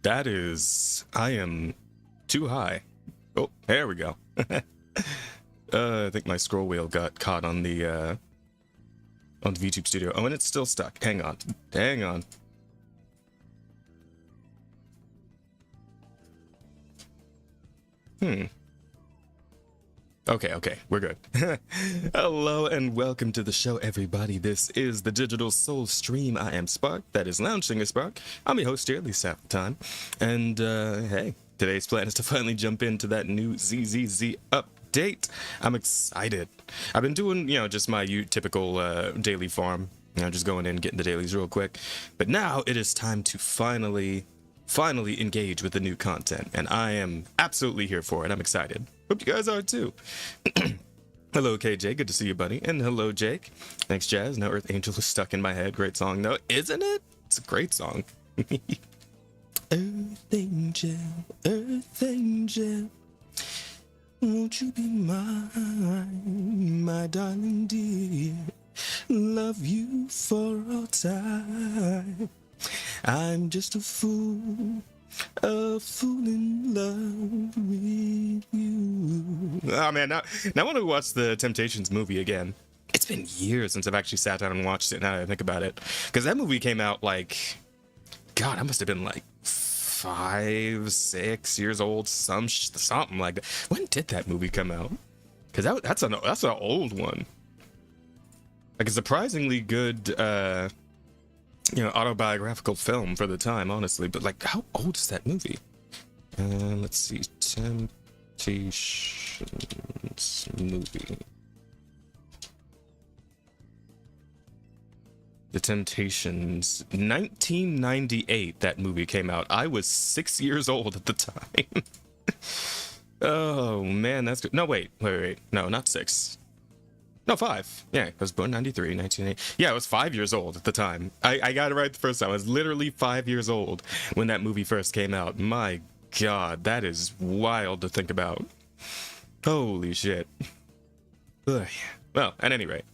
That is, I am too high. Oh, there we go. I think my scroll wheel got caught on the VTube Studio. Oh, and it's still stuck. Hang on. Hang on. Okay, we're good. Hello and welcome to the show, everybody. This is the Digital Soul Stream. I am Spark, that is Lounge Singer Spark. I'm your host here, at least half the time. And, hey, today's plan is to finally jump into that new ZZZ update. I'm excited. I've been doing, just my typical daily farm. Just going in and getting the dailies real quick. But now it is time to finally engage with the new content. And I am absolutely here for it. I'm excited. Hope you guys are too. Hello, KJ. Good to see you, buddy. And hello, Jake. Thanks, Jazz. Now Earth Angel is stuck in my head. Great song, though, isn't it? It's a great song. Earth Angel, Earth Angel, won't you be mine, my darling dear? Love you for all time. I'm just a fool in love with you. Oh man, now I want to watch the Temptations movie again. It's been years since I've actually sat down and watched it, now that I think about it. Because that movie came out God, I must have been 5, 6 years old, something like that. When did that movie come out? Because that's an old one. Like a surprisingly good autobiographical film for the time, honestly. But how old is that movie? Let's see, Temptations movie. The Temptations, 1998. That movie came out. I was 6 years old at the time. Oh man, that's good. No, wait, no, not 6. No, 5. Yeah, I was born 93, 1980. Yeah, I was 5 years old at the time. I got it right the first time. I was literally 5 years old when that movie first came out. My God, that is wild to think about. Holy shit. Ugh. Well, at any rate,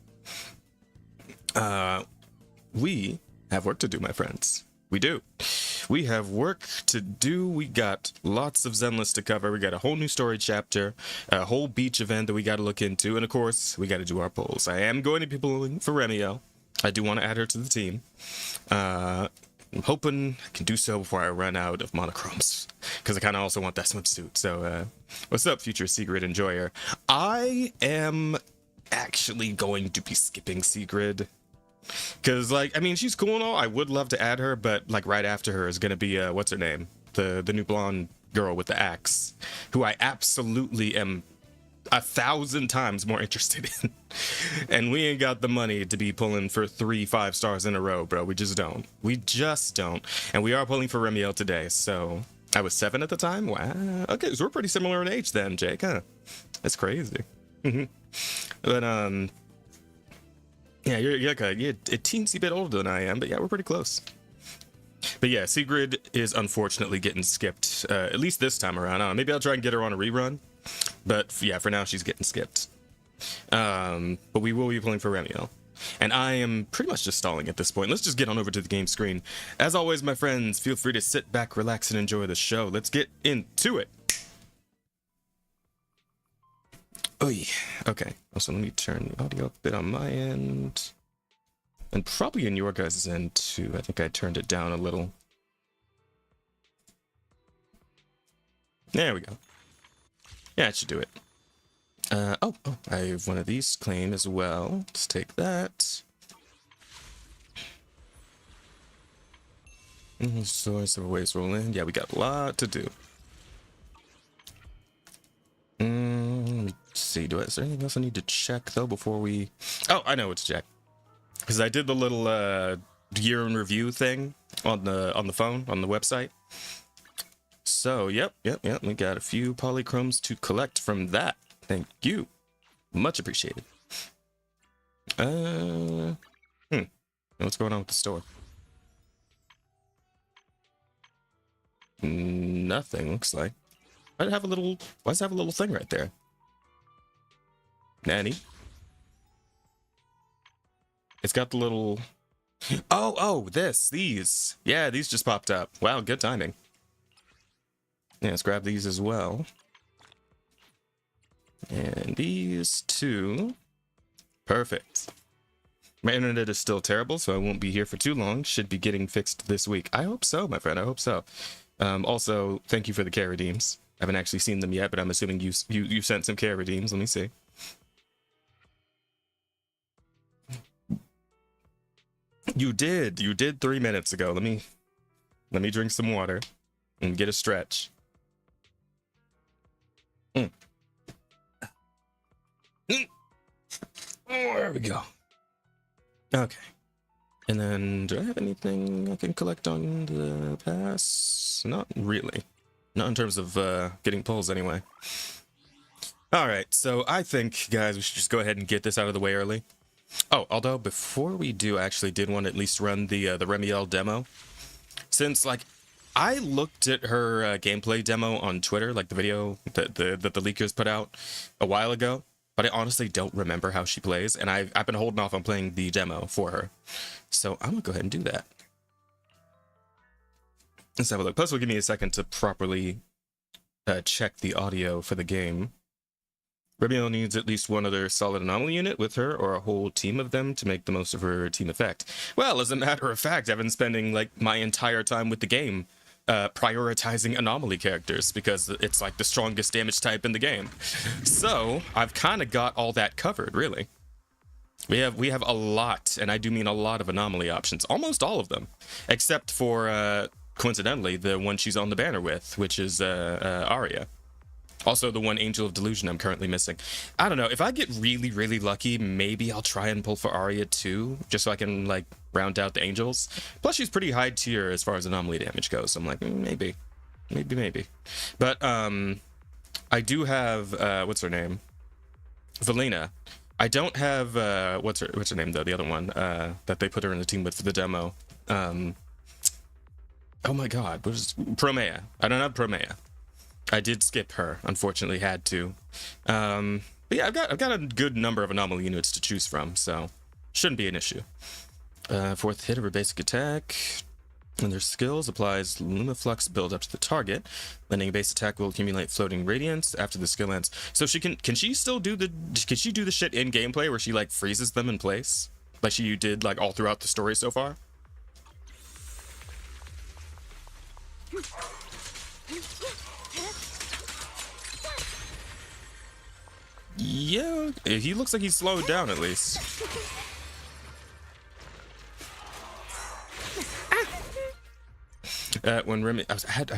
we have work to do, my friends. We do. We have work to do. We got lots of Zenless to cover. We got a whole new story chapter, a whole beach event that we got to look into, and of course, we got to do our polls. I am going to be polling for Remielle. I do want to add her to the team. I'm hoping I can do so before I run out of monochromes, because I kind of also want that swimsuit. So, what's up, future Sigrid enjoyer? I am actually going to be skipping Sigrid. Because, she's cool and all. I would love to add her, but, right after her is going to be, what's her name? The new blonde girl with the axe, who I absolutely am 1,000 times more interested in. And we ain't got the money to be pulling for 3 5-stars in a row, bro. We just don't. And we are pulling for Remielle today, so I was 7 at the time? Wow. Okay, so we're pretty similar in age then, Jake, huh? That's crazy. But, yeah, you're a teensy bit older than I am, but yeah, we're pretty close. But yeah, Sigrid is unfortunately getting skipped, at least this time around. I don't know, maybe I'll try and get her on a rerun. But yeah, for now, she's getting skipped. But we will be pulling for Remielle. And I am pretty much just stalling at this point. Let's just get on over to the game screen. As always, my friends, feel free to sit back, relax, and enjoy the show. Let's get into it. Oy. Okay, also let me turn the audio up a bit on my end. And probably in your guys' end too. I think I turned it down a little. There we go. Yeah, it should do it. Oh, I have one of these claim as well. Let's take that. So several ways roll in. Yeah, we got a lot to do. Let's see, is there anything else I need to check though before we... Oh, I know what to check. Because I did the little year in review thing on the phone, on the website. So, yep, we got a few polychromes to collect from that. Thank you. Much appreciated. What's going on with the store? Nothing, looks like. Why does it have a little thing right there? Nanny? It's got the little... Oh, these. Yeah, these just popped up. Wow, good timing. Yeah, let's grab these as well. And these two. Perfect. My internet is still terrible, so I won't be here for too long. Should be getting fixed this week. I hope so, my friend. I hope so. Also, thank you for the care redeems. I haven't actually seen them yet, but I'm assuming you sent some care redeems. Let me see. You did 3 minutes ago. Let me drink some water and get a stretch. There we go. Okay. And then, do I have anything I can collect on the pass? Not really. Not in terms of getting pulls, anyway. Alright, so I think, guys, we should just go ahead and get this out of the way early. Oh, although, before we do, I actually did want to at least run the Remielle demo. Since, like, I looked at her gameplay demo on Twitter, like the video that the leakers put out a while ago. But I honestly don't remember how she plays, and I've been holding off on playing the demo for her. So I'm going to go ahead and do that. Let's have a look. Plus, will give me a second to properly check the audio for the game. Remielle needs at least one other solid anomaly unit with her, or a whole team of them to make the most of her team effect. Well, as a matter of fact, I've been spending like my entire time with the game prioritizing anomaly characters because it's like the strongest damage type in the game. So I've kind of got all that covered, really. We have a lot, and I do mean a lot of anomaly options, almost all of them, except for coincidentally the one she's on the banner with, which is Arya. Also the one Angel of Delusion I'm currently missing. I don't know, if I get really lucky, maybe I'll try and pull for Arya too, just so I can like round out the angels. Plus she's pretty high tier as far as anomaly damage goes, so I'm like, maybe. But I do have what's her name, Valina. I don't have what's her name though, the other one that they put her in the team with for the demo. Oh my god, what is Promea? I don't have Promea. I did skip her, unfortunately had to. But yeah, I've got a good number of anomaly units to choose from, so shouldn't be an issue. Fourth hit of her basic attack. And their skills applies Lumiflux build up to the target. Landing a base attack will accumulate floating radiance after the skill ends. So she can she still do the shit in gameplay where she like freezes them in place? Like she did like all throughout the story so far? Yeah, he looks like he's slowed down at least. When Remy, I had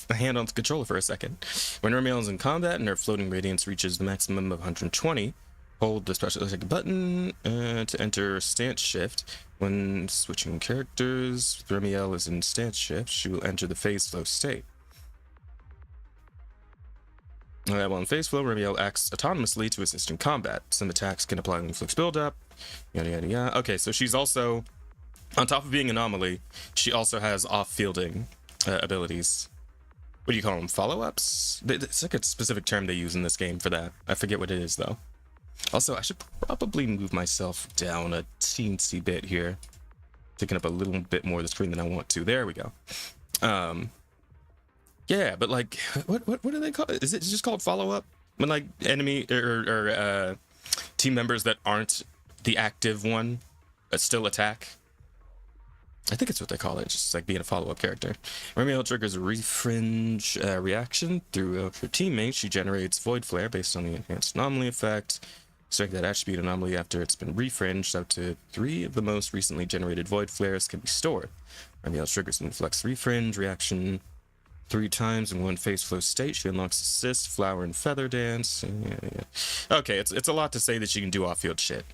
my hand on the controller for a second. When Remielle is in combat and her floating radiance reaches the maximum of 120, hold the special attack button to enter stance shift. When switching characters, Remielle is in stance shift. She will enter the phase flow state. While in phase flow, Remielle acts autonomously to assist in combat. Some attacks can apply Lumiflux buildup. Yada yada yada. Okay, so she's also, on top of being anomaly, she also has off-fielding abilities. What do you call them? Follow-ups? It's like a specific term they use in this game for that. I forget what it is though. Also, I should probably move myself down a teensy bit here, taking up a little bit more of the screen than I want to. There we go. Yeah, but like, what do they call it? Is it just called follow-up? When like enemy or team members that aren't the active one but still attack? I think it's what they call it, just like being a follow-up character. Remielle triggers a refringe reaction through her teammates. She generates Void Flare based on the enhanced anomaly effect. Strike that attribute anomaly after it's been refringed. Up to 3 of the most recently generated Void Flares can be stored. Remielle triggers an Flex refringe reaction 3 times in one phase flow state. She unlocks Assist, Flower, and Feather Dance. Yeah. Okay, it's a lot to say that she can do off-field shit.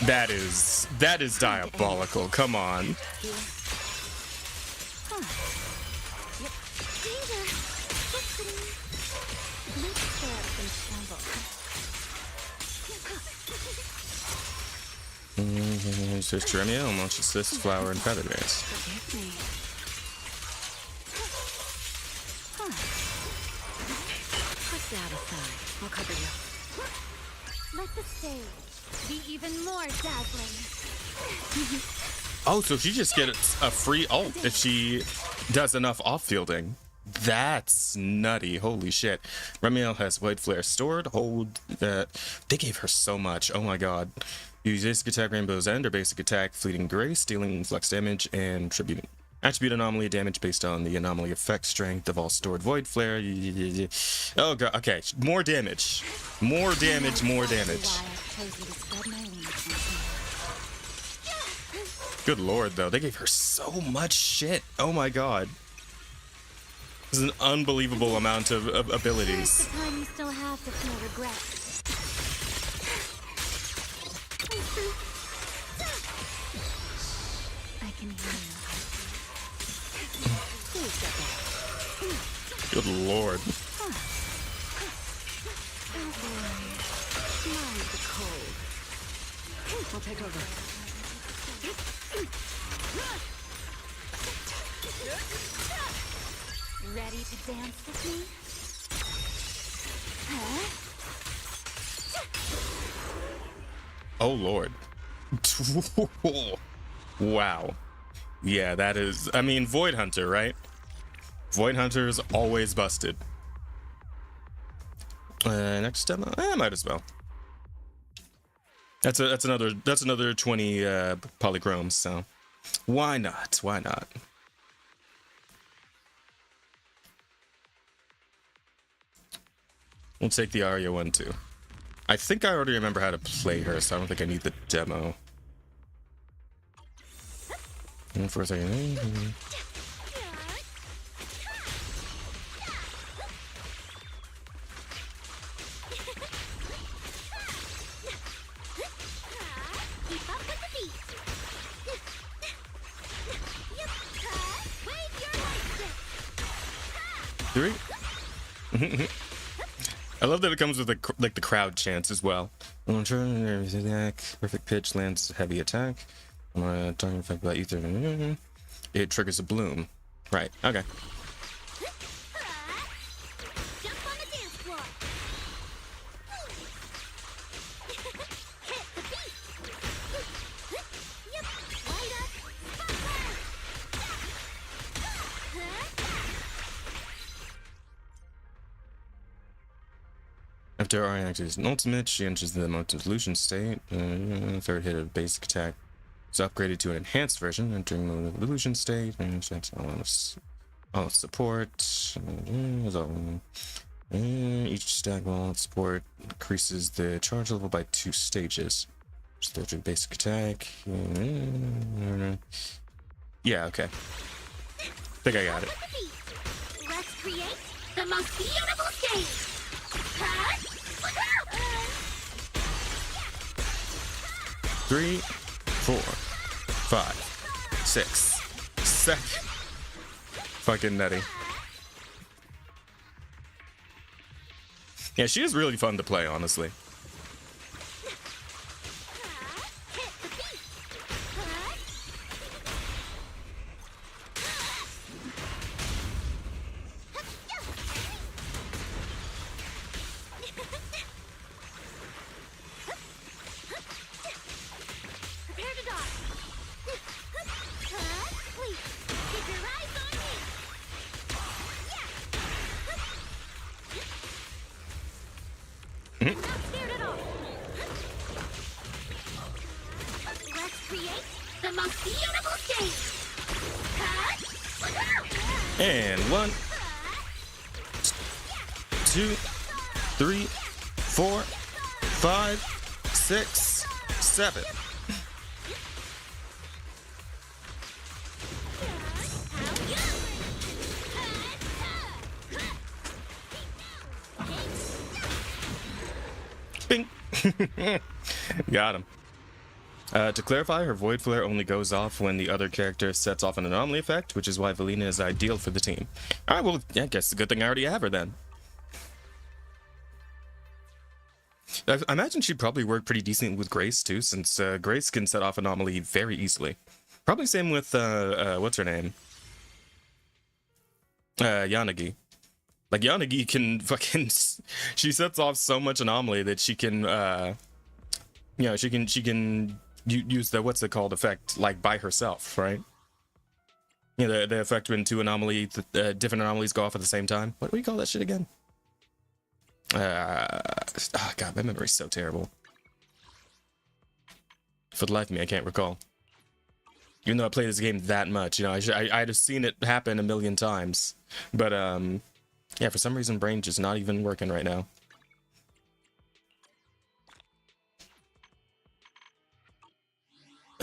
That is diabolical. Come on. Search Remielle and launch Assist, Flower, and Feather Dance. Put that aside. I'll cover you. Let the stage. Be even more dazzling. Oh, so she just gets a free ult if she does enough off-fielding. That's nutty. Holy shit. Remielle has White Flare stored. Hold that. They gave her so much. Oh my god. Use basic attack Rainbow's End or basic attack Fleeting Grace, dealing flex damage and attribute anomaly damage based on the anomaly effect strength of all stored Void Flare. Oh god. Okay. More damage. More damage. More damage. Good lord, though. They gave her so much shit. Oh my god. This is an unbelievable amount of abilities. The time you still have to feel regret. I can hear you. Good lord. Mind the cold. I'll take over. Ready to dance with me? Huh? Oh lord. Wow. Yeah, that is, I mean, Void Hunter, right? Void Hunter is always busted. Next demo? Might as well. That's another 20 polychromes, so why not? Why not? We'll take the Arya one too. I think I already remember how to play her, so I don't think I need the demo. For a second. Keep up with the beat. Wave your light stick. 3. I love that it comes with the crowd chants as well. Perfect pitch lands heavy attack. Target effect by ether. It triggers a bloom. Right. Okay. Jump on the dance floor. Hit the beat. Yep. Light up. After Arya activates an ultimate, she enters the most illusion state. Third hit of basic attack is upgraded to an enhanced version, entering the illusion state. All support. Each stack while support increases the charge level by 2 stages. Just third hit basic attack. Yeah, okay. Think I got it. Let's create the most beautiful stage. 3, 4, 5, 6, 7. Fucking nutty. Yeah, she is really fun to play, honestly. Prepare to dodge. Please, keep your eyes on me. Not scared at all. Let's create the most beautiful stage. And 1, 2, 3, 4, 5, 6, 7. Bing. Got him. To clarify, her Void Flare only goes off when the other character sets off an anomaly effect, which is why Valina is ideal for the team. Alright, well, yeah, I guess it's a good thing I already have her then. I imagine she'd probably work pretty decent with Grace too, since Grace can set off anomaly very easily. Probably same with, what's her name? Yanagi. Like, Yanagi can fucking... She sets off so much anomaly that she can, You know, she can use the what's it called effect like by herself, right? You know, the effect when two different anomalies go off at the same time. What do we call that shit again? Oh god, my memory's so terrible. For the life of me, I can't recall. Even though I played this game that much, you know, I'd have seen it happen a million times. But yeah, for some reason, brain just not even working right now.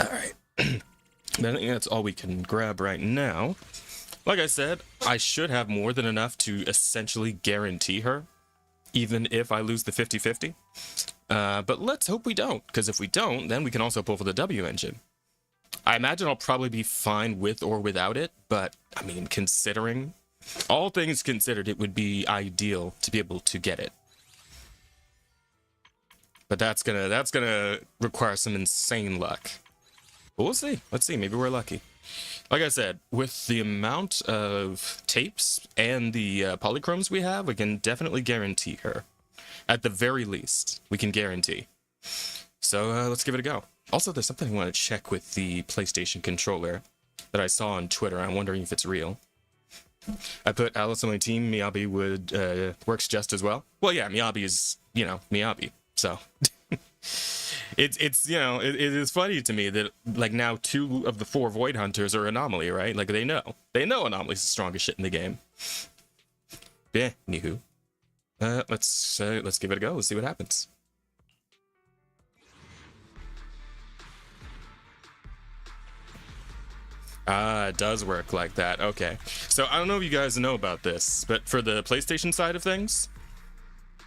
All right. I think that's all we can grab right now. Like I said, I should have more than enough to essentially guarantee her, even if I lose the 50-50. But let's hope we don't, because if we don't, then we can also pull for the W engine. I imagine I'll probably be fine with or without it, but I mean, considering all things considered, it would be ideal to be able to get it. But that's gonna require some insane luck. But we'll see. Let's see. Maybe we're lucky. Like I said, with the amount of tapes and the polychromes we have, we can definitely guarantee her. At the very least, we can guarantee. So let's give it a go. Also, there's something I want to check with the PlayStation controller that I saw on Twitter. I'm wondering if it's real. I put Alice on my team. Miyabi would works just as well. Well, yeah, Miyabi is, you know, Miyabi. So it's you know, it is funny to me that like now 2 of the 4 Void Hunters are Anomaly, right? Like they know Anomaly's the strongest shit in the game. Yeah, anywho. Let's give it a go. Let's see what happens. Ah, it does work like that. Okay. So I don't know if you guys know about this, but for the PlayStation side of things,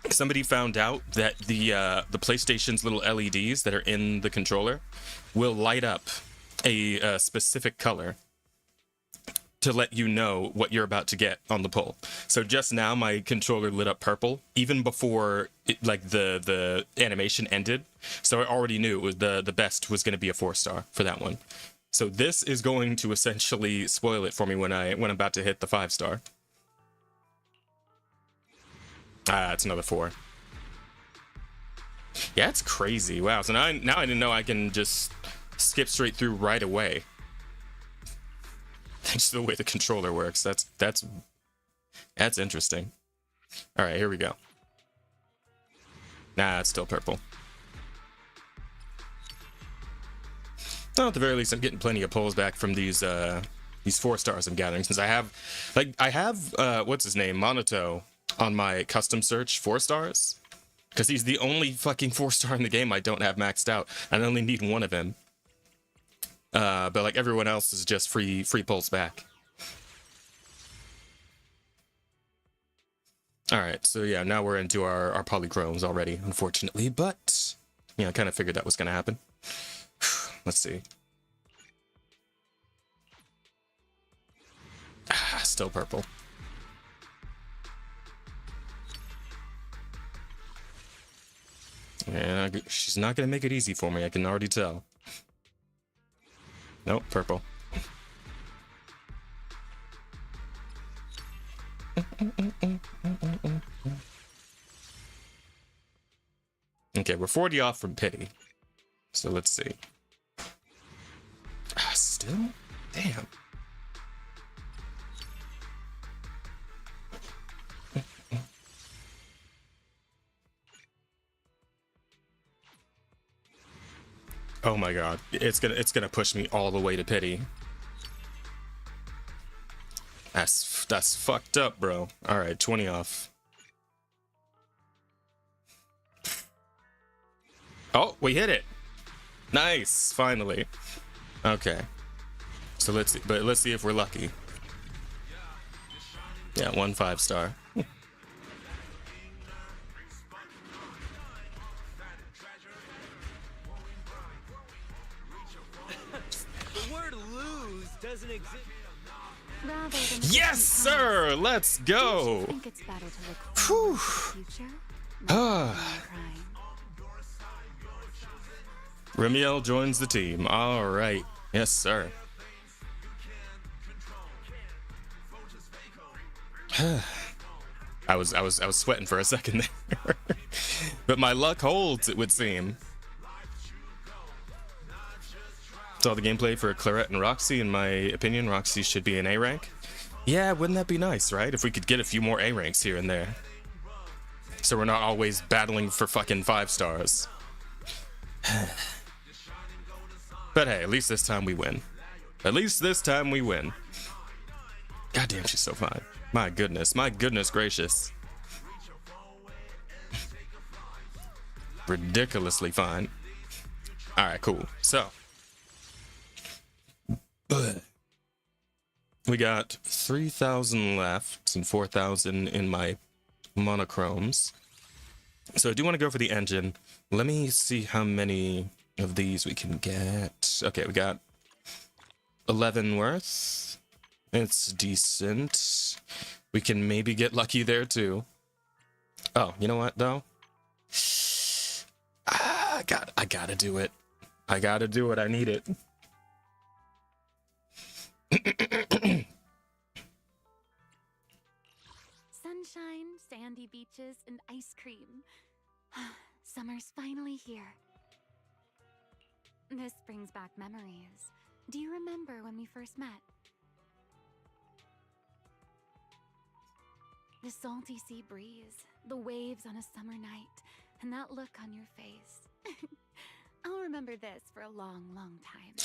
somebody found out that the PlayStation's little LEDs that are in the controller will light up a specific color to let you know what you're about to get on the pull. So just now my controller lit up purple even before the animation ended. So I already knew it was the best was going to be a 4-star for that one. So this is going to essentially spoil it for me when I'm about to hit the 5-star. Ah, it's another 4. Yeah, it's crazy. Wow. So now I didn't know I can just skip straight through right away. Thanks to the way the controller works. That's interesting. All right, here we go. Nah, it's still purple. Well, at the very least, I'm getting plenty of pulls back from these 4 stars I'm gathering, since I have what's his name, Monoto, on my custom search 4 stars, because he's the only fucking 4-star in the game I don't have maxed out. I only need 1 of him. But like everyone else is just free pulls back. All right, so yeah, now we're into our polychromes already, unfortunately, but yeah, I kind of figured that was gonna happen. Let's see. Ah, still purple. Yeah, she's not gonna make it easy for me, I can already tell. Nope, purple. Okay, we're 40 off from pity. So let's see. Ah, still? Damn. Oh my god. It's gonna push me all the way to pity. That's fucked up, bro. Alright, 20 off. Oh, we hit it. Nice, finally. Okay. So let's see if we're lucky. Yeah, 1 5-star. The word lose doesn't exist. Yes, sir! Let's go! Think it's better to look forward to the future? Crying. Remielle joins the team. All right. Yes, sir. I was sweating for a second there. But my luck holds, it would seem. Saw the gameplay for Claret and Roxy. In my opinion, Roxy should be an A rank. Yeah, wouldn't that be nice, right? If we could get a few more A ranks here and there. So we're not always battling for fucking 5 stars. But hey, at least this time we win. At least this time we win. Goddamn, she's so fine. My goodness gracious. Ridiculously fine. Alright, cool. So. We got 3,000 left and 4,000 in my monochromes. So I do want to go for the engine. Let me see how many of these we can get. Okay, we got 11 worth. It's decent. We can maybe get lucky there too. Oh, you know what though? I gotta do it. I gotta do it. I need it. Sunshine, sandy beaches, and ice cream. Summer's finally here. This brings back memories. Do you remember when we first met? The salty sea breeze, the waves on a summer night, and that look on your face. I'll remember this for a long, long time.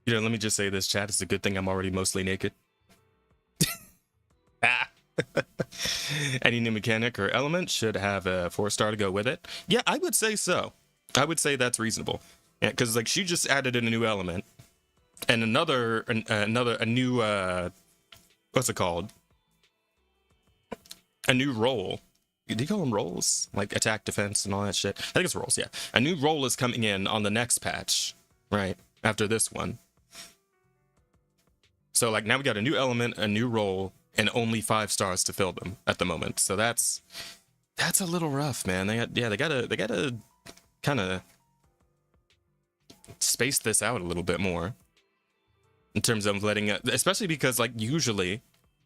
You know, let me just say this, chat. It's a good thing I'm already mostly naked. Any new mechanic or element should have a 4-star to go with it. Yeah, I would say so. I would say that's reasonable. Yeah, because like she just added in a new element and a new what's it called? A new role. Do you call them roles? Like attack, defense, and all that shit? I think it's roles, yeah. A new role is coming in on the next patch, right? After this one. So like now we got a new element, a new role, and only 5 stars to fill them at the moment. So that's a little rough, man. They gotta kind of space this out a little bit more in terms of letting it, especially because like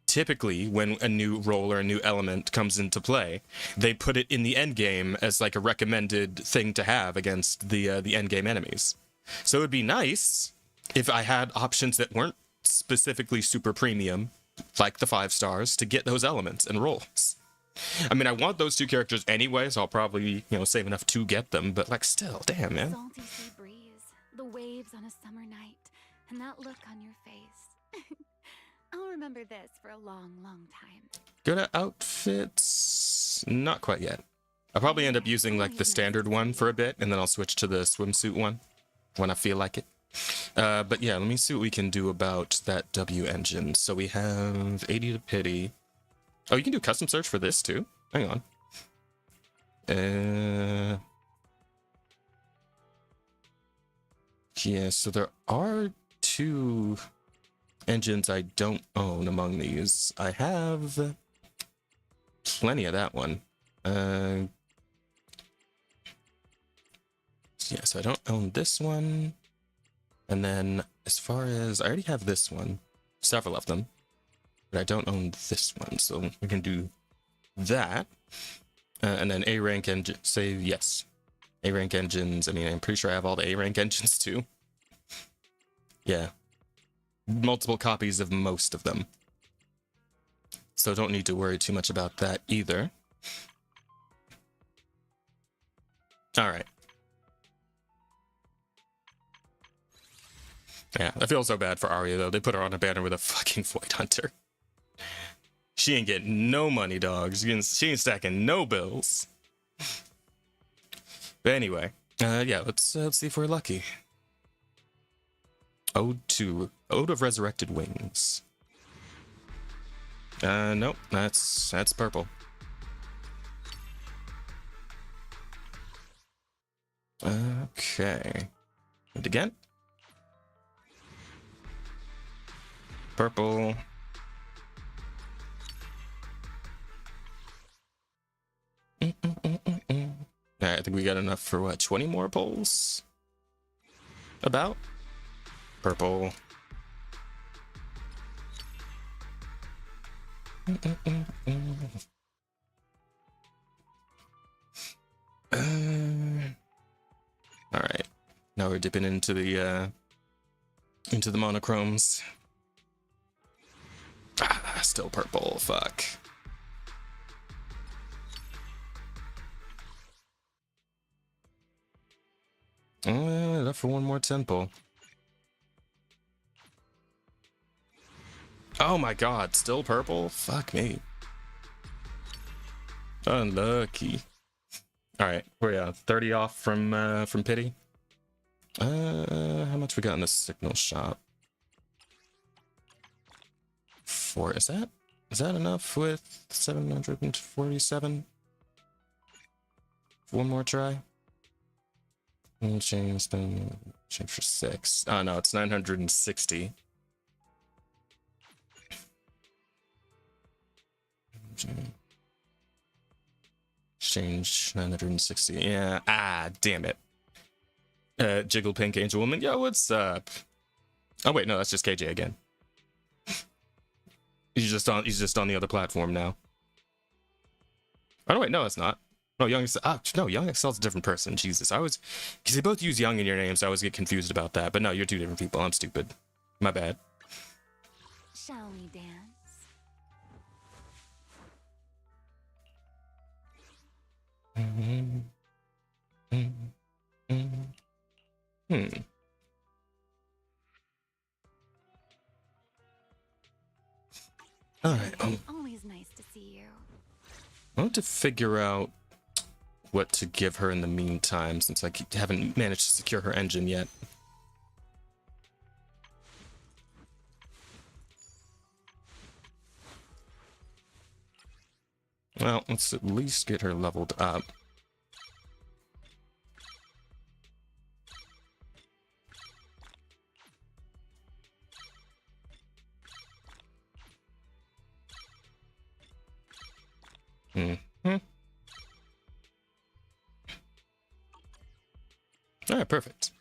typically when a new role or a new element comes into play, they put it in the end game as like a recommended thing to have against the end game enemies. So it would be nice if I had options that weren't specifically super premium, like the 5 stars, to get those elements and roles. I mean, I want those 2 characters anyway, so I'll probably, save enough to get them, but like still, damn, man. Salty sea breeze, the waves on a summer night, and that look on your face. I'll remember this for a long, long time. Go to outfits. Not quite yet. I'll probably end up using like the standard one for a bit, and then I'll switch to the swimsuit one when I feel like it. But yeah, let me see what we can do about that W engine. So we have 80 to pity. Oh, you can do custom search for this too. Hang on. Yeah, so there are 2 engines I don't own among these. I have plenty of that one. Yeah, so I don't own this one. And then as far as I already have this one, several of them, but I don't own this one. So we can do that. And then A rank engine, say yes. A rank engines. I mean, I'm pretty sure I have all the A rank engines too. Yeah. Multiple copies of most of them. So don't need to worry too much about that either. All right. Yeah, I feel so bad for Arya though. They put her on a banner with a fucking Void Hunter. She ain't getting no money, dog. She ain't stacking no bills. But anyway, yeah, let's see if we're lucky. Ode of Resurrected Wings. Nope, that's purple. Okay. And again. Purple. Alright, I think we got enough for what, 20 more polls? About? Purple. Alright. Now we're dipping into the monochromes. Ah, still purple. Fuck. Oh, enough for one more 10 pull. Oh my god, still purple? Fuck me. Unlucky. Alright, we're 30 off from pity. How much we got in the signal shop? 4. Is that enough with 747? One more try. And change for 6. Oh no, it's 960. Change 960. Yeah. Ah, damn it. Jiggle Pink Angel Woman. Yo, what's up? Oh wait, no, that's just KJ again. He's just on the other platform now. Oh no, wait, no, it's not. No, Young no, Young Excel's a different person. Jesus, because they both use Young in your name, so I always get confused about that. But no, you're two different people. I'm stupid. My bad. Shall we dance? All right. Always nice to see you. I want to figure out what to give her in the meantime, since I haven't managed to secure her engine yet. Well, let's at least get her leveled up. Alright, perfect.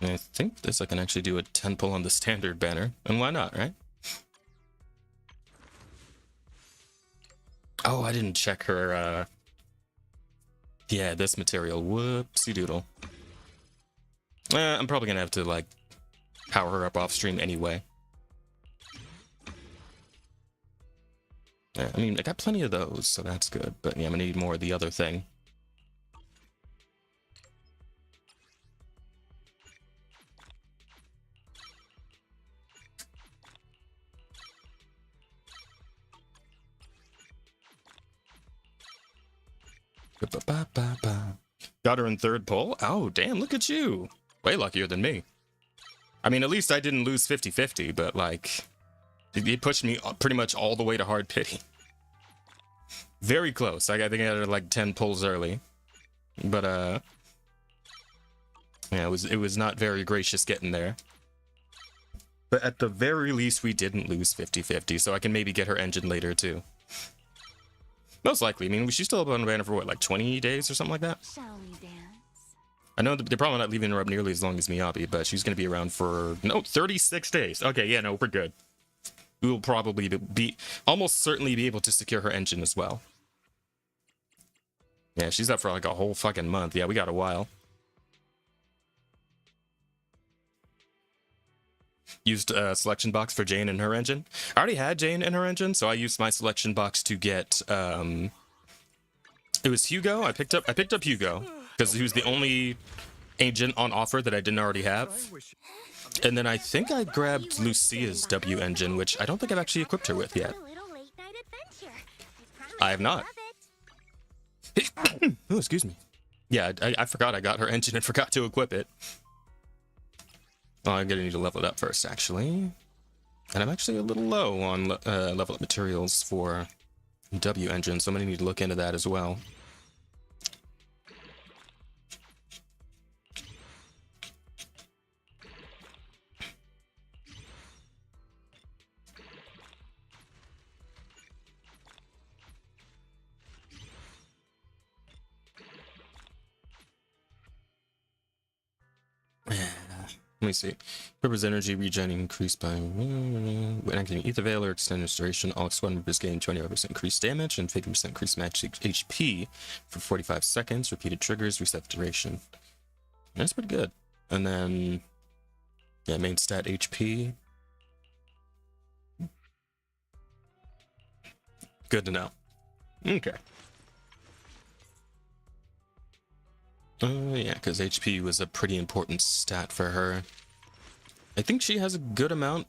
I think this I can actually do a 10 pull on the standard banner, and why not, right? Oh, I didn't check her, yeah, this material. Whoopsie doodle. I'm probably gonna have to, like, power her up off stream anyway. Yeah, I mean, I got plenty of those, so that's good. But yeah, I'm gonna need more of the other thing. Got her in third pull. Oh, damn, look at you. Way luckier than me. I mean, at least I didn't lose 50-50, but, like, it pushed me pretty much all the way to hard pity. Very close. I think I had, like, 10 pulls early. But, yeah, it was not very gracious getting there. But at the very least, we didn't lose 50-50, so I can maybe get her engine later, too. Most likely. I mean, she's still up on the banner for, what, like 20 days or something like that? Shall we dance? I know they're probably not leaving her up nearly as long as Miyabi, but she's going to be around for, no, 36 days. Okay, yeah, no, we're good. We will probably almost certainly be able to secure her engine as well. Yeah, she's up for like a whole fucking month. Yeah, we got a while. Used a selection box for Jane and her engine. I already had Jane and her engine, so I used my selection box to get, it was Hugo. I picked up Hugo because he was the only agent on offer that I didn't already have. And then I think I grabbed Lucia's W engine, which I don't think I've actually equipped her with yet. I have not. Oh, excuse me. Yeah, I forgot I got her engine and forgot to equip it. Oh, I'm gonna need to level it up first, actually. And I'm actually a little low on level up materials for W engine, so I'm gonna need to look into that as well. Let me see. Purpose energy regen increased by when acting Ether Veil or extended duration. All squad members gain 25% increased damage and 50% increased match HP for 45 seconds. Repeated triggers reset the duration. That's pretty good. And then, yeah, main stat HP. Good to know. Okay. Yeah, because HP was a pretty important stat for her. I think she has a good amount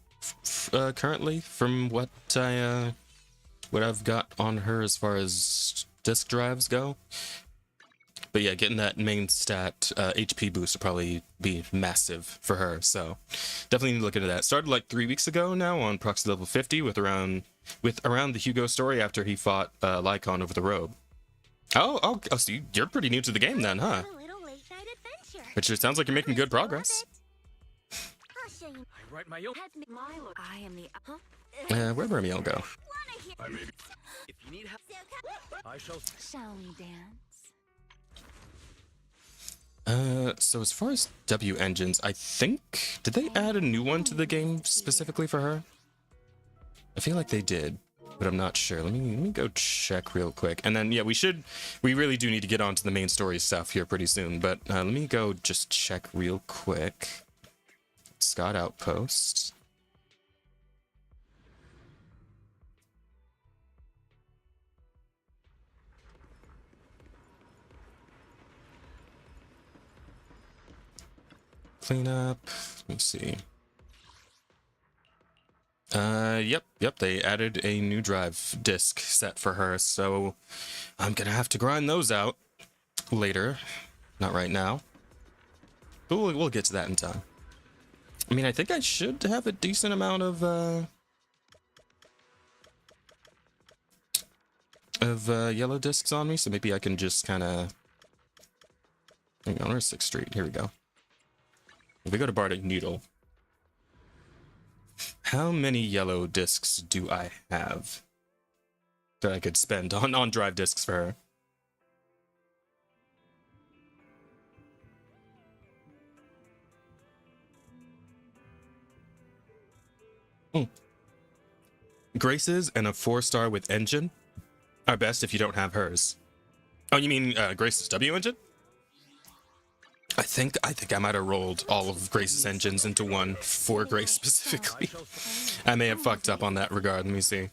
currently from what I've got on her as far as disk drives go. But yeah, getting that main stat HP boost will probably be massive for her. So definitely need to look into that. Started like 3 weeks ago now on proxy level 50 with around the Hugo story after he fought Lycon over the robe. Oh, so you're pretty new to the game then, huh? It sure sounds like you're making good progress. I write my own. I am the. Where'd Remielle go? If you need help, I shall. Shall we dance? So as far as W engines, I think, did they add a new one to the game specifically for her? I feel like they did, but I'm not sure. Let me go check real quick. And then, yeah, we really do need to get on to the main story stuff here pretty soon, but let me go just check real quick. Scott Outpost. Clean up. Let me see. Yep, they added a new drive disk set for her, so I'm gonna have to grind those out later. Not right now. But we'll get to that in time. I mean, I think I should have a decent amount of yellow discs on me, so maybe I can just kind of... Hang on, where's 6th Street? Here we go. If we go to Bardic Needle, how many yellow discs do I have that I could spend on drive discs for her? Grace's and a 4-star with engine are best if you don't have hers. Oh, you mean Grace's W engine? I think I might have rolled all of Grace's engines into one for Grace specifically. I may have fucked up on that regard. Let me see.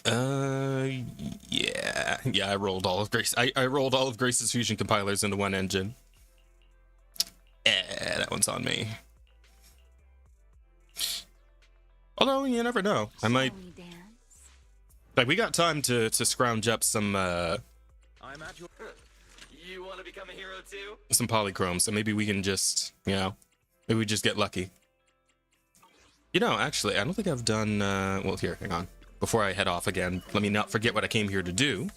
Yeah, I rolled all of Grace. I rolled all of Grace's fusion compilers into one engine. That one's on me. Although you never know, I might. Like, we got time to scrounge up some I'm at your. You want to become a hero too? some polychrome, so maybe we can just, maybe we just get lucky. Actually, I don't think I've done, well, here, hang on. Before I head off again, let me not forget what I came here to do.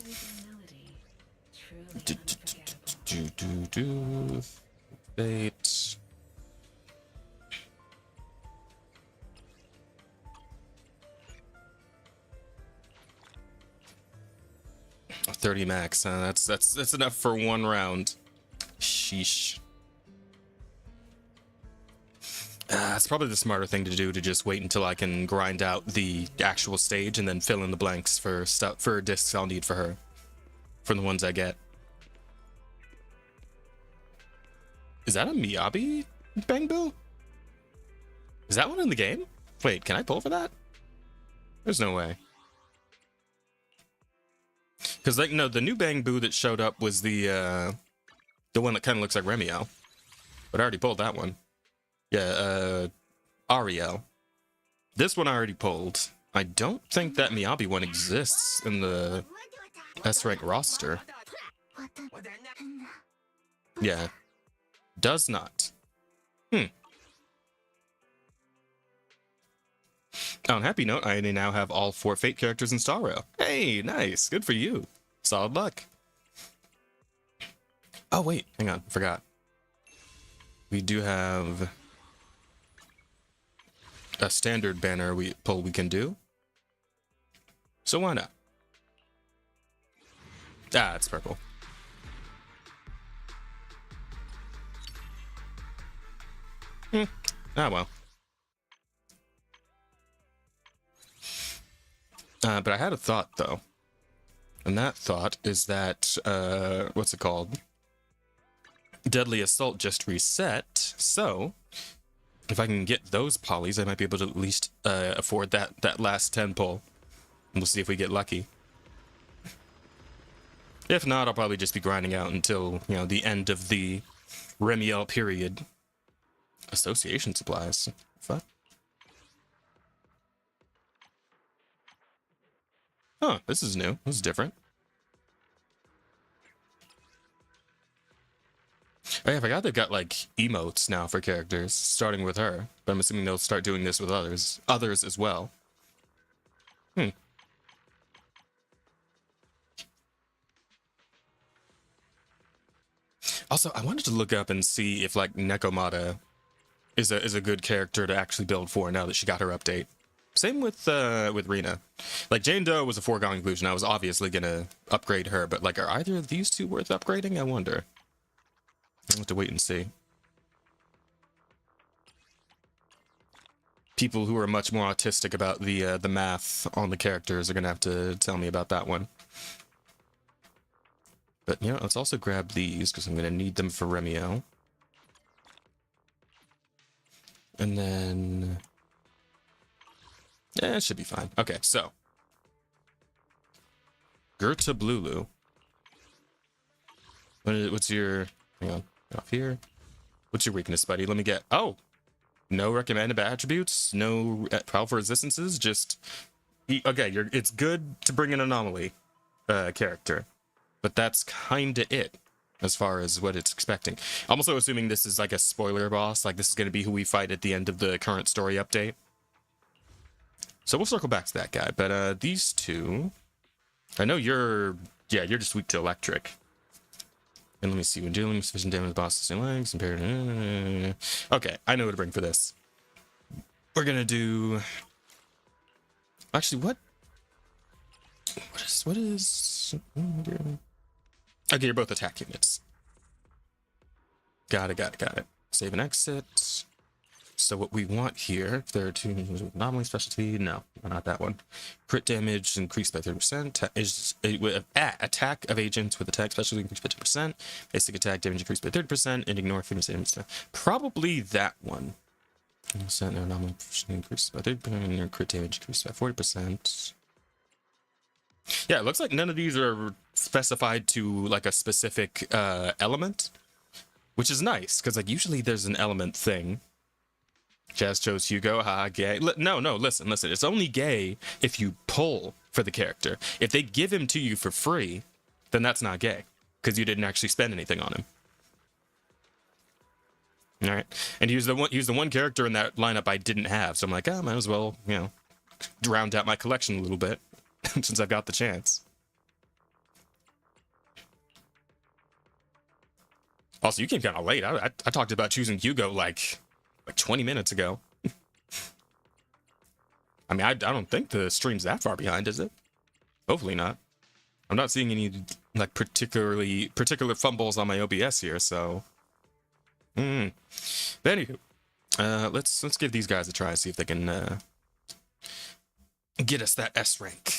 Bait. Oh, 30 max. That's enough for one round. Sheesh. It's probably the smarter thing to do to just wait until I can grind out the actual stage and then fill in the blanks for discs I'll need for her, from the ones I get. Is that a Miyabi Bang Boo? Is that one in the game? Wait, can I pull for that? There's no way. Because, like, no, the new Bang Boo that showed up was the one that kind of looks like Remielle. But I already pulled that one. Yeah, Ariel. This one I already pulled. I don't think that Miyabi one exists in the S-rank roster. Yeah. Does not. On a happy note, I now have all 4 Fate characters in Star Rail. Hey, nice. Good for you. Solid luck. Oh, wait. Hang on. Forgot. We do have a standard banner we can do. So why not? Ah, it's purple. Ah, well. But I had a thought, though. And that thought is that, what's it called? Deadly Assault just reset, so if I can get those polys, I might be able to at least afford that last 10 pull. We'll see if we get lucky. If not, I'll probably just be grinding out until, you know, the end of the Remielle period. Association supplies. Fuck. Huh, this is new. This is different. Oh, yeah, I forgot they've got, like, emotes now for characters, starting with her. But I'm assuming they'll start doing this with others as well. Also, I wanted to look up and see if, like, Nekomata is a good character to actually build for now that she got her update. Same with Rena. Like, Jane Doe was a foregone conclusion. I was obviously gonna upgrade her, but, like, are either of these two worth upgrading? I wonder. I'll have to wait and see. People who are much more autistic about the math on the characters are gonna have to tell me about that one. But, you know, let's also grab these, because I'm gonna need them for Remielle. And then... yeah, it should be fine. Okay, so. Gerta Blulu. What's your... hang on. Off here. What's your weakness, buddy? Let me get... oh! No recommended attributes. No powerful resistances. Just... okay, it's good to bring an anomaly character. But that's kinda it. As far as what it's expecting. I'm also assuming this is like a spoiler boss. Like, this is going to be who we fight at the end of the current story update. So we'll circle back to that guy. But these two... I know you're... yeah, you're just weak to electric. And let me see. When dealing with sufficient damage to boss's legs, compared to... okay, I know what to bring for this. We're going to do... actually, what is... okay, you're both attack units. Got it. Save and exit. So what we want here, if there are two anomaly specialty, no, not that one. Crit damage increased by 30%. Is attack of agents with attack specialty increased by 10%. Basic attack damage increased by 30%, and ignore fitness damage. Probably that one. Anomaly increased by 30%, and crit damage increased by 40%. Yeah, it looks like none of these are specified to like a specific element, which is nice because like usually there's an element thing. Jazz chose Hugo, haha, gay. No, listen. It's only gay if you pull for the character. If they give him to you for free, then that's not gay because you didn't actually spend anything on him. All right, and he was the one character in that lineup I didn't have, so I'm like, might as well, you know, round out my collection a little bit. Since I've got the chance. Also, you came kind of late. I talked about choosing Hugo like 20 minutes ago. I mean, I don't think the stream's that far behind, is it? Hopefully not. I'm not seeing any like particular fumbles on my OBS here, so. But anywho, let's give these guys a try. See if they can get us that S rank.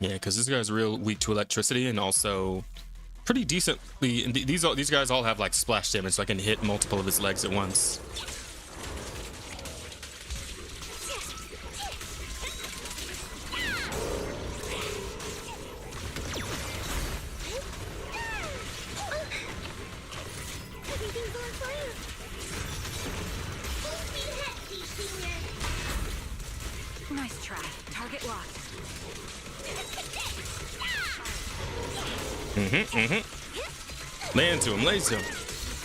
Yeah, because this guy's real weak to electricity and also pretty decently. These guys all have like splash damage, so I can hit multiple of his legs at once. Nice try. Target locked. Lay into him, lay to him.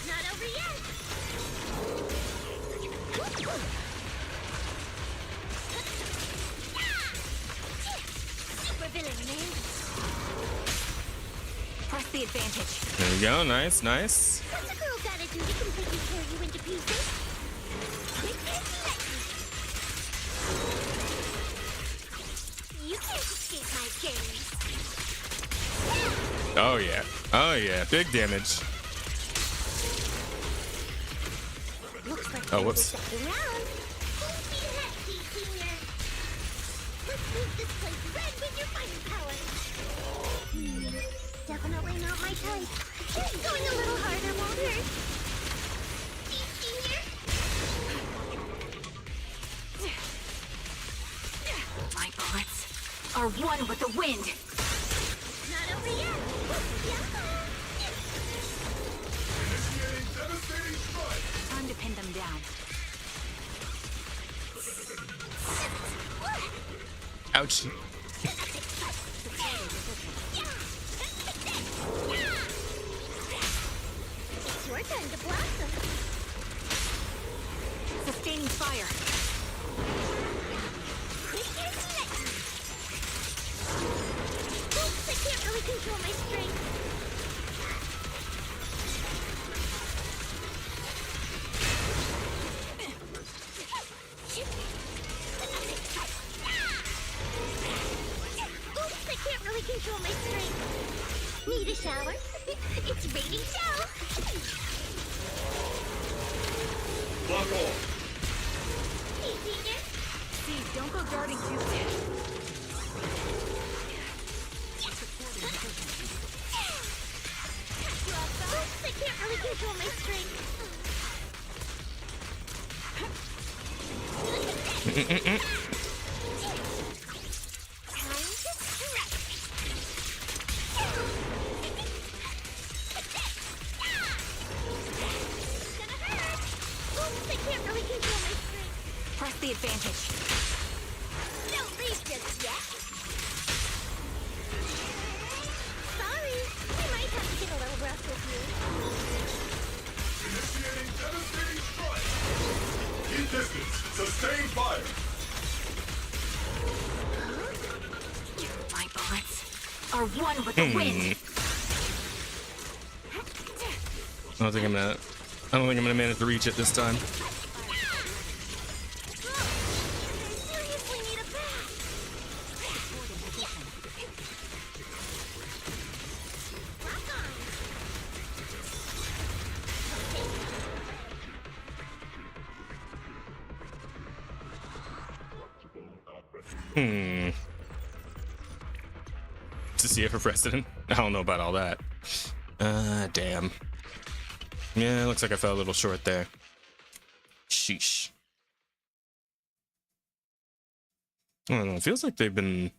Not over yet. Super villain, man. Press the advantage. There you go, nice. What's a girl gotta do to completely tear you into pieces? You can't escape my gaze. Oh yeah, big damage. Look Oh, whoops. Second round. Full speed ahead, Senior. Let's paint this place red with your fighting power. Definitely not my type. Just going a little harder won't hurt. Senior. My bullets are one with the wind. Not over yet. Time to pin them down. Ouch. It's your turn to blossom. Sustaining fire. Quick and slick. Oops, I can't really control my strength. Oops, I can't really control my strength. Need a shower? It's raining down. Lock on. Hey, Senior. See, don't go guarding too soon. Oops, I can't really control my strength. Time to stretch. Gonna hurt. Oops, I can't really control my strength. Press the advantage. Don't leave just yet. Sorry, I might have to get a little rough with you. Initiating devastating strike. Keep distance. Sustain fire. My bullets are one with the wind. I don't think I'm gonna manage to reach it this time. Seriously need a bath. Rock on. To see it for precedent. I don't know about all that. Damn. Yeah, looks like I fell a little short there. Sheesh. I don't know. It feels like they've been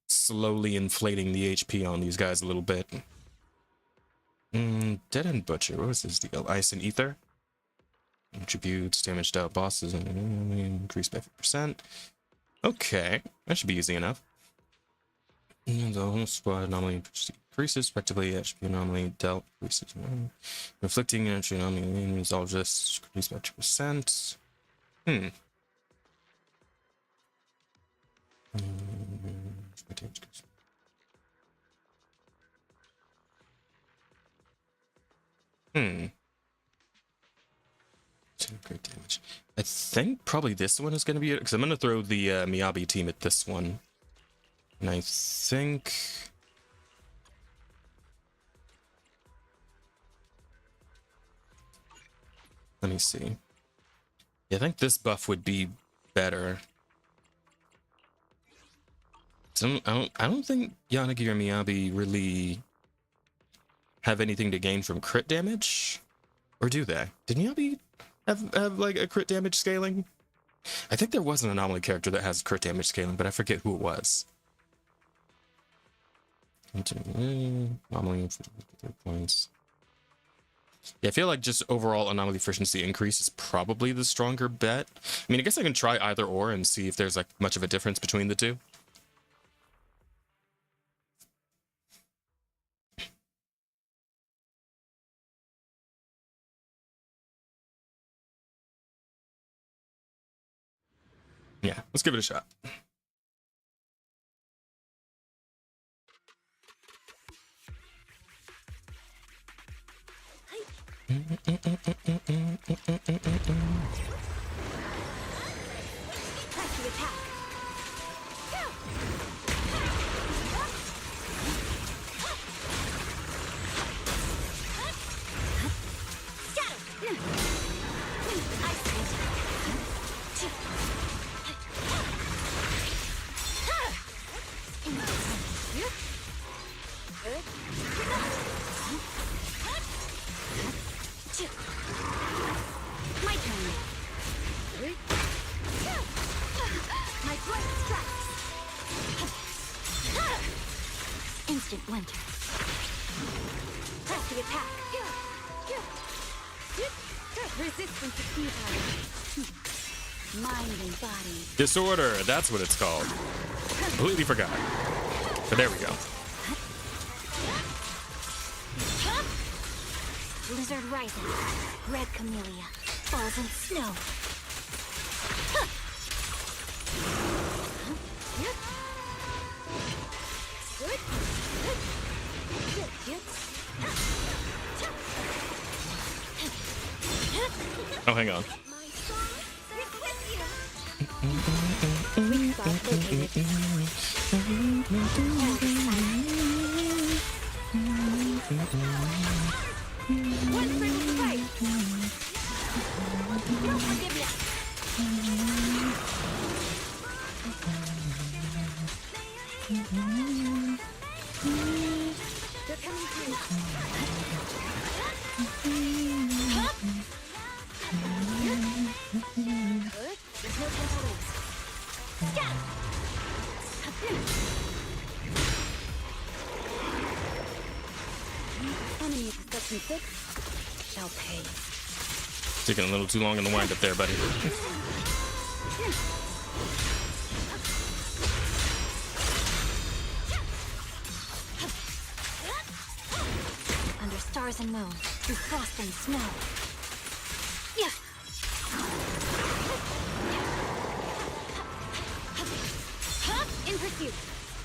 slowly inflating the HP on these guys a little bit. Dead End Butcher. What was his deal? Ice and Ether. Attributes, damaged out bosses, and increased by 50%. Okay, that should be easy enough. The whole squad anomaly increases, effectively HP anomaly dealt increases. Inflicting energy anomaly resolves just increased by 2%. Great damage. I think probably this one is going to be it, because I'm going to throw the Miyabi team at this one. And I think... Let me see. Yeah, I think this buff would be better. So I don't think Yanagi or Miyabi really have anything to gain from crit damage. Or do they? Did Miyabi have like a crit damage scaling? I think there was an anomaly character that has crit damage scaling, but I forget who it was. Anomaly for 3 points. Yeah, I feel like just overall anomaly efficiency increase is probably the stronger bet. I mean, I guess I can try either or and see if there's like much of a difference between the two. Yeah, let's give it a shot. Press the attack. I My turn. My blood strikes. Instant winter. Press the attack. Resistance to futile. Mind and body. Disorder, that's what it's called. Completely forgot. But there we go. Blizzard rising. Red camellia. Falls in snow. Oh, hang on. Weak spot located. One for the fight. No forgiveness. They're coming through. There's no time to lose. Scat! Enemy of Section 6 shall pay. Taking a little too long in the wind up there, buddy. Under stars and moon, through frost and snow. Yeah. In pursuit.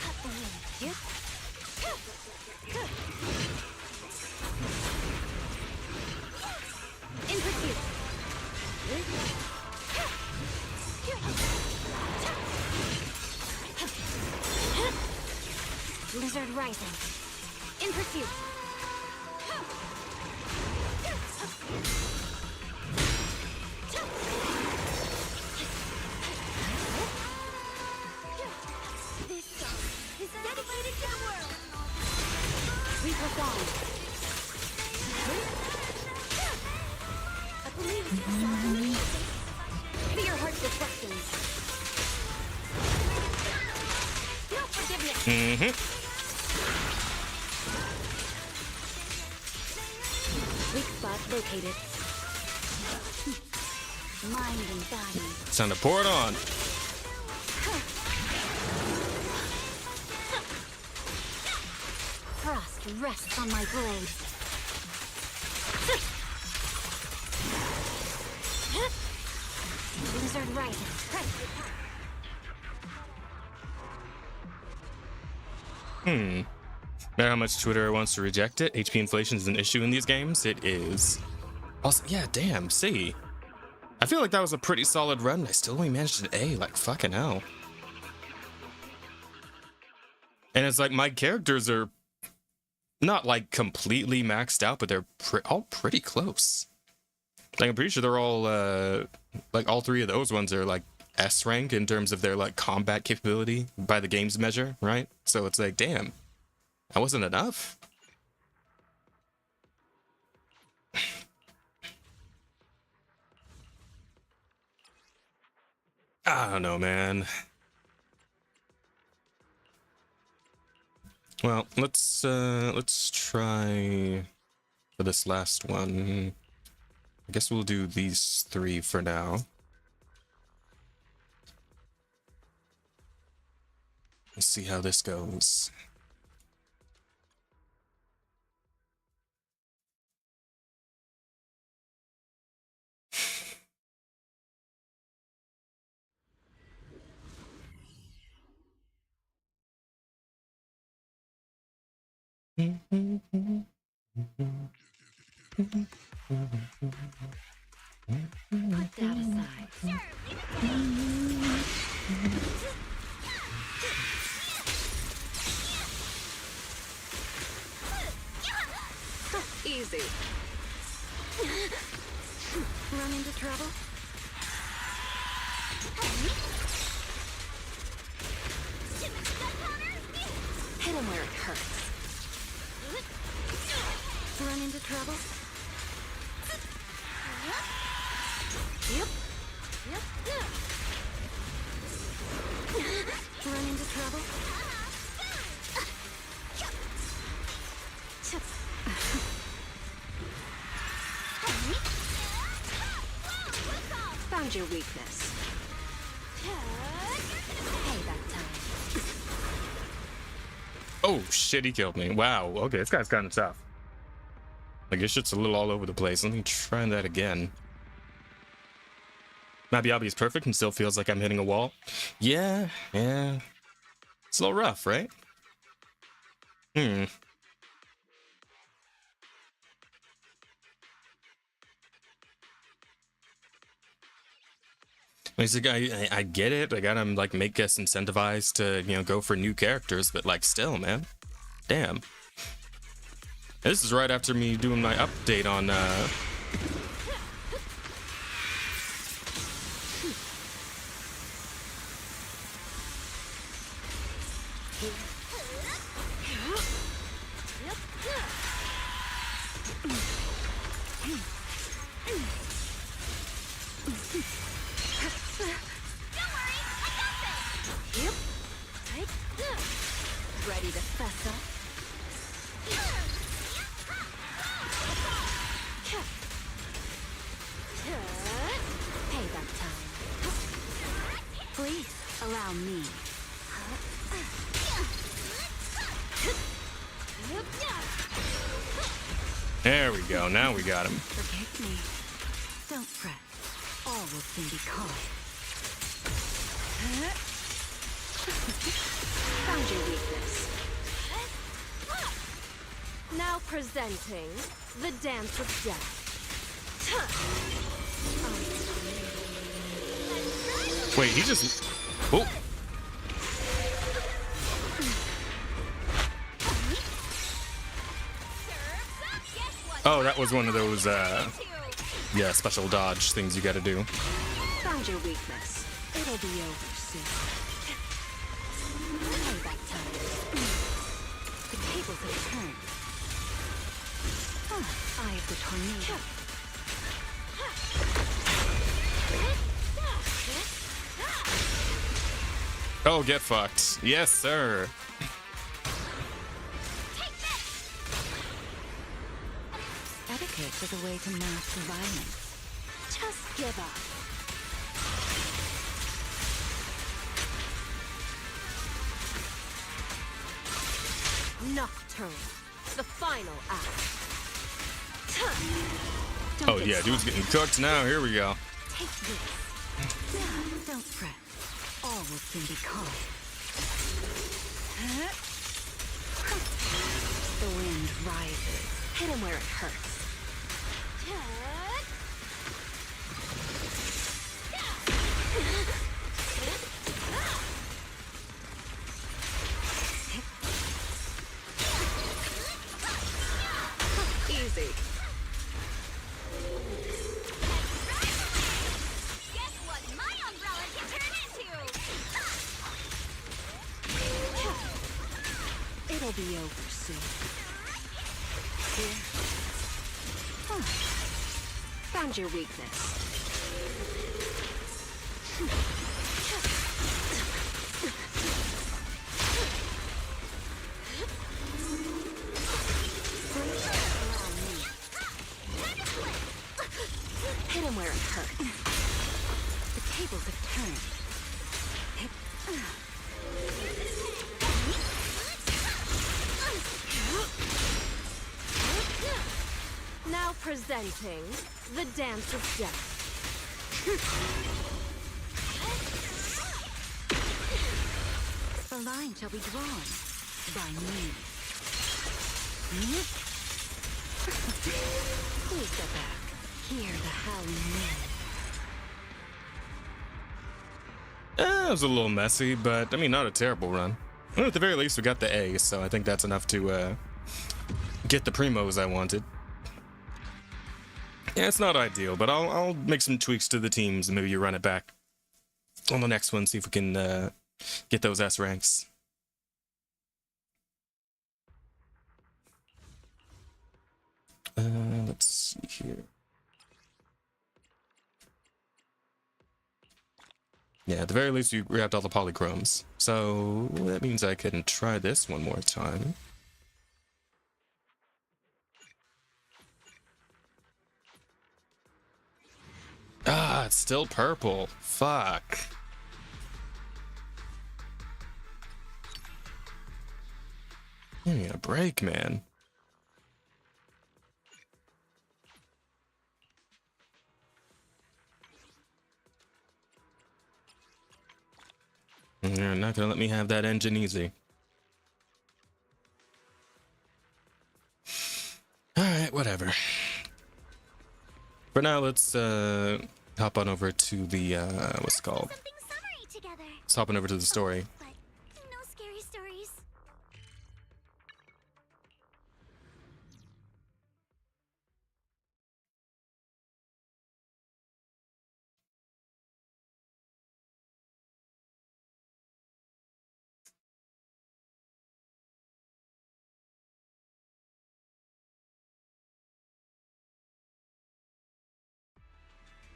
Cut the wind. Yep. In pursuit. Blizzard rising. In pursuit. This song is dedicated to the world. Reaper gone. I believe it's amazing. Fear your heart's reflections. No forgiveness. Weak spot located. Mind and body. It's time to pour it on. Frost rests on my blade. Blizzard rising. Press the attack. Matter how much Twitter wants to reject it, HP inflation is an issue in these games. It is. Also, yeah, damn, see. I feel like that was a pretty solid run. I still only managed an A, like fucking hell. And it's like my characters are not like completely maxed out, but they're all pretty close. Like I'm pretty sure they're all like all three of those ones are like S rank in terms of their like combat capability by the game's measure, right? So it's like, damn, that wasn't enough. I don't know, man. Well, let's try for this last one. I guess we'll do these three for now. Let's see how this goes. Put that aside. Easy. Run into trouble? Hit him where it hurts. Run into trouble? Yep. Run into trouble? Found your weakness. Payback time. Oh shit, he killed me. Wow, okay, this guy's kind of tough. Like, his shit's a little all over the place. Let me try that again. Mabiabi is perfect and still feels like I'm hitting a wall. Yeah. It's a little rough, right? Basically, I get it. I gotta like make us incentivized to, you know, go for new characters, but like still, man. Damn. This is right after me doing my update on Ready to fess up? Payback time. Please allow me. There we go. Now we got him. Forgive me. Don't fret. All will soon be calm. Found your weakness. Now presenting the dance of death. Wait, he just... Oh. Oh, that was one of those, yeah, special dodge things you gotta do. Found your weakness. It'll be over soon. Payback time. The tables have turned. Eye of the tornado. Oh, get fucked. Yes, sir. Etiquette is a way to master violence. Just give up. Nocturne. The final act. Oh, yeah, dude's getting cooked now. Here we go. Take this. Don't fret. All will soon be calm. The wind rises. Hit him where it hurts. Easy. Guess what my umbrella can turn into? It'll be over soon. Here. Found your weakness. Hit him where it hurts. The tables have turned. Now presenting the dance of death. The line shall be drawn by me. Please step back. Hear the howling wind. It was a little messy, but I mean, not a terrible run. Well, at the very least, we got the A, so I think that's enough to get the primos I wanted. Yeah, it's not ideal, but I'll make some tweaks to the teams and maybe you run it back. on the next one, see if we can get those S ranks. Let's see here. Yeah, at the very least, we grabbed all the polychromes. So that means I can try this one more time. Ah, it's still purple. Fuck. Give me a break, man. You're not gonna let me have that engine easy. Alright, whatever. For now, let's hop on over to the what's it called? Something summery together. Let's hop on over to the story. But no scary stories.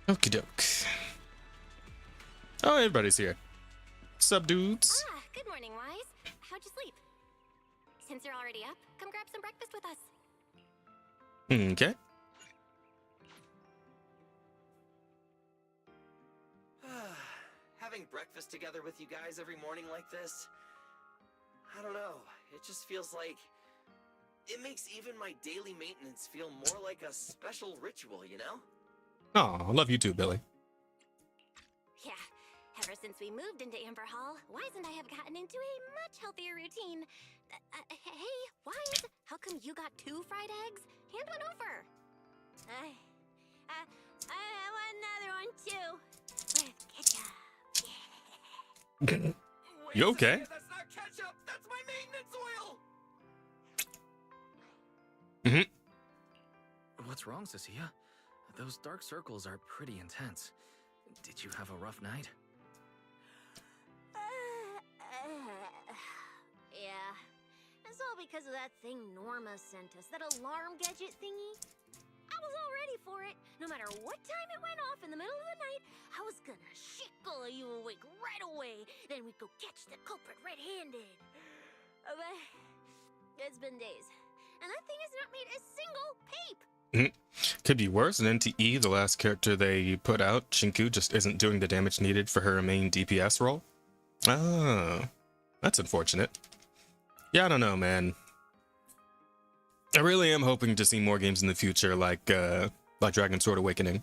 Okie doke. Oh, everybody's here. Sup, dudes? Ah, good morning, Wise. How'd you sleep? Since you're already up, come grab some breakfast with us. Okay. Having breakfast together with you guys every morning like this, I don't know, it just feels like it makes even my daily maintenance feel more like a special ritual, you know? Oh, I love you too, Billy. Yeah, ever since we moved into Amber Hall, Wise and I have gotten into a much healthier routine. Hey, Wise, how come you got 2 fried eggs? Hand one over. I want another one too. With ketchup. You okay? That's not ketchup, that's my maintenance oil! What's wrong, Cecilia? Those dark circles are pretty intense. Did you have a rough night? Yeah. It's all because of that thing Norma sent us, that alarm gadget thingy. I was all ready for it. No matter what time it went off in the middle of the night, I was gonna shake all of you awake right away. Then we'd go catch the culprit red-handed. But it's been days, and that thing has not made a single peep. Could be worse. And NTE, the last character they put out, Shinku, just isn't doing the damage needed for her main DPS role. Oh, that's unfortunate. Yeah, I don't know, man. I really am hoping to see more games in the future like Dragon Sword Awakening.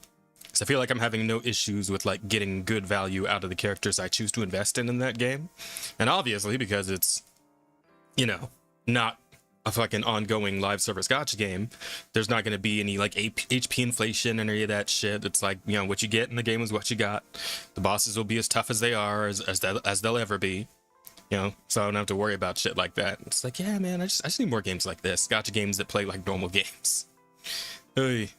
So I feel like I'm having no issues with like getting good value out of the characters I choose to invest in that game. And obviously because it's, you know, not a fucking ongoing live service gacha game, there's not going to be any like HP inflation and any of that shit. It's like, you know, what you get in the game is what you got. The bosses will be as tough as they are, as they'll ever be. You know, so I don't have to worry about shit like that. It's like, yeah, man, I just need more games like this. Gacha games that play like normal games. Hey.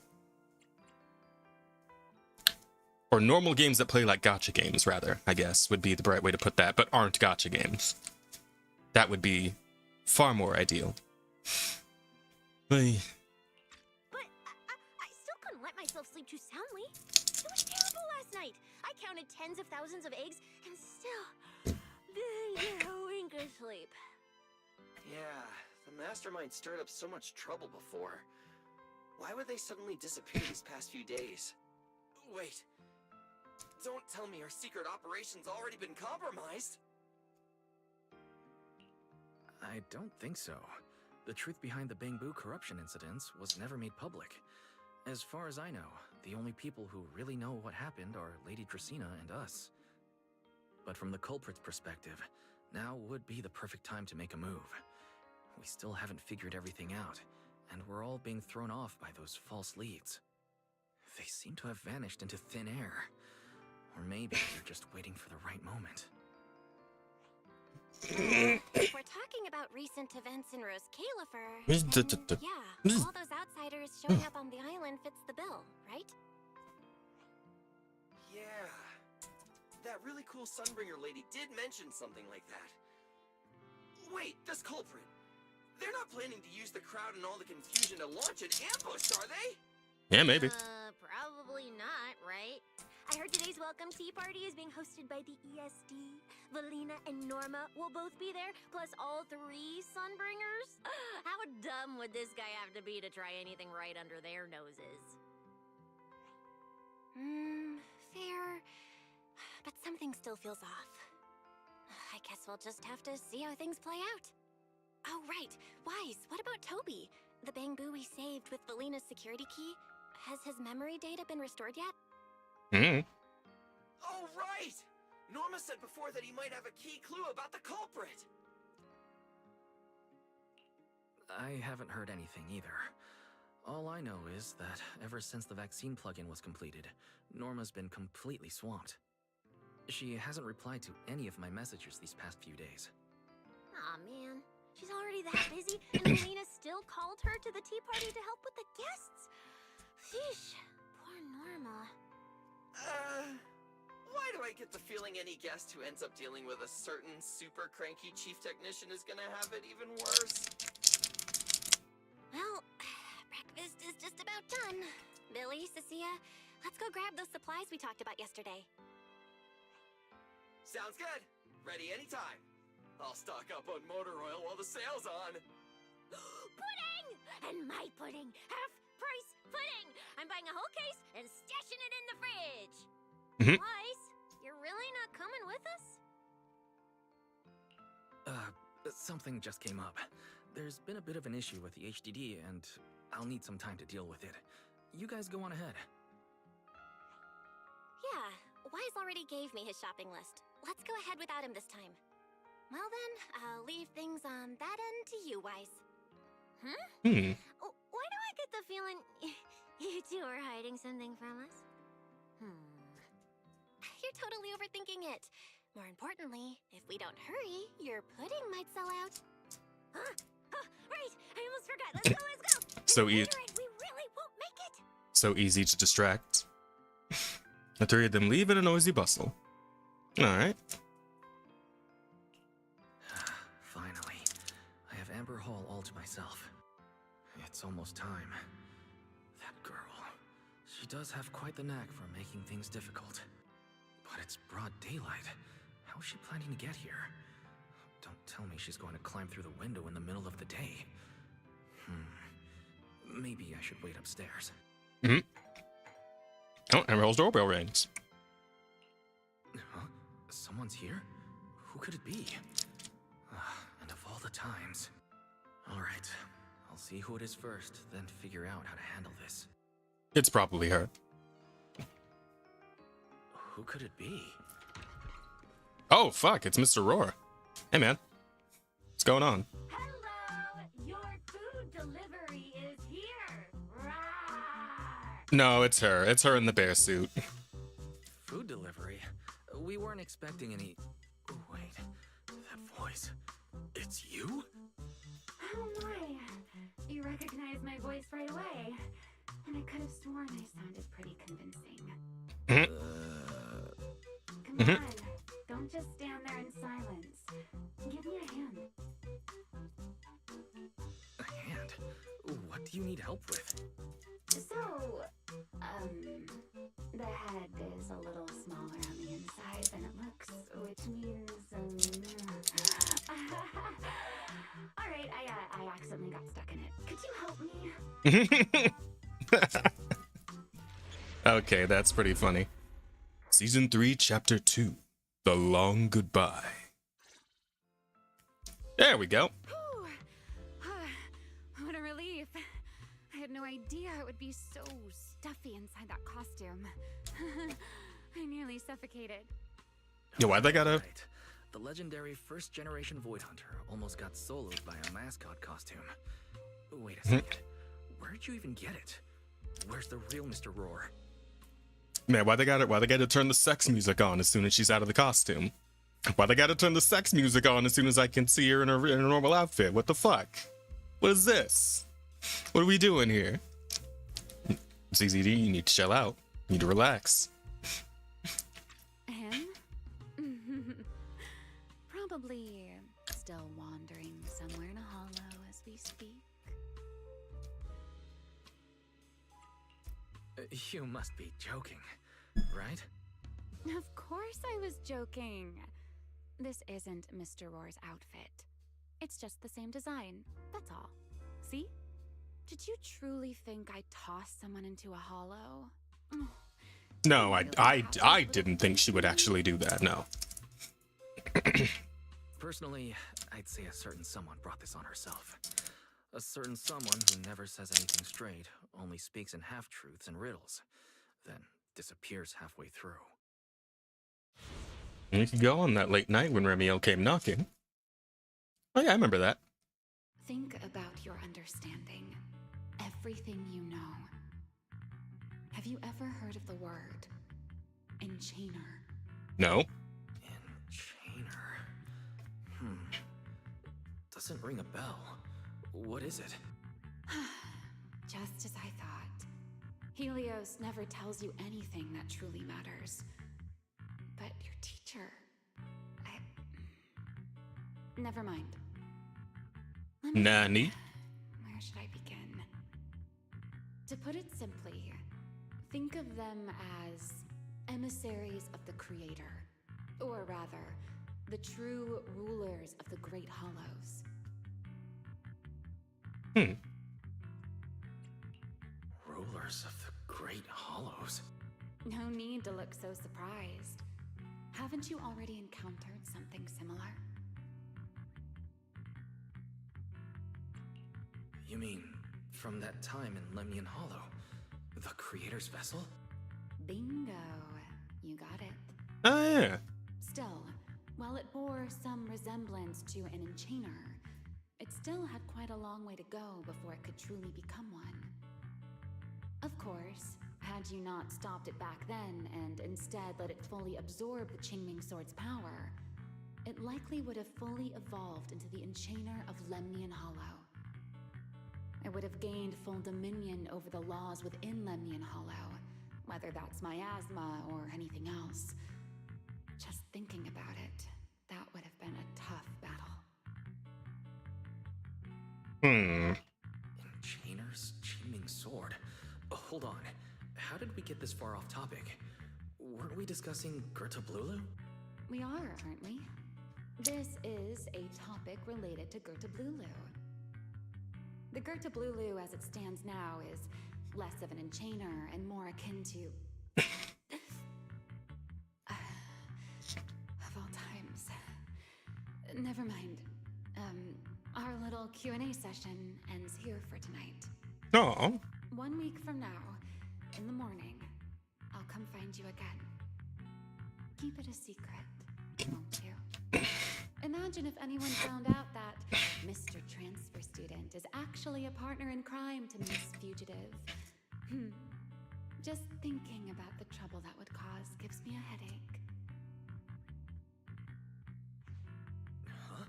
Or normal games that play like gacha games, rather, I guess, would be the right way to put that, but aren't gacha games. That would be far more ideal. Hey. But I still couldn't let myself sleep too soundly. It was terrible last night. I counted tens of thousands of eggs and still didn't get a wink of sleep. Yeah, the mastermind stirred up so much trouble before. Why would they suddenly disappear these past few days? Wait. Don't tell me our secret operation's already been compromised. I don't think so. The truth behind the Bangbu corruption incidents was never made public. As far as I know, the only people who really know what happened are Lady Dracaena and us. But from the culprit's perspective, now would be the perfect time to make a move. We still haven't figured everything out, and we're all being thrown off by those false leads. They seem to have vanished into thin air. Or maybe they're just waiting for the right moment. If we're talking about recent events in Rose Califer, yeah, all those outsiders showing up on the island fits the bill, right? Yeah. That that really cool Sunbringer lady did mention something like that. Wait, this culprit. They're not planning to use the crowd and all the confusion to launch an ambush, are they? Yeah, maybe. Probably not, right? I heard today's welcome tea party is being hosted by the ESD. Valina and Norma will both be there, plus all 3 Sunbringers. How dumb would this guy have to be to try anything right under their noses? Fair. But something still feels off. I guess we'll just have to see how things play out. Oh, right. Wise, what about Toby? The Bamboo we saved with Valina's security key? Has his memory data been restored yet? Oh, right! Norma said before that he might have a key clue about the culprit. I haven't heard anything either. All I know is that ever since the vaccine plugin was completed, Norma's been completely swamped. She hasn't replied to any of my messages these past few days. Aw, man. She's already that busy, and Valina still called her to the tea party to help with the guests? Sheesh. Poor Norma. Why do I get the feeling any guest who ends up dealing with a certain super cranky chief technician is gonna have it even worse? Well, breakfast is just about done. Billy, Cecilia, let's go grab those supplies we talked about yesterday. Sounds good. Ready anytime. I'll stock up on motor oil while the sale's on. Pudding! And my pudding! Half-price pudding! I'm buying a whole case and stashing it in the fridge! Wise, you're really not coming with us? Something just came up. There's been a bit of an issue with the HDD, and I'll need some time to deal with it. You guys go on ahead. Yeah, Wise already gave me his shopping list. Let's go ahead without him this time. Well then, I'll leave things on that end to you, Wise. Why do I get the feeling you two are hiding something from us? You're totally overthinking it. More importantly, if we don't hurry, your pudding might sell out. Right! I almost forgot. Let's go! So We really won't make it! So easy to distract. The 3 of them leave in a noisy bustle. Alright. Finally. I have Amber Hall all to myself. It's almost time. That girl. She does have quite the knack for making things difficult. But it's broad daylight. How is she planning to get here? Don't tell me she's going to climb through the window in the middle of the day. Maybe I should wait upstairs. Oh, Emerald's doorbell rings. Huh? Someone's here? Who could it be? And of all the times. Alright, I'll see who it is first, then figure out how to handle this. It's probably her. Who could it be? Oh, fuck, it's Mr. Roar. Hey, man. What's going on? Hello! Your food delivery is here! Rawr! No, it's her. It's her in the bear suit. Food delivery? We weren't expecting any... Oh, wait. That voice. It's you? Oh my! You recognize my voice right away. And I could have sworn I sounded pretty convincing. Come on. Don't just stand there in silence. Give me a hand. A hand? What do you need help with? So, the head is a little smaller on the inside than it looks, which means, Alright, I accidentally got stuck in it. Could you help me? Okay, that's pretty funny. Season 3, Chapter 2. The Long Goodbye. There we go. What a relief. I had no idea it would be so stuffy inside that costume. I nearly suffocated. Yo, why'd they gotta... Right. The legendary first-generation Void Hunter almost got soloed by a mascot costume. Wait a second. Where'd you even get it? Where's the real Mr. Roar? Man, why they gotta turn the sex music on as soon as she's out of the costume? Why they gotta turn the sex music on as soon as I can see her in her normal outfit? What the fuck? What is this? What are we doing here? ZZD, you need to chill out. You need to relax. Him? Probably still wandering somewhere in a hollow as we speak. You must be joking, right? Of course I was joking. This isn't Mr. Roar's outfit. It's just the same design, that's all. See? Did you truly think I'd toss someone into a hollow? No, I didn't think she would actually do that. No. Personally, I'd say a certain someone brought this on herself. A certain someone who never says anything straight, only speaks in half-truths and riddles, then disappears halfway through. You could go on that late night when Remielle came knocking. Oh yeah, I remember that. Think about your understanding. Everything you know. Have you ever heard of the word enchainer? No. Enchainer. Doesn't ring a bell. What is it? Just as I thought. Helios never tells you anything that truly matters. But your teacher... Never mind. Nani? Where should I begin? To put it simply, think of them as emissaries of the Creator. Or rather, the true rulers of the Great Hollows. Rulers of the Great Hollows? No need to look so surprised. Haven't you already encountered something similar? You mean, from that time in Lemnian Hollow? The Creator's vessel? Bingo. You got it. Oh yeah. Still, while it bore some resemblance to an enchainer, it still had quite a long way to go before it could truly become one. Of course, had you not stopped it back then and instead let it fully absorb the Qingming Sword's power, it likely would have fully evolved into the enchainer of Lemnian Hollow. It would have gained full dominion over the laws within Lemnian Hollow, whether that's miasma or anything else. Just thinking about it, that would have been a tough battle. Enchainer's Qingming Sword? Hold on. How did we get this far off topic? Weren't we discussing Gerta Blulu? We are, aren't we? This is a topic related to Gerta Blulu. The Gerta Blulu as it stands now is less of an enchainer and more akin to... of all times. Never mind. Our little Q&A session ends here for tonight. Oh. 1 week from now, in the morning, I'll come find you again. Keep it a secret, won't you? Imagine if anyone found out that Mr. Transfer Student is actually a partner in crime to Miss Fugitive. Just thinking about the trouble that would cause gives me a headache. Huh?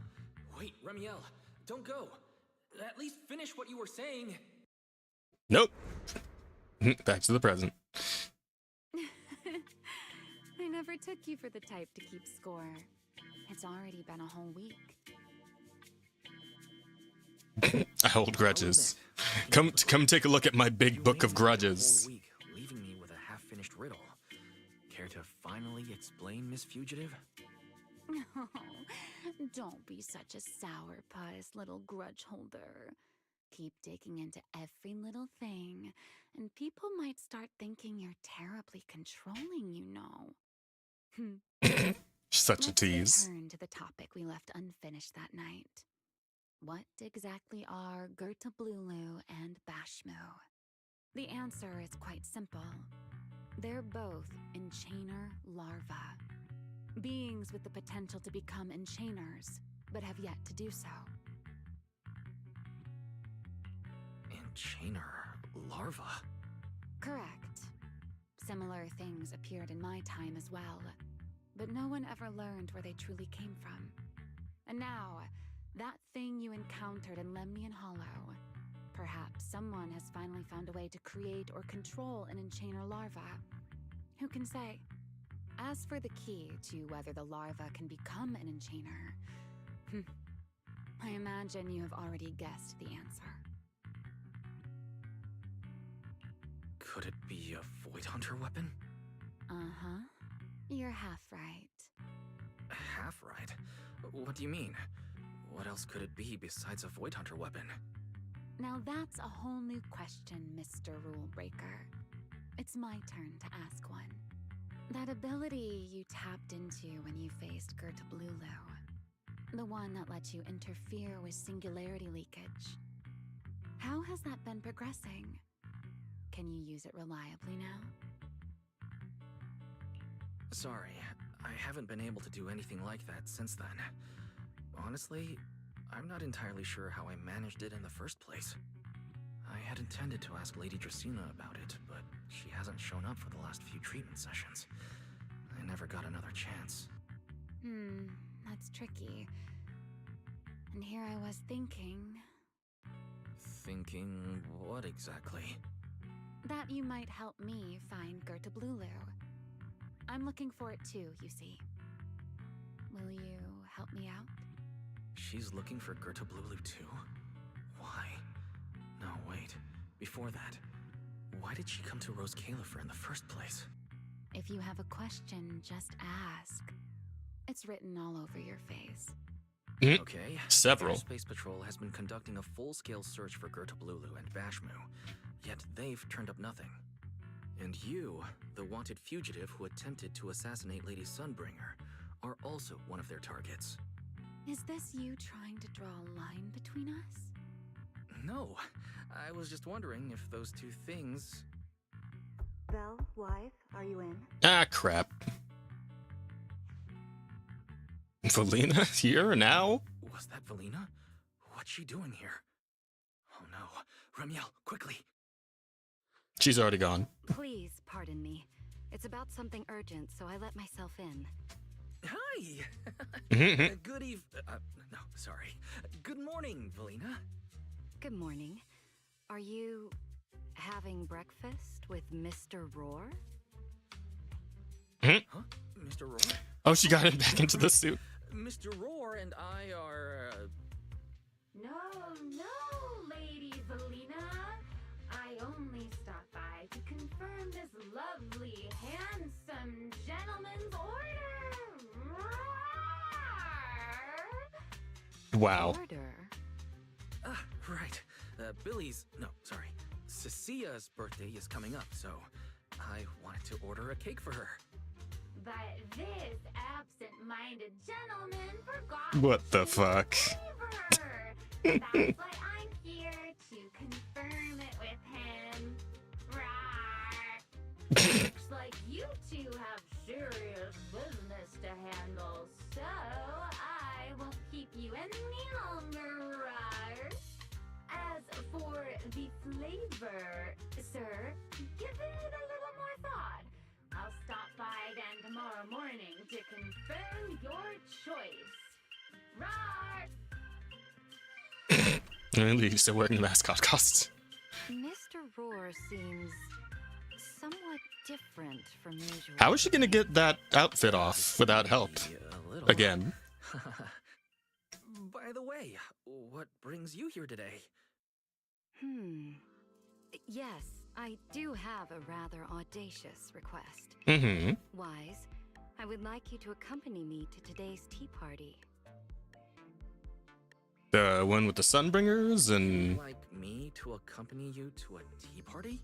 Wait, Remielle, don't go. At least finish what you were saying. Nope. Back to the present. I never took you for the type to keep score. It's already been a whole week. I hold grudges. Come take a look at my big book of grudges. Whole week, leaving me with a half-finished riddle. Care to finally explain, Miss Fugitive? Oh, don't be such a sourpuss, little grudge holder. Keep digging into every little thing, and people might start thinking you're terribly controlling, you know. Such a tease. Let's return to the topic we left unfinished that night. What exactly are Gerta Blulu and Bashmu? The answer is quite simple. They're both enchainer larvae. Beings with the potential to become enchainers, but have yet to do so. Enchainer larva? Correct. Similar things appeared in my time as well, but no one ever learned where they truly came from. And now, that thing you encountered in Lemnian Hollow, perhaps someone has finally found a way to create or control an enchainer larva. Who can say? As for the key to whether the larva can become an enchainer, I imagine you have already guessed the answer. Could it be a Void Hunter weapon? Uh-huh. You're half right. Half right. What do you mean? What else could it be besides a Void Hunter weapon? Now that's a whole new question, Mr. Rule Breaker. It's my turn to ask one. That ability you tapped into when you faced Gerta Blulu, the one that lets you interfere with singularity leakage. How has that been progressing? Can you use it reliably now? Sorry, I haven't been able to do anything like that since then. Honestly, I'm not entirely sure how I managed it in the first place. I had intended to ask Lady Dracaena about it, but she hasn't shown up for the last few treatment sessions. I never got another chance. That's tricky. And here I was thinking... Thinking what exactly? that you might help me find Gerta Blulu. I'm looking for it too, you see. Will you help me out? She's looking for Gerta Blulu too? Why? No, wait. Before that, why did she come to Rose Califer in the first place? If you have a question, just ask. It's written all over your face. Okay. Several. Air Space Patrol has been conducting a full-scale search for Gerta Blulu and Bashmu, yet they've turned up nothing. And you, the wanted fugitive who attempted to assassinate Lady Sunbringer, are also one of their targets. Is this you trying to draw a line between us? No, I was just wondering if those two things... Belle, wife, are you in? Ah, crap. Valina here now? Was that Valina? What's she doing here? Oh no. Remielle, quickly! She's already gone. Please pardon me. It's about something urgent, so I let myself in. Hi! Good no, sorry. Good morning, Valina. Good morning. Are you having breakfast with Mr. Roar? Huh? Mr. Roar? Oh, she got him back into the suit. Mr. Roar and I are... No, Lady Valina. I only stopped by to confirm this lovely, handsome gentleman's order. Wow. Order? Right. Cecia's birthday is coming up, so I wanted to order a cake for her. But this absent-minded gentleman forgot What the fuck? flavor. That's why I'm here to confirm it with him. Rawr. Looks like you two have serious business to handle, so I won't keep you any longer. Rawr. As for the flavor, sir, give it a little more thought. I'll stop by again tomorrow morning to confirm your choice. Rawr! Really, still wearing the mascot costume. Mr. Roar seems somewhat different from usual. How is she gonna get that outfit off without help? A little. Again. By the way, what brings you here today? Yes, I do have a rather audacious request. Mm-hmm. Wise, I would like you to accompany me to today's tea party. The one with the Sunbringers Would and you like me to accompany you to a tea party?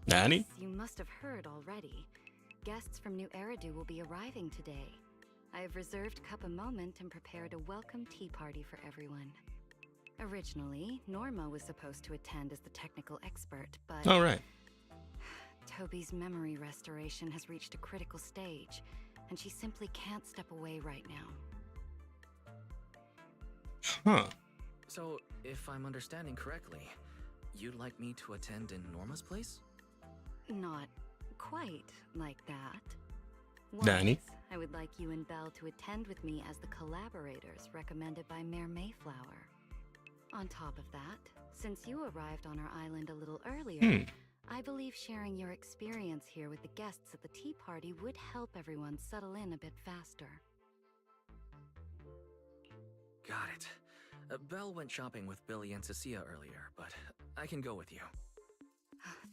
Nanny? Yes, you must have heard already. Guests from New Eridu will be arriving today. I have reserved Cup a Moment and prepared a welcome tea party for everyone. Originally, Norma was supposed to attend as the technical expert, but All right. Toby's memory restoration has reached a critical stage, and she simply can't step away right now. Huh. So, if I'm understanding correctly, you'd like me to attend in Norma's place? Not quite like that. Danny? Wise, I would like you and Belle to attend with me as the collaborators recommended by Mayor Mayflower. On top of that, since you arrived on our island a little earlier, I believe sharing your experience here with the guests at the tea party would help everyone settle in a bit faster. Got it. Belle went shopping with Billy and Cecilia earlier, but I can go with you.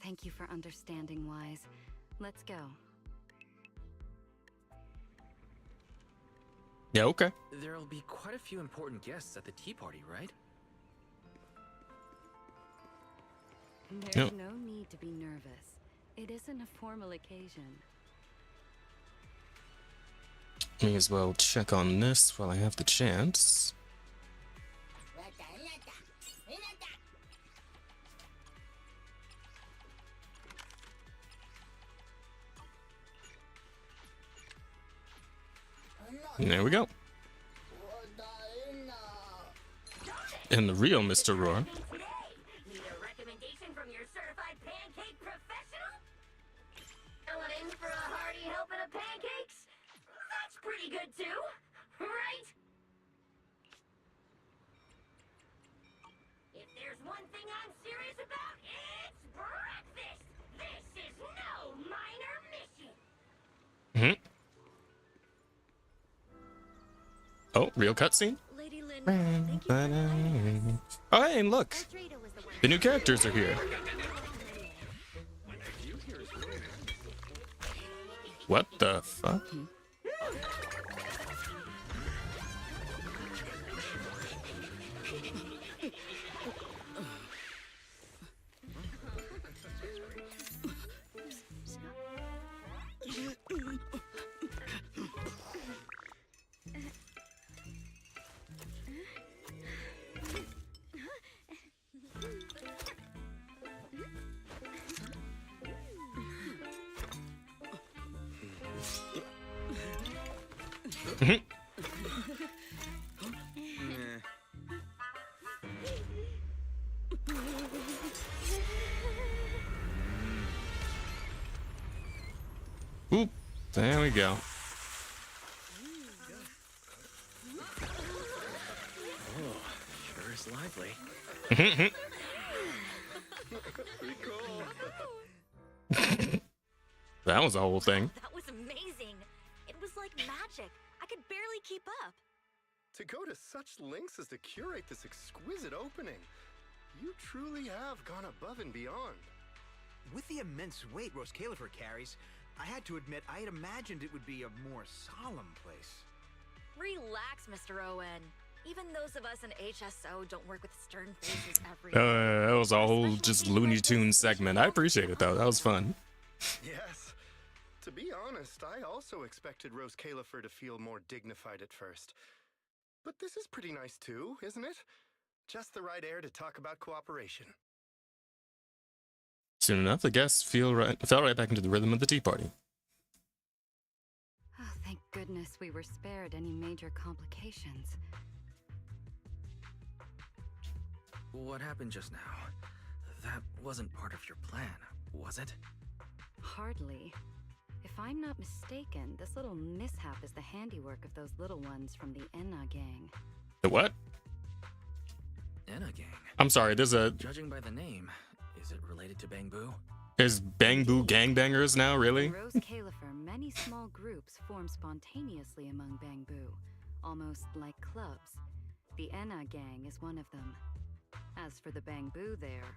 Thank you for understanding, Wise. Let's go. Yeah, okay. There'll be quite a few important guests at the tea party, right? There's no need to be nervous. It isn't a formal occasion. May as well check on this while I have the chance. There we go. And the real Mr. Roar. Need a recommendation from your certified pancake professional? Going in for a hearty helping of pancakes? That's pretty good too, right? If there's one thing I'm serious about, it's breakfast! This is no minor mission! Oh, real cutscene? Lady Lynn, thank you for inviting us. Oh, hey, and look. Eldrado was the one. The new characters are here. What the fuck? Oop, there we go. Oh, sure is lively. That was the whole thing. That was amazing. It was like magic. I could barely keep up. To go to such lengths as to curate this exquisite opening, you truly have gone above and beyond. With the immense weight Rose Califer carries, I had to admit I had imagined it would be a more solemn place. Relax, Mr. Owen. Even those of us in HSO don't work with stern faces every day. That was a whole just Looney Tunes segment. I appreciate it though. That was fun. Yes. To be honest, I also expected Rose Califer to feel more dignified at first. But this is pretty nice too, isn't it? Just the right air to talk about cooperation. Soon enough, the guests fell right back into the rhythm of the tea party. Oh, thank goodness we were spared any major complications. What happened just now? That wasn't part of your plan, was it? Hardly. If I'm not mistaken, this little mishap is the handiwork of those little ones from the Enna gang. The what? Enna gang. I'm sorry, Judging by the name, is it related to Bangbu? There's Bang Boo gangbangers now, really? In Rose Califer, many small groups form spontaneously among Bangbu, almost like clubs. The Enna gang is one of them. As for the Bangbu there,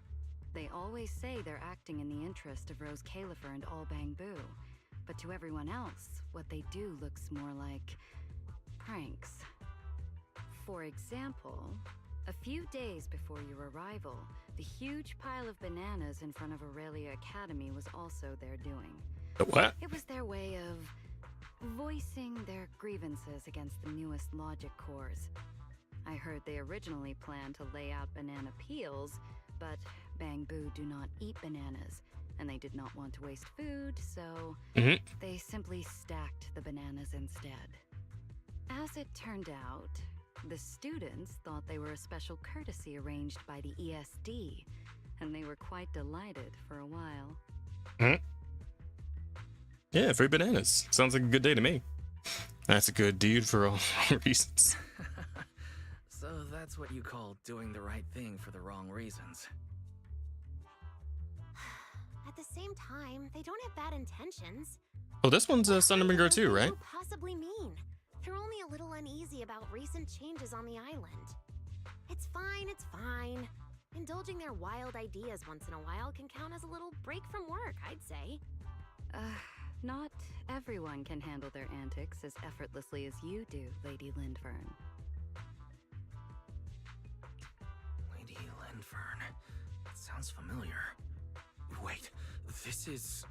they always say they're acting in the interest of Rose Califer and all Bangbu. But to everyone else, what they do looks more like pranks. For example, a few days before your arrival, the huge pile of bananas in front of Aurelia Academy was also their doing. The what? It was their way of voicing their grievances against the newest logic cores. I heard they originally planned to lay out banana peels, but Bangbu do not eat bananas, and they did not want to waste food, so they simply stacked the bananas instead. As it turned out, the students thought they were a special courtesy arranged by the ESD, and they were quite delighted for a while. Yeah, free bananas. Sounds like a good day to me. That's a good deed for all reasons. So that's what you call doing the right thing for the wrong reasons. At at the same time, they don't have bad intentions. Oh, this one's a Sunbringer too, What right? could you possibly mean? They're only a little uneasy about recent changes on the island. It's fine, it's fine. Indulging their wild ideas once in a while can count as a little break from work, I'd say. Not everyone can handle their antics as effortlessly as you do, Lady Lindvern. Lady Lindvern. That sounds familiar. Wait, this is...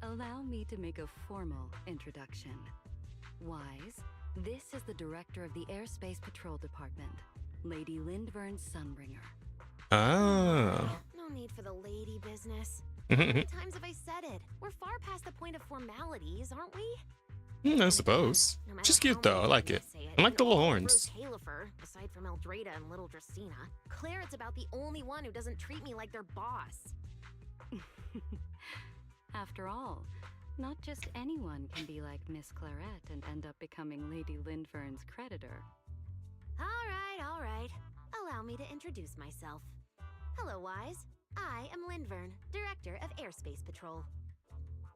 Allow me to make a formal introduction. Wise, this is the director of the Airspace Patrol Department, Lady Lindvern Sunbringer. Ah. No need for the lady business. How many times have I said it? We're far past the point of formalities, aren't we? I suppose. No matter She's how cute though. I many like times it. I say I like the and little all horns. Rose Califer, aside from Eldreda and little Dracena, Clarette's about the only one who doesn't treat me like their boss. After all, not just anyone can be like Miss Clarette and end up becoming Lady Lindvern's creditor. All right. Allow me to introduce myself. Hello, Wise. I am Lindvern, Director of Airspace Patrol.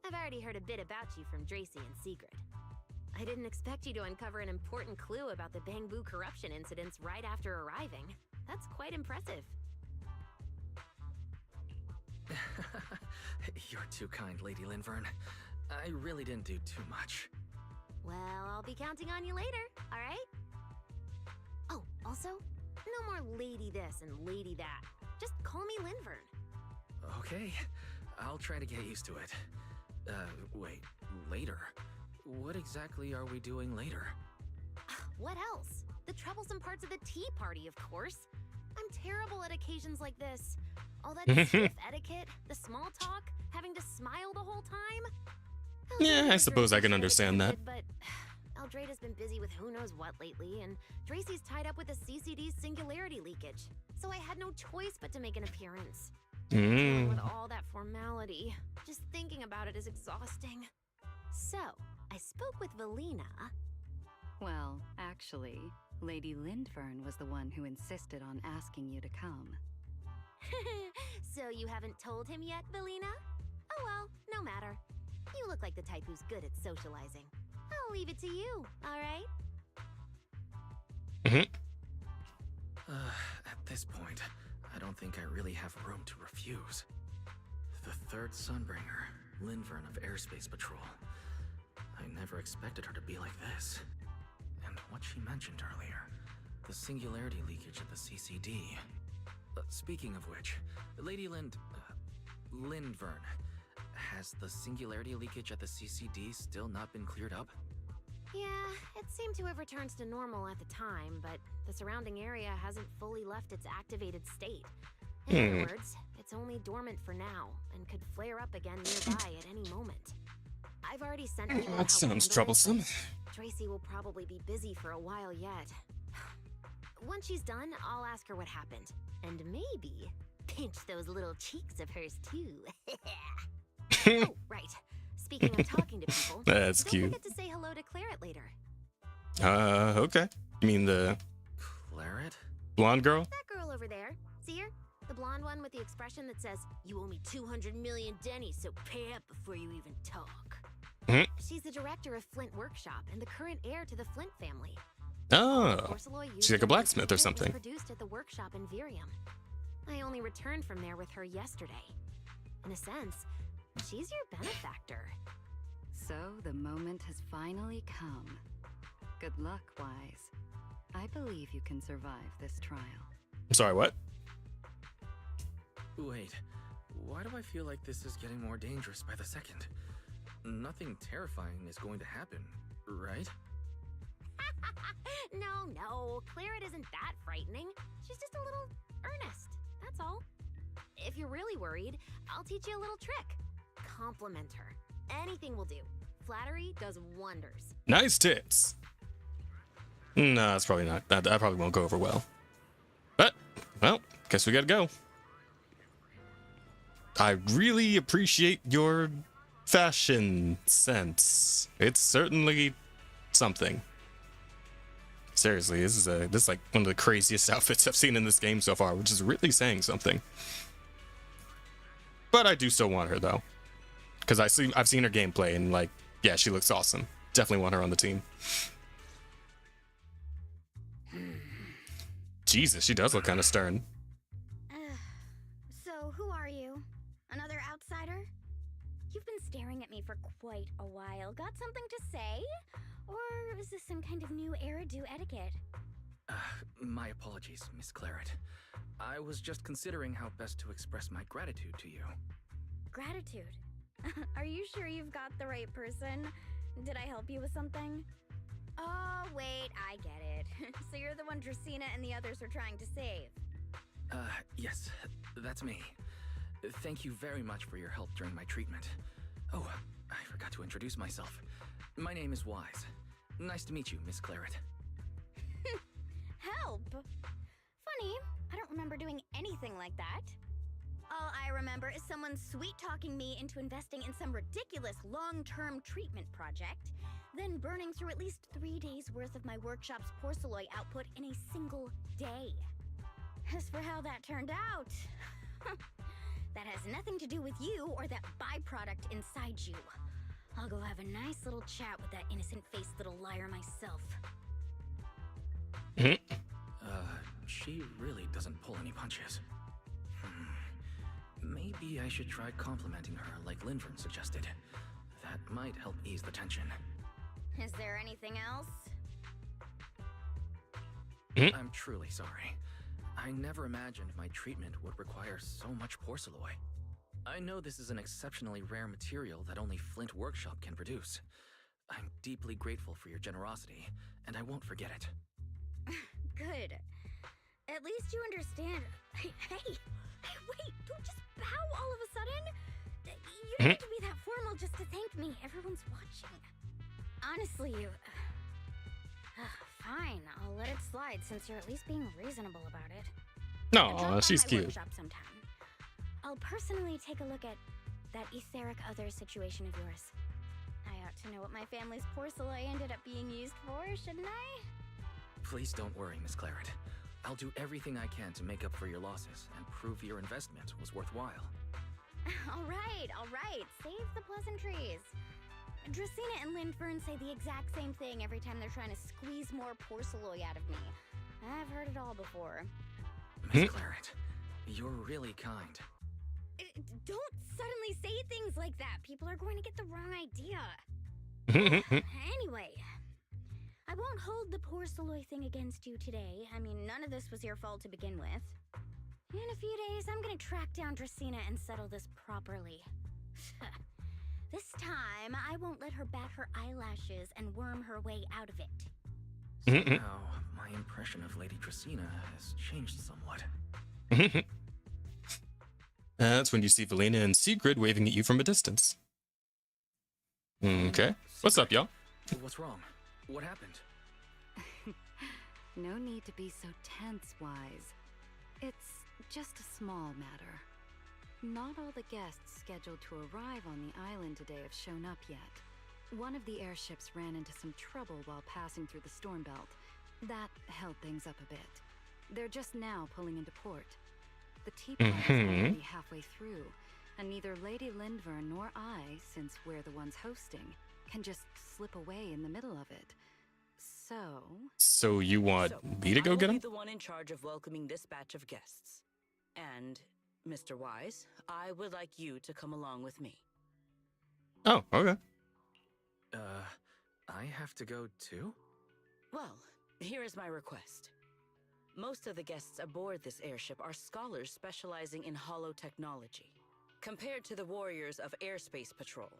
I've already heard a bit about you from Dracy and Secret. I didn't expect you to uncover an important clue about the Bangbu corruption incidents right after arriving. That's quite impressive. You're too kind, Lady Lindvern. I really didn't do too much. Well, I'll be counting on you later, all right? Oh, also, no more lady this and lady that. Just call me Lindvern. Okay, I'll try to get used to it. Wait, later? What exactly are we doing later? What else? The troublesome parts of the tea party, of course. I'm terrible at occasions like this. All that stiff etiquette, the small talk, having to smile the whole time. Yeah, I suppose I can understand that. But Eldreda's been busy with who knows what lately, and Dracy's tied up with the CCD's singularity leakage. So I had no choice but to make an appearance. With all that formality, just thinking about it is exhausting. So, I spoke with Valina. Well, actually, Lady Lindvern was the one who insisted on asking you to come. So you haven't told him yet, Valina? Oh well, no matter. You look like the type who's good at socializing. I'll leave it to you, alright? At this point, I don't think I really have room to refuse. The third Sunbringer, Lindvern of Airspace Patrol. I never expected her to be like this. And what she mentioned earlier, the singularity leakage at the CCD. Speaking of which, Lady Lindvern, has the singularity leakage at the CCD still not been cleared up? Yeah, it seemed to have returned to normal at the time, but the surrounding area hasn't fully left its activated state. In other words, it's only dormant for now, and could flare up again nearby at any moment. I've already sent people to help That sounds handle it, troublesome. but Dracy will probably be busy for a while yet. Once she's done, I'll ask her what happened. And maybe pinch those little cheeks of hers too. Oh, right. Speaking of talking to people, That's don't cute. forget to say hello to Claret later. Okay. You mean the Claret? blonde girl? That girl over there. See her? The blonde one with the expression that says, "You owe me 200 million dennies, so pay up before you even talk." She's the director of Flint Workshop and the current heir to the Flint family. Oh. Porceloy She's like a used blacksmith or was something. produced at the workshop in Virium. I only returned from there with her yesterday. In a sense, she's your benefactor. So the moment has finally come. Good luck, Wise. I believe you can survive this trial. I'm sorry, what? Wait, why do I feel like this is getting more dangerous by the second? Nothing terrifying is going to happen, right? No, Claret isn't that frightening. She's just a little earnest, that's all. If you're really worried, I'll teach you a little trick. Compliment her. Anything will do. Flattery does wonders. Nice tits. No, that's probably not. That probably won't go over well. But, well, guess we gotta go. I really appreciate your fashion sense. It's certainly something. Seriously, this is like one of the craziest outfits I've seen in this game so far, which is really saying something. But I do still want her though, because I've seen her gameplay and like, yeah, she looks awesome. Definitely want her on the team. Jesus, she does look kind of stern. So, who are you? Another outsider? You've been staring at me for quite a while. Got something to say? Or is this some kind of new Eridu etiquette? My apologies, Miss Claret. I was just considering how best to express my gratitude to you. Gratitude? Are you sure you've got the right person? Did I help you with something? Oh, wait, I get it. So you're the one Dracena and the others are trying to save. Yes, that's me. Thank you very much for your help during my treatment. Oh, I forgot to introduce myself. My name is Wise. Nice to meet you, Miss Claret. Help? Funny, I don't remember doing anything like that. All I remember is someone sweet-talking me into investing in some ridiculous long-term treatment project, then burning through at least 3 days' worth of my workshop's porcelain output in a single day. As for how that turned out, that has nothing to do with you or that byproduct inside you. I'll go have a nice little chat with that innocent-faced little liar myself. She really doesn't pull any punches. Maybe I should try complimenting her like Linvern suggested. That might help ease the tension. Is there anything else? I'm truly sorry. I never imagined my treatment would require so much porcelain. I know this is an exceptionally rare material that only Flint Workshop can produce. I'm deeply grateful for your generosity, and I won't forget it. Good. At least you understand. Hey, wait, don't just bow all of a sudden. You don't have to be that formal just to thank me. Everyone's watching. Honestly, you... fine, I'll let it slide since you're at least being reasonable about it. No, she's cute. Workshop sometime. I'll personally take a look at that etheric other situation of yours. I ought to know what my family's porcelain ended up being used for, shouldn't I? Please don't worry, Miss Claret. I'll do everything I can to make up for your losses and prove your investment was worthwhile. All right. Save the pleasantries. Dracena and Linfern say the exact same thing every time they're trying to squeeze more porcelain out of me. I've heard it all before. Miss Claret, you're really kind. Don't suddenly say things like that. People are going to get the wrong idea. Anyway, I won't hold the porcelain thing against you today. I mean, none of this was your fault to begin with. In a few days, I'm gonna track down Dracena and settle this properly. This time, I won't let her bat her eyelashes and worm her way out of it. Somehow, my impression of Lady Dracena has changed somewhat. That's when you see Valina and Sigrid waving at you from a distance. Okay. What's up, y'all? What's wrong? What happened? No need to be so tense, Wise. It's just a small matter. Not all the guests scheduled to arrive on the island today have shown up yet. One of the airships ran into some trouble while passing through the storm belt. That held things up a bit. They're just now pulling into port. The teapot is already halfway through, and neither Lady Lindvern nor I, since we're the ones hosting, can just slip away in the middle of it. So you want me to go get him? I will be the one in charge of welcoming this batch of guests. And, Mr. Wise, I would like you to come along with me. Oh, okay. I have to go too? Well, here is my request. Most of the guests aboard this airship are scholars specializing in hollow technology. Compared to the warriors of Airspace Patrol,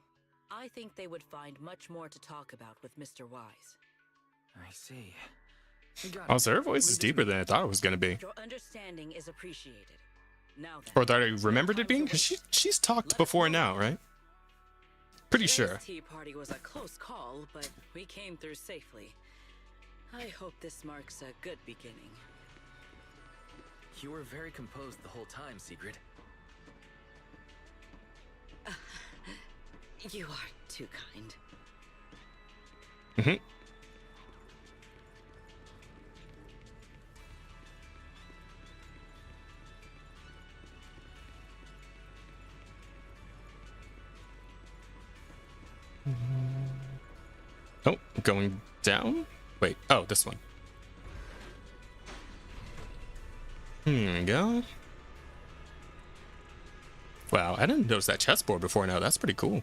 I think they would find much more to talk about with Mr. Wise. I see. Also, her voice is deeper than I thought it was going to be. Your understanding is appreciated. Now then, Or that I remembered it being? Because she's talked before now, right? Pretty sure. Today's tea party was a close call, but we came through safely. I hope this marks a good beginning. You were very composed the whole time, Sigrid. You are too kind. Oh, going down? Wait, oh, this one. Here we go. Wow, I didn't notice that chessboard before now. That's pretty cool.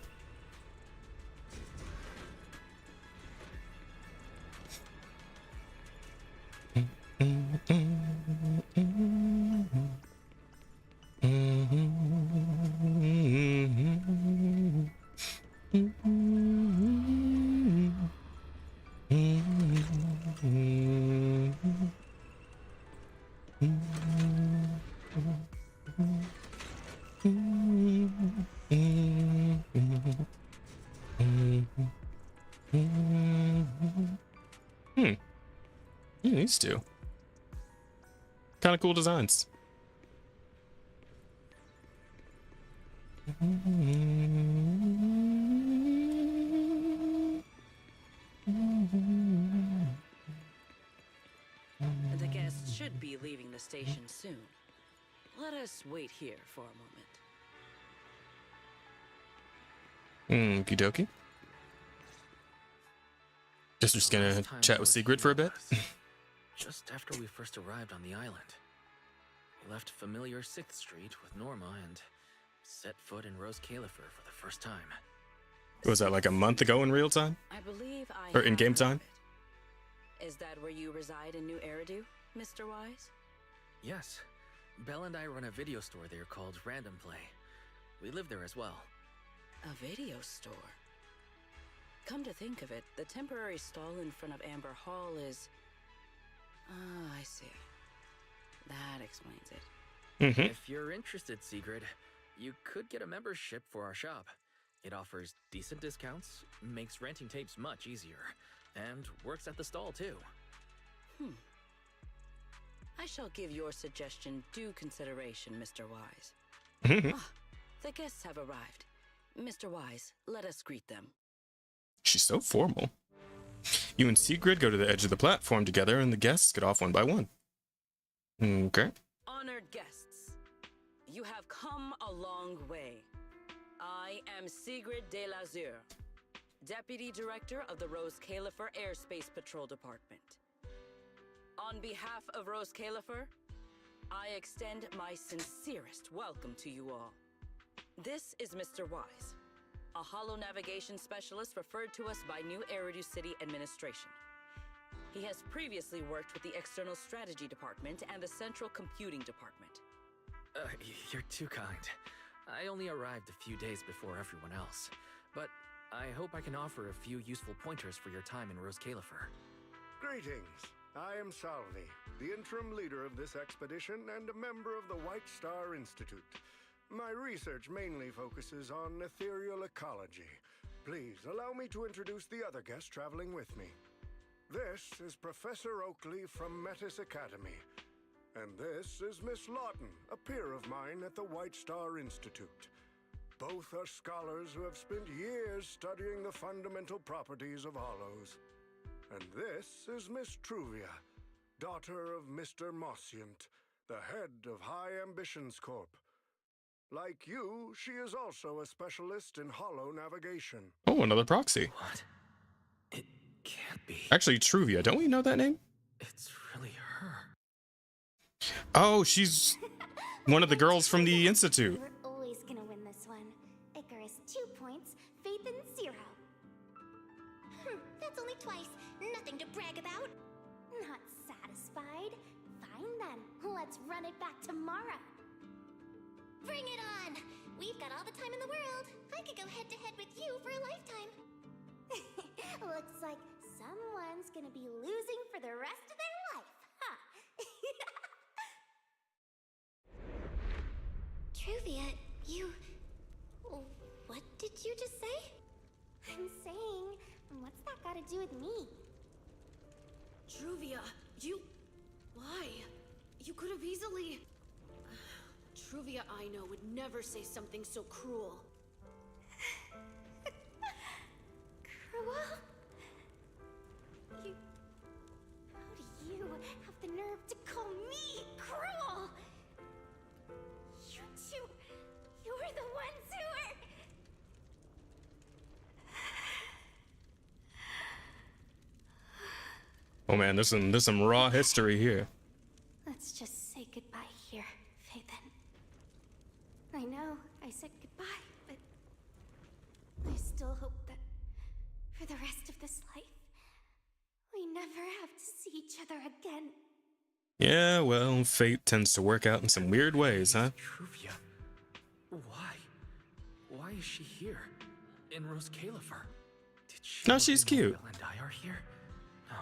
These two. Kind of cool designs. The guests should be leaving the station soon. Let us wait here for a moment. Okie dokie. Guess we're just gonna chat with Sigrid for a bit. Just after we first arrived on the island, we left familiar 6th Street with Norma and set foot in Rose Califer for the first time. Was that like a month ago in real time? I believe I Or in game time? Is that where you reside in New Eridu, Mr. Wise? Yes. Belle and I run a video store there called Random Play. We live there as well. A video store? Come to think of it, the temporary stall in front of Amber Hall is... Ah, I see. That explains it. If you're interested, Sigrid, you could get a membership for our shop. It offers decent discounts, makes renting tapes much easier, and works at the stall too. I shall give your suggestion due consideration, Mr. Wise. The guests have arrived. Mr. Wise, let us greet them. She's so formal. You and Sigrid go to the edge of the platform together, and the guests get off one by one. Okay. Honored guests, you have come a long way. I am Sigrid de Lazure, Deputy Director of the Rose Califer Airspace Patrol Department. On behalf of Rose Califer, I extend my sincerest welcome to you all. This is Mr. Wise, a holo navigation specialist referred to us by New Eridu City Administration. He has previously worked with the External Strategy Department and the Central Computing Department. You're too kind. I only arrived a few days before everyone else, but I hope I can offer a few useful pointers for your time in Rose Califer. Greetings. I am Salvi, the interim leader of this expedition and a member of the White Star Institute. My research mainly focuses on ethereal ecology. Please allow me to introduce the other guest traveling with me. This is Professor Oakley from Metis Academy. And this is Miss Lawton, a peer of mine at the White Star Institute. Both are scholars who have spent years studying the fundamental properties of hollows. And this is Miss Truvia, daughter of Mr. Mossient, the head of High Ambitions Corp. Like you, she is also a specialist in holo navigation. Oh, another proxy. What? It can't be. Actually, Truvia, don't we know that name? It's really her. Oh, she's one of the girls from the Institute. We're always gonna win this one. Icarus 2 points, Phaethon 0. That's only twice. Nothing to brag about. Not satisfied? Fine then. Let's run it back tomorrow. Bring it on! We've got all the time in the world. I could go head to head with you for a lifetime. Looks like someone's gonna be losing for the rest of their life, huh? Truvia, you... What did you just say? I'm saying, what's that got to do with me? Truvia, you... Why? You could have easily... Truvia I know would never say something so cruel. Cruel? You... How do you have the nerve to call me cruel? You two... You're the ones who are... Oh man, there's some raw history here. Let's just say goodbye here, Phaethon. I know I said goodbye, but I still hope that for the rest of this life, we never have to see each other again. Yeah, well, fate tends to work out in some weird ways, huh? Truvia. Why? Why is she here? In Rose Califer? Did she No, she's really know cute. Will and I are here? No,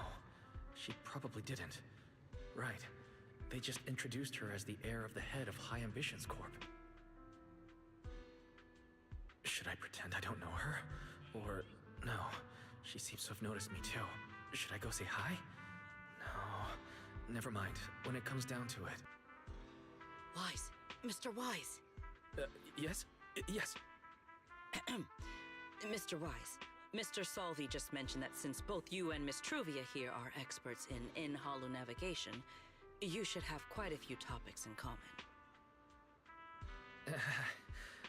she probably didn't. Right. They just introduced her as the heir of the head of High Ambitions Corp. Should I pretend I don't know her? Or no, she seems to have noticed me too. Should I go say hi? No, never mind. When it comes down to it. Wise. Mr. Wise. Yes? Yes. Mr. Wise, Mr. Salvi just mentioned that since both you and Miss Truvia here are experts in hollow navigation, you should have quite a few topics in common.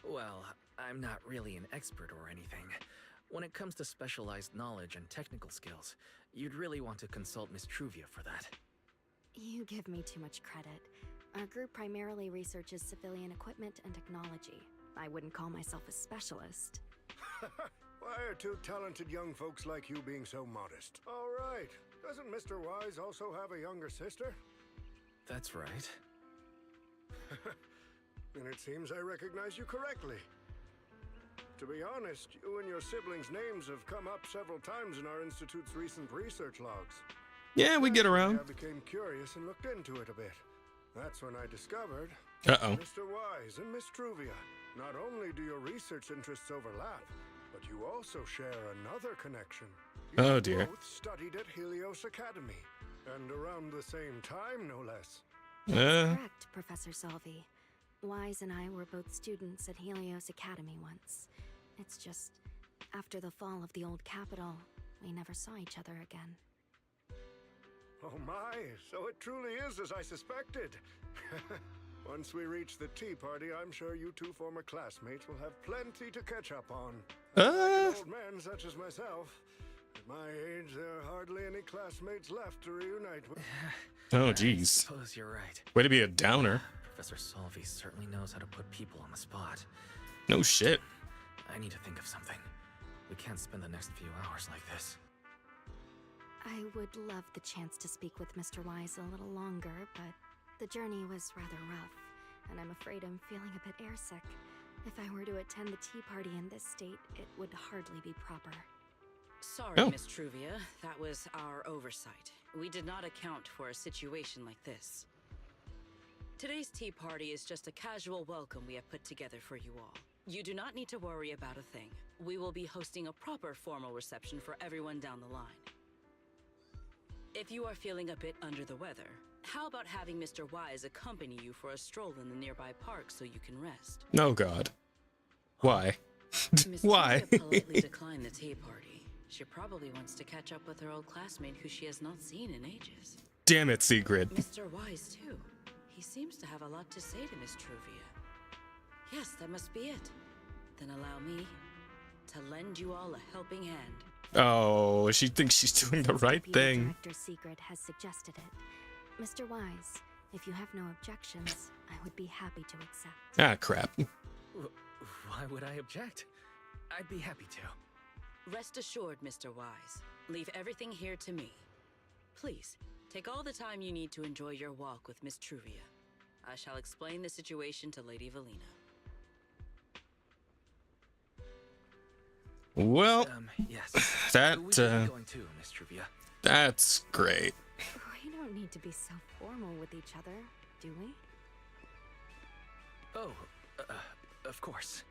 Well, I'm not really an expert or anything. When it comes to specialized knowledge and technical skills, you'd really want to consult Miss Truvia for that. You give me too much credit. Our group primarily researches civilian equipment and technology. I wouldn't call myself a specialist. Why are two talented young folks like you being so modest? All right. Doesn't Mr. Wise also have a younger sister? That's right. Then it seems I recognize you correctly. To be honest, you and your siblings' names have come up several times in our institute's recent research logs. Yeah, we get around. I became curious and looked into it a bit. That's when I discovered Mr. Wise and Miss Truvia. Not only do your research interests overlap, but you also share another connection. You dear. both studied at Helios Academy, and around the same time, no less. Correct, Professor Salvi. Wise and I were both students at Helios Academy once. It's just, after the fall of the old capital, we never saw each other again. Oh my, so it truly is as I suspected. Once we reach the tea party, I'm sure you two former classmates will have plenty to catch up on. Like an old man such as myself, at my age, there are hardly any classmates left to reunite with. Oh, jeez. I suppose you're right. Way to be a downer. Professor Salvi certainly knows how to put people on the spot. No shit. I need to think of something. We can't spend the next few hours like this. I would love the chance to speak with Mr. Wise a little longer, but the journey was rather rough, and I'm afraid I'm feeling a bit airsick. If I were to attend the tea party in this state, it would hardly be proper. Sorry, Miss Truvia. That was our oversight. We did not account for a situation like this. Today's tea party is just a casual welcome we have put together for you all. You do not need to worry about a thing. We will be hosting a proper formal reception for everyone down the line. If you are feeling a bit under the weather, how about having Mr. Wise accompany you for a stroll in the nearby park so you can rest? Oh god. Why? Miss Why? Truvia politely declined the tea party. She probably wants to catch up with her old classmate who she has not seen in ages. Damn it, Sigrid. Mr. Wise, too. He seems to have a lot to say to Miss Truvia. Yes, that must be it. Then allow me to lend you all a helping hand. Oh, she thinks she's doing the right thing. Director Sigrid has suggested it. Mr. Wise, if you have no objections, I would be happy to accept. Ah, crap. Why would I object? I'd be happy to. Rest assured, Mr. Wise. Leave everything here to me. Please, take all the time you need to enjoy your walk with Miss Truvia. I shall explain the situation to Lady Valina. Well, yes. that, We should be going too, Miss Truvia. that's great. We don't need to be so formal with each other, do we? Oh, of course.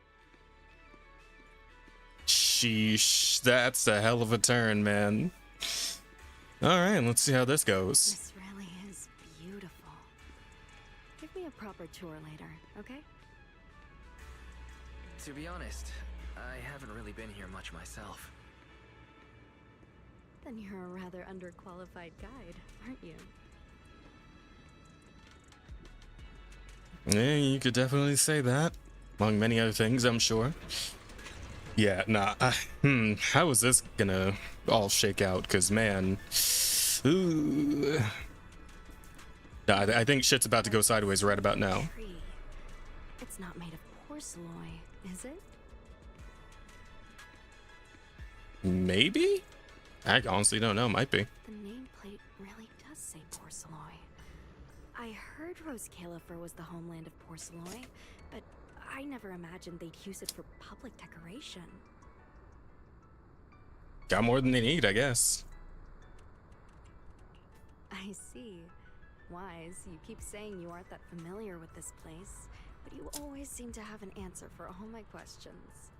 Sheesh, that's a hell of a turn, man. Alright, let's see how this goes. This really is beautiful. Give me a proper tour later, okay? To be honest, I haven't really been here much myself. Then you're a rather underqualified guide, aren't you? Yeah, you could definitely say that. Among many other things, I'm sure. Yeah, nah. How is this gonna all shake out? Because, man, Ooh. Nah, I think shit's about to go sideways right about now. Tree. It's not made of porcelain, is it? Maybe? I honestly don't know. Might be. The nameplate really does say porcelain. I heard Rose Califer was the homeland of porcelain, but I never imagined they'd use it for public decoration. Got more than they need, I guess. I see. Wise, you keep saying you aren't that familiar with this place, but you always seem to have an answer for all my questions.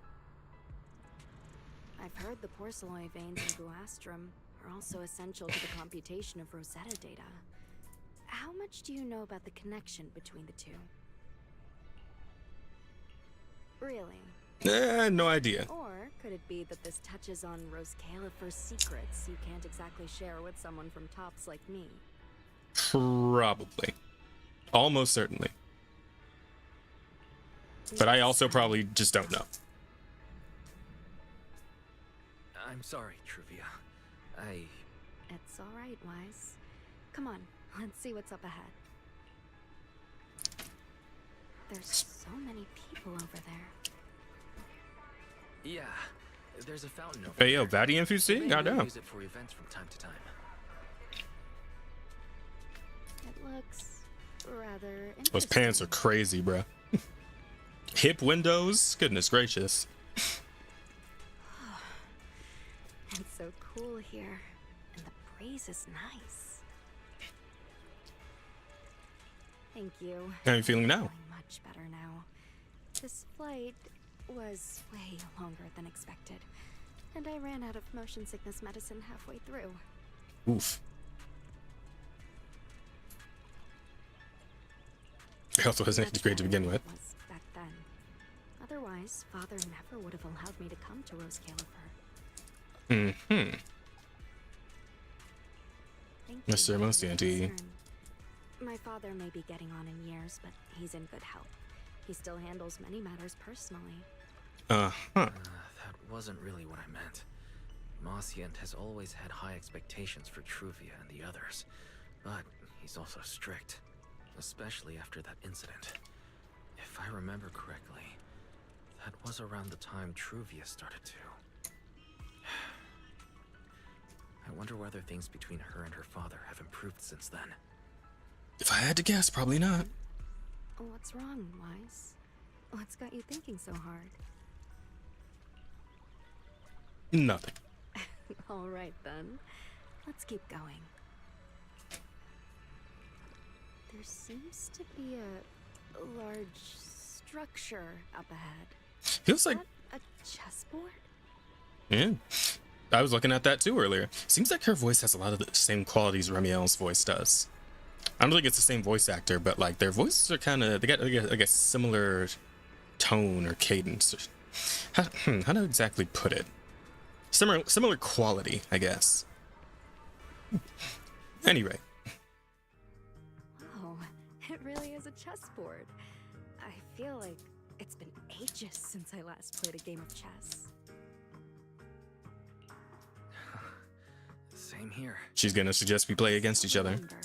I've heard the porcelain veins in Buastrum are also essential to the computation of Rosetta data. How much do you know about the connection between the two? Really? No idea. Or could it be that this touches on Rose Califer's secrets you can't exactly share with someone from Tops like me? Probably. Almost certainly. But I also probably just don't know. I'm sorry, Truvia. It's all right, Wise. Come on, let's see what's up ahead. There's so many people over there. Yeah, there's a fountain over Hey, yo, there. Vadian FUC? Goddamn. Use it for events from time to time. It looks rather interesting. Those pants are crazy, bruh. Hip windows? Goodness gracious. It's so cool here, and the breeze is nice. Thank you. How are you feeling now? Feeling much better now. This flight was way longer than expected, and I ran out of motion sickness medicine halfway through. Oof. Health wasn't great to begin with. Was back then. Otherwise, Father never would have allowed me to come to Rose Califer. Mm-hmm. Mr. Mosianti. My father may be getting on in years, but he's in good health. He still handles many matters personally. That wasn't really what I meant. Mosiant has always had high expectations for Truvia and the others, but he's also strict, especially after that incident. If I remember correctly, that was around the time Truvia started to. I wonder whether things between her and her father have improved since then. If I had to guess, probably not. What's wrong, Wise? What's got you thinking so hard? Nothing. All right, then. Let's keep going. There seems to be a large structure up ahead. Feels like a chessboard? Yeah. I was looking at that too earlier. Seems like her voice has a lot of the same qualities Remielle's voice does. I don't think it's the same voice actor, but like their voices are kind of, they got like a similar tone or cadence. How to exactly put it? Similar quality, I guess. Anyway. Oh, it really is a chessboard. I feel like it's been ages since I last played a game of chess. Same here. She's gonna suggest we play against each other. Remember,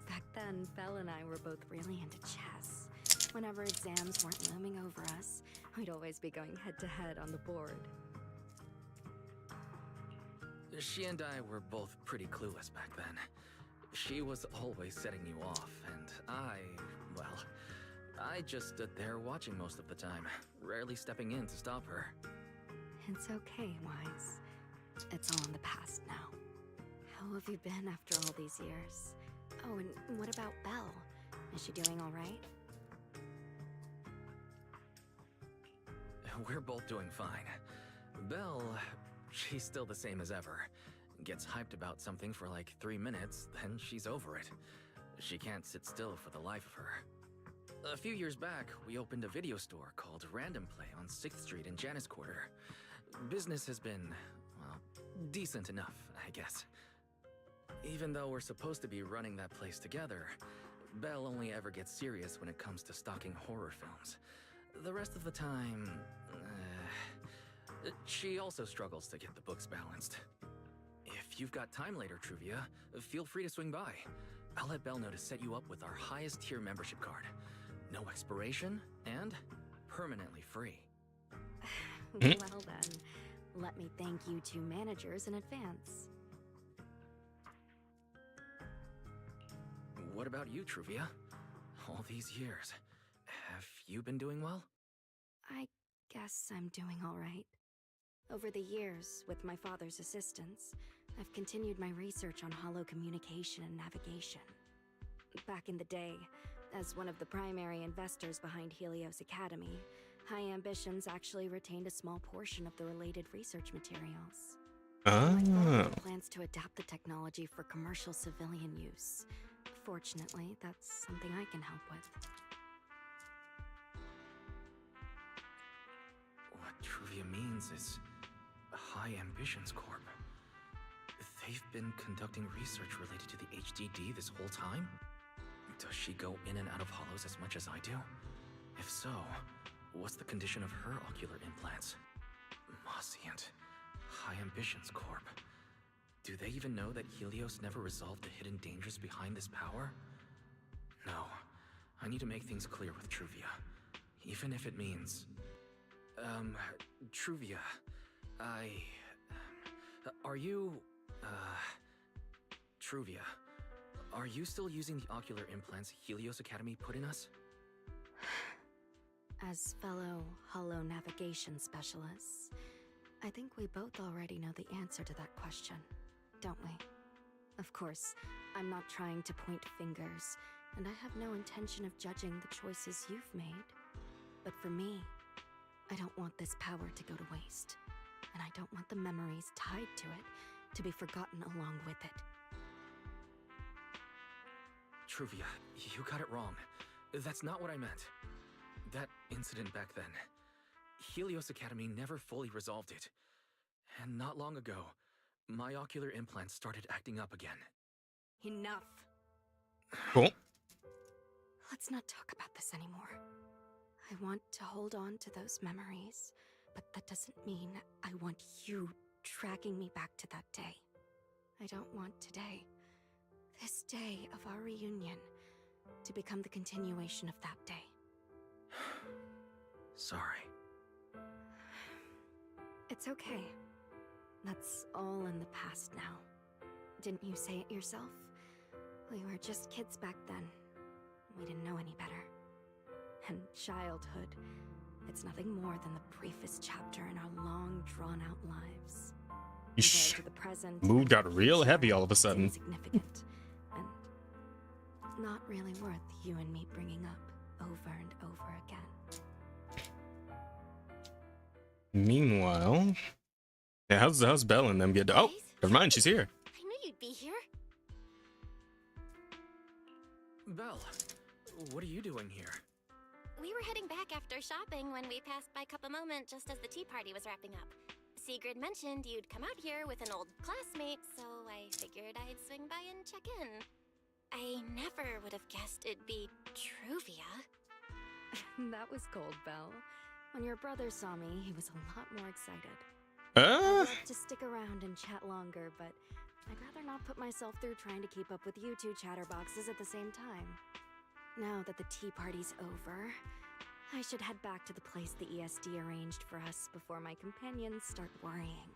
back then, Belle and I were both really into chess. Whenever exams weren't looming over us, we'd always be going head to head on the board. She and I were both pretty clueless back then. She was always setting you off, and I just stood there watching most of the time, rarely stepping in to stop her. It's okay, Wise. It's all in the past now. How have you been after all these years? Oh, and what about Belle? Is she doing all right? We're both doing fine. Belle, she's still the same as ever. Gets hyped about something for like 3 minutes, then she's over it. She can't sit still for the life of her. A few years back, we opened a video store called Random Play on 6th Street in Janus Quarter. Business has been, well, decent enough, I guess. Even though we're supposed to be running that place together, Belle only ever gets serious when it comes to stocking horror films. The rest of the time, she also struggles to get the books balanced. If If you've got time later, Truvia, feel free to swing by. I'll let Belle know to set you up with our highest tier membership card. No expiration, and permanently free. Well then, let me thank you two managers in advance. What about you, Truvia? All these years, have you been doing well? I guess I'm doing all right. Over the years, with my father's assistance, I've continued my research on holo communication and navigation. Back in the day, as one of the primary investors behind Helios Academy, High Ambitions actually retained a small portion of the related research materials. My father plans to adapt the technology for commercial civilian use. Fortunately, that's something I can help with. What Truvia means is High Ambitions Corp. They've been conducting research related to the HDD this whole time? Does she go in and out of holos as much as I do? If so, what's the condition of her ocular implants? Moscient. High Ambitions Corp. Do they even know that Helios never resolved the hidden dangers behind this power? No. I need to make things clear with Truvia. Even if it means... Truvia, are you... Truvia, are you still using the ocular implants Helios Academy put in us? As fellow holo navigation specialists, I think we both already know the answer to that question, don't we? Of course, I'm not trying to point fingers, and I have no intention of judging the choices you've made. But for me, I don't want this power to go to waste, and I don't want the memories tied to it to be forgotten along with it. Truvia, you got it wrong. That's not what I meant. That incident back then, Helios Academy never fully resolved it. And not long ago, my ocular implants started acting up again. Enough. Cool. Let's not talk about this anymore. I want to hold on to those memories, but that doesn't mean I want you tracking me back to that day. I don't want today, this day of our reunion, to become the continuation of that day. Sorry. It's okay. That's all in the past now. Didn't you say it yourself? We were just kids back then. We didn't know any better. And childhood, it's nothing more than the briefest chapter in our long, drawn-out lives. Compared to the present, mood got real heavy all of a sudden. It's insignificant, and not really worth you and me bringing up over and over again. Meanwhile, yeah, how's Belle and them get? Oh, never mind, she's here. I knew you'd be here. Belle, what are you doing here? We were heading back after shopping when we passed by Cup a Moment just as the tea party was wrapping up. Sigrid mentioned you'd come out here with an old classmate, so I figured I'd swing by and check in. I never would have guessed it'd be Truvia. That was cold, Belle. When your brother saw me, he was a lot more excited. I'd love to stick around and chat longer, but I'd rather not put myself through trying to keep up with you two chatterboxes at the same time. Now that the tea party's over, I should head back to the place the ESD arranged for us before my companions start worrying.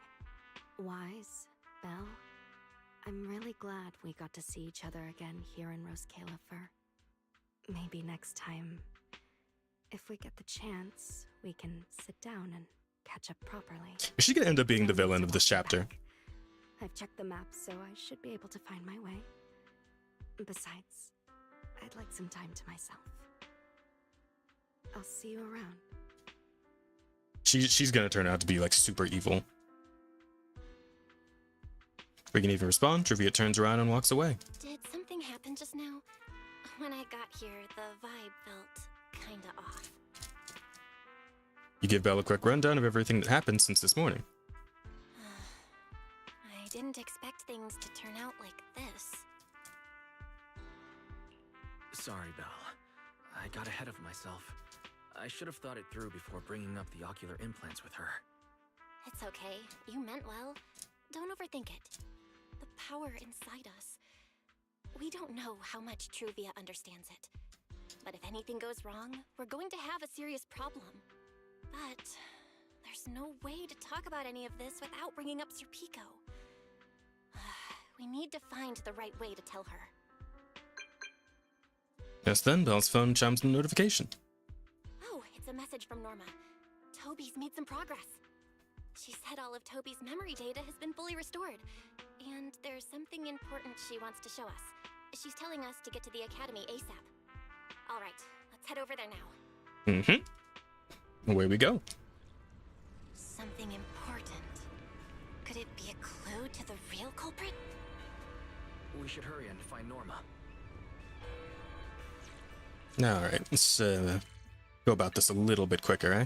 Wise, Belle, I'm really glad we got to see each other again here in Roscalifer. Maybe next time, if we get the chance, we can sit down and catch up properly. Is she gonna end up being the villain of this chapter? I've checked the map, so I should be able to find my way. Besides, I'd like some time to myself. I'll see you around. She's gonna turn out to be like super evil. We can even respond. Truvia turns around and walks away. Did something happen just now? When I got here, the vibe felt kinda off. You give Belle a quick rundown of everything that happened since this morning. I didn't expect things to turn out like this. Sorry, Belle. I got ahead of myself. I should have thought it through before bringing up the ocular implants with her. It's okay. You meant well. Don't overthink it. the power inside us. We don't know how much Truvia understands it. But if anything goes wrong, we're going to have a serious problem. But there's no way to talk about any of this without bringing up Sir Pico. We need to find the right way to tell her. Just then, Belle's phone chimes with a notification. Oh, it's a message from Norma. Toby's made some progress. She said all of Toby's memory data has been fully restored. And there's something important she wants to show us. She's telling us to get to the academy ASAP. All right, let's head over there now. Mm-hmm. Away we go. Something important. Could it be a clue to the real culprit? We should hurry and find Norma. Alright, let's go about this a little bit quicker, eh?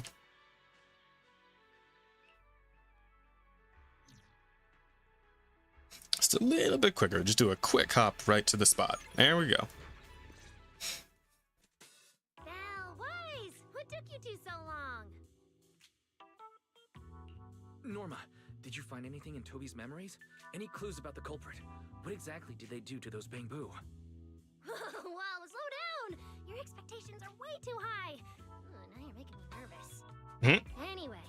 Just a little bit quicker. Just do a quick hop right to the spot. There we go. Belle, Wise! What took you two so long? Norma, did you find anything in Toby's memories? Any clues about the culprit? What exactly did they do to those bamboo? Whoa, slow down! Your expectations are way too high. Now you're making me nervous. Anyway,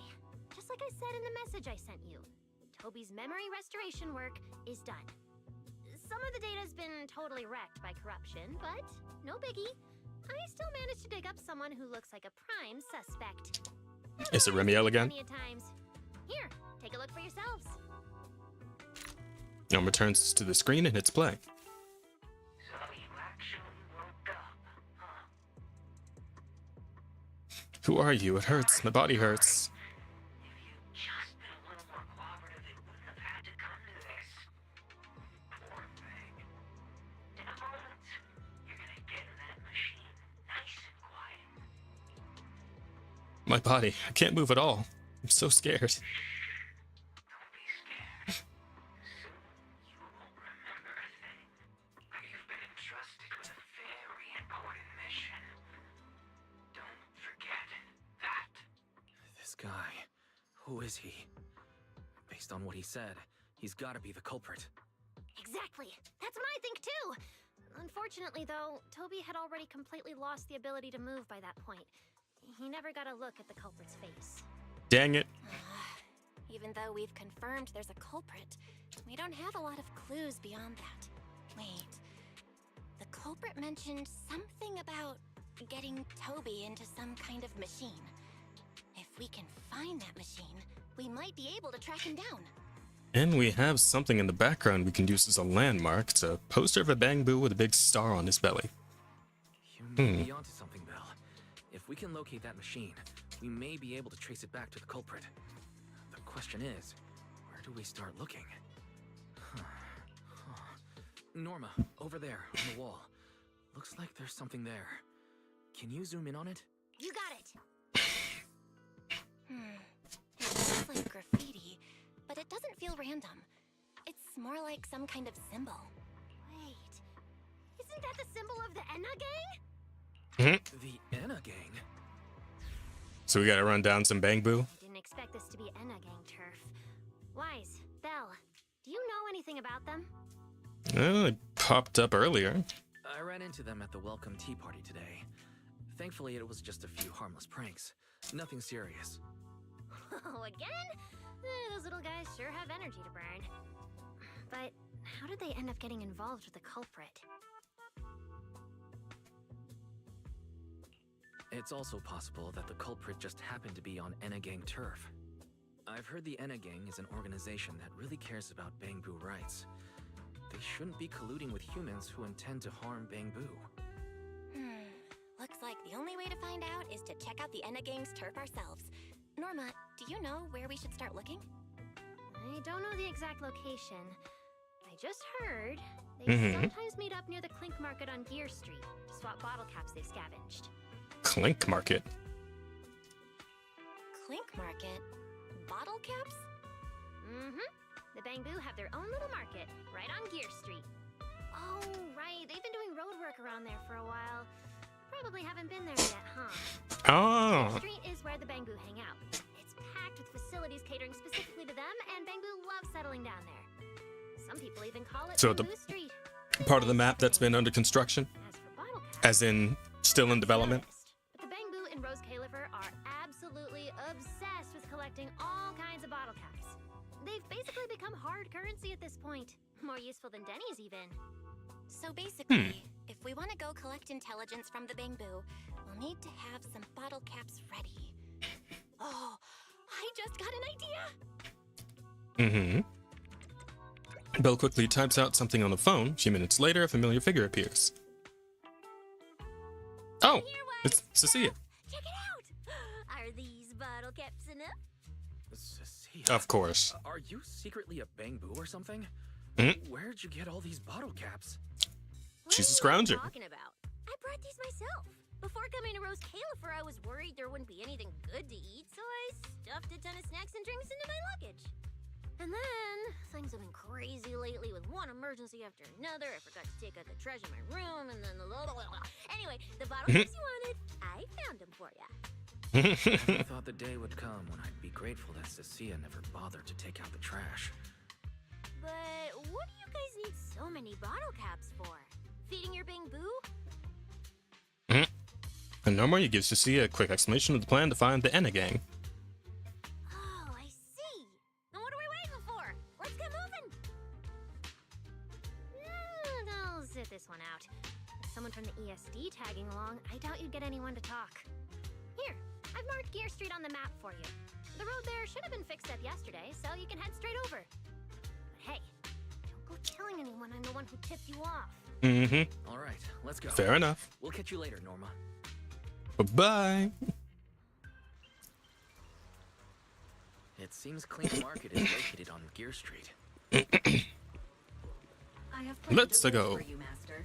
just like I said in the message I sent you, Toby's memory restoration work is done. Some of the data's been totally wrecked by corruption, but no biggie. I still managed to dig up someone who looks like a prime suspect. Is it Remielle again? Plenty of times. Here, take a look for yourselves. Norma returns to the screen and hits play. So you actually woke up, huh? Who are you? It hurts. My body hurts. If you'd just been a little more cooperative, it wouldn't have had to come to this. Poor thing. In a moment, you're gonna get in that machine, nice and quiet. My body. I can't move at all. I'm so scared. Don't be scared. Soon you won't remember a thing. You've been entrusted with a very important mission. Don't forget that. This guy, who is he? Based on what he said, he's gotta be the culprit. Exactly. That's what I think too. Unfortunately, though, Toby had already completely lost the ability to move by that point. He never got a look at the culprit's face. Dang it. Even though we've confirmed there's a culprit, we don't have a lot of clues beyond that. Wait. The culprit mentioned something about getting Toby into some kind of machine. If we can find that machine, we might be able to track him down. And we have something in the background we can use as a landmark. It's a poster of a bamboo with a big star on his belly. You may be onto something, Belle. If we can locate that machine, we may be able to trace it back to the culprit. The question is, where do we start looking? Norma, over there, on the wall. Looks like there's something there. Can you zoom in on it? You got it. It looks like graffiti, but it doesn't feel random. It's more like some kind of symbol. Wait, isn't that the symbol of the Enna gang? The Enna gang? So we gotta run down some bamboo. I didn't expect this to be Enna gang turf. Wise, Belle, do you know anything about them? It popped up earlier. I ran into them at the welcome tea party today. Thankfully, it was just a few harmless pranks. Nothing serious. Oh, again? Those little guys sure have energy to burn. But how did they end up getting involved with the culprit? It's also possible that the culprit just happened to be on Enna gang turf. I've heard the Enna gang is an organization that really cares about bamboo rights. They shouldn't be colluding with humans who intend to harm bamboo. Looks like the only way to find out is to check out the Enna gang's turf ourselves. Norma, do you know where we should start looking? I don't know the exact location. I just heard they sometimes meet up near the Clink Market on Gear Street to swap bottle caps they've scavenged. Clink Market. Clink Market? Bottle caps? The Bamboo have their own little market right on Gear Street. Oh, right. They've been doing road work around there for a while. Probably haven't been there yet, huh? Oh. Gear Street is where the Bamboo hang out. It's packed with facilities catering specifically to them, and Bamboo loves settling down there. Some people even call it So the Bamboo Street. part of the map that's been under construction, as in still in development. But the Bamboo and Rose Califer are absolutely obsessed with collecting all kinds of bottle caps. They've basically become hard currency at this point. More useful than Denny's even. So basically, if we want to go collect intelligence from the Bamboo, we'll need to have some bottle caps ready. Oh, I just got an idea! Belle quickly types out something on the phone. A few minutes later, a familiar figure appears. Oh, it's Cecilia. Check it out! Are these bottle caps enough? Cecilia, Of course. Are you secretly a Bamboo or something? Where'd you get all these bottle caps? She's a scrounger. What are you talking about? I brought these myself. Before coming to Rose Califer, I was worried there wouldn't be anything good to eat, so I stuffed a ton of snacks and drinks into my luggage. And then, things have been crazy lately with one emergency after another. I forgot to take out the trash in my room, and then Anyway, the bottle caps you wanted, I found them for ya. I thought the day would come when I'd be grateful that Cecilia never bothered to take out the trash. But what do you guys need so many bottle caps for? Feeding your Bamboo? And Norma gives Cecilia a quick explanation of the plan to find the Enna gang. Oh, I see. Then what are we waiting for? Let's get moving. I'll sit this one out. With someone from the ESD tagging along, I doubt you'd get anyone to talk. Here, I've marked Gear Street on the map for you. The road there should have been fixed up yesterday, so you can head straight over. But hey, don't go telling anyone I'm the one who tipped you off. All right, let's go. Fair enough. We'll catch you later, Norma. Bye-bye. It seems Clean Market is located on Gear Street. I have Let's go. for you, Master.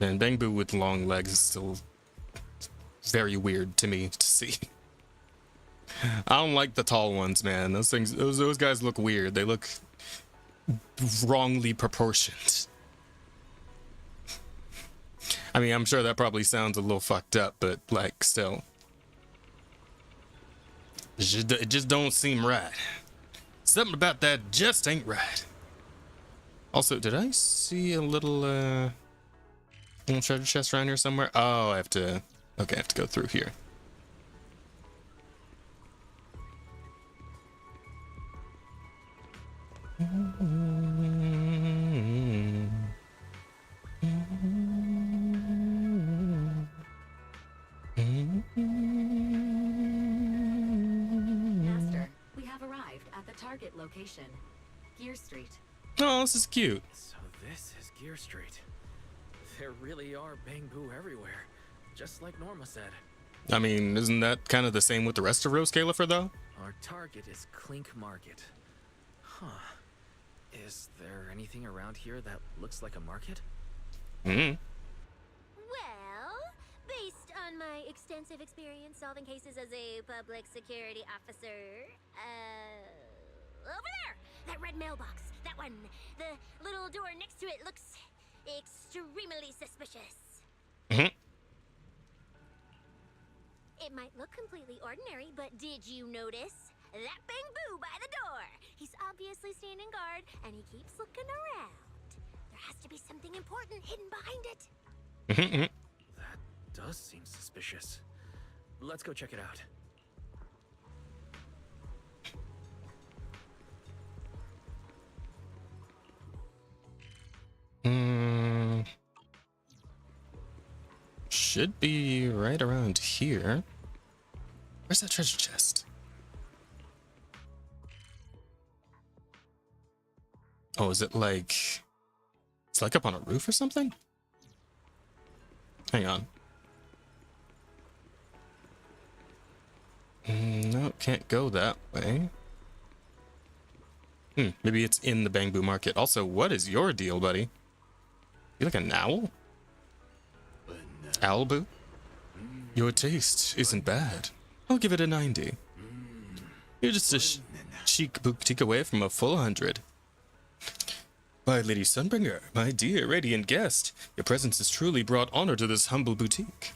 And Bamboo with long legs is still very weird to me to see. I don't like the tall ones, man. Those things, those guys look weird. They look wrongly proportioned. I mean, I'm sure that probably sounds a little fucked up, but like, still, it just don't seem right. Something about that just ain't right. Also, did I see a little treasure chest around here somewhere? Oh, I have to. Okay, I have to go through here. Master, we have arrived at the target location, Gear Street. Oh, this is cute. So this is Gear Street. There really are Bamboo everywhere, just like Norma said. I mean, isn't that kind of the same with the rest of Rose Califer, though? Our target is Clink Market. Huh. Is there anything around here that looks like a market? Well, based on my extensive experience solving cases as a public security officer, over there! That red mailbox! That one! The little door next to it looks extremely suspicious. It might look completely ordinary, but did you notice? That Bamboo by the door! He's obviously standing guard, and he keeps looking around. There has to be something important hidden behind it. That does seem suspicious. Let's go check it out. Should be right around here. Where's that treasure chest? Oh, is it like... It's like up on a roof or something? Hang on. No, can't go that way. Maybe it's in the Bamboo Market. Also, what is your deal, buddy? You like an owl? Owlboo? Your taste isn't bad. I'll give it a 90. You're just a chic boutique away from a full 100. My Lady Sunbringer, my dear radiant guest, your presence has truly brought honor to this humble boutique.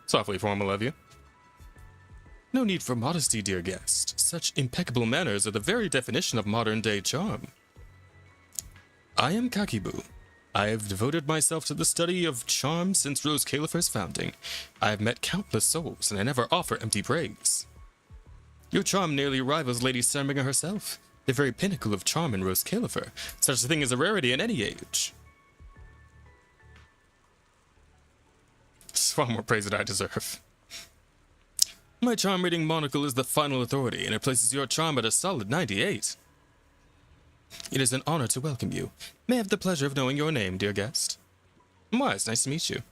Softly formal of you. No need for modesty, dear guest. Such impeccable manners are the very definition of modern-day charm. I am Kakibu. I have devoted myself to the study of charm since Rose Califer's founding. I have met countless souls, and I never offer empty praise. Your charm nearly rivals Lady Sunbringer herself, the very pinnacle of charm in Rose Califer. Such a thing is a rarity in any age. It's far more praise than I deserve. My charm rating monocle is the final authority, and it places your charm at a solid 98. It is an honor to welcome you. May I have the pleasure of knowing your name, dear guest? Why, it's nice to meet you.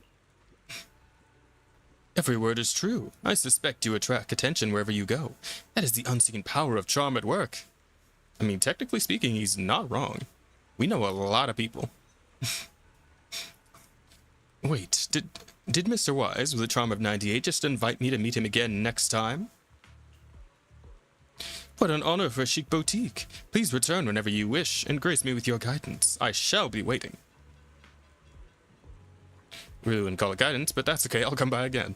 Every word is true. I suspect you attract attention wherever you go. That is the unseen power of charm at work. I mean, technically speaking, he's not wrong. We know a lot of people. Wait, did Mr. Wise, with a charm of 98, just invite me to meet him again next time? What an honor for a chic boutique. Please return whenever you wish, and grace me with your guidance. I shall be waiting. Really wouldn't call it guidance, but that's okay, I'll come by again.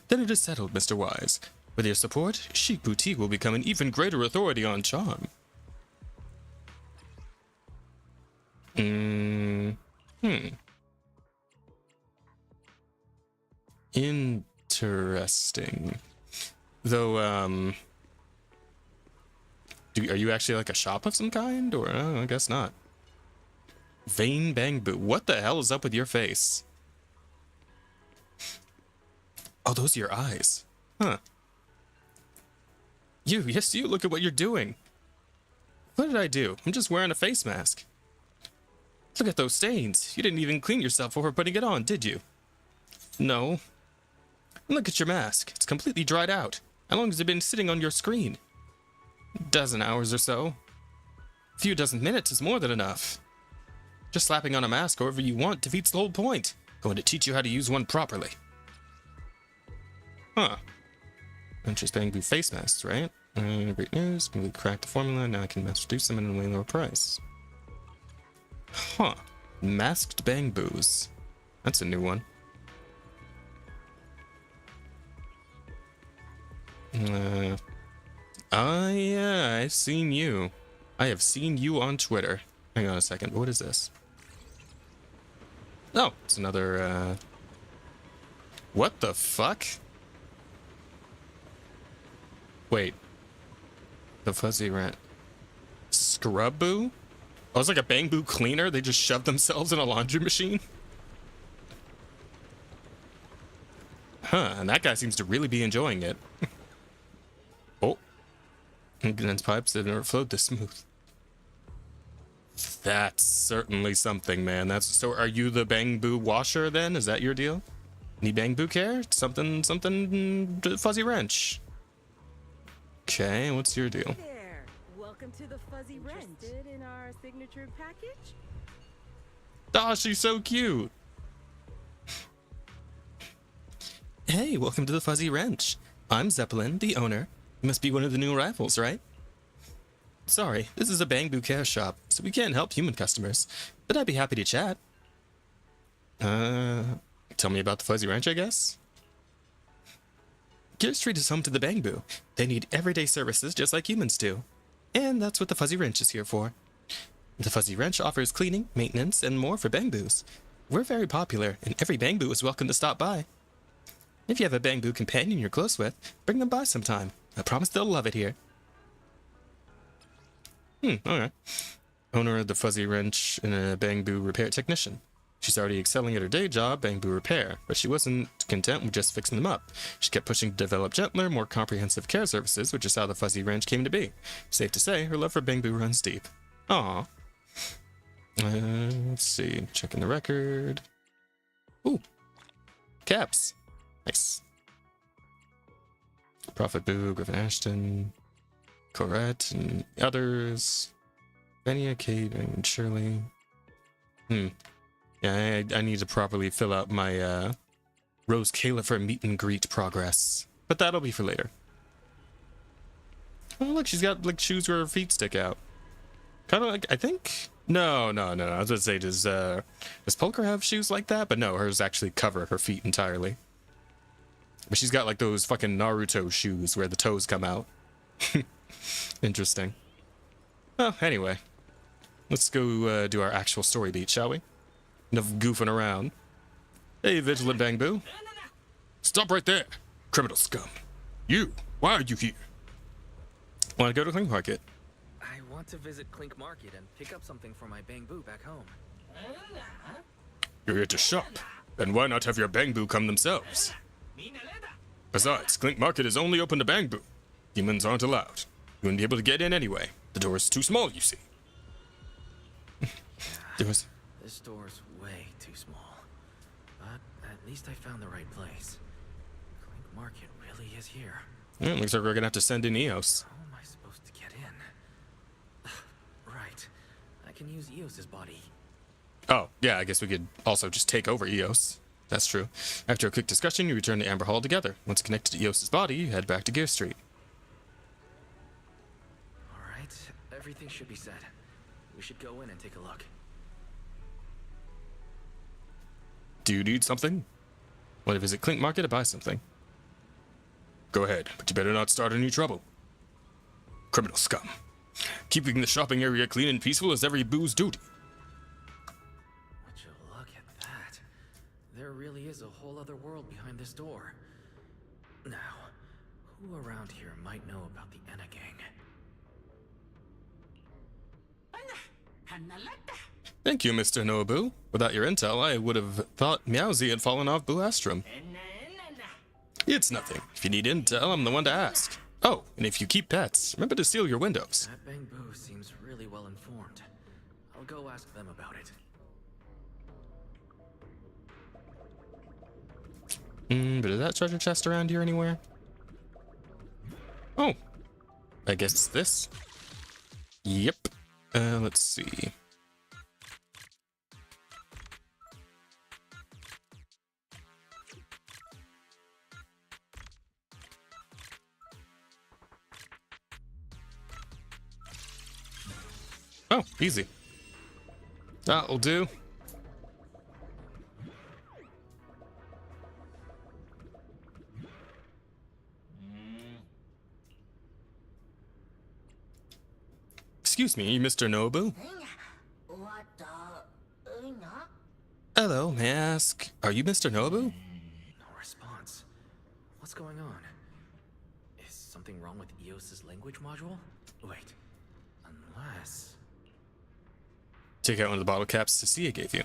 Then it is settled, Mr. Wise. With your support, Chic Boutique will become an even greater authority on charm. Interesting. Though, are you actually like a shop of some kind? Or, I guess not. Vein Bang Boo. What the hell is up with your face? Oh, those are your eyes. Huh. Yes, you. Look at what you're doing. What did I do? I'm just wearing a face mask. Look at those stains. You didn't even clean yourself before putting it on, did you? No. Look at your mask. It's completely dried out. How long has it been sitting on your screen? A dozen hours or so. A few dozen minutes is more than enough. Just slapping on a mask however you want defeats the whole point. Going to teach you how to use one properly. Huh. Interesting. Bamboo face masks, right? Great news. We cracked the formula. Now I can mass reduce them at a way lower price. Huh. Masked bamboos. That's a new one. Yeah, I've seen you. I have seen you on Twitter. Hang on a second. What is this? Oh, it's another, What the fuck? Wait. The fuzzy rat. Scrub-boo? Oh, it's like a bamboo cleaner? They just shoved themselves in a laundry machine? Huh, and that guy seems to really be enjoying it. Oh. Condensed pipes that never flowed this smooth. That's certainly something, man. So are you the bamboo washer then? Is that your deal? Need bamboo care? Something fuzzy wrench. Okay, what's your deal? There. Welcome to the Fuzzy Wrench. Interested in our signature package? Oh, she's so cute. Hey, welcome to the Fuzzy Wrench. I'm Zeppelin, the owner. You must be one of the new arrivals, right? Sorry, this is a bamboo care shop, so we can't help human customers, but I'd be happy to chat. Tell me about the Fuzzy Wrench, I guess? Gear Street is home to the bamboo. They need everyday services just like humans do. And that's what the Fuzzy Wrench is here for. The Fuzzy Wrench offers cleaning, maintenance, and more for bamboos. We're very popular, and every bamboo is welcome to stop by. If you have a bamboo companion you're close with, bring them by sometime. I promise they'll love it here. Okay. Owner of the Fuzzy Wrench and a bamboo repair technician. She's already excelling at her day job, bamboo repair, but she wasn't content with just fixing them up. She kept pushing to develop gentler, more comprehensive care services, which is how the Fuzzy Wrench came to be. Safe to say, her love for bamboo runs deep. Aww. Let's see. Checking the record. Ooh. Caps. Nice. Prophet Boo, Griffin Ashton, Corette, and others. Venia, Kate, and Shirley. Yeah, I need to properly fill out my Rose Califer meet and greet progress. But that'll be for later. Oh, look, she's got like shoes where her feet stick out. Kind of like, I think. No. I was going to say, does Polker have shoes like that? But no, hers actually cover her feet entirely. But she's got like those fucking Naruto shoes where the toes come out. Interesting. Well, anyway, let's go do our actual story beat, shall we? Enough goofing around. Hey, Vigilant Bangbu. Stop right there, criminal scum. You, why are you here? Want to go to Clink Market? I want to visit Clink Market and pick up something for my Bangbu back home. You're here to shop. Then why not have your Bangbu come themselves? Besides, Clink Market is only open to Bangbu. Humans aren't allowed. You wouldn't be able to get in anyway. The door is too small, you see. This door's way too small. But at least I found the right place. Clink Market really is here. Yeah, looks like we're gonna have to send in Eos. How am I supposed to get in? Right. I can use Eos's body. Oh, yeah, I guess we could also just take over Eos. That's true. After a quick discussion, you return to Amber Hall together. Once connected to Eos's body, you head back to Gear Street. Alright, everything should be set. We should go in and take a look. Do you need something? Want to visit Clink Market to buy something? Go ahead, but you better not start any trouble. Criminal scum. Keeping the shopping area clean and peaceful is every boo's duty. Would you look at that? There really is a whole other world behind this door. Now, who around here might know about the Enna gang? Thank you, Mr. Nobu. Without your intel, I would have thought Meowsy had fallen off Buastrum. It's nothing. If you need intel, I'm the one to ask. Oh, and if you keep pets, remember to seal your windows. That Bangbu seems really well informed. I'll go ask them about it. But is that treasure chest around here anywhere? Oh, I guess it's this. Yep. Let's see. Oh, easy. That'll do. Excuse me, Mr. Nobu? Hello, may I ask, are you Mr. Nobu? No response. What's going on? Is something wrong with Eos's language module? Wait, unless... Take out one of the bottle caps Cecilia gave you.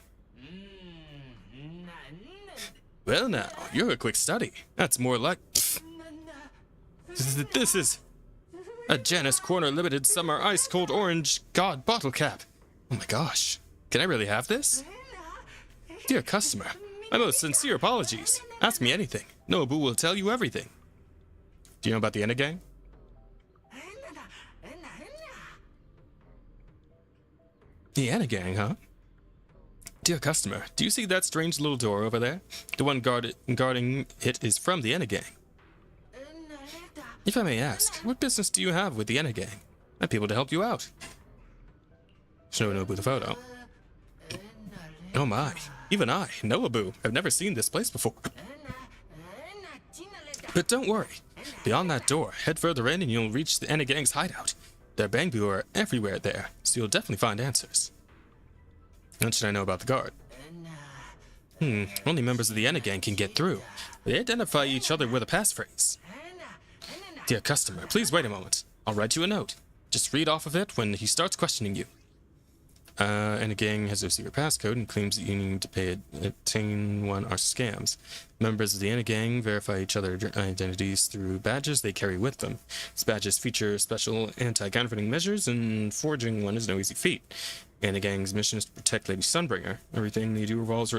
Well now, you're a quick study. That's more like... This is... a Janus Corner Limited Summer Ice Cold Orange God bottle cap. Oh my gosh. Can I really have this? Dear customer, my most sincere apologies. Ask me anything. Nobu will tell you everything. Do you know about the Enna gang? The Enna gang, huh? Dear customer, do you see that strange little door over there? The one guarding it is from the Enna gang. If I may ask, what business do you have with the Enna gang? I'd be able to help you out. Show Nobu the photo. Oh my, even I, Nobu, have never seen this place before. But don't worry, beyond that door, head further in and you'll reach the Enna gang's hideout. Their Bangbu are everywhere there, so you'll definitely find answers. What should I know about the guard? Only members of the Enna gang can get through. They identify each other with a passphrase. Dear customer, please wait a moment. I'll write you a note. Just read off of it when he starts questioning you. Enna gang has a secret passcode and claims that you need to pay obtain one are scams. Members of the Enna gang verify each other's identities through badges they carry with them. These badges feature special anti-counterfeiting measures, and forging one is no easy feat. Enna gang's mission is to protect Lady Sunbringer. Everything they do revolves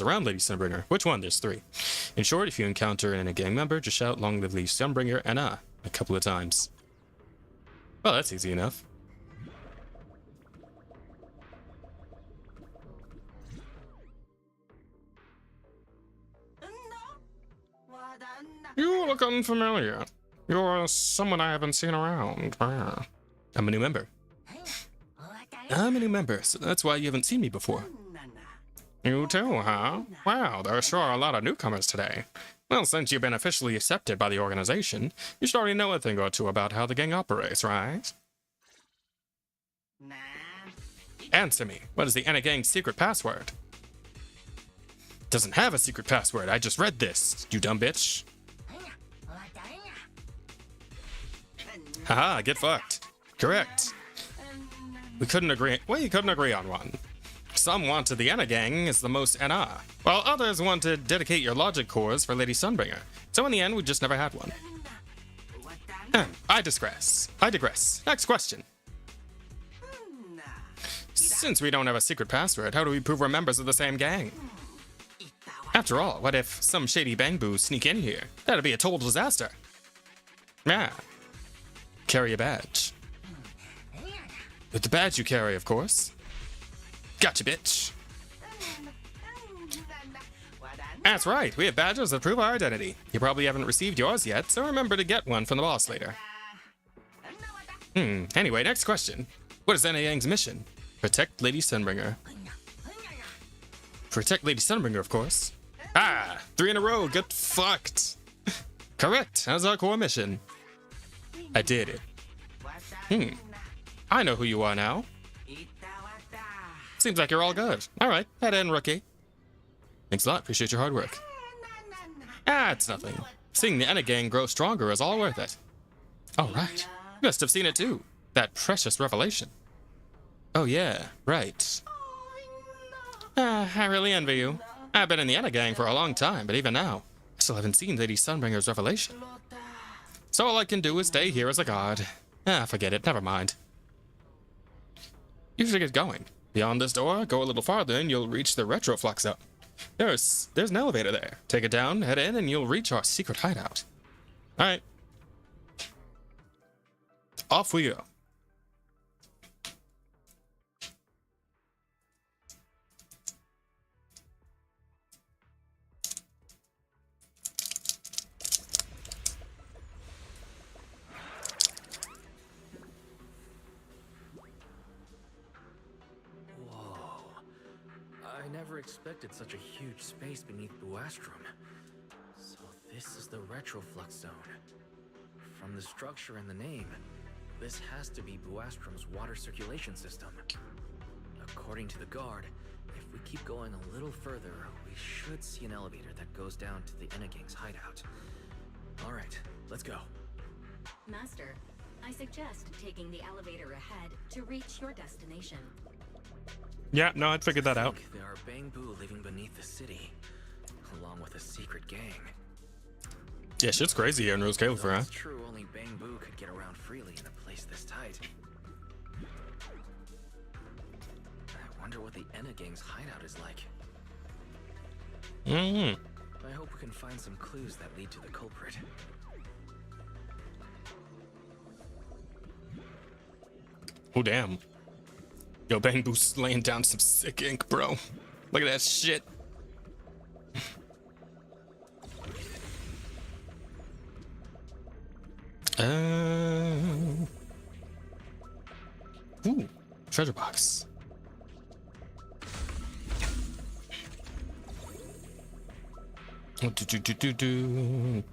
around Lady Sunbringer. Which one? There's 3. In short, if you encounter an Enna gang member, just shout "Long live Lady Sunbringer" and a couple of times. Well, that's easy enough. You look unfamiliar. You're someone I haven't seen around. Ah. I'm a new member. I'm a new member, so that's why you haven't seen me before. You too, huh? Wow, there sure are a lot of newcomers today. Well, since you've been officially accepted by the organization, you should already know a thing or two about how the gang operates, right? Answer me. What is the Anna Gang's secret password? Doesn't have a secret password. I just read this, you dumb bitch. Haha, get fucked. Correct. We couldn't agree on one. Some wanted the Anna Gang as the most NR, while others wanted to dedicate your logic cores for Lady Sunbringer. So in the end, we just never had one. I digress. Next question. Since we don't have a secret password, how do we prove we're members of the same gang? After all, what if some shady bangboos sneak in here? That'd be a total disaster. Yeah. Carry a badge. With the badge you carry, of course. Gotcha, bitch. That's right, we have badges that prove our identity. You probably haven't received yours yet, so remember to get one from the boss later. Anyway, next question. What is Anna Gang's mission? Protect Lady Sunbringer. Protect Lady Sunbringer, of course. Ah, 3 in a row, get fucked. Correct, that's our core mission. I did it. I know who you are now. Seems like you're all good. Alright, head in, rookie. Thanks a lot, appreciate your hard work. It's nothing. Seeing the Anna Gang grow stronger is all worth it. Alright, you must have seen it too. That precious revelation. Oh yeah, right. I really envy you. I've been in the Anna Gang for a long time, but even now, I still haven't seen Lady Sunbringer's revelation. So all I can do is stay here as a guard. Forget it, never mind. You should get going. Beyond this door, go a little farther and you'll reach the Retroflux zone. There's an elevator there. Take it down, head in, and you'll reach our secret hideout. Alright. Off we go. I never expected such a huge space beneath Buastrum. So this is the Retroflux zone. From the structure and the name, this has to be Buastrum's water circulation system. According to the guard, if we keep going a little further, we should see an elevator that goes down to the Anna Gang's hideout. Alright, let's go. Master, I suggest taking the elevator ahead to reach your destination. Yeah, no, I'd figured that out. There are Bangbu living beneath the city, along with a secret gang. Yeah, shit's crazy here in Rose Califer, huh? It's true, only Bangbu could get around freely in a place this tight. I wonder what the Anna Gang's hideout is like. I hope we can find some clues that lead to the culprit. Oh, damn. Yo, Bangbu's laying down some sick ink, bro. Look at that shit. Ooh, treasure box. There's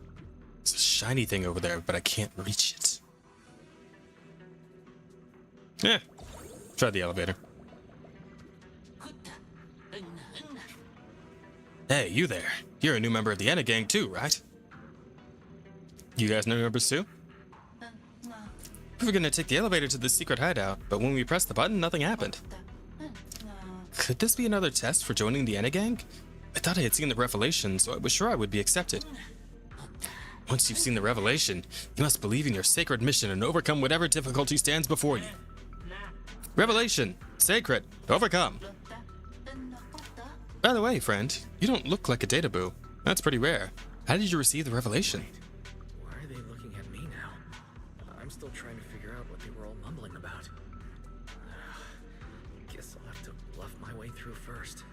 a shiny thing over there, but I can't reach it. Yeah. Try the elevator. Hey, you there. You're a new member of the Anna Gang too, right? You guys new members too? We were gonna take the elevator to the secret hideout, but when we pressed the button, nothing happened. Could this be another test for joining the Anna Gang? I thought I had seen the revelation, so I was sure I would be accepted. Once you've seen the revelation, you must believe in your sacred mission and overcome whatever difficulty stands before you. Revelation, sacred, overcome. By the way, friend, you don't look like a data boo. That's pretty rare. How did you receive the revelation? Why are they looking at me now? I'm still trying to figure out what they were all mumbling about. Guess I'll have to bluff my way through first.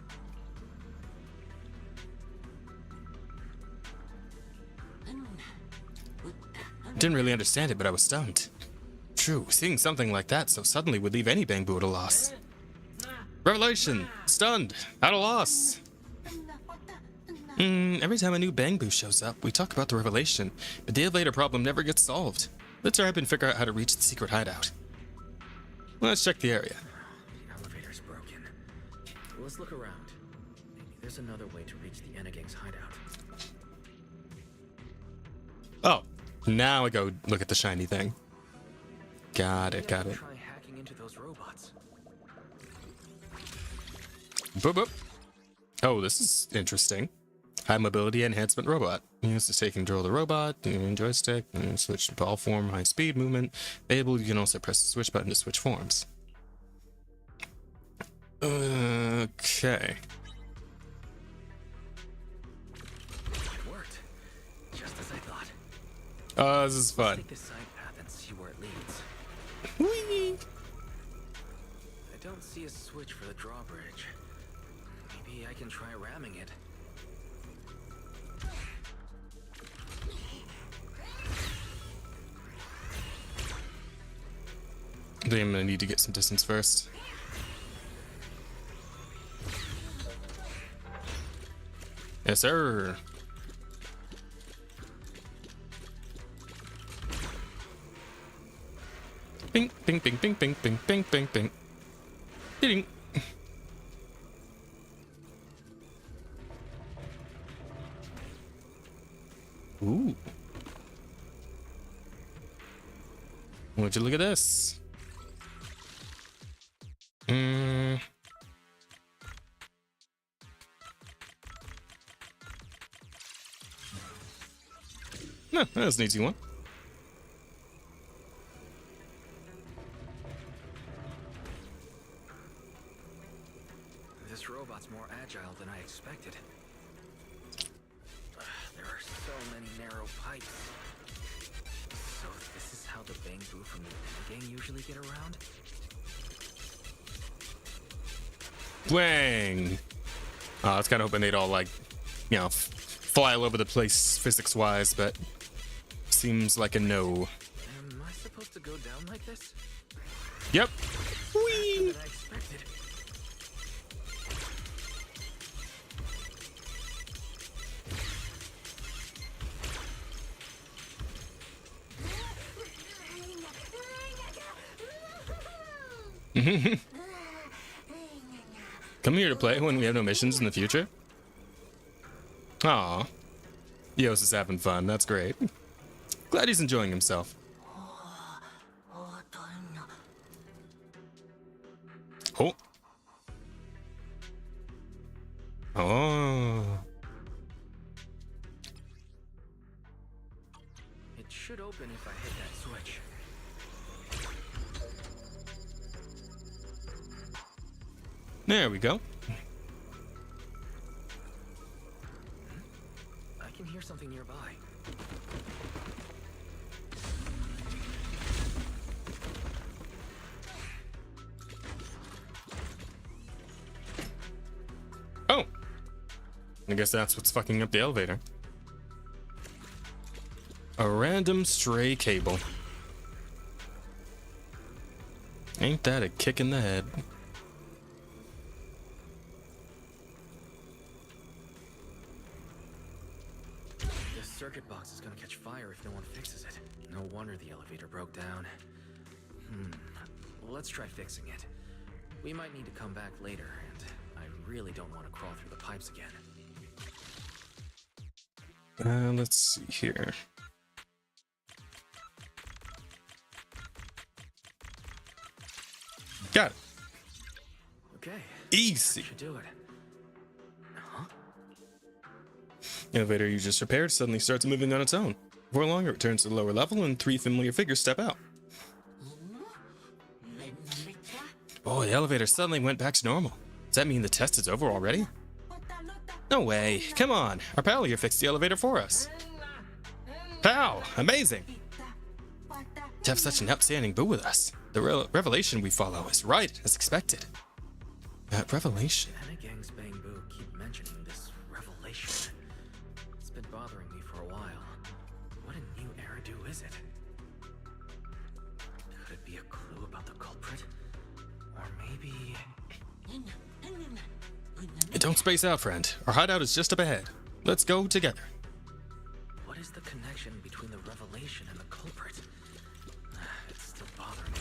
Didn't really understand it, but I was stunned. True, seeing something like that so suddenly would leave any Bangbu at a loss. Revelation! Stunned! At a loss! Every time a new Bangbu shows up, we talk about the revelation, but the elevator problem never gets solved. Let's hurry up and figure out how to reach the secret hideout. Let's check the area. The elevator's broken. Let's look around. Maybe there's another way to reach the Enagang's hideout. Oh, now I go look at the shiny thing. Got it. Try hacking into those robots. Boop boop. Oh, this is interesting. High mobility enhancement robot. Used to take control of the robot, joystick, switch to ball form, high speed movement. Available, you can also press the switch button to switch forms. Okay. It worked. Just as I thought. Oh, this is fun. Let's take this side path and see where it leads. Whee! I don't see a switch for the drawbridge. Maybe I can try ramming it. I think I'm gonna need to get some distance first. Yes, sir. Bing, bing, bing, bing, bing, bing, bing, bing, bing. Ding. Ooh. Would you look at this? No, that's an easy one. This robot's more agile than I expected. There are so many narrow pipes. So this is how the Bangbu from the gang usually get around? Wang! I was kind of hoping they'd all, like, you know, fly all over the place physics-wise, but seems like a no. Am I supposed to go down like this? Yep. Whee! Than I expected. Come here to play when we have no missions in the future. Aw. Yos is having fun. That's great. Glad he's enjoying himself. Oh. Oh. It should open if I hit that switch. There we go. I can hear something nearby. Oh. I guess that's what's fucking up the elevator. A random stray cable. Ain't that a kick in the head? This circuit box is gonna catch fire if no one fixes it. No wonder the elevator broke down. Let's try fixing it. We might need to come back later, and I really don't want to crawl through the pipes again. Let's see here. Got it. Okay. Easy. That should do it. Huh? Elevator you just repaired suddenly starts moving on its own. Before long, it returns to the lower level and 3 familiar figures step out. Boy, the elevator suddenly went back to normal. Does that mean the test is over already? No way. Come on. Our pal here fixed the elevator for us. Pal, amazing. To have such an outstanding boo with us. The revelation we follow is right, as expected. That revelation. Enagang's Bangbu keep mentioning this revelation. It's been bothering me for a while. What a new Eridu is it? be a clue about the culprit? Or maybe... Don't space out, friend. Our hideout is just up ahead. Let's go together. What is the connection between the revelation and the culprit? It's still bothering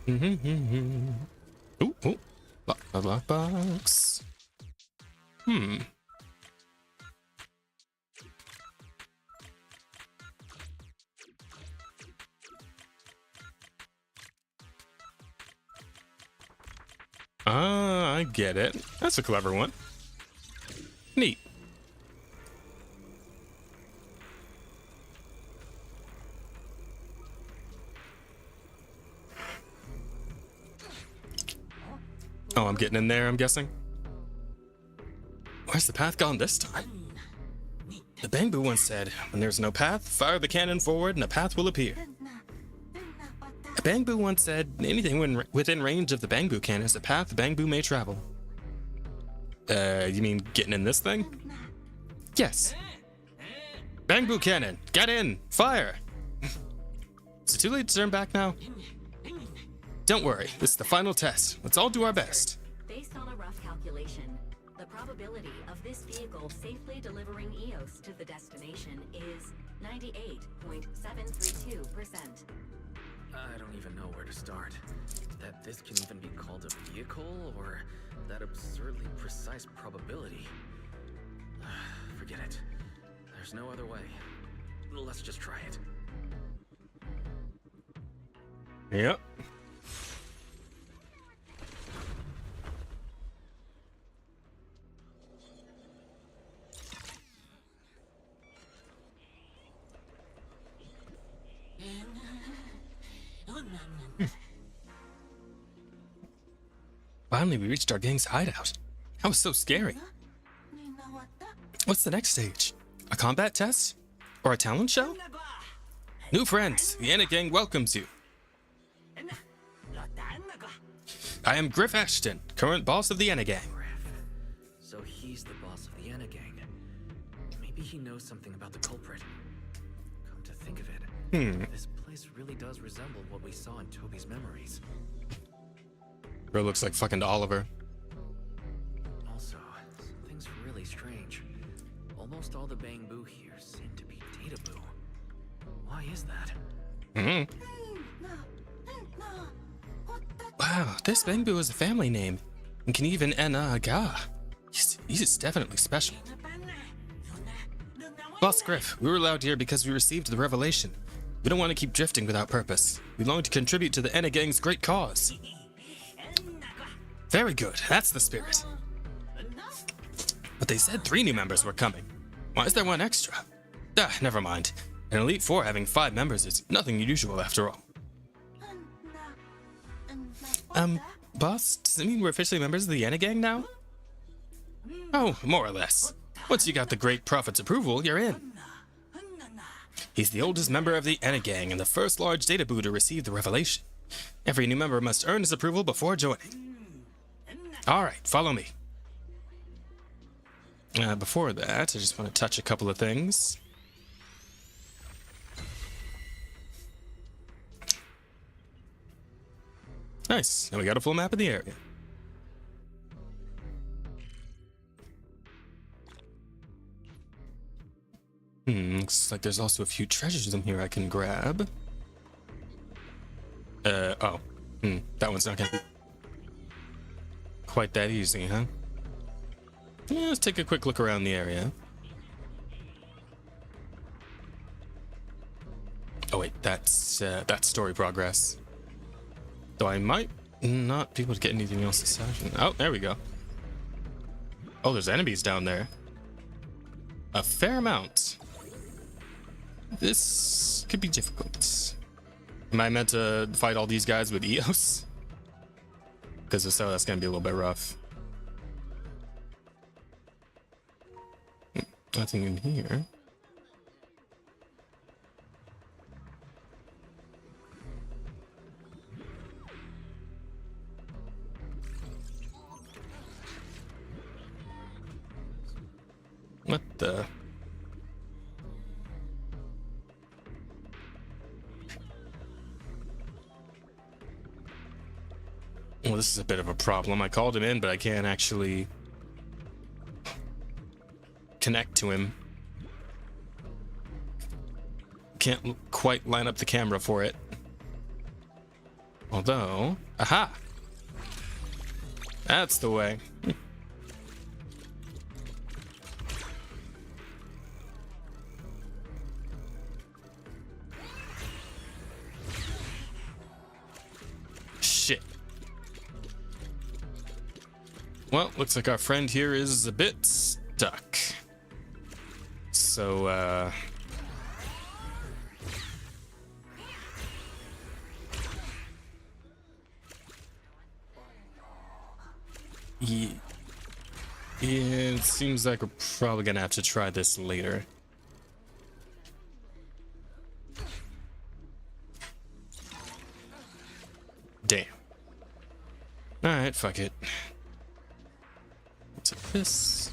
me. Ooh. Lockbox. I get it. That's a clever one. Neat. Oh, I'm getting in there, I'm guessing. Where's the path gone this time? The Bangbu once said, when there's no path, fire the cannon forward and a path will appear. A Bangbu once said, anything within range of the Bangbu cannon is a path the Bangbu may travel. You mean getting in this thing? Yes. Bangbu cannon, get in, fire! Is it too late to turn back now? Don't worry, this is the final test. Let's all do our best. Based on a rough calculation, the probability of this vehicle safely delivering EOS to the destination is 98.732%. I don't even know where to start. That this can even be called a vehicle, or that absurdly precise probability. Forget it. There's no other way. Let's just try it. Yep. Finally, we reached our gang's hideout. That was so scary. What's the next stage? A combat test? Or a talent show? New friends, the Anna Gang welcomes you. I am Griff Ashton, current boss of the Anna Gang. So he's the boss of the Anna Gang. Maybe he knows something about the culprit. Come to think of it, this place really does resemble what we saw in Toby's memories. Bro looks like fucking Oliver. Also, something's really strange. Almost all the Bangbu here seem to be Databoo. Why is that? Wow, this Bangbu is a family name. And can even Aga. He's definitely special. Boss Griff, we were allowed here because we received the revelation. We don't want to keep drifting without purpose. We long to contribute to the Anna Gang's great cause. Very good, that's the spirit. But they said 3 new members were coming. Why is there 1 extra? Never mind. An Elite 4 having 5 members is nothing unusual after all. Boss, does it mean we're officially members of the Anna Gang now? Oh, more or less. Once you got the Great Prophet's approval, you're in. He's the oldest member of the Anna Gang and the first large Databoo to receive the revelation. Every new member must earn his approval before joining. Alright, follow me. Before that, I just want to touch a couple of things. Nice, now we got a full map of the area. Looks like there's also a few treasures in here I can grab. That one's not gonna be quite that easy, huh? Yeah, let's take a quick look around the area. Oh wait, that's story progress. Though I might not be able to get anything else this session. Oh, there we go. Oh, there's enemies down there. A fair amount. This could be difficult. Am I meant to fight all these guys with EOS? Because if so, that's gonna be a little bit rough. Nothing in here. What the? this is a bit of a problem. I called him in, but I can't actually connect to him. Can't quite line up the camera for it. Although, aha! That's the way. Shit. Well, looks like our friend here is a bit stuck. So, yeah, it seems like we're probably gonna have to try this later. Damn. Alright, fuck it. What's this?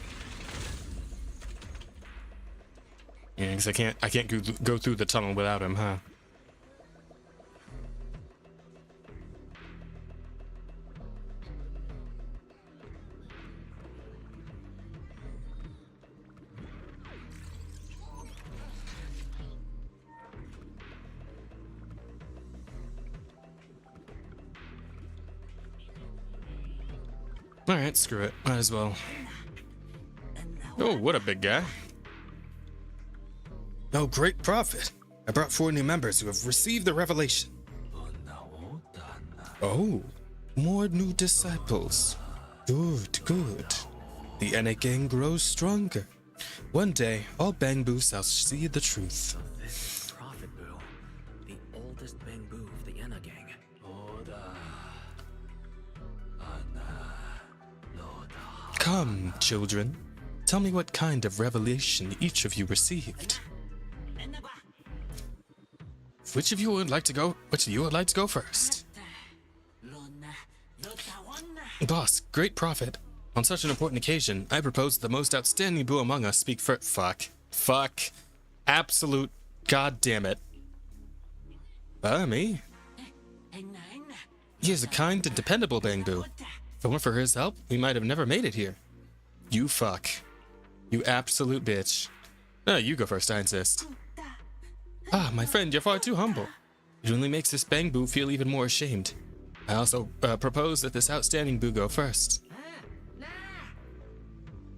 Yeah, because I can't go through the tunnel without him, huh? Alright, screw it. Might as well. Oh, what a big guy. Oh, great prophet. I brought 4 new members who have received the revelation. Oh, more new disciples. Good, good. The NA gang grows stronger. One day, all Bangbu shall see the truth. So this is Prophet Boo, the oldest Bangbu of the Enna gang. Come, children. Tell me what kind of revelation each of you received. Which of you would like to go? Which of you would like to go first? Boss, great prophet. On such an important occasion, I propose the most outstanding boo among us speak for— Fuck. Absolute goddamn it. Me? He is a kind and dependable Bangbu. If it weren't for his help, we might have never made it here. You fuck. You absolute bitch. You go first, I insist. Ah, my friend, you're far too humble. It only makes this Bangbu feel even more ashamed. I also propose that this outstanding boo go first.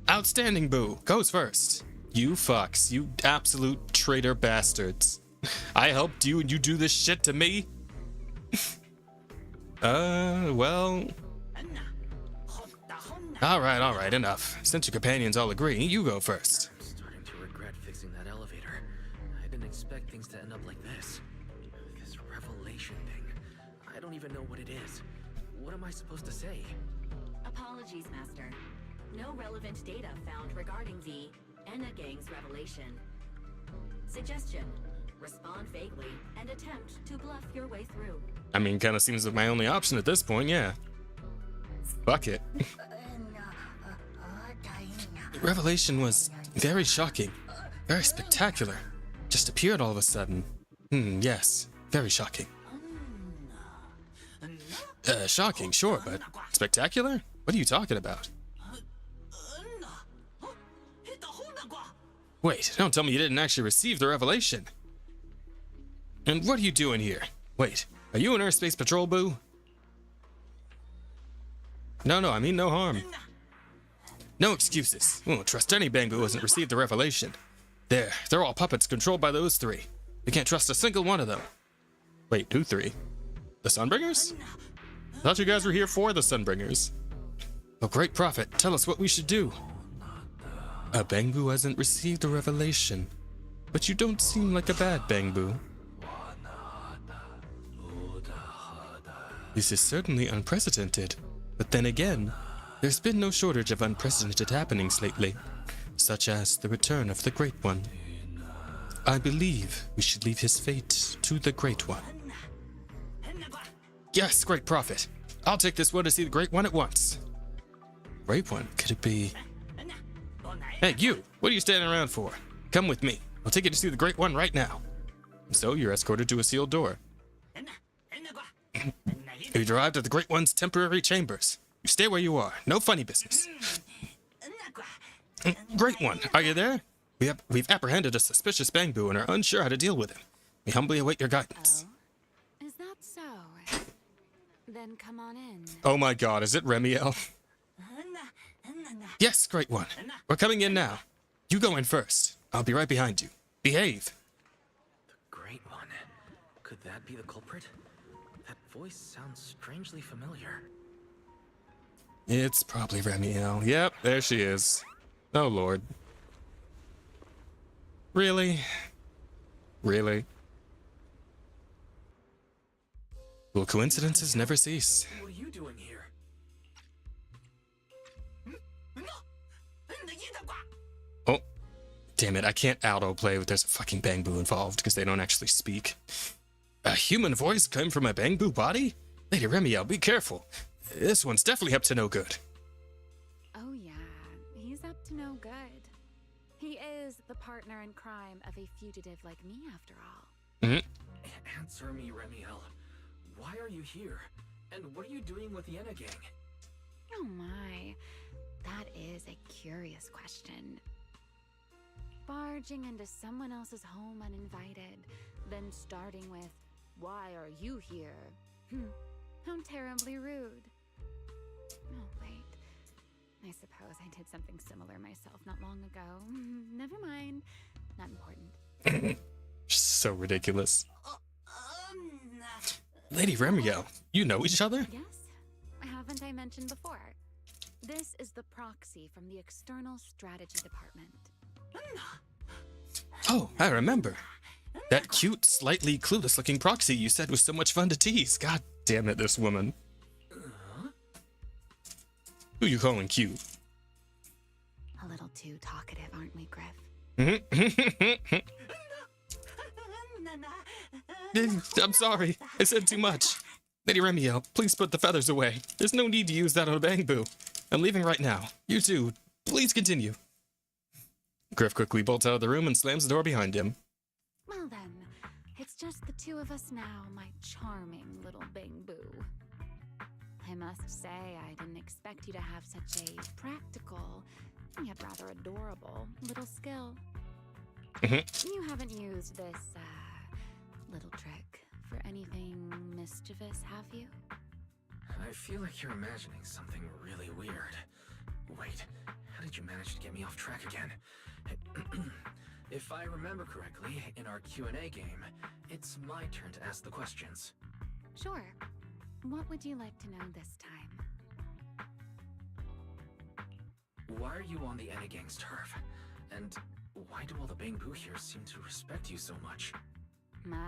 Outstanding boo goes first. You fucks, you absolute traitor bastards. I helped you and you do this shit to me? Well... Alright, enough. Since your companions all agree, you go first. I'm starting to regret fixing that elevator. I didn't expect things to end up like this. This revelation thing. I don't even know what it is. What am I supposed to say? Apologies, Master. No relevant data found regarding the Enna Gang's revelation. Suggestion: respond vaguely and attempt to bluff your way through. I mean, kind of seems like my only option at this point, yeah. Fuck it. The revelation was very shocking, very spectacular. Just appeared all of a sudden. Yes, very shocking. Shocking, sure, but spectacular? What are you talking about? Wait, don't tell me you didn't actually receive the revelation. And what are you doing here? Wait, are you an Airspace Patrol boo? No, I mean no harm. No excuses. We won't trust any Bangbu who hasn't received the revelation. They're all puppets controlled by those 3. We can't trust a single one of them. Wait, who 3? The Sunbringers? I thought you guys were here for the Sunbringers. Oh, great prophet, tell us what we should do. A Bangbu hasn't received the revelation, but you don't seem like a bad Bangbu. This is certainly unprecedented, but then again, there's been no shortage of unprecedented happenings lately, such as the return of the Great One. I believe we should leave his fate to the Great One. Yes, Great Prophet. I'll take this one to see the Great One at once. Great One? Could it be... Hey, you! What are you standing around for? Come with me. I'll take you to see the Great One right now. So you're escorted to a sealed door. You've arrived at the Great One's temporary chambers. You stay where you are. No funny business. Great One, are you there? We've apprehended a suspicious Bangbu and are unsure how to deal with him. We humbly await your guidance. Oh? Is that so? Then come on in. Oh my god, is it Remielle? Yes, Great One. We're coming in now. You go in first. I'll be right behind you. Behave. The Great One. Could that be the culprit? That voice sounds strangely familiar. It's probably Remielle. Yep, there she is. Oh lord. Really? Really? Will coincidences never cease? What are you doing here? Oh, damn it, I can't autoplay if there's a fucking Bangbu involved because they don't actually speak. A human voice came from a Bangbu body? Lady Remielle, be careful. This one's definitely up to no good. Oh yeah, he's up to no good. He is the partner in crime of a fugitive like me, after all. Answer me, Remielle. Why are you here? And what are you doing with the Enna gang? Oh my, that is a curious question. Barging into someone else's home uninvited, then starting with, "Why are you here?" How terribly rude. Oh, wait. I suppose I did something similar myself not long ago. Never mind. Not important. So ridiculous. Lady Remielle, you know each other? Yes? Haven't I mentioned before? This is the proxy from the External Strategy Department. Oh, I remember. That cute, slightly clueless-looking proxy you said was so much fun to tease. God damn it, this woman. Who you calling cute? A little too talkative, aren't we, Griff? I'm sorry. I said too much. Lady Remielle, please put the feathers away. There's no need to use that on a Bangbu. I'm leaving right now. You two, please continue. Griff quickly bolts out of the room and slams the door behind him. Well then, it's just the two of us now, my charming little Bangbu. I must say, I didn't expect you to have such a practical, yet rather adorable, little skill. You haven't used this, little trick for anything mischievous, have you? I feel like you're imagining something really weird. Wait, how did you manage to get me off track again? If I remember correctly, in our Q&A game, it's my turn to ask the questions. Sure. What would you like to know this time? Why are you on the Enna gang's turf? And why do all the Bangbu here seem to respect you so much?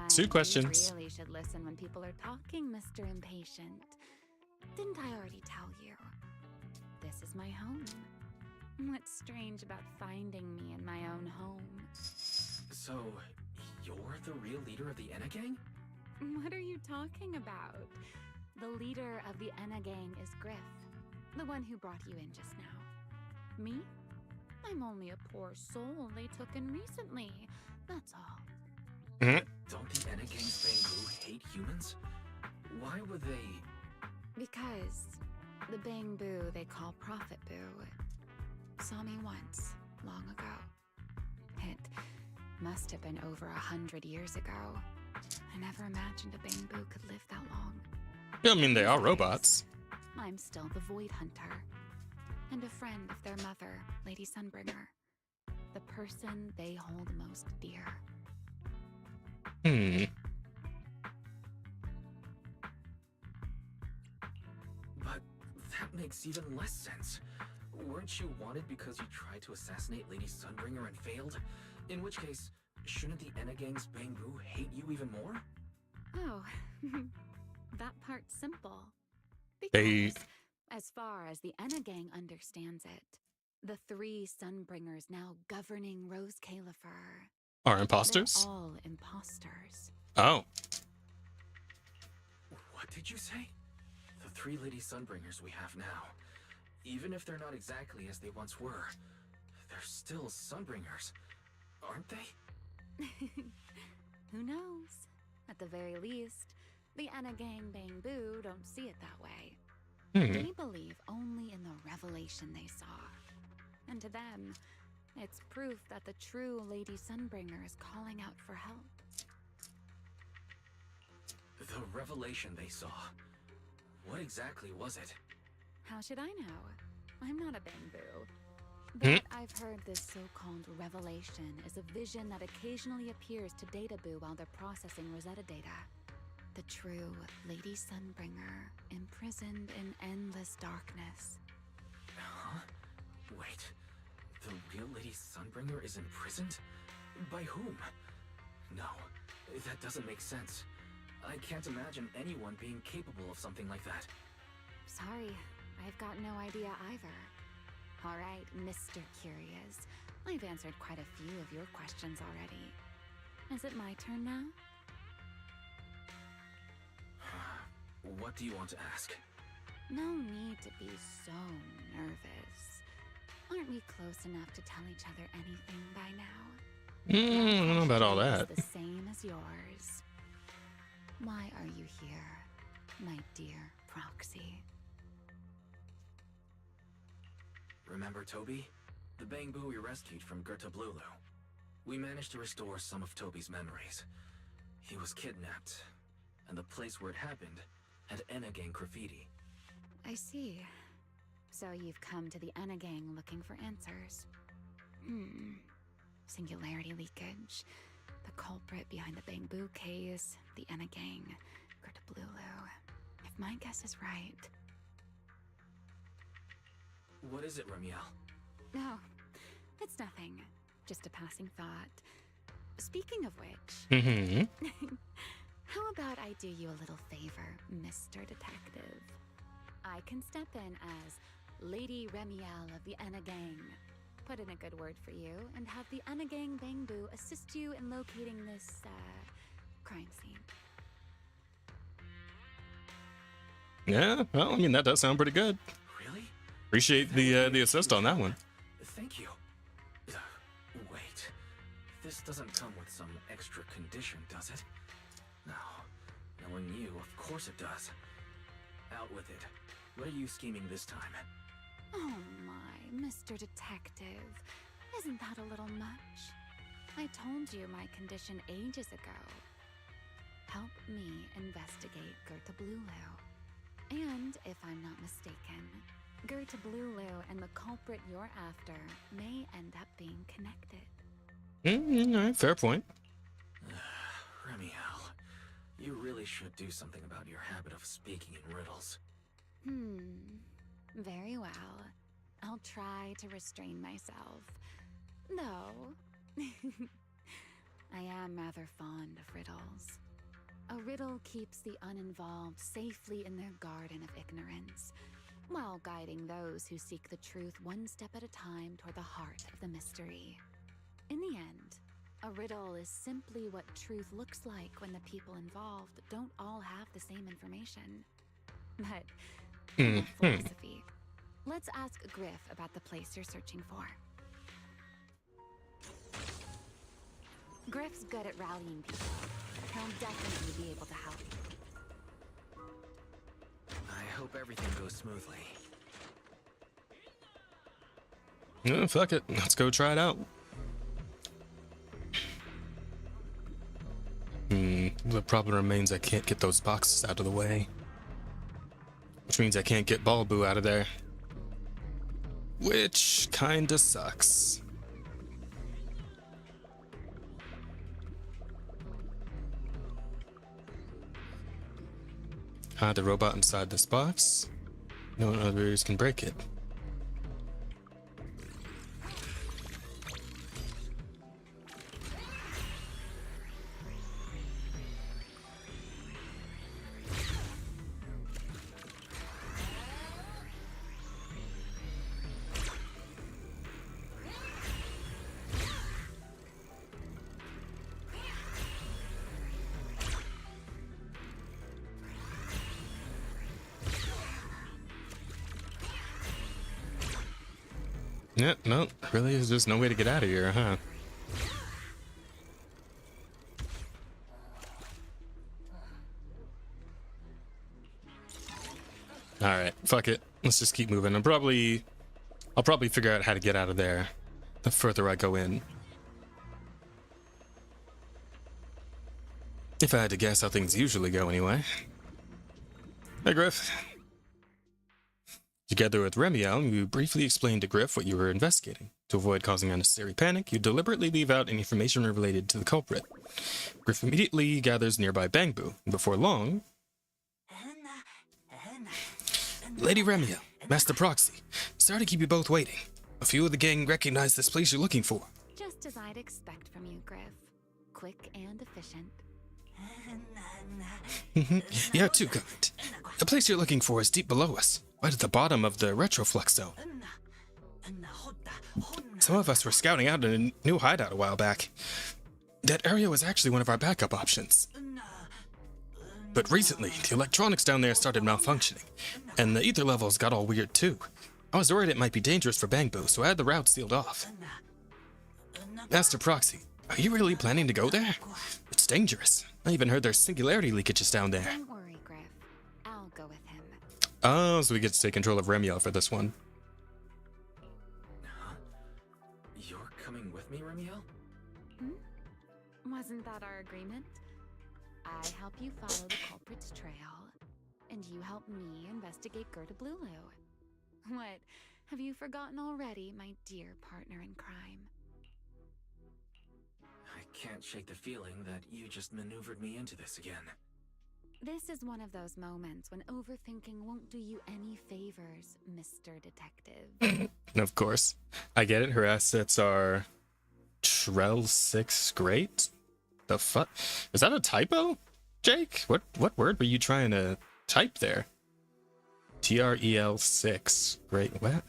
Two questions. You really should listen when people are talking, Mr. Impatient. Didn't I already tell you? This is my home. What's strange about finding me in my own home? So, you're the real leader of the Enna gang? What are you talking about? The leader of the Enna gang is Griff, the one who brought you in just now. Me? I'm only a poor soul they took in recently, that's all. Don't the Enna gang's Bangbu hate humans? Why would they... Because the Bangbu they call Prophet Bu saw me once, long ago. It must have been over 100 years ago. I never imagined a Bangbu could live that long. I mean, they are robots. I'm still the Void Hunter, and a friend of their mother, Lady Sunbringer, the person they hold most dear. But that makes even less sense. Weren't you wanted because you tried to assassinate Lady Sunbringer and failed? In which case, shouldn't the Enna gang's Bangbu hate you even more? Oh, that part's simple. They... Because, as far as the Enna gang understands it, the three Sunbringers now governing Rose Califer are imposters? They're all imposters. Oh. What did you say? The three Lady Sunbringers we have now, even if they're not exactly as they once were, they're still Sunbringers, aren't they? Who knows? At the very least, The Enna Gang Bang Boo don't see it that way. Hmm. They believe only in the revelation they saw. And to them, it's proof that the true Lady Sunbringer is calling out for help. The revelation they saw. What exactly was it? How should I know? I'm not a Bang Boo. But I've heard this so-called revelation is a vision that occasionally appears to Data Boo while they're processing Rosetta data. The true Lady Sunbringer, imprisoned in endless darkness. Huh? Wait. The real Lady Sunbringer is imprisoned? By whom? No, that doesn't make sense. I can't imagine anyone being capable of something like that. Sorry, I've got no idea either. All right, Mr. Curious. I've answered quite a few of your questions already. Is it my turn now? What do you want to ask? No need to be so nervous. Aren't we close enough to tell each other anything by now? I don't know about all that. It's the same as yours. Why are you here, my dear Proxy? Remember Toby? The Bang Boo we rescued from Gerta Blulu. We managed to restore some of Toby's memories. He was kidnapped, and the place where it happened had Enna Gang graffiti. I see. So you've come to the Enna Gang looking for answers. Singularity leakage, the culprit behind the Bang Boo case, the Enna Gang, Gerta Blulu. If my guess is right... What is it, Remielle? No, it's nothing. Just a passing thought. Speaking of which... How about I do you a little favor, Mr. Detective? I can step in as Lady Remielle of the Enna Gang. Put in a good word for you, and have the Enna Gang Bang Boo assist you in locating this, crime scene. Yeah, well, I mean, that does sound pretty good. Really? Appreciate the assist on that one. Thank you. Wait. This doesn't come with some extra condition, does it? No. Knowing you, of course it does. Out with it. What are you scheming this time? Oh my, Mr. Detective. Isn't that a little much? I told you my condition ages ago. Help me investigate Gerta Blulu. And, if I'm not mistaken, Gerta Blulu and the culprit you're after may end up being connected. All right, fair point. Remielle, you really should do something about your habit of speaking in riddles. Very well. I'll try to restrain myself. Though, I am rather fond of riddles. A riddle keeps the uninvolved safely in their garden of ignorance, while guiding those who seek the truth one step at a time toward the heart of the mystery. In the end, a riddle is simply what truth looks like when the people involved don't all have the same information. But, enough philosophy. Let's ask Griff about the place you're searching for. Griff's good at rallying people. He'll definitely be able to help. I hope everything goes smoothly. Yeah, fuck it. Let's go try it out. The problem remains I can't get those boxes out of the way. Which means I can't get Balboo out of there. Which kinda sucks. The robot inside this box. No others can break it. Yeah, no, really is just no way to get out of here, huh? All right, fuck it. Let's just keep moving. I'll probably figure out how to get out of there the further I go in. If I had to guess how things usually go anyway. Hey, Griff. Together with Remielle, you briefly explained to Griff what you were investigating. To avoid causing unnecessary panic, you deliberately leave out any information related to the culprit. Griff immediately gathers nearby Bangbu. Before long... Lady Remielle, Master Proxy, sorry to keep you both waiting. A few of the gang recognize this place you're looking for. Just as I'd expect from you, Griff. Quick and efficient. You're too kind. The place you're looking for is deep below us, right at the bottom of the retroflux zone. Some of us were scouting out a new hideout a while back. That area was actually one of our backup options. But recently, the electronics down there started malfunctioning, and the ether levels got all weird too. I was worried it might be dangerous for Bangbu, so I had the route sealed off. Master Proxy, are you really planning to go there? It's dangerous. I even heard there's singularity leakages down there. Don't worry, Griff. I'll go with him. Oh, so we get to take control of Remielle for this one. You're coming with me, Remielle? Wasn't that our agreement? I help you follow the culprit's trail, and you help me investigate Gerda Blulu. What? Have you forgotten already, my dear partner in crime? I can't shake the feeling that you just maneuvered me into this again. This is one of those moments when overthinking won't do you any favors, Mr. Detective. Of course. I get it. Her assets are... Trell 6 Great? The fuck? Is that a typo, Jake? What word were you trying to type there? TREL 6 Great. What?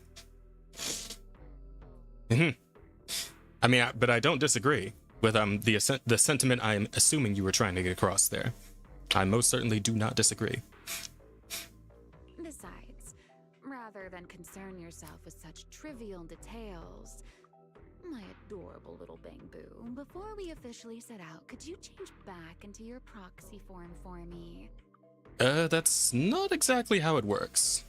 I mean, but I don't disagree with the sentiment I'm assuming you were trying to get across there. I most certainly do not disagree. Besides, rather than concern yourself with such trivial details, my adorable little Bangbu, before we officially set out, could you change back into your proxy form for me? That's not exactly how it works.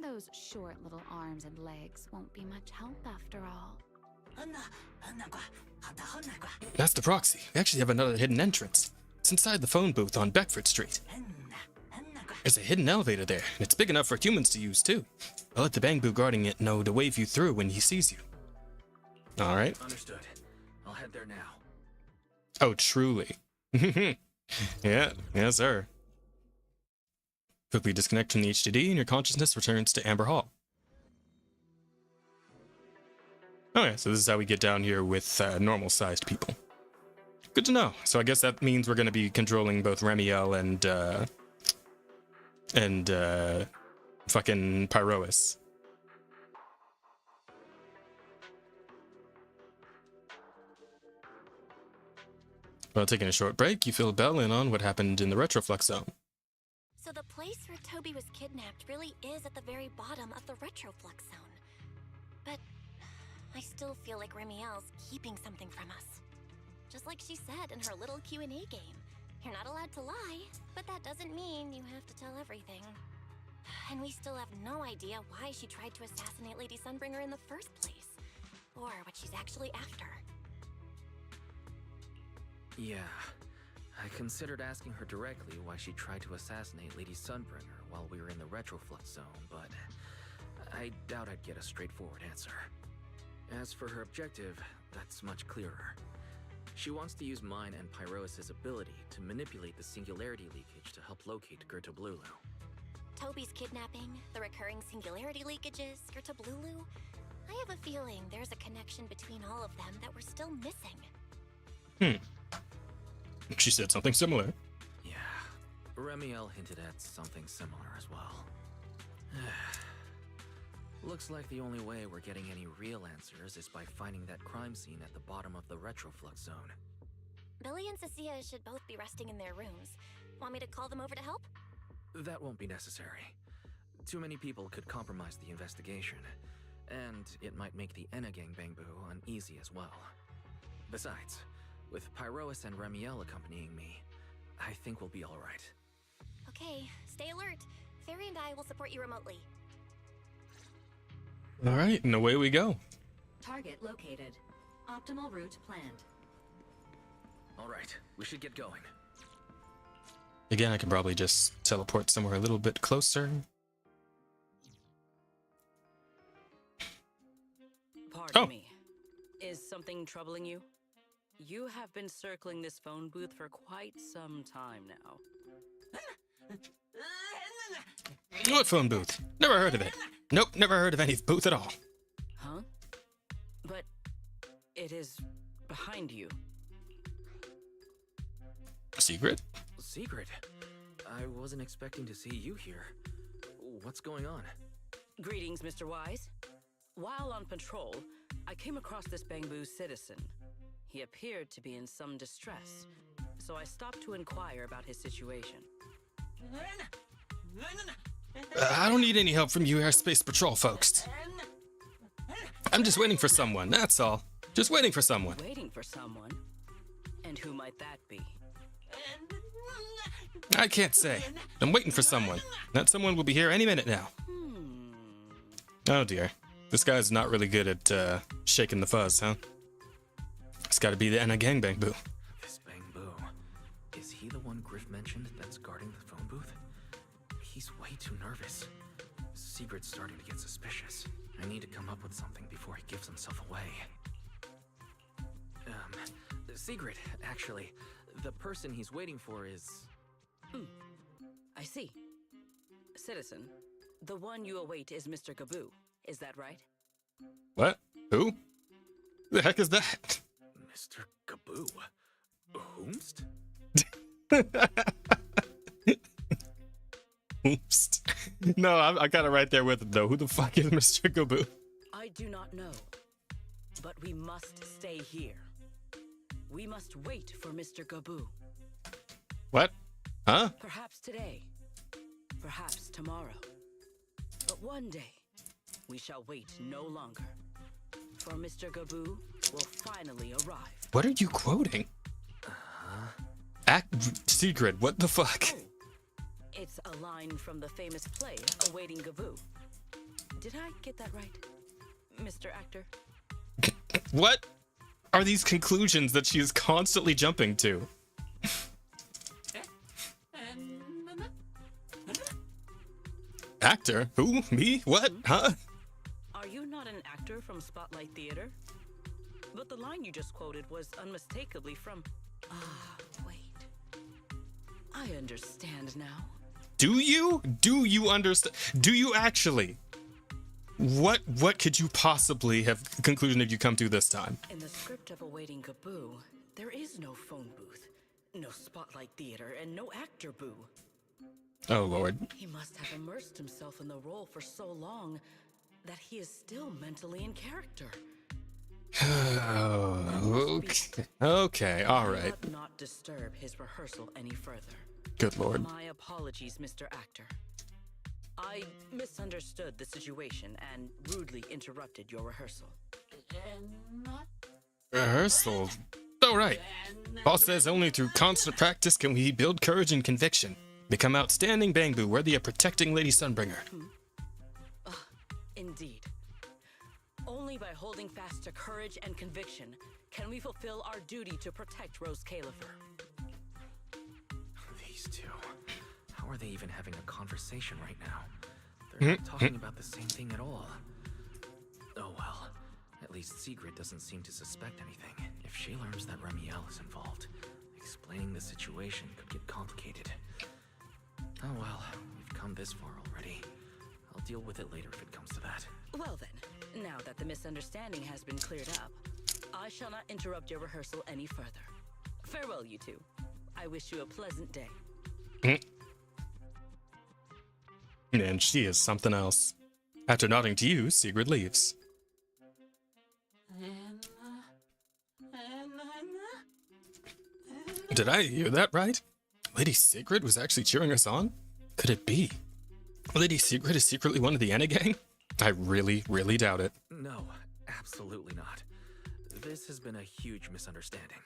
Those short little arms and legs won't be much help after all. That's the proxy. We actually have another hidden entrance. It's inside the phone booth on Beckford Street. There's a hidden elevator there, and it's big enough for humans to use too. I'll let the Bangbu guarding it know to wave you through when he sees you. All right. Understood. I'll head there now. Oh, truly. Yeah, yes, sir. Quickly disconnect from the HDD, and your consciousness returns to Amber Hall. Okay, so this is how we get down here with normal-sized people. Good to know. So I guess that means we're going to be controlling both Remielle and fucking Pyrois. While taking a short break, you fill Bell in on what happened in the retroflux zone. So the place where Toby was kidnapped really is at the very bottom of the retroflux zone. But I still feel like Remielle's keeping something from us. Just like she said in her little Q&A game. You're not allowed to lie, but that doesn't mean you have to tell everything. And we still have no idea why she tried to assassinate Lady Sunbringer in the first place. Or what she's actually after. Yeah. I considered asking her directly why she tried to assassinate Lady Sunbringer while we were in the retroflux zone, but I doubt I'd get a straightforward answer. As for her objective, that's much clearer. She wants to use mine and Pyrois' ability to manipulate the singularity leakage to help locate Gerda Blulu. Toby's kidnapping, the recurring singularity leakages, Gerda Blulu. I have a feeling there's a connection between all of them that we're still missing. She said something similar. Yeah. Remielle hinted at something similar as well. Looks like the only way we're getting any real answers is by finding that crime scene at the bottom of the retroflux zone. Billy and Cecilia should both be resting in their rooms. Want me to call them over to help? That won't be necessary. Too many people could compromise the investigation, and it might make the Enna Gang Bangbu uneasy as well. Besides, with Pyrois and Remielle accompanying me, I think we'll be alright. Okay, stay alert. Fairy and I will support you remotely. All right, and away we go. Target located. Optimal route planned. All right, we should get going. Again, I can probably just teleport somewhere a little bit closer. Pardon me. Is something troubling you? You have been circling this phone booth for quite some time now. What phone booth? Never heard of it. Nope, never heard of any booth at all. Huh? But it is behind you. Secret? Secret? I wasn't expecting to see you here. What's going on? Greetings, Mr. Wise. While on patrol, I came across this Bangbu citizen. He appeared to be in some distress, so I stopped to inquire about his situation. I don't need any help from you airspace patrol folks. I'm just waiting for someone, that's all. Just waiting for someone. Waiting for someone? And who might that be? I can't say. I'm waiting for someone. That someone will be here any minute now. Oh dear. This guy's not really good at shaking the fuzz, huh? It's gotta be the Enna gangbang boo. This Bangbu. Is he the one Griff mentioned that's guarding the phone booth? He's way too nervous. Sigrid's starting to get suspicious. I need to come up with something before he gives himself away. Sigrid, actually. The person he's waiting for is... I see. Citizen, the one you await is Mr. Gaboo. Is that right? What? Who? The heck is that? Mr. Gaboo. Whomst? Oops. No, I got it right there with him, though. Who the fuck is Mr. Gaboo? I do not know. But we must stay here. We must wait for Mr. Gaboo. What? Huh? Perhaps today. Perhaps tomorrow. But one day, we shall wait no longer. For Mr. Gaboo will finally arrive. What are you quoting? Sigrid, what the fuck? Oh, it's a line from the famous play, Awaiting Gaboo. Did I get that right, Mr. Actor? What are these conclusions that she is constantly jumping to? Actor? Who? Me? What? Huh? Are you not an actor from Spotlight Theater? But the line you just quoted was unmistakably from... Ah, wait. I understand now. Do you? Do you understand? Do you actually? What could you possibly have conclusion have you come to this time? In the script of Awaiting Gaboo, there is no phone booth, no Spotlight Theater, and no actor boo. Oh, Lord. He must have immersed himself in the role for so long that he is still mentally in character. Okay, all right. Let not disturb his rehearsal any further. Good Lord. My apologies, Mr. Actor. I misunderstood the situation and rudely interrupted your rehearsal. Rehearsal? All right. Paul says only through constant practice can we build courage and conviction. Become outstanding Bangbu, worthy of protecting Lady Sunbringer. Indeed. Only by holding fast to courage and conviction can we fulfill our duty to protect Rose Califer. These two. How are they even having a conversation right now? They're not talking about the same thing at all. Oh well. At least Sigrid doesn't seem to suspect anything. If she learns that Remielle is involved, explaining the situation could get complicated. Oh well, we've come this far already. I'll deal with it later if it comes to that. Well then, now that the misunderstanding has been cleared up, I shall not interrupt your rehearsal any further. Farewell, you two. I wish you a pleasant day. And she is something else. After nodding to you, Sigrid leaves. Did I hear that right? Lady Sigrid was actually cheering us on? Could it be? Lady Sigrid is secretly one of the Enna gang? I really, really doubt it. No, absolutely not. This has been a huge misunderstanding.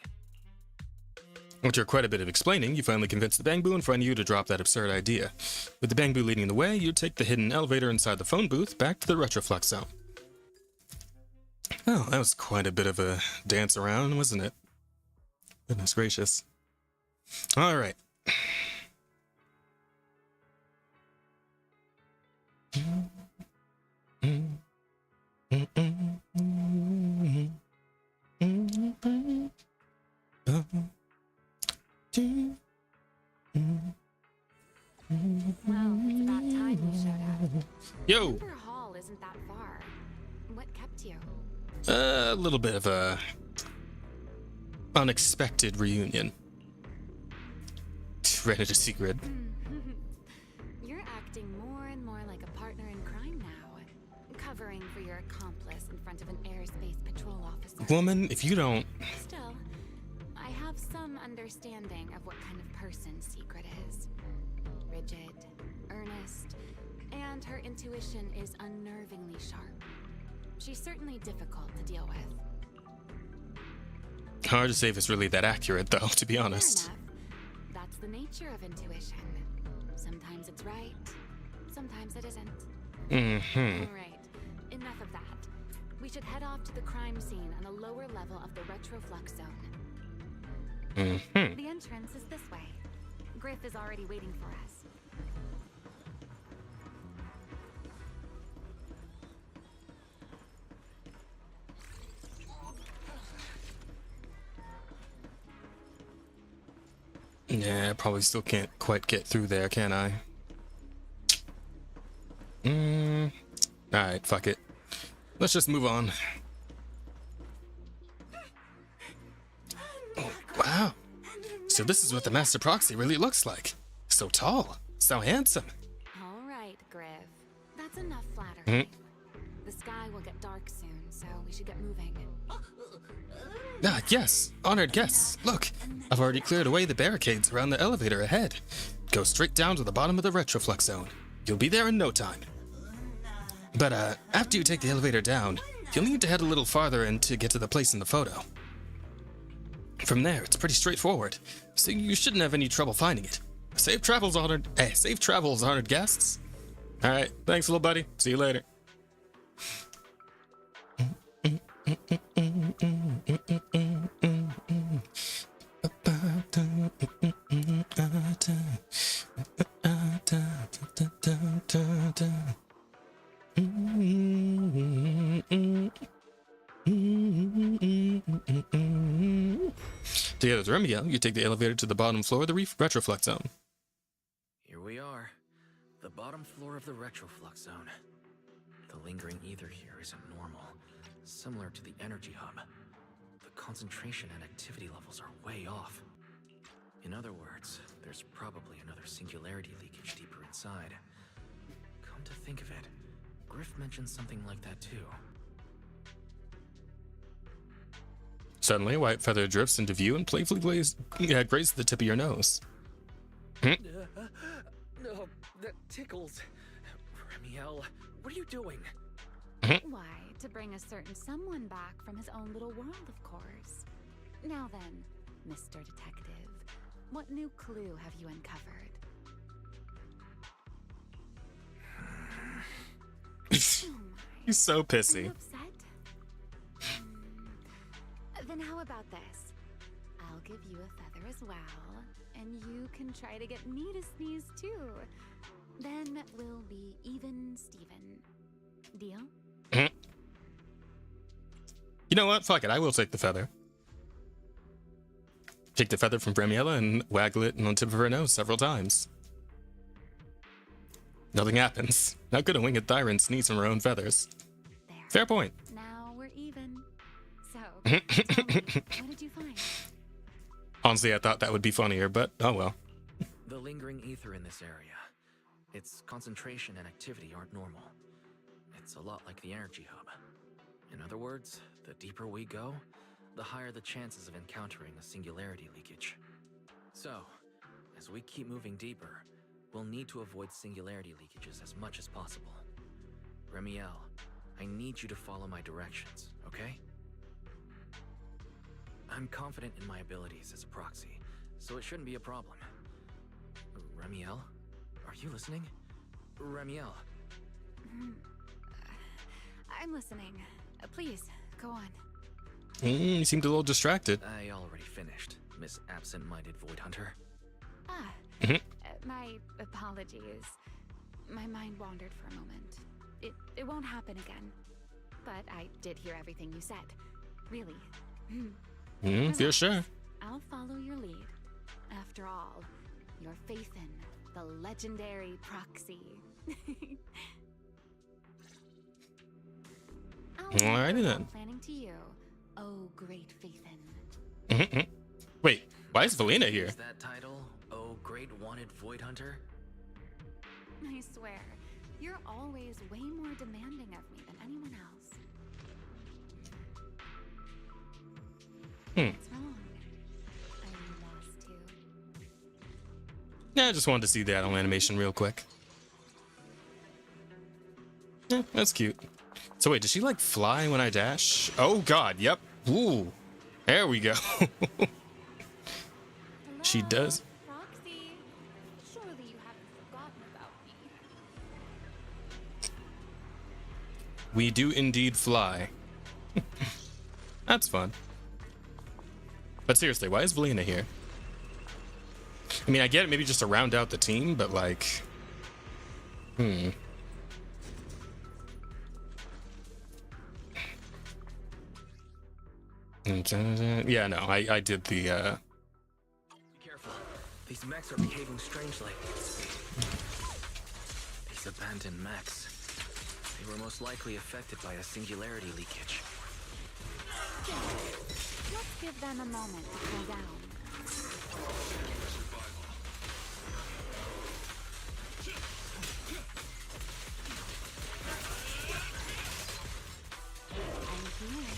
After quite a bit of explaining, you finally convince the Bangbu in front of you to drop that absurd idea. With the Bangbu leading the way, you take the hidden elevator inside the phone booth back to the Retroflux zone. Oh, that was quite a bit of a dance around, wasn't it? Goodness gracious. All right. Well, it's about time you showed up. Yo! Timber Hall isn't that far. What kept you? A little bit of a unexpected reunion. Ran into secret. You're acting more and more like a partner in crime now. Covering for your accomplice in front of an airspace patrol officer. Woman, if you don't... Still, I have some understanding of what kind of person Secret is. Rigid, earnest, and her intuition is unnervingly sharp. She's certainly difficult to deal with. Hard to say if it's really that accurate, though, to be honest. Fair enough. That's the nature of intuition. Sometimes it's right, sometimes it isn't. Mm-hmm. All right, enough of that. We should head off to the crime scene on the lower level of the Retroflux zone. Mm-hmm. The entrance is this way. Griff is already waiting for us. Yeah, I probably still can't quite get through there, can I? Alright, fuck it. Let's just move on. Oh, wow. So this is what the Master Proxy really looks like. So tall, so handsome. All right, Griff. That's enough flattery. The sky will get dark soon, so we should get moving. Ah, yes, honored guests. Look, I've already cleared away the barricades around the elevator ahead. Go straight down to the bottom of the Retroflux zone. You'll be there in no time. But after you take the elevator down, you'll need to head a little farther in to get to the place in the photo. From there, it's pretty straightforward, so you shouldn't have any trouble finding it. Safe travels, honored guests. All right, thanks, little buddy. See you later. Together with Remielle, you take the elevator to the bottom floor of the Retroflux zone. Here we are. The bottom floor of the Retroflux zone. The lingering ether here isn't normal. Similar to the energy hub. The concentration and activity levels are way off. In other words, there's probably another singularity leakage deeper inside. Come to think of it, Griff mentioned something like that too. Suddenly, a white feather drifts into view and playfully grazes the tip of your nose. No, that tickles. Remielle, what are you doing? Why, to bring a certain someone back from his own little world, of course. Now then, Mr. Detective, what new clue have you uncovered? He's so pissy. Are you upset? Then how about this? I'll give you a feather as well, and you can try to get me to sneeze too. Then we'll be even Steven. Deal? You know what? Fuck it. I will take the feather. Take the feather from Remielle and waggle it on the tip of her nose several times. Nothing happens. Not gonna winged Thyron sneeze from her own feathers. There. Fair point. Now we're even. So, tell me, what did you find? Honestly, I thought that would be funnier, but oh well. The lingering ether in this area. Its concentration and activity aren't normal. It's a lot like the energy hub. In other words, the deeper we go, the higher the chances of encountering a singularity leakage. So, as we keep moving deeper, we'll need to avoid singularity leakages as much as possible. Remielle, I need you to follow my directions, okay? I'm confident in my abilities as a proxy, so it shouldn't be a problem. Remielle? Are you listening? Remielle. I'm listening. Please, go on. You seemed a little distracted. I already finished, Miss Absent-Minded Void Hunter. My apologies. My mind wandered for a moment. It won't happen again. But I did hear everything you said. Really. Feel sure. I'll follow your lead. After all, your faith in the legendary proxy. Alrighty then. Planning to you, oh great Faithin. Wait, why is Valina here? Is that title, Oh Great Wanted Void Hunter? I swear, you're always way more demanding of me than anyone else. What's wrong? Are you lost too? Yeah, I just wanted to see the idle animation real quick. Yeah, that's cute. So wait, does she like fly when I dash? Oh god, yep. Ooh. There we go. She does. Roxy, surely you haven't forgotten about me. We do indeed fly. That's fun. But seriously, why is Valina here? I mean, I get it, maybe just to round out the team, but like... Yeah, no, I did the, Be careful. These mechs are behaving strangely. These abandoned mechs. They were most likely affected by a singularity leakage. Let's give them a moment to cool down. I'm here.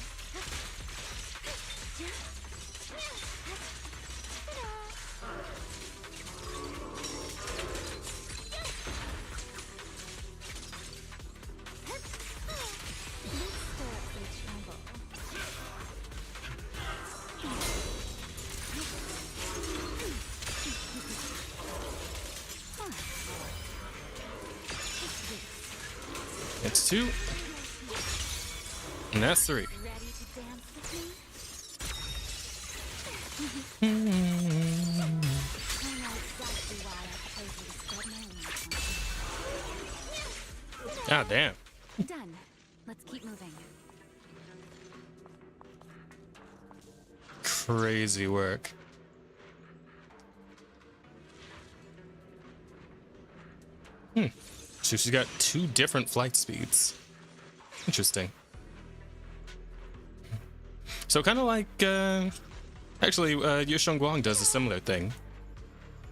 It's 2. And that's 3. Ready to dance with me? I know exactly why I chose you to spread my wings. God damn. Done. Let's keep moving. Crazy work. So she's got 2 different flight speeds. Interesting. So kind of like, actually, Yusheng Guang does a similar thing.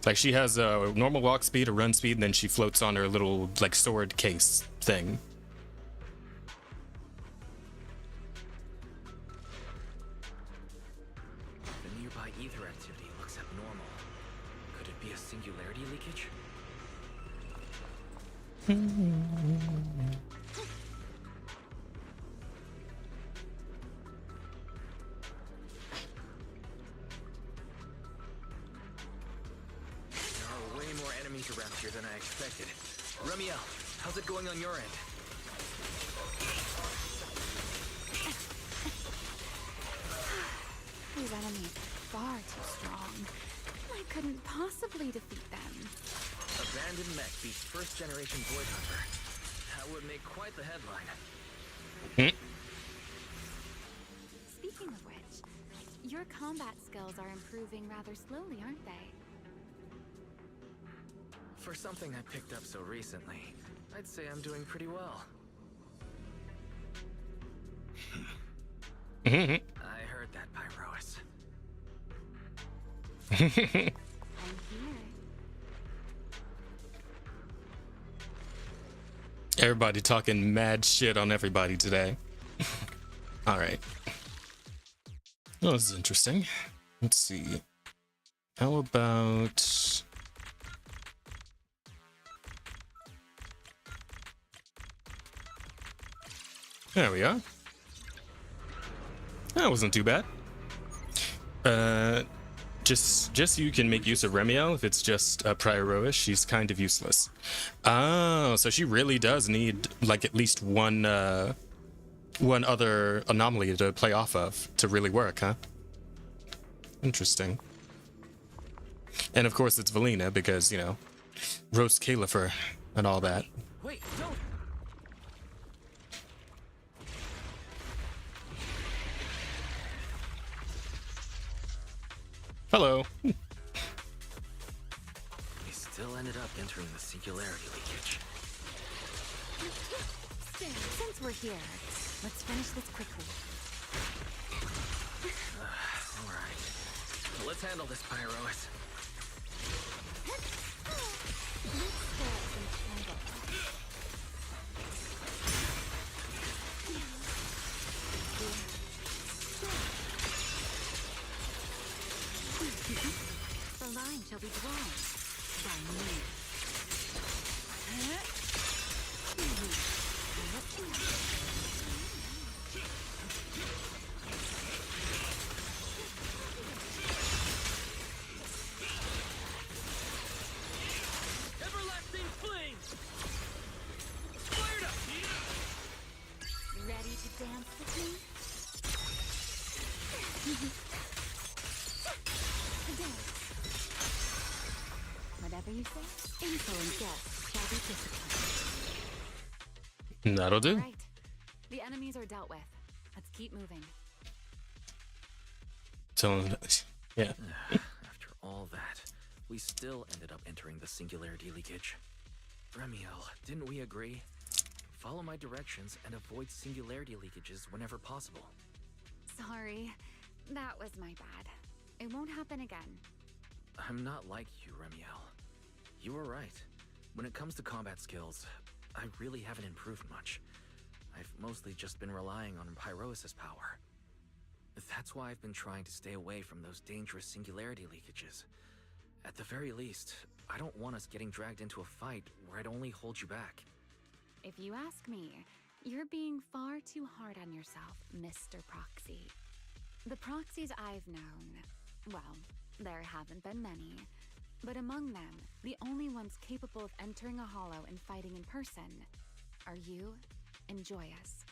Like she has a normal walk speed, a run speed, and then she floats on her little like sword case thing. The nearby ether activity looks abnormal. Could it be a singularity leakage? Around here than I expected. Remielle, how's it going on your end? These enemies are far too strong. I couldn't possibly defeat them. Abandoned mech beats first generation Void Hunter. That would make quite the headline. Speaking of which, your combat skills are improving rather slowly, aren't they? For something I picked up so recently, I'd say I'm doing pretty well. I heard that, Pyrois. I'm here. Everybody talking mad shit on everybody today. Alright. Oh, this is interesting. Let's see. How about... There we are. That wasn't too bad. just so you can make use of Remielle, if it's just a Prioroish, she's kind of useless. Oh, so she really does need like at least one other anomaly to play off of to really work, huh? Interesting. And of course it's Valina because, you know, roast Califer and all that. Wait, don't. Hello. We still ended up entering the singularity leakage. Since we're here, let's finish this quickly. All right. Let's handle this, Pyrois. The line shall be drawn by me. Everlasting flame! Fired up! Ready to dance with me? Dance. Whatever you say. Info and guests shall be disciplined. That'll do. Right. The enemies are dealt with. Let's keep moving. So, yeah. After all that, we still ended up entering the singularity leakage. Remielle, didn't we agree? Follow my directions and avoid singularity leakages whenever possible. Sorry. That was my bad. It won't happen again. I'm not like you, Remielle. You were right. When it comes to combat skills, I really haven't improved much. I've mostly just been relying on Pyrois' power. That's why I've been trying to stay away from those dangerous singularity leakages. At the very least, I don't want us getting dragged into a fight where I'd only hold you back. If you ask me, you're being far too hard on yourself, Mr. Proxy. The proxies I've known, well, there haven't been many, but among them, the only ones capable of entering a hollow and fighting in person are you and Joyous.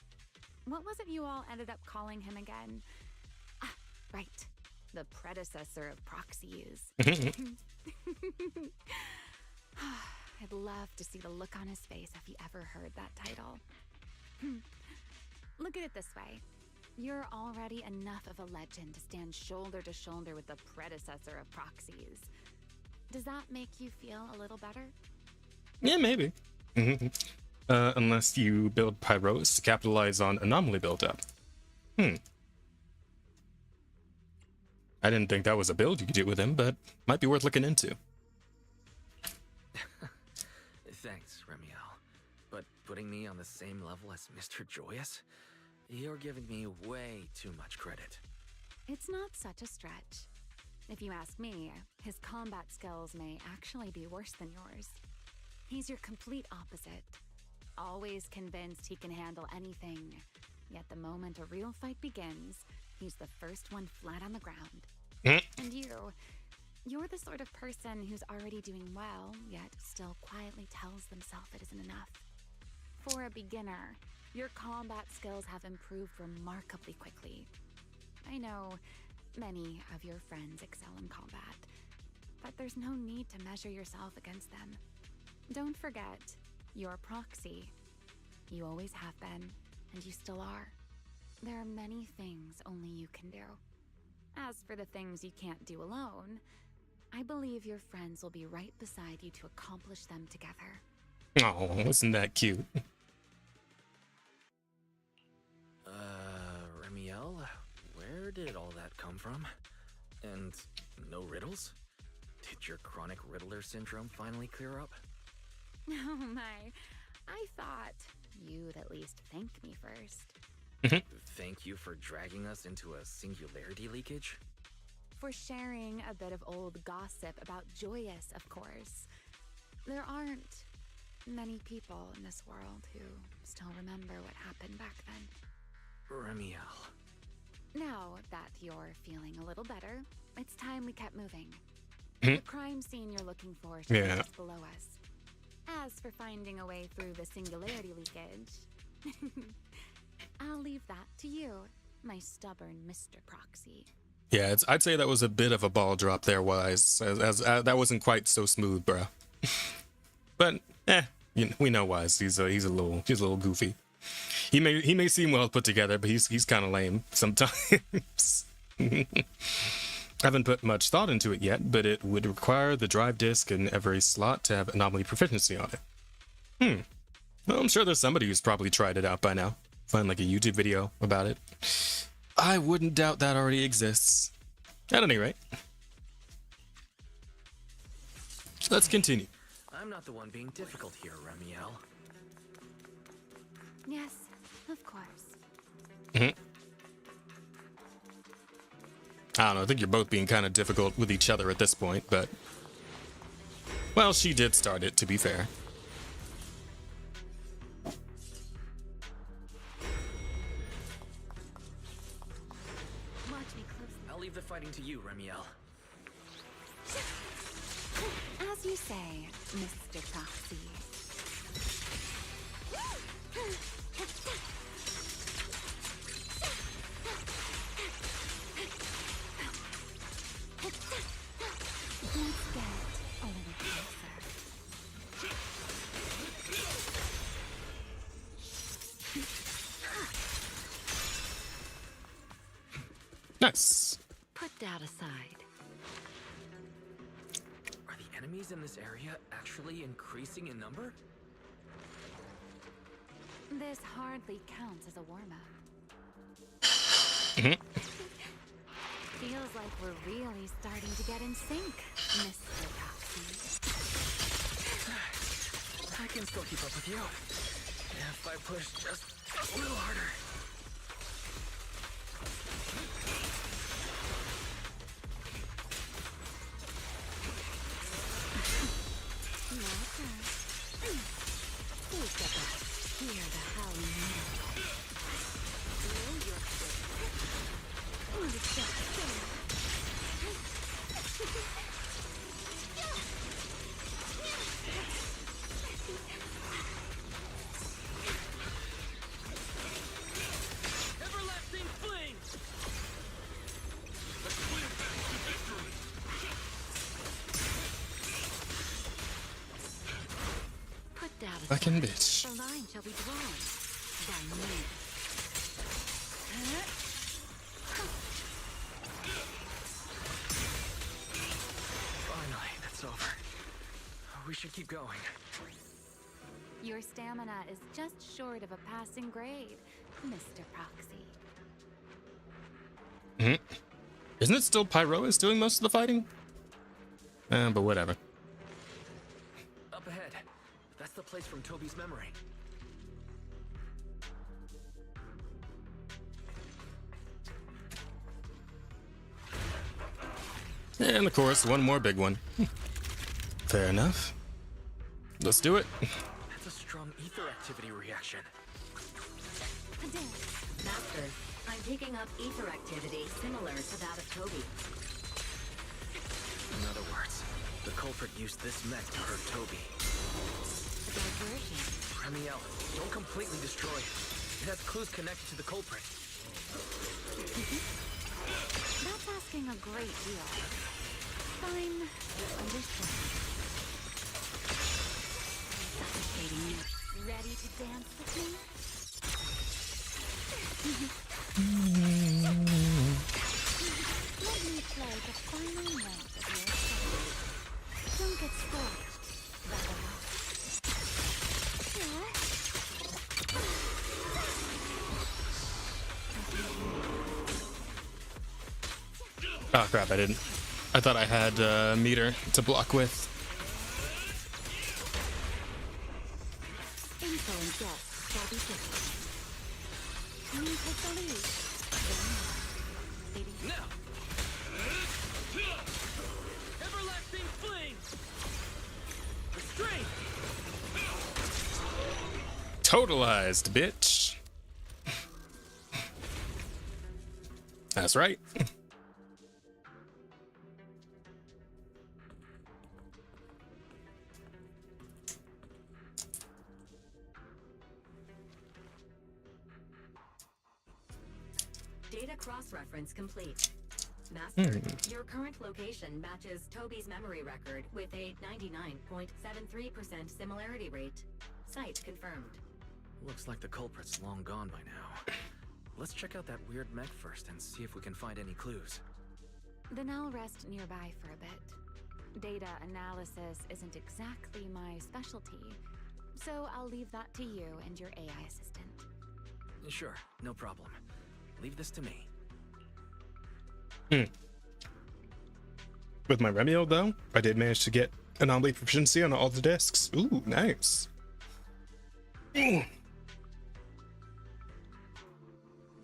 What was it you all ended up calling him again? Ah, right. The predecessor of proxies. I'd love to see the look on his face if he ever heard that title. Look at it this way. You're already enough of a legend to stand shoulder to shoulder with the predecessor of proxies. Does that make you feel a little better? Yeah, maybe. Unless you build Pyros to capitalize on anomaly buildup. I didn't think that was a build you could do with him, but might be worth looking into. Thanks, Remielle. But putting me on the same level as Mr. Joyous? You're giving me way too much credit. It's not such a stretch. If you ask me, his combat skills may actually be worse than yours. He's your complete opposite. Always convinced he can handle anything. Yet the moment a real fight begins, he's the first one flat on the ground. And you're the sort of person who's already doing well, yet still quietly tells themselves it isn't enough. For a beginner, your combat skills have improved remarkably quickly. I know many of your friends excel in combat, but there's no need to measure yourself against them. Don't forget, you're a proxy. You always have been, and you still are. There are many things only you can do. As for the things you can't do alone, I believe your friends will be right beside you to accomplish them together. Oh, isn't that cute? Remielle, where did all that come from? And no riddles? Did your chronic Riddler syndrome finally clear up? Oh my, I thought you'd at least thank me first. Thank you for dragging us into a singularity leakage? For sharing a bit of old gossip about Joyous, of course. There aren't many people in this world who still remember what happened back then. Remielle. Now that you're feeling a little better, it's time we kept moving. Mhm. The crime scene you're looking for should be Yeah. just below us. As for finding a way through the singularity leakage, I'll leave that to you, my stubborn Mr. Proxy. Yeah, I'd say that was a bit of a ball drop there, Wise. As that wasn't quite so smooth, bro. But we know Wise. He's a little goofy. He may seem well put together, but he's kind of lame sometimes. Haven't put much thought into it yet, but it would require the drive disk in every slot to have anomaly proficiency on it. Well, I'm sure there's somebody who's probably tried it out by now. Find like a YouTube video about it. I wouldn't doubt that already exists. At any rate, let's continue. I'm not the one being difficult here, Remielle. Yes, of course. I don't know, I think you're both being kind of difficult with each other at this point, but... Well, she did start it, to be fair. Watch me closely. I'll leave the fighting to you, Remielle. As you say, Mr. Proxy. Let's get a little closer. Nice. Put that aside. Are the enemies in this area actually increasing in number? This hardly counts as a warm-up. Feels like we're really starting to get in sync, Mr. Proxy. I can still keep up with you. If I push just a little harder. Hear the howling wind. Everlasting flames! Put that aside. Fucking bitch. The line shall be drawn by me. Finally, that's over. We should keep going. Your stamina is just short of a passing grade, Mr. Proxy. Isn't it still Pyroas doing most of the fighting? But whatever. Up ahead. That's the place from Toby's memory. And of course, one more big one. Fair enough. Let's do it. That's a strong ether activity reaction. Master, I'm picking up ether activity similar to that of Toby. In other words, the culprit used this mech to hurt Toby. A diversion. Remielle, don't completely destroy it. It has clues connected to the culprit. That's asking a great deal. Fine. Understood. Suffocating you. Ready to dance with me? Let me play the final note of your song. Don't get scorched by the light. Oh crap, I didn't. I thought I had a meter to block with. Info and guests shall be given. You take the lead. Now! Everlasting flames! Restraint! Totalized, bitch. That's right. Data cross-reference complete. Master, your current location matches Toby's memory record with a 99.73% similarity rate. Site confirmed. Looks like the culprit's long gone by now. Let's check out that weird mech first and see if we can find any clues. Then I'll rest nearby for a bit. Data analysis isn't exactly my specialty, so I'll leave that to you and your AI assistant. Sure, no problem. Leave this to me. With my Remielle, though, I did manage to get anomaly proficiency on all the discs. Ooh, nice.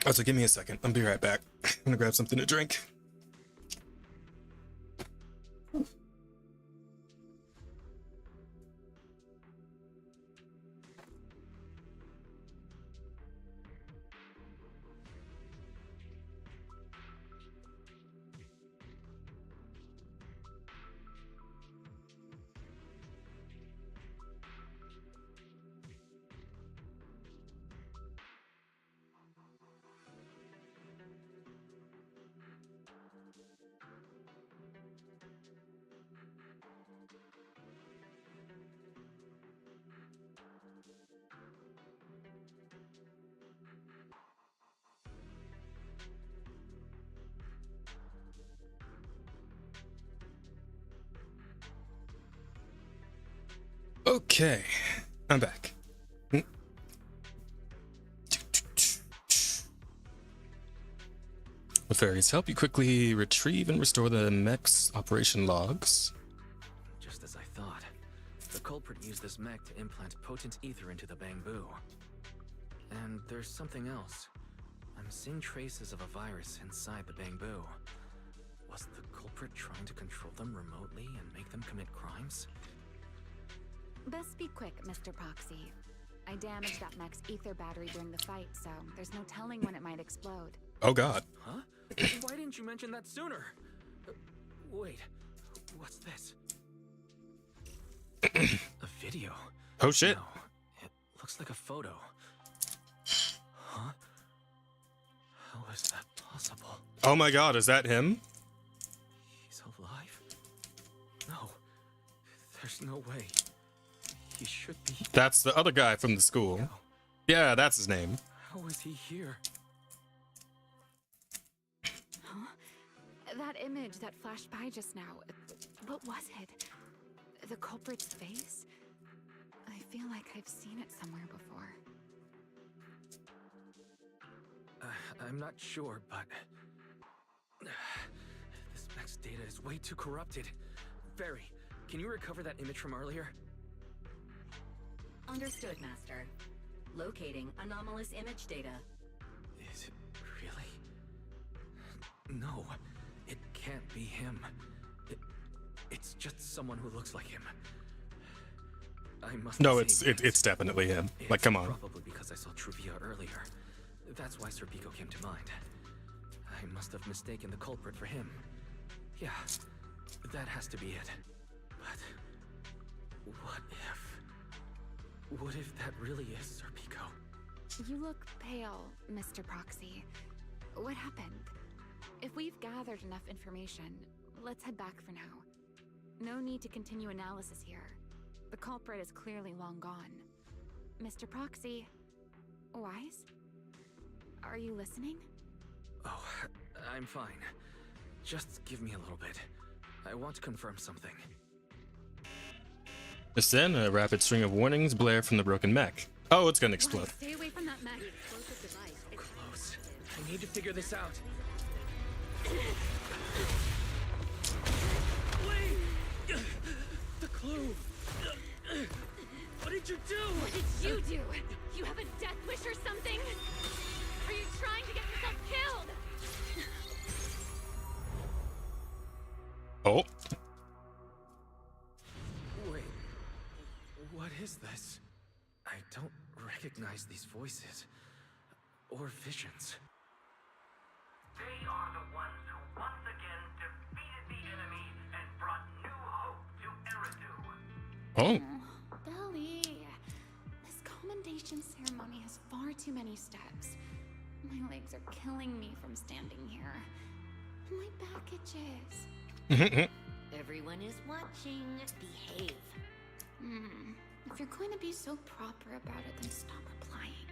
Also, give me a second. I'll be right back. I'm gonna grab something to drink. Okay, I'm back. With Fairy's help, you quickly retrieve and restore the mech's operation logs. Just as I thought. The culprit used this mech to implant potent ether into the bamboo. And there's something else. I'm seeing traces of a virus inside the bamboo. Was the culprit trying to control them remotely and make them commit crimes? Best be quick, Mr. Proxy. I damaged that mech's ether battery during the fight, so there's no telling when it might explode. Oh god. Huh? Why didn't you mention that sooner? Wait, what's this? A video? Oh shit. No, it looks like a photo. Huh? How is that possible? Oh my god, is that him? He's alive? No, there's no way. He should be. That's the other guy from the school. Yeah, that's his name. How is he here? Huh? That image that flashed by just now, what was it? The culprit's face? I feel like I've seen it somewhere before. I'm not sure, but this mech's data is way too corrupted. Barry, can you recover that image from earlier? Understood, Master. Locating anomalous image data. Is it really? No, it can't be him. It's just someone who looks like him. I must. No, it's definitely him. Like, come on. Probably because I saw Truvia earlier. That's why Serpico came to mind. I must have mistaken the culprit for him. Yeah, that has to be it. But what if? What if that really is Serpico? You look pale, Mr. Proxy. What happened? If we've gathered enough information, let's head back for now. No need to continue analysis here. The culprit is clearly long gone. Mr. Proxy, Wise? Are you listening? Oh, I'm fine. Just give me a little bit. I want to confirm something. Just then, a rapid string of warnings blare from the broken mech. Oh, it's gonna explode. Stay away from that mech. Close. I need to figure this out. Wait! The clue! What did you do? What did you do? You have a death wish or something? Are you trying to get yourself killed? Oh. Wait. What is this? I don't recognize these voices. Or visions. They are the ones who once again defeated the enemy and brought new hope to Eridu. Oh. Belly, this commendation ceremony has far too many steps. My legs are killing me from standing here. My back itches. Everyone is watching. Behave. If you're going to be so proper about it, then stop replying.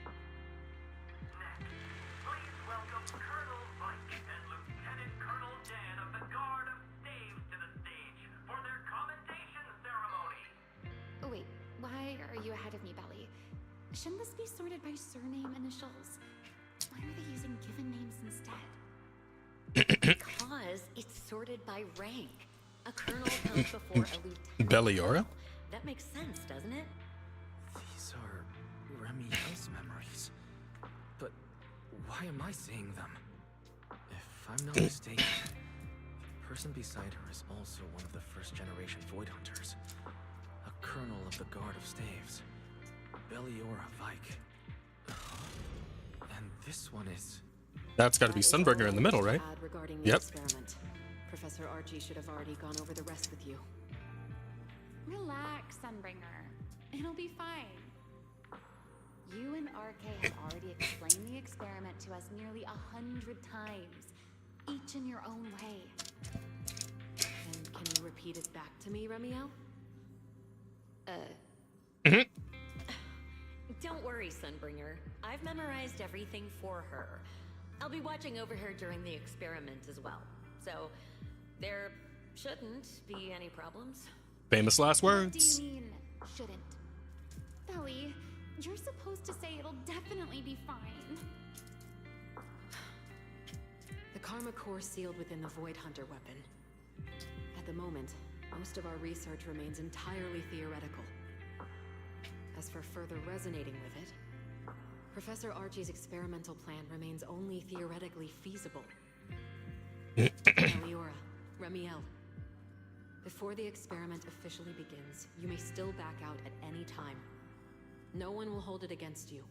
Please welcome Colonel Mike and Lieutenant Colonel Dan of the Guard of Staves to the stage for their commendation ceremony. Oh wait, why are you ahead of me, Belly? Shouldn't this be sorted by surname initials? Why are they using given names instead? Because it's sorted by rank. A colonel comes before a lieutenant. Belliora? That makes sense, doesn't it? These are Remielle's memories. But why am I seeing them? If I'm not mistaken, the person beside her is also one of the first-generation Void Hunters. A colonel of the Guard of Staves. Belliora Vike. And this one is... That's got to be Sunbringer in the middle, right? Regarding the Yep. experiment. Professor Archie should have already gone over the rest with you. Relax, Sunbringer. It'll be fine. You and RK have already explained the experiment to us nearly 100 times, each in your own way. And can you repeat it back to me, Remielle? Don't worry, Sunbringer. I've memorized everything for her. I'll be watching over her during the experiment as well. So, there shouldn't be any problems. Famous last What do words. you mean, shouldn't? Belly, you're supposed to say it'll definitely be fine. The Karma Core sealed within the Void Hunter weapon. At the moment, most of our research remains entirely theoretical. As for further resonating with it, Professor Archie's experimental plan remains only theoretically feasible. Belliora, Remielle, before the experiment officially begins, you may still back out at any time. No one will hold it against you.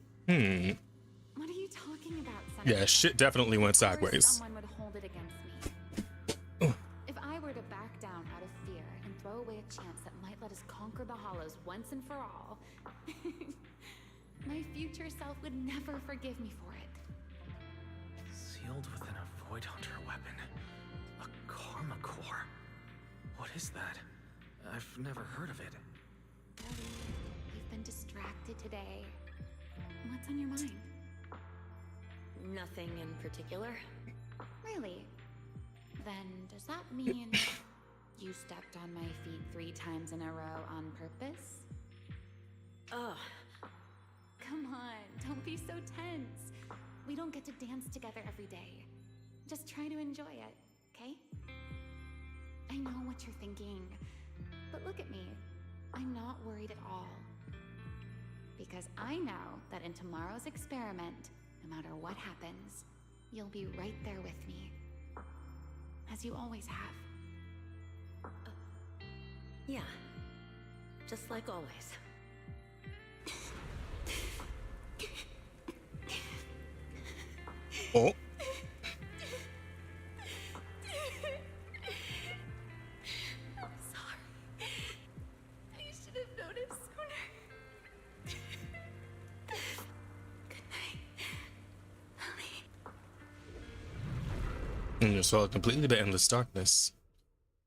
What are you talking about, Sunbringer? Yeah, shit definitely went Of course sideways. someone would hold it against me. If I were to back down out of fear and throw away a chance that might let us conquer the Hollows once and for all, my future self would never forgive me for it. Sealed within a Void Hunter weapon. A Karma Core. What is that? I've never heard of it. Ellie, you've been distracted today. What's on your mind? Nothing in particular. Really? Then does that mean you stepped on my feet 3 times in a row on purpose? Ugh. Come on, don't be so tense. We don't get to dance together every day. Just try to enjoy it, okay? I know what you're thinking, but look at me. I'm not worried at all. Because I know that in tomorrow's experiment, no matter what happens, you'll be right there with me. As you always have. Yeah. Just like always. Oh. I'm sorry. I should have noticed sooner. Good night, Ellie. And just fell completely to endless darkness.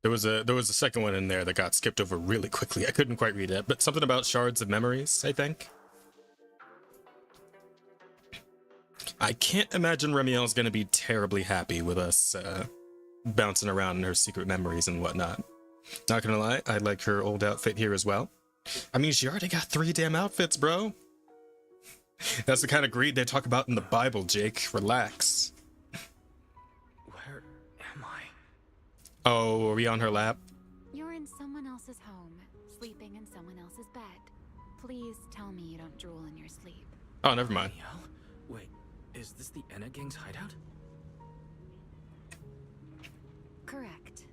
There was a second one in there that got skipped over really quickly. I couldn't quite read it, but something about shards of memories, I think. I can't imagine Remielle's gonna be terribly happy with us bouncing around in her secret memories and whatnot. Not gonna lie, I like her old outfit here as well. I mean, she already got 3 damn outfits, bro. That's the kind of greed they talk about in the Bible, Jake. Relax. Where am I? Oh, are we on her lap? You're in someone else's home, sleeping in someone else's bed. Please tell me you don't drool in your sleep. Oh, never mind. Wait, is this the Enna Gang's hideout? Correct.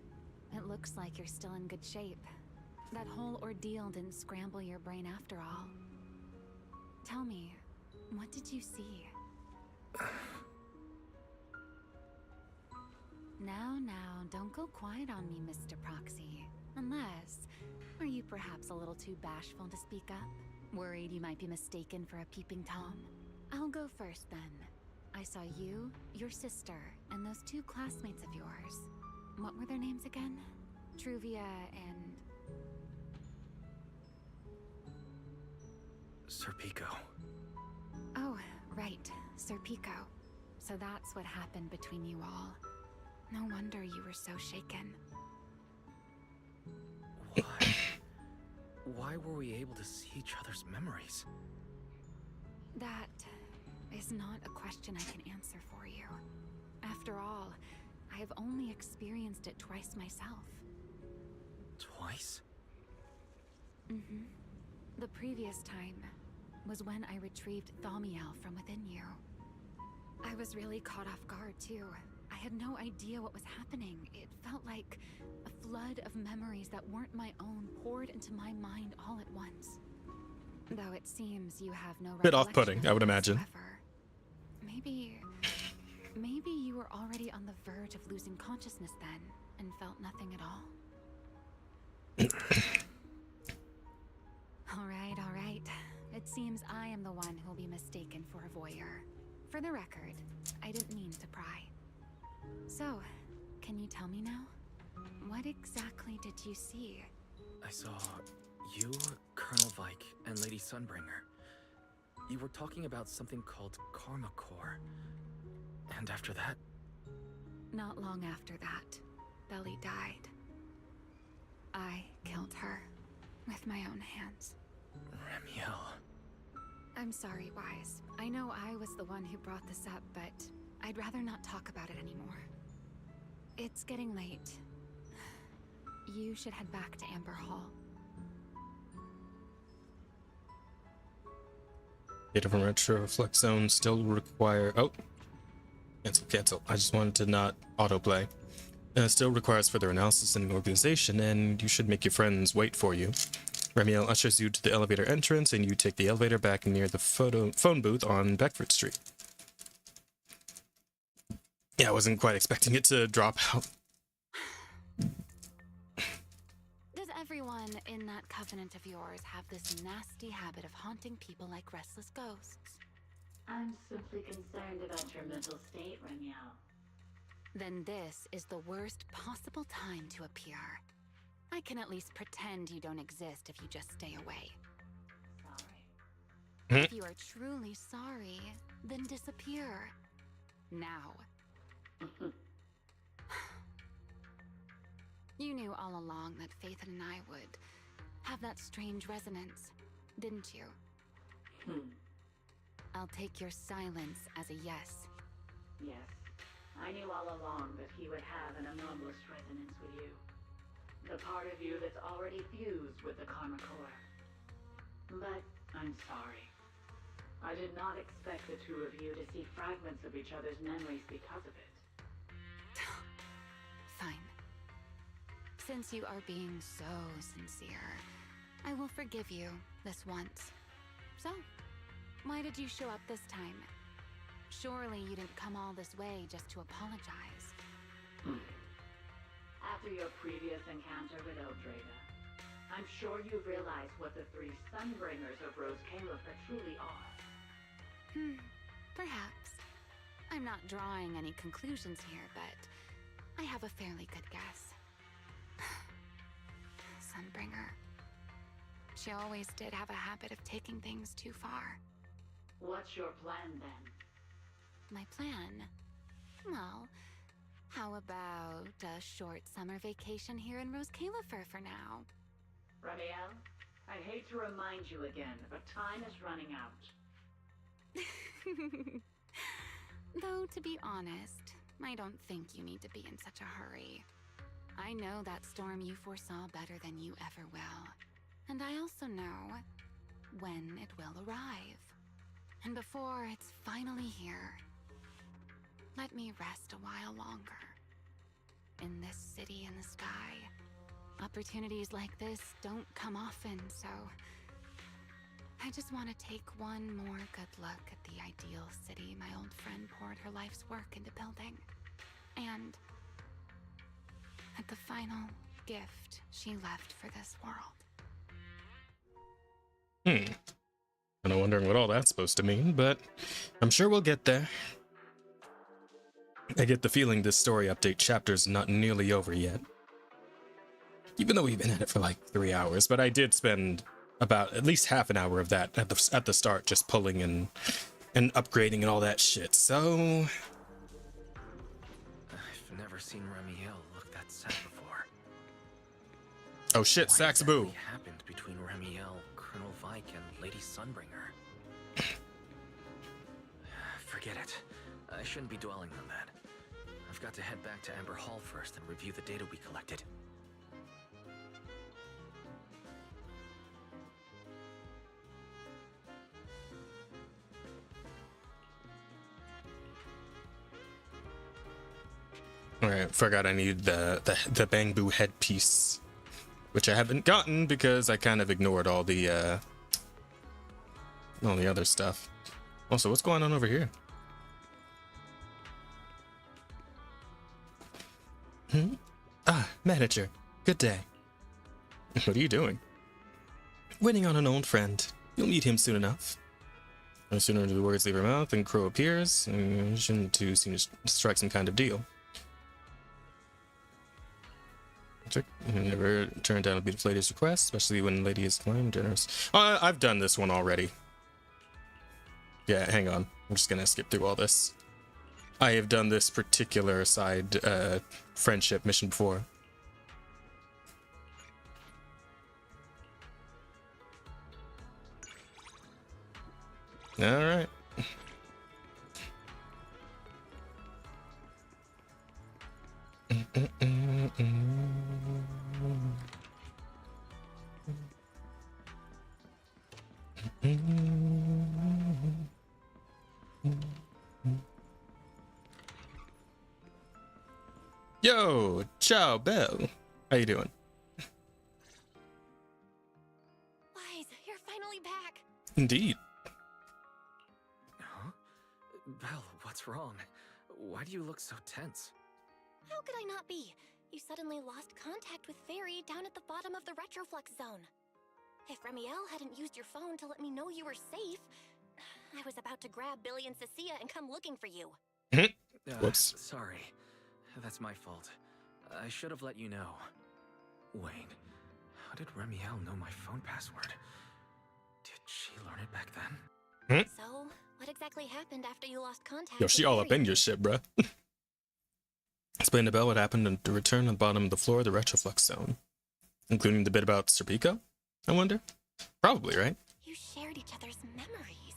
It looks like you're still in good shape. That whole ordeal didn't scramble your brain after all. Tell me, what did you see? Now, don't go quiet on me, Mr. Proxy. Unless, are you perhaps a little too bashful to speak up? Worried you might be mistaken for a peeping Tom? I'll go first then. I saw you, your sister, and those two classmates of yours. What were their names again? Truvia and... Sir Pico. Oh, right. Sir Pico. So that's what happened between you all. No wonder you were so shaken. Why were we able to see each other's memories? That is not a question I can answer for you. After all, I have only experienced it twice myself. Twice? Mm-hmm. The previous time was when I retrieved Remielle from within you. I was really caught off guard, too. I had no idea what was happening. It felt like a flood of memories that weren't my own poured into my mind all at once. Though it seems you have no Bit off-putting, I would imagine. Maybe you were already on the verge of losing consciousness then, and felt nothing at all. All right. It seems I am the one who'll be mistaken for a voyeur. For the record, I didn't mean to pry. So, can you tell me now? What exactly did you see? I saw you, Colonel Vike, and Lady Sunbringer. You were talking about something called Karma Core. And after that? Not long after that, Belly died. I killed her with my own hands. Remielle. I'm sorry, Wise. I know I was the one who brought this up, but I'd rather not talk about it anymore. It's getting late. You should head back to Amber Hall. Data from Retro Reflect Zone still require... Oh. Cancel. I just wanted to not autoplay. Still requires further analysis and organization, and you should make your friends wait for you. Remielle ushers you to the elevator entrance, and you take the elevator back near the phone booth on Beckford Street. Yeah, I wasn't quite expecting it to drop out. Does everyone in that covenant of yours have this nasty habit of haunting people like restless ghosts? I'm simply concerned about your mental state, Remielle. Then this is the worst possible time to appear. I can at least pretend you don't exist if you just stay away. Sorry. If you are truly sorry, then disappear. Now. You knew all along that Faith and I would have that strange resonance, didn't you? I'll take your silence as a yes. Yes. I knew all along that he would have an anomalous resonance with you. The part of you that's already fused with the Karma Core. But I'm sorry. I did not expect the two of you to see fragments of each other's memories because of it. Fine. Since you are being so sincere, I will forgive you this once. So, why did you show up this time? Surely you didn't come all this way just to apologize. After your previous encounter with Eldrada, I'm sure you've realized what the three Sunbringers of Rose Califer truly are. Perhaps. I'm not drawing any conclusions here, but I have a fairly good guess. Sunbringer. She always did have a habit of taking things too far. What's your plan then? My plan? Well, how about a short summer vacation here in Rose Califer for now? Remielle, I hate to remind you again, but time is running out. Though, to be honest, I don't think you need to be in such a hurry. I know that storm you foresaw better than you ever will. And I also know when it will arrive. And before it's finally here, let me rest a while longer. In this city in the sky, opportunities like this don't come often, so I just want to take one more good look at the ideal city my old friend poured her life's work into building. And at the final gift she left for this world. And I'm wondering what all that's supposed to mean, but I'm sure we'll get there. I get the feeling this story update chapter's not nearly over yet. Even though we've been at it for like 3 hours, but I did spend about at least half an hour of that at the start just pulling and upgrading and all that shit. So I've never seen Remielle look that sad before. oh shit, What Saxaboo. exactly happened between Remielle, Colonel Vike, and Lady Sunbringer? Forget it. I shouldn't be dwelling on that. I've got to head back to Amber Hall first and review the data we collected. Alright, forgot I need the bamboo headpiece, which I haven't gotten because I kind of ignored all the other stuff. Also, what's going on over here? Ah, manager. Good day. What are you doing? Waiting on an old friend. You'll meet him soon enough. No sooner do the words leave her mouth than Crow appears, and shouldn't two seem to strike some kind of deal. Never turn down a beautiful lady's request, especially when the lady is kind and generous. I've done this one already. Yeah, hang on. I'm just gonna skip through all this. I have done this particular side friendship mission before. All right. Yo, ciao, Belle. How you doing? Wise, you're finally back. Indeed. Huh? Belle, what's wrong? Why do you look so tense? How could I not be? You suddenly lost contact with Fairy down at the bottom of the Retroflux zone. If Remielle hadn't used your phone to let me know you were safe, I was about to grab Billy and Cecilia and come looking for you. Whoops. Sorry. That's my fault. I should have let you know. Wait, how did Remielle know my phone password? Did she learn it back then? So, what exactly happened after you lost contact? Yo, she all up in your shit, bruh. Explain to Belle what happened and to return to the bottom of the floor of the Retroflux zone. Including the bit about Serpico, I wonder? Probably, right? You shared each other's memories.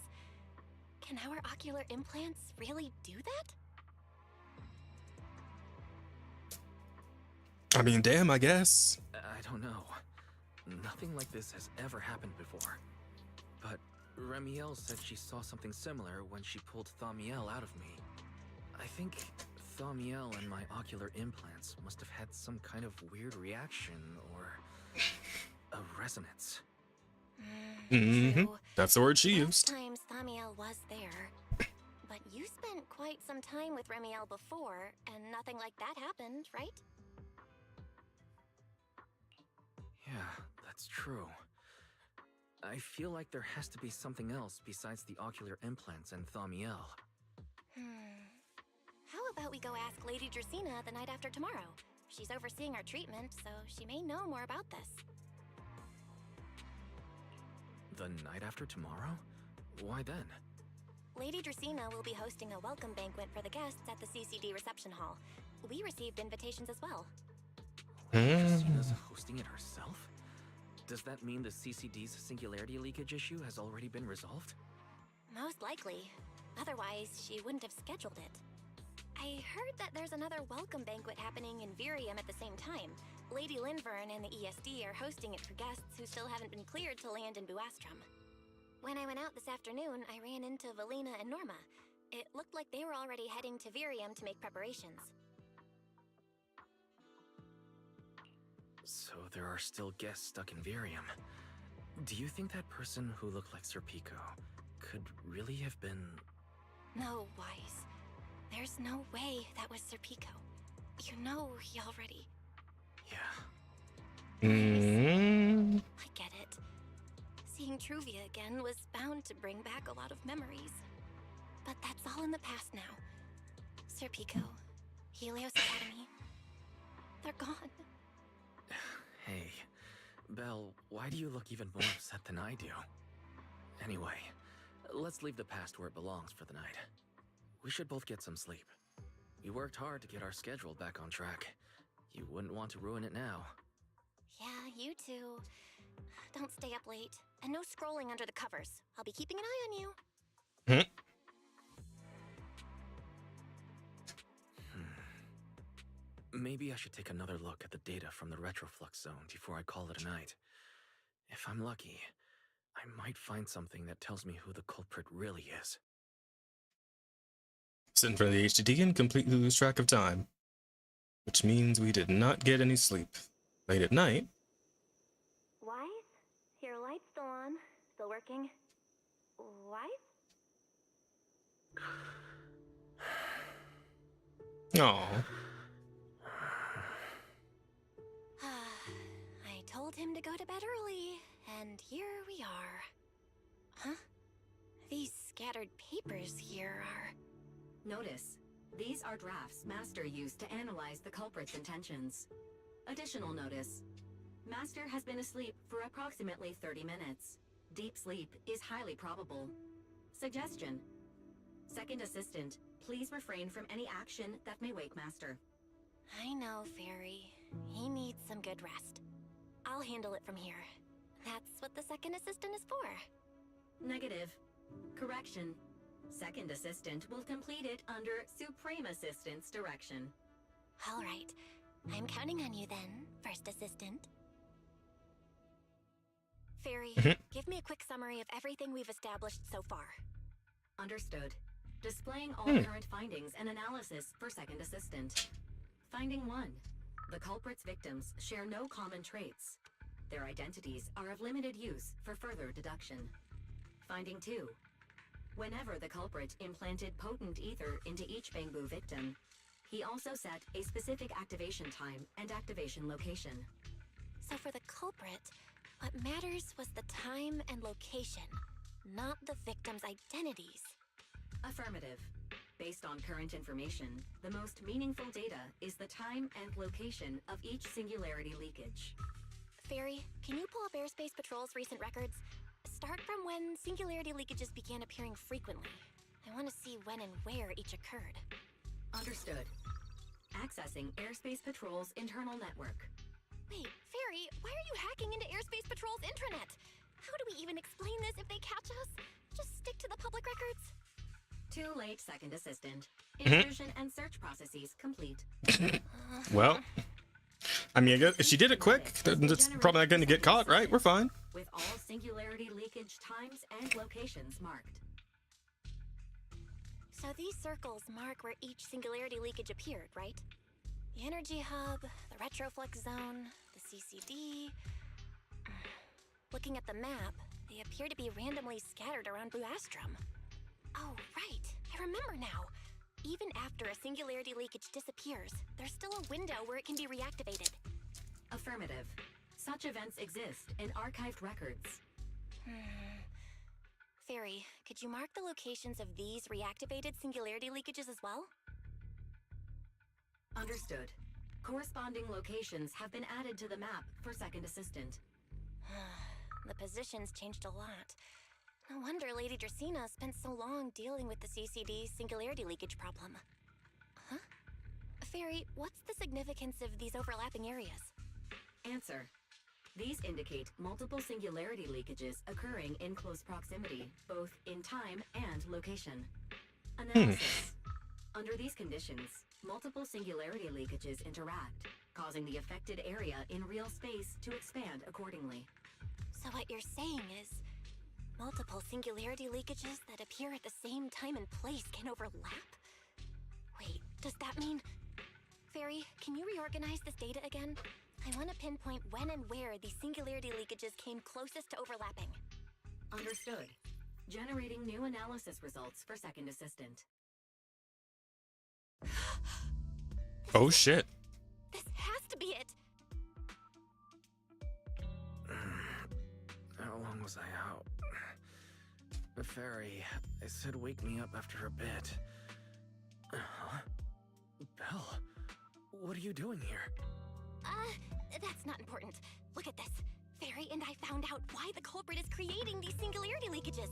Can our ocular implants really do that? I mean, damn, I guess. I don't know. Nothing like this has ever happened before. But Remielle said she saw something similar when she pulled Thaumiel out of me. I think Thaumiel and my ocular implants must have had some kind of weird reaction or a resonance. Mm-hmm. That's the word she used. Sometimes Thaumiel was there. But you spent quite some time with Remielle before, and nothing like that happened, right? Yeah, that's true. I feel like there has to be something else besides the ocular implants and Thaumiel. How about we go ask Lady Dracena the night after tomorrow? She's overseeing our treatment, so she may know more about this. The night after tomorrow? Why then? Lady Dracena will be hosting a welcome banquet for the guests at the CCD reception hall. We received invitations as well. Dracina's hosting it herself? Does that mean the CCD's singularity leakage issue has already been resolved? Most likely. Otherwise, she wouldn't have scheduled it. I heard that there's another welcome banquet happening in Virium at the same time. Lady Linvern and the ESD are hosting it for guests who still haven't been cleared to land in Buastrom. When I went out this afternoon, I ran into Valina and Norma. It looked like they were already heading to Virium to make preparations. So there are still guests stuck in Virium. Do you think that person who looked like Serpico could really have been... No, Wise. There's no way that was Serpico. You know he already... Yeah. I get it. Seeing Truvia again was bound to bring back a lot of memories. But that's all in the past now. Serpico, Helios Academy. They're gone. Hey, Belle, why do you look even more upset than I do? Anyway, let's leave the past where it belongs for the night. We should both get some sleep. We worked hard to get our schedule back on track. You wouldn't want to ruin it now. Yeah, you too. Don't stay up late. And no scrolling under the covers. I'll be keeping an eye on you. Maybe I should take another look at the data from the retroflux zone before I call it a night. If I'm lucky, I might find something that tells me who the culprit really is. Sit in front of the HDD and completely lose track of time. Which means we did not get any sleep. Late at night. Wise? Your light's still on. Still working. Wise? Aww. I told him to go to bed early, and here we are. Huh? These scattered papers here are... Notice, these are drafts Master used to analyze the culprit's intentions. Additional notice, Master has been asleep for approximately 30 minutes. Deep sleep is highly probable. Suggestion. Second Assistant, please refrain from any action that may wake Master. I know, Fairy. He needs some good rest. I'll handle it from here. That's what the Second Assistant is for. Negative. Correction. Second Assistant will complete it under Supreme Assistant's direction. All right. I'm counting on you then, First Assistant. Fairy, give me a quick summary of everything we've established so far. Understood. Displaying all current findings and analysis for Second Assistant. Finding 1. The culprit's victims share no common traits. Their identities are of limited use for further deduction. Finding 2. Whenever the culprit implanted potent ether into each Bangbu victim, he also set a specific activation time and activation location. So for the culprit, what matters was the time and location, not the victim's identities. Affirmative. Based on current information, the most meaningful data is the time and location of each singularity leakage. Fairy, can you pull up Airspace Patrol's recent records? Start from when singularity leakages began appearing frequently. I want to see when and where each occurred. Understood. Accessing Airspace Patrol's internal network. Wait, Fairy, why are you hacking into Airspace Patrol's intranet? How do we even explain this if they catch us? Just stick to the public records? Too late, Second Assistant. Intrusion and search processes complete. Well, I mean, I guess if she did it quick, then it's probably not going to get caught, right? We're fine. With all singularity leakage times and locations marked. So these circles mark where each singularity leakage appeared, right? The energy hub, the retroflux zone, the CCD. Looking at the map, they appear to be randomly scattered around Blue Astrum. Oh, right. I remember now. Even after a singularity leakage disappears, there's still a window where it can be reactivated. Affirmative. Such events exist in archived records. Fairy, could you mark the locations of these reactivated singularity leakages as well? Understood. Corresponding locations have been added to the map for Second Assistant. The positions changed a lot. No wonder Lady Dracena spent so long dealing with the CCD singularity leakage problem. Huh? Fairy, what's the significance of these overlapping areas? Answer. These indicate multiple singularity leakages occurring in close proximity, both in time and location. Analysis. Under these conditions, multiple singularity leakages interact, causing the affected area in real space to expand accordingly. So what you're saying is, multiple singularity leakages that appear at the same time and place can overlap? Wait, does that mean... Fairy, can you reorganize this data again? I want to pinpoint when and where these singularity leakages came closest to overlapping. Understood. Generating new analysis results for Second Assistant. Oh shit. This has to be it! How long was I out? The fairy, I said wake me up after a bit. Huh? Belle? What are you doing here? That's not important. Look at this. Fairy and I found out why the culprit is creating these singularity leakages.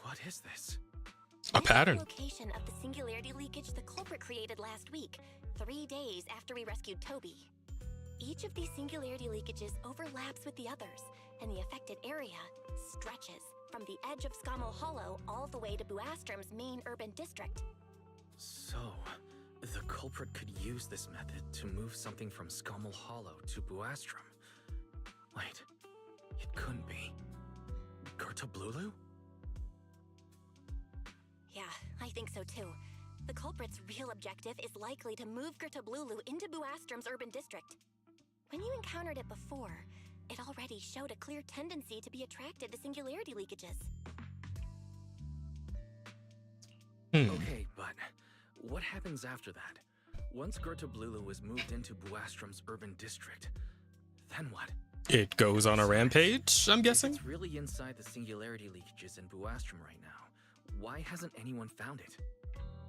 What is this? A pattern. This is the location of the singularity leakage the culprit created last week, 3 days after we rescued Toby. Each of these singularity leakages overlaps with the others, and the affected area stretches from the edge of Scommel Hollow all the way to Buastrom's main urban district. So, the culprit could use this method to move something from Scommel Hollow to Buastrom. Wait, it couldn't be. Gertablulu? Yeah, I think so too. The culprit's real objective is likely to move Gertablulu into Buastrom's urban district. When you encountered it before, it already showed a clear tendency to be attracted to singularity leakages. Okay, but what happens after that? Once Gertablulu is moved into Buastrom's urban district, then what? It goes on a rampage, I'm guessing? It's really inside the singularity leakages in Buastrom right now. Why hasn't anyone found it?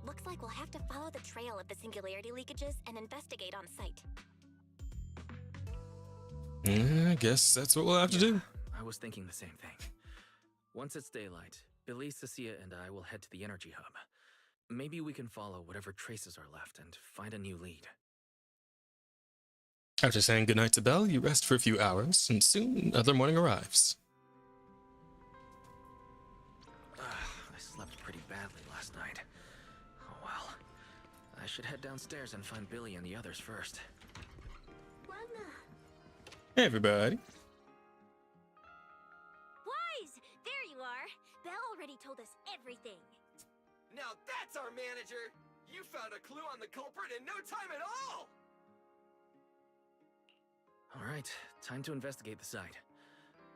Looks like we'll have to follow the trail of the singularity leakages and investigate on site. I guess that's what we'll have to do. I was thinking the same thing. Once it's daylight, Billy, Cecilia, and I will head to the energy hub. Maybe we can follow whatever traces are left and find a new lead. After saying goodnight to Belle, you rest for a few hours, and soon another morning arrives. I slept pretty badly last night. Oh well. I should head downstairs and find Billy and the others first. Hey, everybody. Wise! There you are! Belle already told us everything. Now that's our manager! You found a clue on the culprit in no time at all! Alright, time to investigate the site.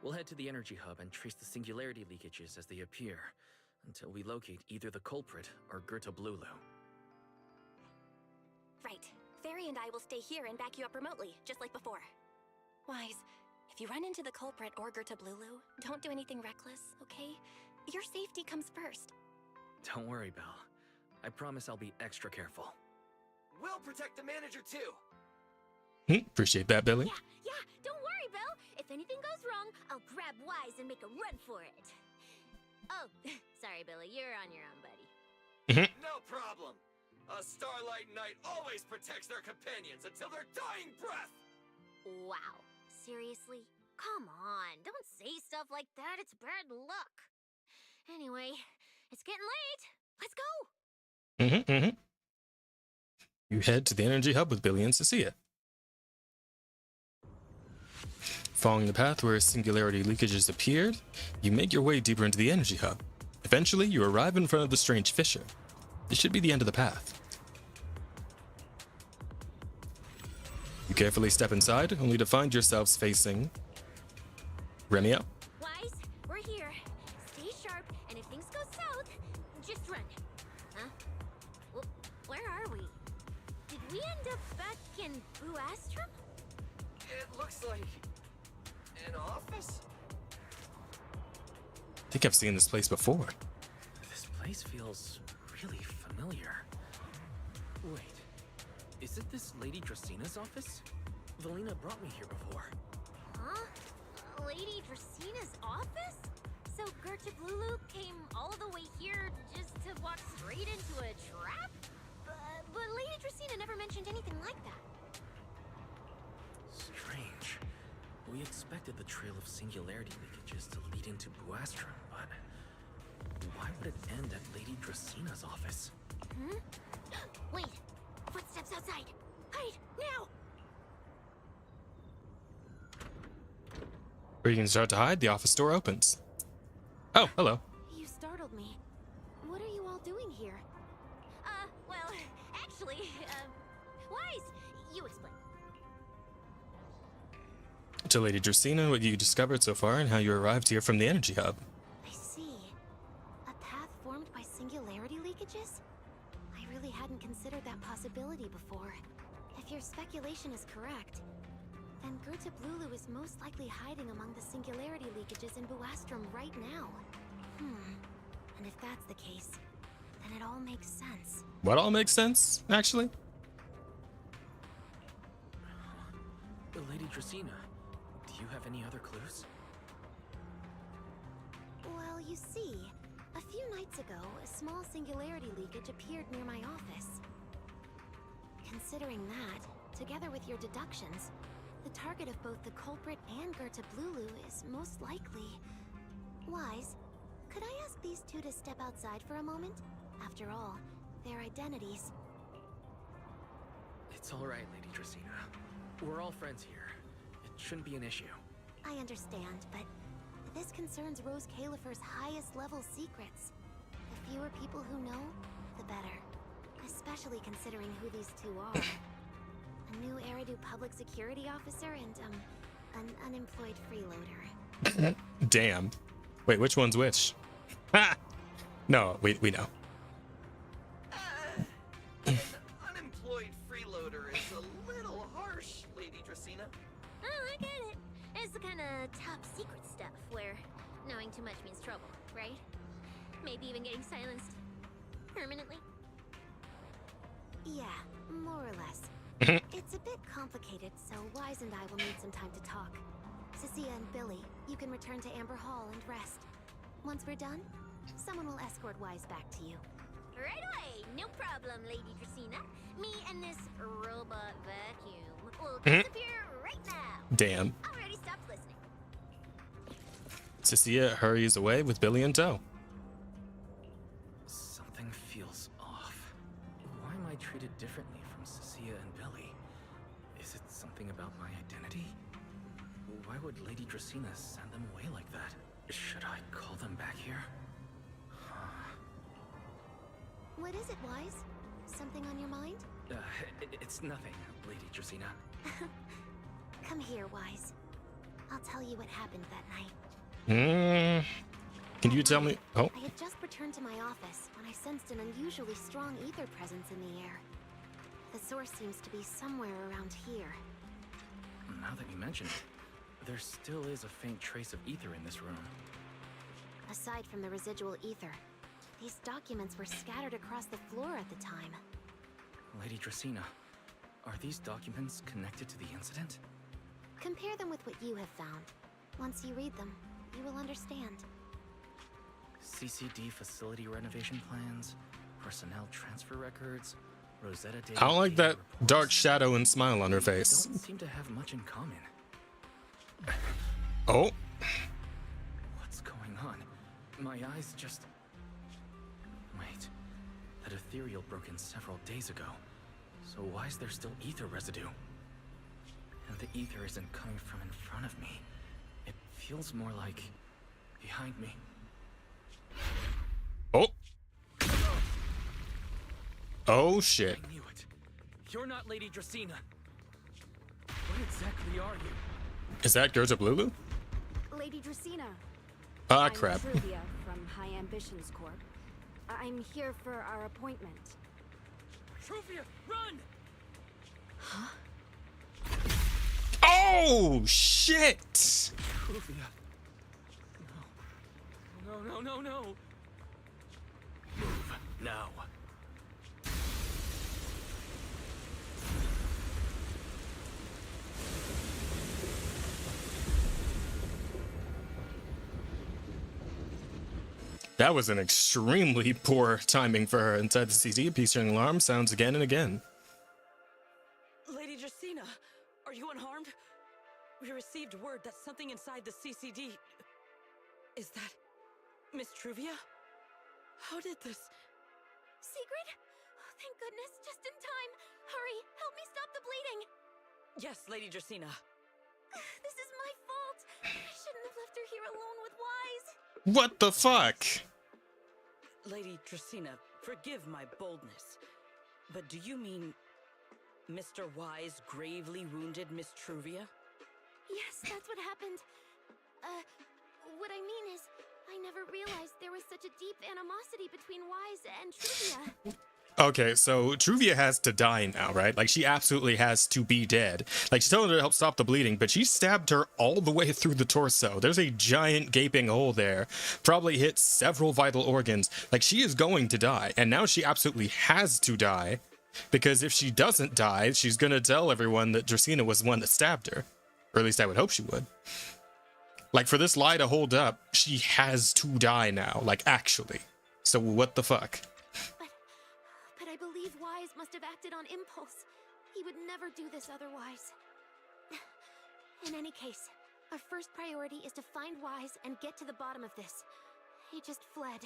We'll head to the energy hub and trace the singularity leakages as they appear, until we locate either the culprit or Gertablulu. Right. Fairy and I will stay here and back you up remotely, just like before. Wise, if you run into the culprit or Gertablulu, don't do anything reckless, okay? Your safety comes first. Don't worry, Belle. I promise I'll be extra careful. We'll protect the manager too! Appreciate that, Billy. Yeah, don't worry, Belle. If anything goes wrong, I'll grab Wise and make a run for it. Oh, sorry, Billy. You're on your own, buddy. No problem. A Starlight Knight always protects their companions until their dying breath! Wow. Seriously? Come on. Don't say stuff like that. It's bad luck. Anyway, it's getting late. Let's go. You head to the energy hub with Billy and Cecilia. Following the path where singularity leakages appeared, you make your way deeper into the energy hub. Eventually, you arrive in front of the strange fissure. This should be the end of the path. You carefully step inside, only to find yourselves facing Remielle. Wise, we're here. Stay sharp, and if things go south, just run. Huh? Where are we? Did we end up back in Buastrom? It looks like an office? I think I've seen this place before. This place feels really familiar. Wait, isn't this Lady Dracina's office? Valina brought me here before. Huh? Lady Dracina's office? So Gertablulu came all the way here just to walk straight into a trap? But Lady Dracina never mentioned anything like that. Strange. We expected the trail of singularity leakages to lead into Buastrom, but why would it end at Lady Dracina's office? Wait! Footsteps outside! Hide! Now! Where you can start to hide, the office door opens. Oh, hello. You startled me. What are you all doing here? Well, actually, Wise, you explain. To Lady Dracina, what you discovered so far and how you arrived here from the energy hub. I see. A path formed by singularity leakages? I really hadn't considered that possibility before. If your speculation is correct, then Gertablulu is most likely hiding among the singularity leakages in Buastrom right now. And if that's the case, then it all makes sense. What all makes sense, actually? Lady Dracaena, do you have any other clues? Well, you see, a few nights ago, a small singularity leakage appeared near my office. Considering that, together with your deductions, the target of both the culprit and Gerta Blulu is most likely... Wise, could I ask these two to step outside for a moment? After all, their identities... It's all right, Lady Dracaena. We're all friends here. It shouldn't be an issue. I understand, but this concerns Rose Califer's highest level secrets. The fewer people who know, the better. Especially considering who these two are. A new Eridu public security officer and, an unemployed freeloader. Damn. Wait, which one's which? Ha! No, we know. An unemployed freeloader is a little harsh, Lady Dracaena. Oh, I get it. It's the kind of top secret stuff where knowing too much means trouble, right? Maybe even getting silenced permanently. Yeah, more or less. It's a bit complicated, so Wise and I will need some time to talk. Cecilia and Billy, you can return to Amber Hall and rest. Once we're done, someone will escort Wise back to you. Right away, no problem, Lady Dracaena. Me and this robot vacuum will disappear right now. Damn. Already stopped listening. Cecilia hurries away with Billy in tow. Something feels off. Why am I treated differently from Cecilia and Billy? Is it something about my identity? Why would Lady Dracaena send them away like that? Should I call them back here? What is it, Wise? Something on your mind? It's nothing, Lady Dracaena. Come here, Wise. I'll tell you what happened that night. Can you tell me? Oh. I had just returned to my office when I sensed an unusually strong ether presence in the air. The source seems to be somewhere around here. Now that you mention it, there still is a faint trace of ether in this room. Aside from the residual ether, these documents were scattered across the floor at the time. Lady Dracaena, are these documents connected to the incident? Compare them with what you have found. Once you read them, you will understand. CCD facility renovation plans, personnel transfer records, Rosetta data. I don't like that dark shadow and smile on her face. Don't seem to have much in common. Oh. What's going on? My eyes just... Wait. That ethereal broke in several days ago. So why is there still ether residue? And the ether isn't coming from in front of me. It feels more like... behind me. Oh. Oh shit. I knew it. You're not Lady Dracaena. What exactly are you? Is that Gerta Blulu? Lady Dracaena. Ah, I'm crap. Truvia from High Ambitions Corp. I'm here for our appointment. Truvia, run! Huh? Oh shit! Truvia. No. Move now. That was an extremely poor timing for her inside the CCD. Piece alarm sounds again and again. Lady Dracaena, are you unharmed? We received word that something inside the CCD... Is that... Miss Truvia? How did this... Secret? Oh, thank goodness, just in time. Hurry, help me stop the bleeding. Yes, Lady Dracaena. This is my fault. I shouldn't have left her here alone with Wise. What the fuck? Lady Dracaena, forgive my boldness, but do you mean Mr. Wise gravely wounded Miss Truvia? Yes, that's what happened. What I mean is, I never realized there was such a deep animosity between Wise and Truvia. Okay, so Truvia has to die now, right? Like, she absolutely has to be dead. Like, she's telling her to help stop the bleeding, but she stabbed her all the way through the torso. There's a giant gaping hole there. Probably hit several vital organs. Like, she is going to die, and now she absolutely has to die, because if she doesn't die, she's gonna tell everyone that Dracena was the one that stabbed her. Or at least I would hope she would. Like, for this lie to hold up, she has to die now. Like, actually. So what the fuck? But I believe Wise must have acted on impulse. He would never do this otherwise. In any case, our first priority is to find Wise and get to the bottom of this. He just fled.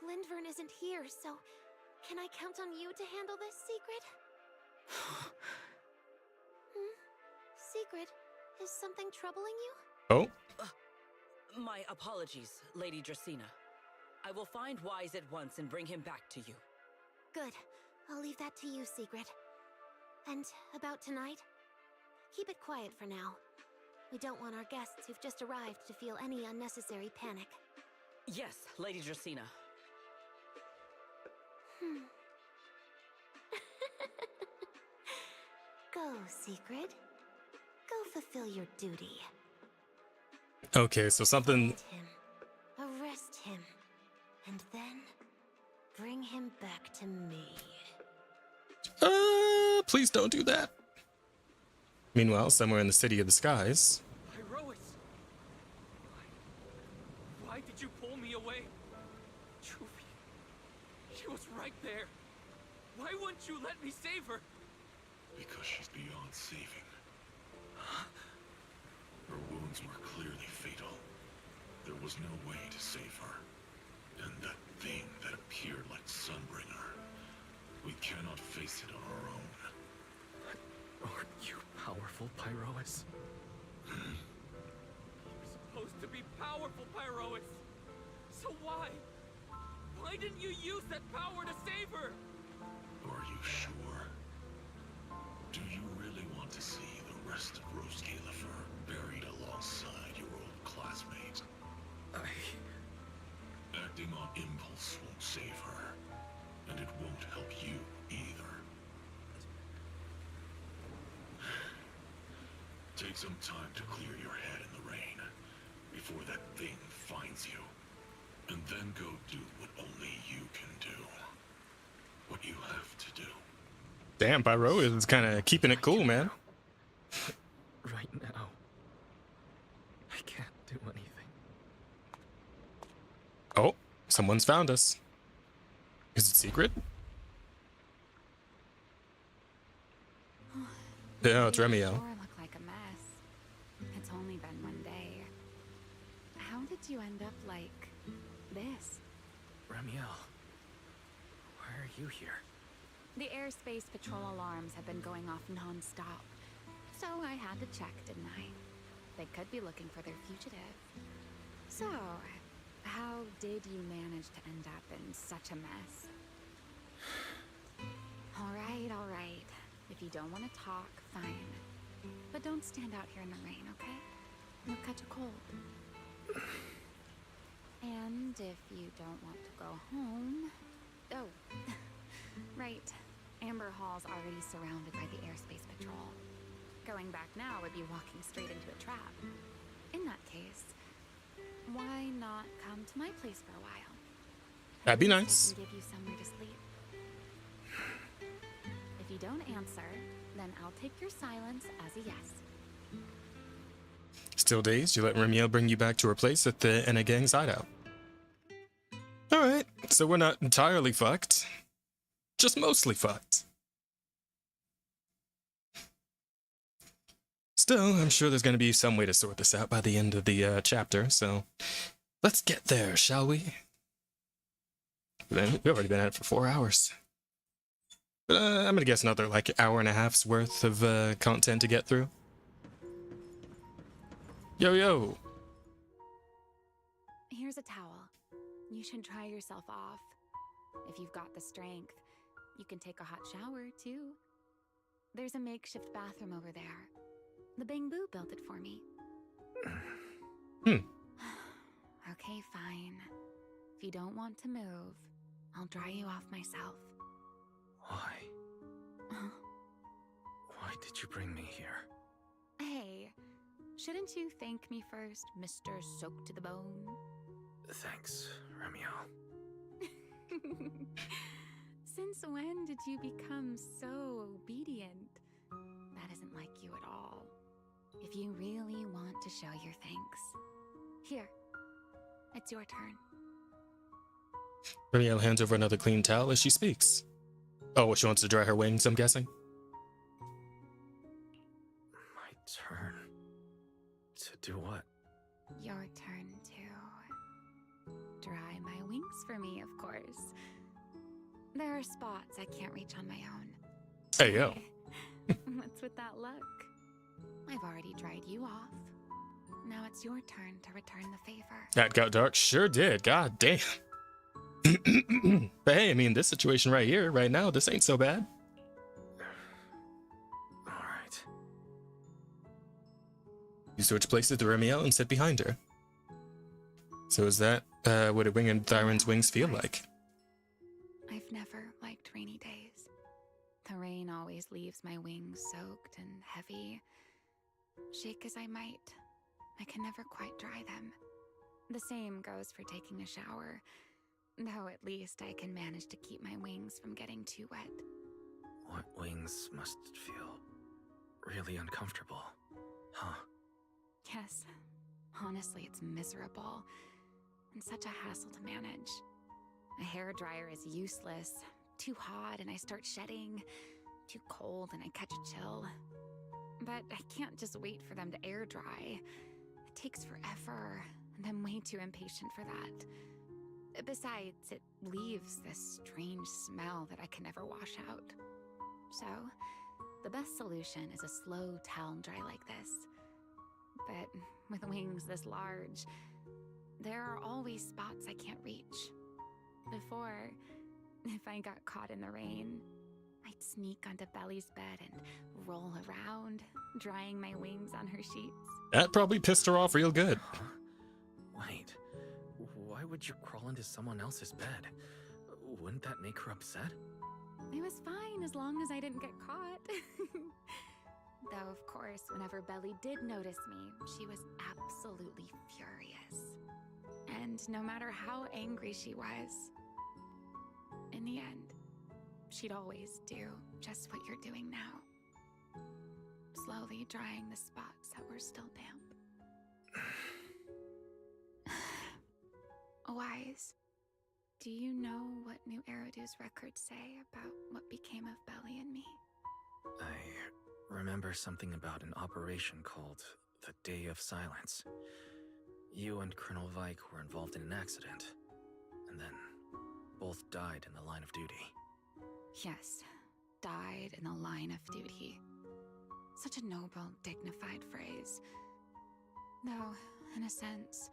Lindvern isn't here, so can I count on you to handle this, Secret? Secret, is something troubling you? Oh? My apologies, Lady Dracena. I will find Wise at once and bring him back to you. Good. I'll leave that to you, Secret. And about tonight? Keep it quiet for now. We don't want our guests who've just arrived to feel any unnecessary panic. Yes, Lady Dracena. Go, Secret. Go fulfill your duty. Okay, so something... Arrest him. And then bring him back to me. Please don't do that. Meanwhile, somewhere in the City of the Skies... Irois! Why did you pull me away? Truvia, she was right there. Why wouldn't you let me save her? Because she's beyond saving. Her wounds were clearly fatal. There was no way to save her. And that thing that appeared like Sunbringer, we cannot face it on our own. Aren't you powerful, Pyrois? You're supposed to be powerful, Pyrois. So why? Why didn't you use that power to save her? Are you sure? Do you really want to see the rest of Rose Califer buried alongside your old classmate? Acting on impulse won't save her, and it won't help you either. Take some time to clear your head in the rain before that thing finds you, and then go do what only you can do. What you have to do. Damn, Pyro is kind of keeping it cool, man. Right now, I can't do anything. Oh, someone's found us. Is it Secret? Yeah, it's Remielle. Sure look like a mess. It's only been one day. How did you end up like this? Remielle, why are you here? The airspace patrol alarms have been going off non-stop. So I had to check, didn't I? They could be looking for their fugitive. So, how did you manage to end up in such a mess? All right. If you don't want to talk, fine. But don't stand out here in the rain, okay? You'll catch a cold. And if you don't want to go home... Oh, right. Amber Hall's already surrounded by the airspace patrol. Going back now would be walking straight into a trap. In that case, why not come to my place for a while? That'd be nice. I can give you somewhere to sleep. If you don't answer, then I'll take your silence as a yes. Still dazed? You let Remielle bring you back to her place at the NA Gang's hideout. Alright, so we're not entirely fucked. Just mostly fucked. Still, I'm sure there's going to be some way to sort this out by the end of the chapter, so let's get there, shall we? We've already been at it for 4 hours. But I'm going to guess another, like, hour and a half's worth of content to get through. Yo! Here's a towel. You should dry yourself off. If you've got the strength, you can take a hot shower, too. There's a makeshift bathroom over there. The Bamboo built it for me. Okay, fine. If you don't want to move, I'll dry you off myself. did you bring me here? Hey, shouldn't you thank me first, Mr. Soaked to the Bone? Thanks, Remielle. Since when did you become so obedient? That isn't like you at all. If you really want to show your thanks, here, it's your turn. Remielle hands over another clean towel as she speaks. Oh, she wants to dry her wings, I'm guessing. My turn. To do what? Your turn to dry my wings for me, of course. There are spots I can't reach on my own. Hey, yo. What's with that look? I've already dried you off. Now it's your turn to return the favor. That got dark. Sure did. God damn. But hey, I mean, this situation right here, right now, this ain't so bad. Alright. You switch places to Remielle and sit behind her. So is that what a wing and Thyron's wings feel like? I've never liked rainy days. The rain always leaves my wings soaked and heavy. Shake as I might, I can never quite dry them. The same goes for taking a shower, though at least I can manage to keep my wings from getting too wet. What wings must feel really uncomfortable, huh? Yes, honestly, it's miserable and such a hassle to manage. A hairdryer is useless. Too hot and I start shedding. Too cold and I catch a chill. But I can't just wait for them to air dry. It takes forever, and I'm way too impatient for that. Besides, it leaves this strange smell that I can never wash out. So, the best solution is a slow towel dry like this. But with wings this large, there are always spots I can't reach. Before, if I got caught in the rain, I'd sneak onto Belly's bed and roll around, drying my wings on her sheets. That probably pissed her off real good. Huh? Wait, why would you crawl into someone else's bed? Wouldn't that make her upset? It was fine as long as I didn't get caught. Though, of course, whenever Belly did notice me, she was absolutely furious. And no matter how angry she was, in the end, she'd always do just what you're doing now. Slowly drying the spots that were still damp. Wise, do you know what New Eridu's records say about what became of Belly and me? I remember something about an operation called the Day of Silence. You and Colonel Vike were involved in an accident, and then both died in the line of duty. Yes, died in the line of duty. Such a noble, dignified phrase. Though, in a sense,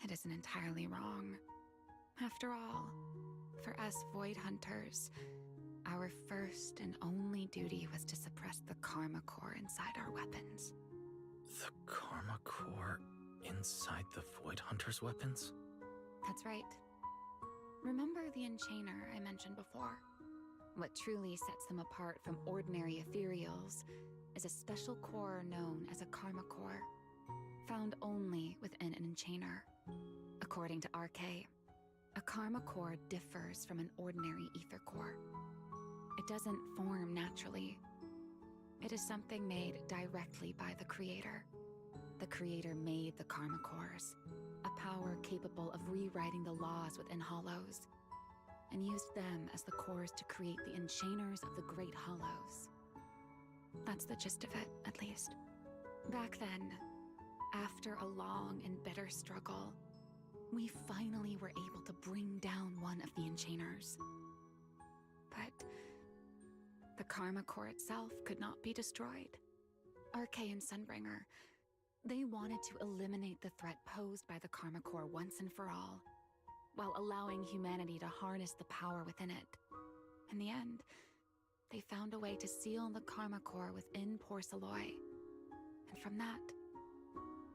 it isn't entirely wrong. After all, for us Void Hunters, our first and only duty was to suppress the Karma Core inside our weapons. The Karma Core inside the Void Hunter's weapons? That's right. Remember the Enchainer I mentioned before? What truly sets them apart from ordinary ethereals is a special core known as a Karma Core, found only within an Enchainer. According to RK, a Karma Core differs from an ordinary Ether Core. It doesn't form naturally. It is something made directly by the Creator. The Creator made the Karma Cores, a power capable of rewriting the laws within Hollows, and used them as the cores to create the Enchainers of the Great Hollows. That's the gist of it, at least. Back then, after a long and bitter struggle, we finally were able to bring down one of the Enchainers. But the Karma Core itself could not be destroyed. RK and Sunbringer, they wanted to eliminate the threat posed by the Karma Core once and for all, while allowing humanity to harness the power within it. In the end, they found a way to seal the Karma Core within Porceloy. And from that,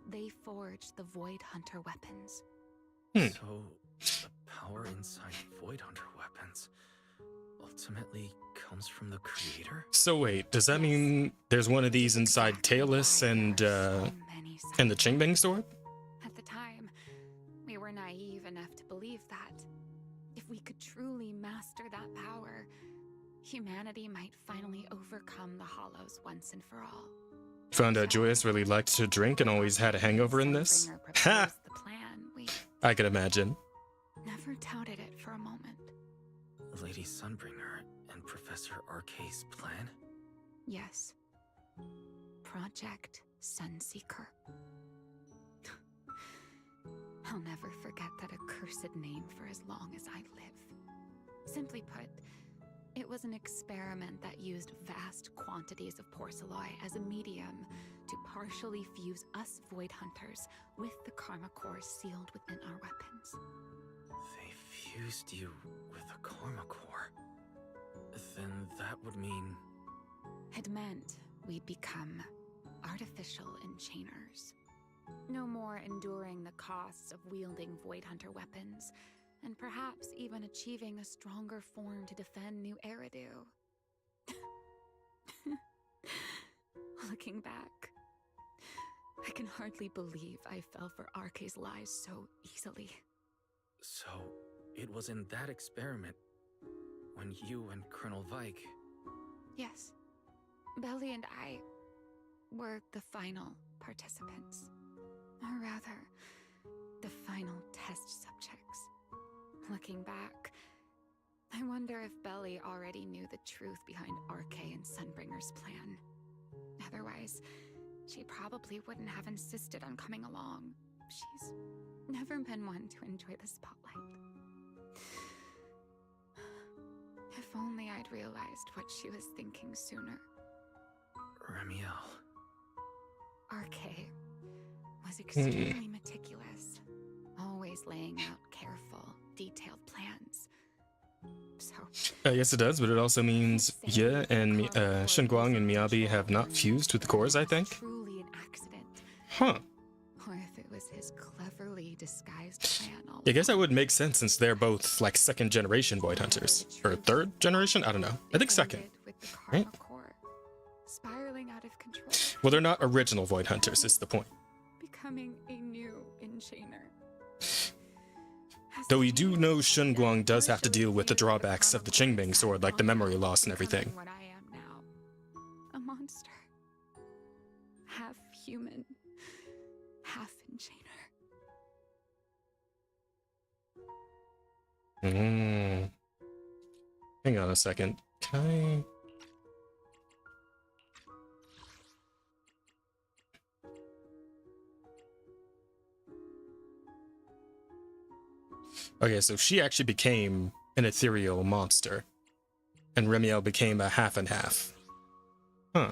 they forged the Void Hunter weapons. So, the power inside Void Hunter weapons ultimately comes from the creator? So wait, does that mean there's one of these inside Tailless and the Qingbing sword? At the time, we were naive enough to believe that if we could truly master that power, humanity might finally overcome the Hollows once and for all. Found out Joyous really liked to drink and always had a hangover in this? Ha! The plan, we I could imagine. never doubted it for a moment. Lady Sunbringer and Professor Arcae's plan? Yes. Project Sunseeker. I'll never forget that accursed name for as long as I live. Simply put, it was an experiment that used vast quantities of porcelloi as a medium to partially fuse us Void Hunters with the Karma Core sealed within our weapons. They fused you with a Karma Core. Then that would mean... It meant we'd become artificial enchainers. No more enduring the costs of wielding Void Hunter weapons, and perhaps even achieving a stronger form to defend New Eridu. Looking back, I can hardly believe I fell for Arcae's lies so easily. So, it was in that experiment when you and Colonel Vike... Yes, Belly and I were the final participants. Or rather, the final test subjects. Looking back, I wonder if Belly already knew the truth behind Arcae and Sunbringer's plan. Otherwise, she probably wouldn't have insisted on coming along. She's never been one to enjoy the spotlight. If only I'd realized what she was thinking sooner. Remielle. Arcae was extremely meticulous, always laying out careful, detailed plans. So, Yes, it does, but it also means Ye and Shenguang and Miyabi have not fused with the cores, I think. Truly an accident. Huh. Or if it was his cleverly disguised plan all I guess that would make sense since they're both like second generation Void Hunters. Or third generation? I don't know. I think second. with the Right? Karma Core, spiraling out of control, Well, they're not original Void Hunters, is the point. becoming a new enchainer. Though we do know Shenguang does have to deal with the drawbacks of the Qingbing sword, like the memory loss and everything. What I am now. A monster. Half human, half enchainer. Hang on a second. Can Okay, so she actually became an ethereal monster. And Remielle became a half and half. Huh.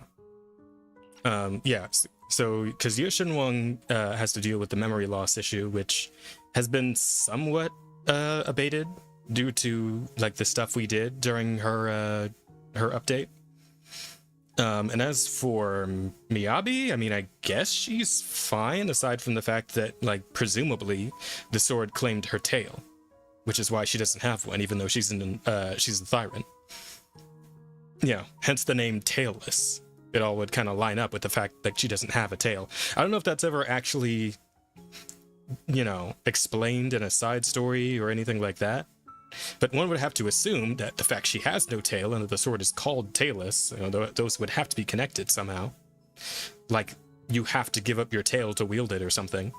Yeah, so, because Ye Shenwang has to deal with the memory loss issue, which has been somewhat abated due to, like, the stuff we did during her update. And as for Miyabi, I mean, I guess she's fine, aside from the fact that, like, presumably, the sword claimed her tail, which is why she doesn't have one, even though she's a Thyran. Yeah, hence the name Tailless. It all would kind of line up with the fact that she doesn't have a tail. I don't know if that's ever actually, you know, explained in a side story or anything like that. But one would have to assume that the fact she has no tail and that the sword is called Tailless, you know, those would have to be connected somehow. Like, you have to give up your tail to wield it or something.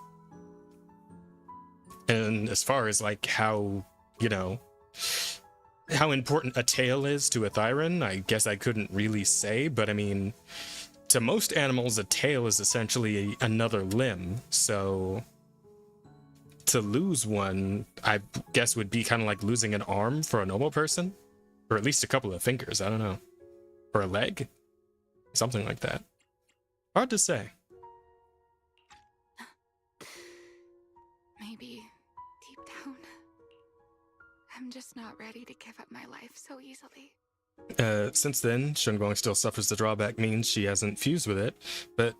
And as far as, like, how, you know, how important a tail is to a Thyran, I guess I couldn't really say, but I mean, to most animals, a tail is essentially another limb, so to lose one, I guess would be kind of like losing an arm for a normal person, or at least a couple of fingers, I don't know, or a leg, something like that. Hard to say. Maybe deep down, I'm just not ready to give up my life so easily. Since then, Shenguang still suffers the drawback means she hasn't fused with it, but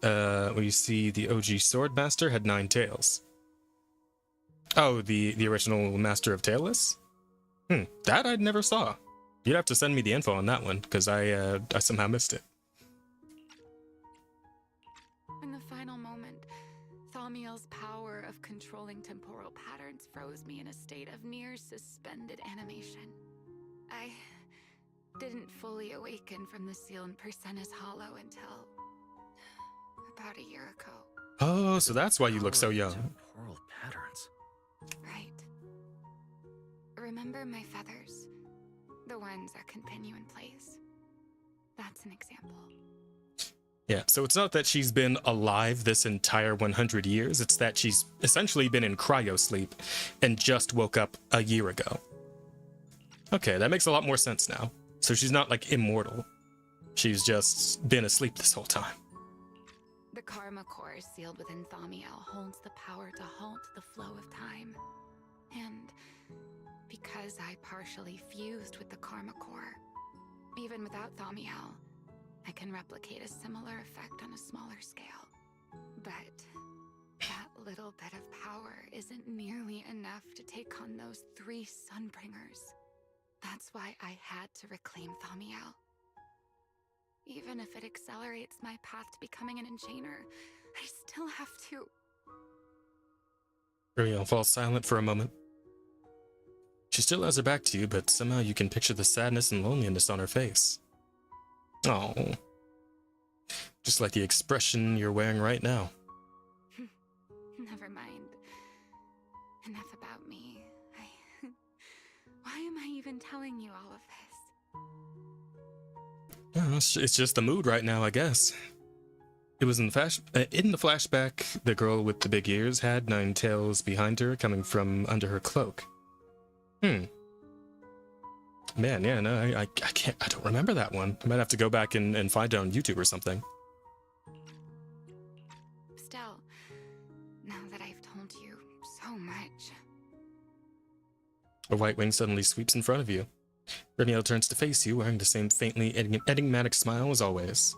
we see the OG Swordmaster had 9 tails. Oh, the original Master of Tailless? That I never saw. You'd have to send me the info on that one, because I somehow missed it. In the final moment, Thaumiel's power of controlling temporal patterns froze me in a state of near suspended animation. I didn't fully awaken from the seal in Persena's Hollow until about a year ago. Oh, so that's why you look so young. Temporal patterns. Right. Remember my feathers? The ones that can pin you in place. That's an example. Yeah, so it's not that she's been alive this entire 100 years, it's that she's essentially been in cryosleep and just woke up a year ago. Okay, that makes a lot more sense now. So she's not, like, immortal. She's just been asleep this whole time. The Karma Core sealed within Thaumiel holds the power to halt the flow of time. And because I partially fused with the Karma Core, even without Thaumiel, I can replicate a similar effect on a smaller scale. But that little bit of power isn't nearly enough to take on those 3 Sunbringers. That's why I had to reclaim Thaumiel. Even if it accelerates my path to becoming an enchainer, I still have to. Remielle falls silent for a moment. She still has her back to you, but somehow you can picture the sadness and loneliness on her face. Oh, just like the expression you're wearing right now. Never mind. Enough about me. Why am I even telling you all of this? Oh, it's just the mood right now, I guess. It was in the flashback, the girl with the big ears had 9 tails behind her coming from under her cloak. Man, yeah, no, I don't remember that one. I might have to go back and find it on YouTube or something. Still, now that I've told you so much. A white wing suddenly sweeps in front of you. Remielle turns to face you, wearing the same faintly enigmatic smile as always.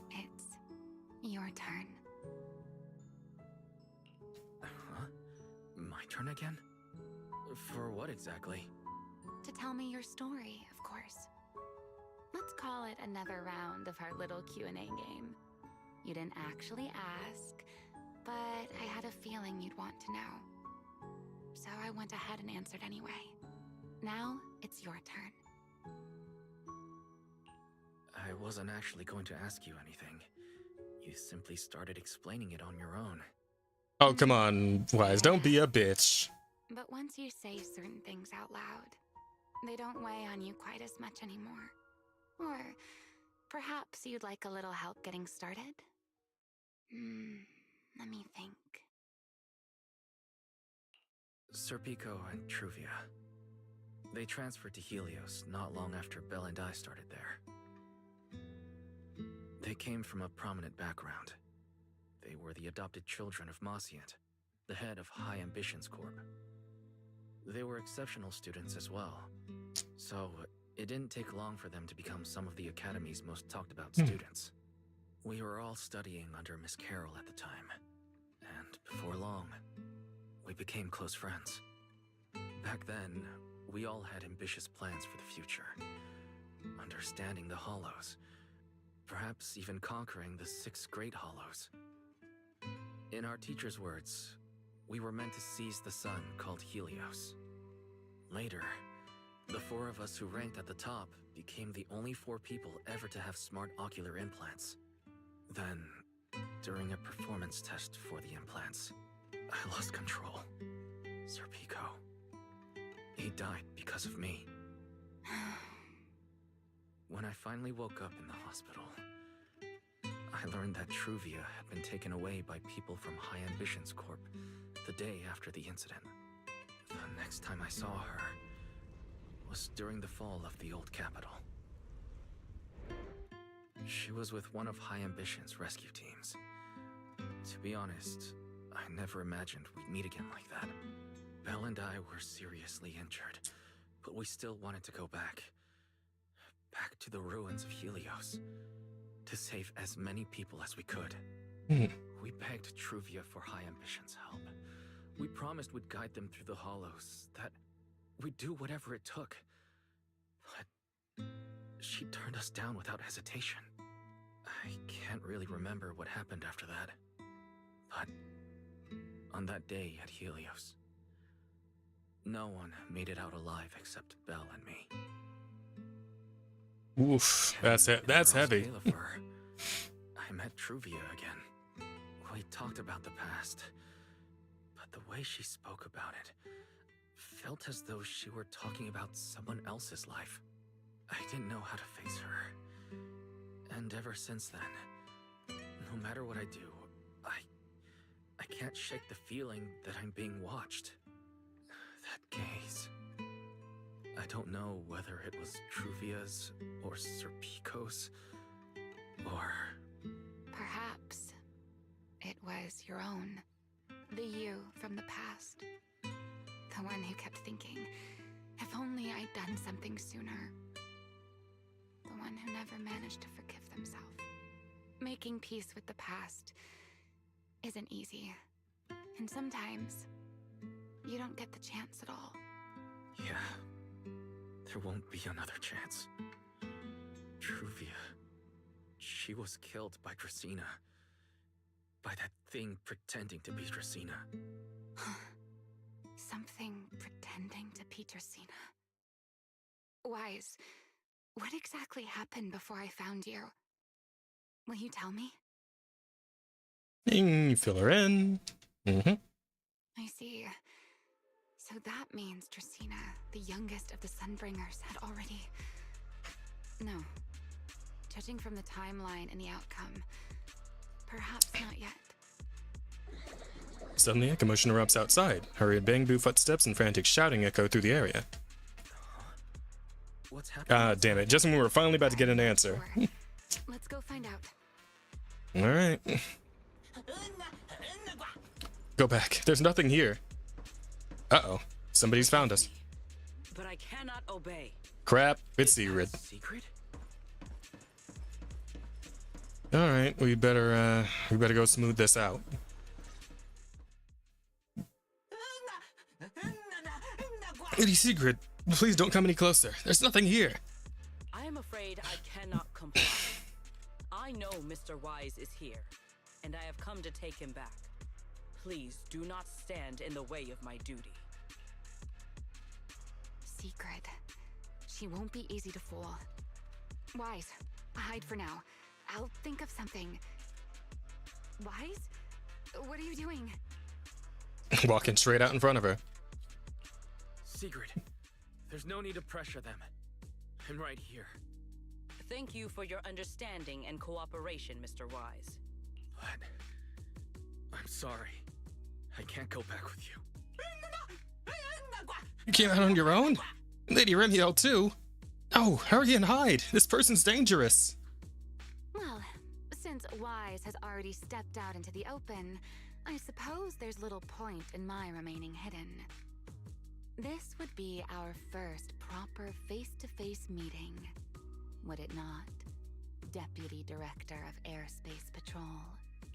It's your turn. Huh? My turn again? For what exactly? To tell me your story, of course. Let's call it another round of our little Q&A game. You didn't actually ask, but I had a feeling you'd want to know. So I went ahead and answered anyway. Now, it's your turn. I wasn't actually going to ask you anything. You simply started explaining it on your own. Oh, come on, Wise, don't be a bitch. But once you say certain things out loud, they don't weigh on you quite as much anymore. Or perhaps you'd like a little help getting started? Let me think. Serpico and Truvia. They transferred to Helios not long after Belle and I started there. They came from a prominent background. They were the adopted children of Mosient, the head of High Ambitions Corp. They were exceptional students as well, so it didn't take long for them to become some of the Academy's most talked about students. We were all studying under Miss Carroll at the time, and before long, we became close friends. Back then, we all had ambitious plans for the future. Understanding the Hollows, perhaps even conquering the 6 Great Hollows. In our teacher's words, we were meant to seize the sun called Helios. Later, the 4 of us who ranked at the top became the only 4 people ever to have smart ocular implants. Then, during a performance test for the implants, I lost control. Serpico. He died because of me. When I finally woke up in the hospital, I learned that Truvia had been taken away by people from High Ambitions Corp the day after the incident. The next time I saw her was during the fall of the old capital. She was with one of High Ambitions' rescue teams. To be honest, I never imagined we'd meet again like that. Belle and I were seriously injured, but we still wanted to go back. Back to the ruins of Helios. To save as many people as we could. We begged Truvia for High Ambitions' help. We promised we'd guide them through the Hollows, that we'd do whatever it took. She turned us down without hesitation. I can't really remember what happened after that. But on that day at Helios, no one made it out alive except Belle and me. Oof, that's heavy. I met Truvia again. We talked about the past, but the way she spoke about it felt as though she were talking about someone else's life. I didn't know how to face her. And ever since then, no matter what I do, I can't shake the feeling that I'm being watched. That gaze. I don't know whether it was Truvia's or Serpico's, or... Perhaps it was your own. The you from the past. The one who kept thinking, if only I'd done something sooner. The one who never managed to forgive themselves. Making peace with the past isn't easy. And sometimes, you don't get the chance at all. Yeah, there won't be another chance. Truvia, she was killed by Dracena. By that thing pretending to be Dracena. Something pretending to be Dracena. Wise, what exactly happened before I found you? Will you tell me? You fill her in. I see. So that means Dracena, the youngest of the Sunbringers, had already... No. Judging from the timeline and the outcome, perhaps not yet. Suddenly, a commotion erupts outside. Hurried bang-boo footsteps and frantic shouting echo through the area. What's happening? Damn it. Just when we were finally about to get an answer. Let's go find out. Alright. Go back. There's nothing here. Uh-oh. Somebody's found us. But I cannot obey. Crap. It's Sigrid. Secret? Alright, we better go smooth this out. Lady Sigrid, please don't come any closer. There's nothing here. I am afraid I cannot comply. I know Mr. Wise is here, and I have come to take him back. Please do not stand in the way of my duty. Secret. She won't be easy to fool. Wise, hide for now. I'll think of something. Wise? What are you doing? Walking straight out in front of her. Sigrid, there's no need to pressure them. I'm right here. Thank you for your understanding and cooperation, Mr. Wise. But I'm sorry. I can't go back with you. You came out on your own? Lady Remielle, too? Oh, hurry and hide. This person's dangerous. Well, since Wise has already stepped out into the open, I suppose there's little point in my remaining hidden. This would be our first proper face-to-face meeting, would it not, Deputy Director of Airspace Patrol?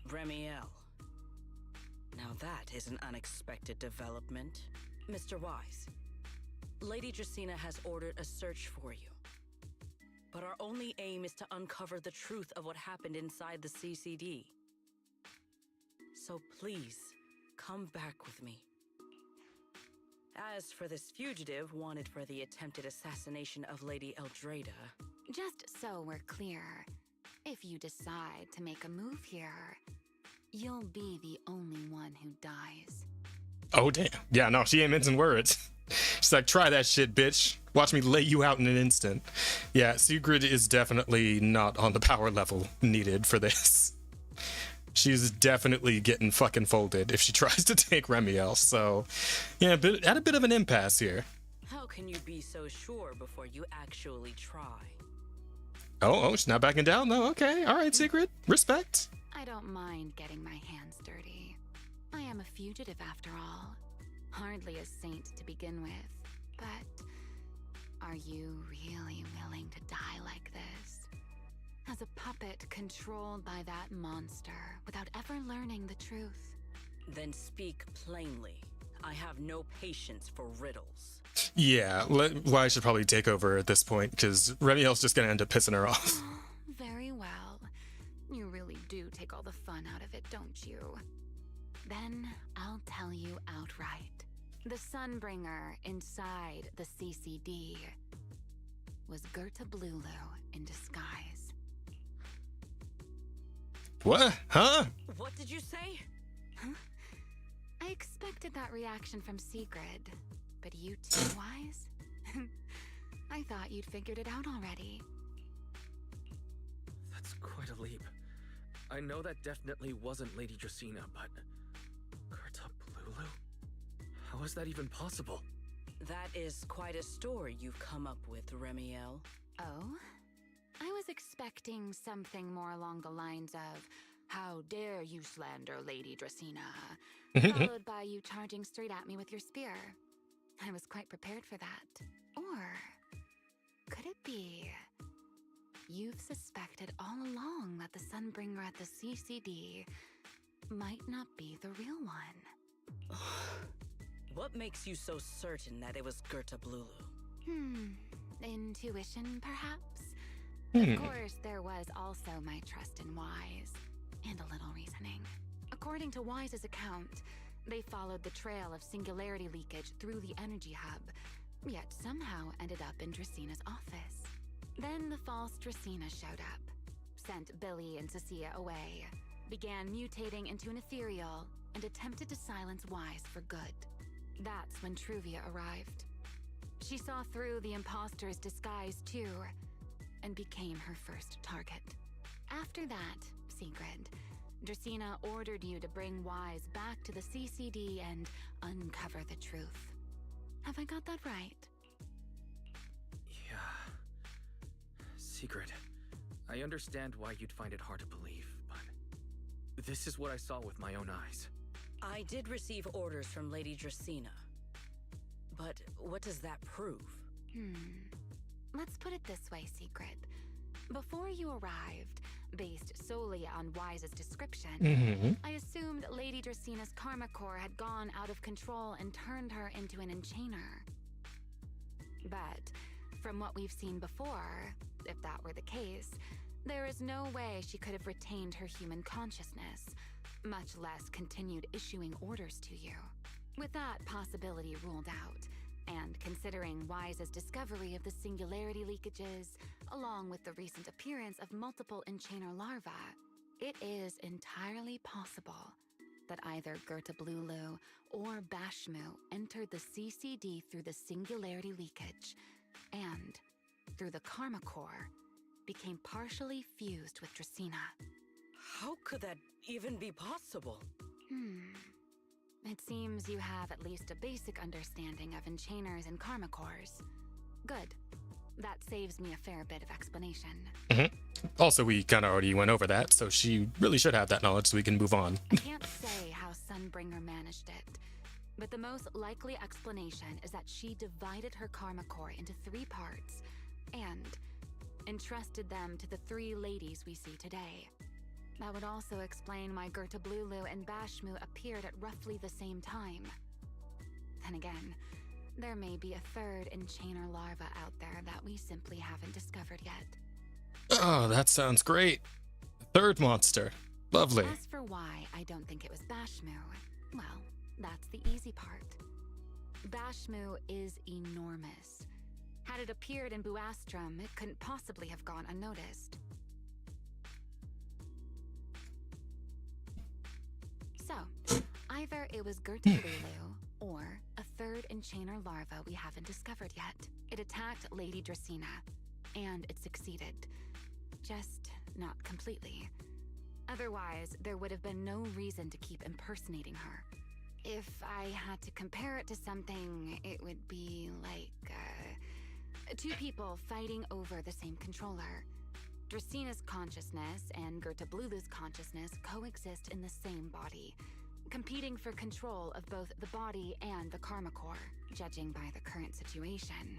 Remielle. Now that is an unexpected development. Mr. Wise, Lady Dracena has ordered a search for you. But our only aim is to uncover the truth of what happened inside the CCD. So please, come back with me. As for this fugitive wanted for the attempted assassination of Lady Eldrada... Just so we're clear, if you decide to make a move here, you'll be the only one who dies. Oh, damn. Yeah, no, she ain't mincing words. She's like, try that shit, bitch. Watch me lay you out in an instant. Yeah, Sigrid is definitely not on the power level needed for this. She's definitely getting fucking folded if she tries to take Remielle. So, yeah, at a bit of an impasse here. How can you be so sure before you actually try? Oh, she's not backing down, though. Okay, all right, Sigrid. Respect. I don't mind getting my hands dirty. I am a fugitive after all. Hardly a saint to begin with. But are you really willing to die like this? As a puppet controlled by that monster without ever learning the truth? Then speak plainly. I have no patience for riddles. Yeah, Wise should probably take over at this point, because Remielle's just gonna end up pissing her off. Very well. You really do take all the fun out of it, don't you? Then I'll tell you outright. The Sunbringer inside the CCD was Gerta Blulu in disguise. What? Huh? What did you say? Huh? I expected that reaction from Sigrid, but you too, Wise? I thought you'd figured it out already. That's quite a leap. I know that definitely wasn't Lady Dracena, but... Gerta Blulu? How is that even possible? That is quite a story you've come up with, Remielle. Oh? I was expecting something more along the lines of, how dare you slander Lady Dracena, followed by you charging straight at me with your spear. I was quite prepared for that. Or could it be you've suspected all along that the Sunbringer at the CCD might not be the real one? What makes you so certain that it was Gerta Blulu? Intuition, perhaps? Of course, there was also my trust in Wise, and a little reasoning. According to Wise's account, they followed the trail of singularity leakage through the energy hub, yet somehow ended up in Dracena's office. Then the false Dracena showed up, sent Billy and Cecilia away, began mutating into an ethereal, and attempted to silence Wise for good. That's when Truvia arrived. She saw through the imposter's disguise too, and became her first target. After that, Sigrid, Dracena ordered you to bring Wise back to the CCD and uncover the truth. Have I got that right? Yeah. Sigrid, I understand why you'd find it hard to believe, but this is what I saw with my own eyes. I did receive orders from Lady Dracena. But what does that prove? Let's put it this way, Sigrid. Before you arrived, based solely on Wise's description, I assumed Lady Dracena's karma core had gone out of control and turned her into an enchainer. But from what we've seen before, if that were the case, there is no way she could have retained her human consciousness, much less continued issuing orders to you. With that possibility ruled out, and considering Wise's discovery of the singularity leakages, along with the recent appearance of multiple enchainer larvae, it is entirely possible that either Gerta Blulu or Bashmu entered the CCD through the singularity leakage, and, through the karma core, became partially fused with Dracena. How could that even be possible? It seems you have at least a basic understanding of enchainers and karma cores. Good. That saves me a fair bit of explanation. Also, we kind of already went over that, so she really should have that knowledge so we can move on. I can't say how Sunbringer managed it, but the most likely explanation is that she divided her karma core into 3 parts and entrusted them to the 3 ladies we see today. That would also explain why Gerta Blulu and Bashmu appeared at roughly the same time. Then again, there may be a 3rd enchainer larva out there that we simply haven't discovered yet. Oh, that sounds great. 3rd monster. Lovely. As for why I don't think it was Bashmu, well, that's the easy part. Bashmu is enormous. Had it appeared in Buastrum, it couldn't possibly have gone unnoticed. So, either it was Gerta Blulu, or a 3rd enchainer larva we haven't discovered yet. It attacked Lady Dracena, and it succeeded. Just not completely. Otherwise, there would have been no reason to keep impersonating her. If I had to compare it to something, it would be like, 2 people fighting over the same controller. Dracena's consciousness and Gerta Blulu's consciousness coexist in the same body, competing for control of both the body and the karma core. Judging by the current situation,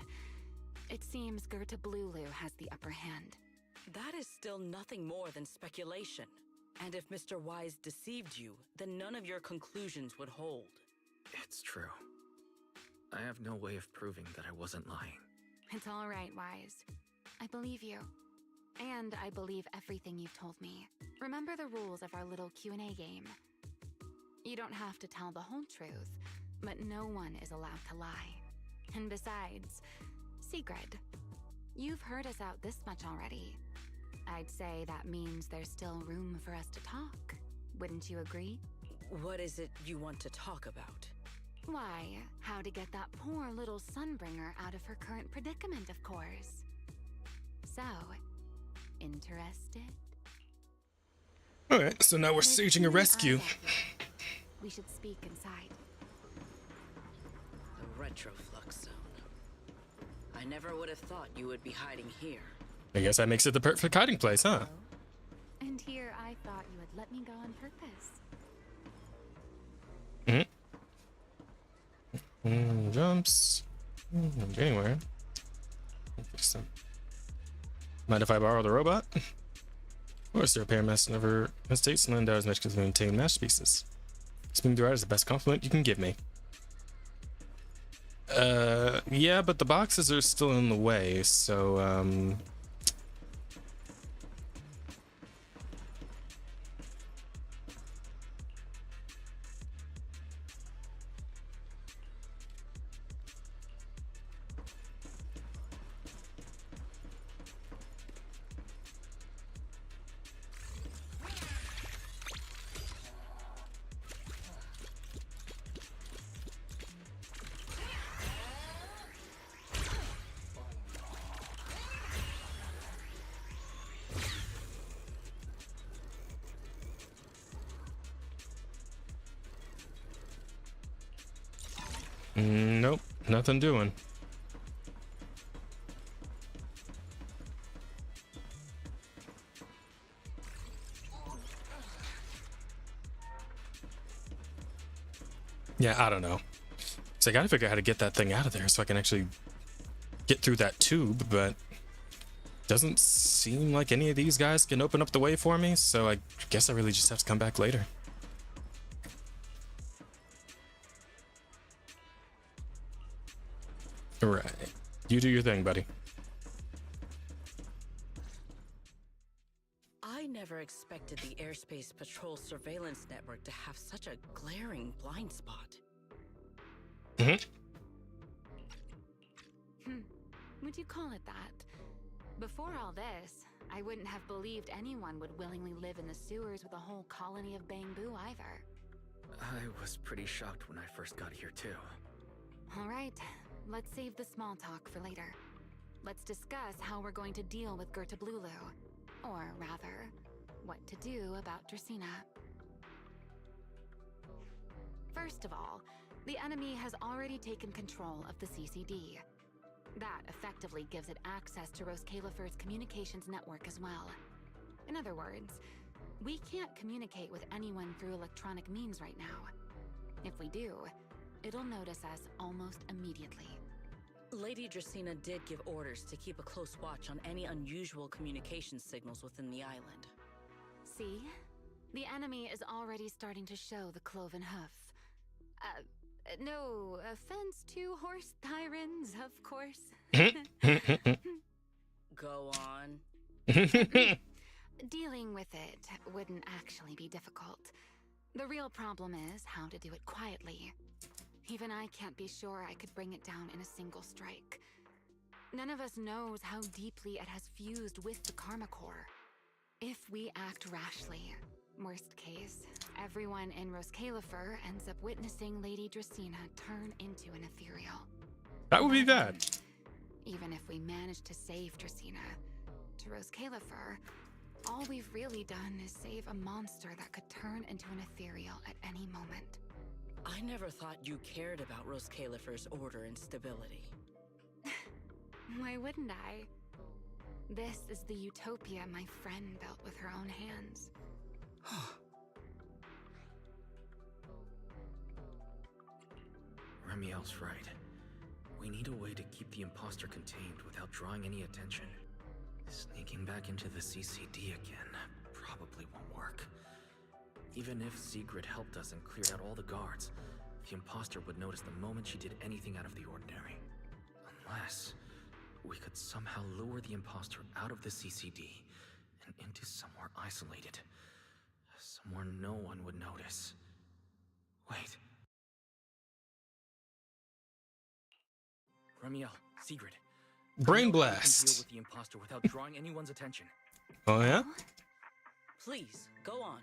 it seems Gerta Blulu has the upper hand. That is still nothing more than speculation. And if Mr. Wise deceived you, then none of your conclusions would hold. It's true. I have no way of proving that I wasn't lying. It's all right, Wise. I believe you. And I believe everything you've told me. Remember the rules of our little Q&A game. You don't have to tell the whole truth, but no one is allowed to lie. And besides, Sigrid, you've heard us out this much already. I'd say that means there's still room for us to talk. Wouldn't you agree? What is it you want to talk about? Why, how to get that poor little Sunbringer out of her current predicament, of course. So, interested? Alright, so now we're staging a rescue. We should speak inside. The Retroflux Zone. I never would have thought you would be hiding here. I guess that makes it the perfect hiding place, huh? And here I thought you would let me go on purpose. Jumps. Anywhere. Mind if I borrow the robot? Of course, the repair master never hesitates to lend out as much as maintain masterpieces. Spinning throughout is the best compliment you can give me. Yeah, but the boxes are still in the way, so, nope, nothing doing. Yeah, I don't know. So I gotta figure out how to get that thing out of there so I can actually get through that tube, but doesn't seem like any of these guys can open up the way for me, so I guess I really just have to come back later. Right. You do your thing, buddy. I never expected the Airspace Patrol surveillance network to have such a glaring blind spot. Would you call it that? Before all this, I wouldn't have believed anyone would willingly live in the sewers with a whole colony of bamboo either. I was pretty shocked when I first got here too. All right, let's save the small talk for later. Let's discuss how we're going to deal with Gertablulu. Or rather, what to do about Dracena. First of all, the enemy has already taken control of the CCD. That effectively gives it access to Roskalifer's communications network as well. In other words, we can't communicate with anyone through electronic means right now. If we do, it'll notice us almost immediately. Lady Dracena did give orders to keep a close watch on any unusual communication signals within the island. See? The enemy is already starting to show the cloven hoof. No offense to horse tyrants, of course. Go on. Dealing with it wouldn't actually be difficult. The real problem is how to do it quietly. Even I can't be sure I could bring it down in a single strike. None of us knows how deeply it has fused with the Karma Core. If we act rashly, worst case, everyone in Roskalifer ends up witnessing Lady Dracena turn into an ethereal. That would be bad. Even if we manage to save Dracena, to Roskalifer, all we've really done is save a monster that could turn into an ethereal at any moment. I never thought you cared about Roskalifer's order and stability. Why wouldn't I? This is the utopia my friend built with her own hands. Remielle's right. We need a way to keep the imposter contained without drawing any attention. Sneaking back into the CCD again probably won't work. Even if Sigrid helped us and cleared out all the guards, the imposter would notice the moment she did anything out of the ordinary. Unless we could somehow lure the imposter out of the CCD and into somewhere isolated. Somewhere no one would notice. Wait. Remielle, Sigrid. Brain I know how we can deal blast. with the imposter without drawing anyone's attention. Oh yeah? Please, go on.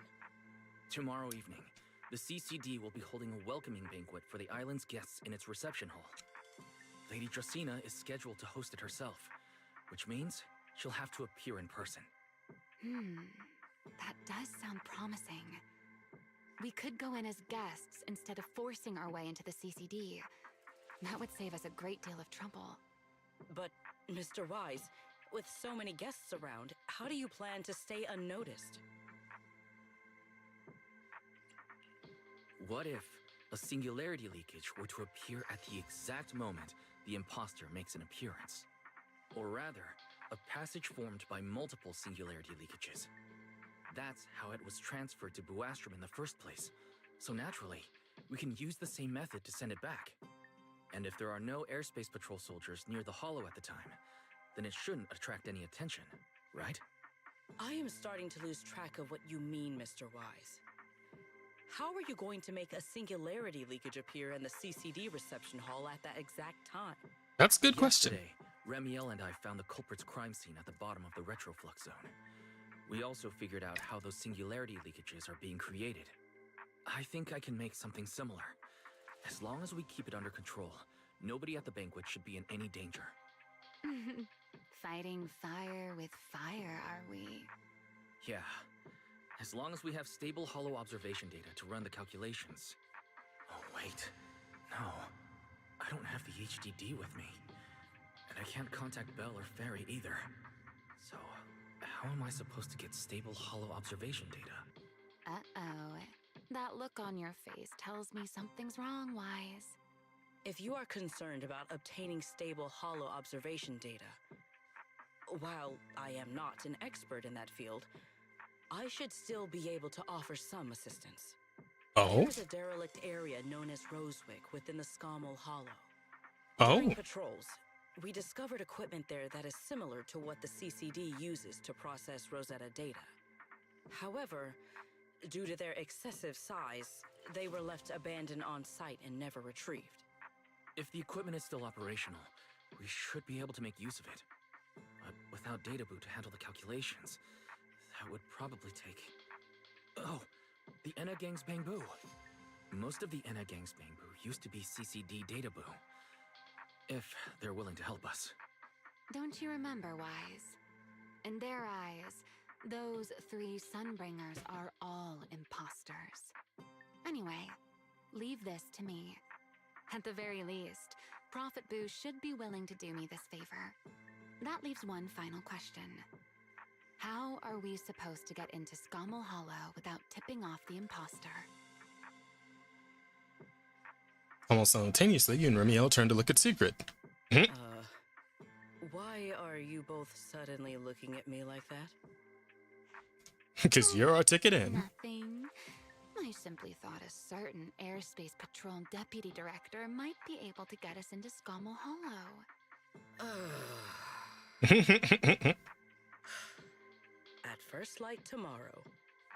Tomorrow evening, the CCD will be holding a welcoming banquet for the island's guests in its reception hall. Lady Dracena is scheduled to host it herself, which means she'll have to appear in person. That does sound promising. We could go in as guests instead of forcing our way into the CCD. That would save us a great deal of trouble. But, Mr. Wise, with so many guests around, how do you plan to stay unnoticed? What if a singularity leakage were to appear at the exact moment the imposter makes an appearance? Or rather, a passage formed by multiple singularity leakages. That's how it was transferred to Buastrom in the first place. So naturally, we can use the same method to send it back. And if there are no airspace patrol soldiers near the hollow at the time, then it shouldn't attract any attention, right? I am starting to lose track of what you mean, Mr. Wise. How are you going to make a singularity leakage appear in the CCD reception hall at that exact time? That's a good question. Yesterday, Remielle and I found the culprit's crime scene at the bottom of the retroflux zone. We also figured out how those singularity leakages are being created. I think I can make something similar. As long as we keep it under control, nobody at the banquet should be in any danger. Fighting fire with fire, are we? Yeah. As long as we have stable hollow observation data to run the calculations. Oh, wait. No. I don't have the HDD with me. And I can't contact Belle or Fairy either. So, how am I supposed to get stable hollow observation data? Uh-oh. That look on your face tells me something's wrong, Wise. If you are concerned about obtaining stable hollow observation data, while I am not an expert in that field, I should still be able to offer some assistance. Oh? There's a derelict area known as Rosewick within the Scommel Hollow. Oh. During patrols, we discovered equipment there that is similar to what the CCD uses to process Rosetta data. However, due to their excessive size, they were left abandoned on site and never retrieved. If the equipment is still operational, we should be able to make use of it. But without data boot to handle the calculations, that would probably take... Oh, the Enna Gang's Bangbu. Most of the Enna Gang's Bangbu used to be CCD data boo. If they're willing to help us. Don't you remember, Wise? In their eyes, those 3 Sunbringers are all imposters. Anyway, leave this to me. At the very least, Prophet Boo should be willing to do me this favor. That leaves one final question. How are we supposed to get into Scommel Hollow without tipping off the imposter? Almost simultaneously, you and Remielle turn to look at Secret. Why are you both suddenly looking at me like that? Because you're our ticket in. Nothing. I simply thought a certain airspace patrol deputy director might be able to get us into Scommel Hollow. At first light tomorrow,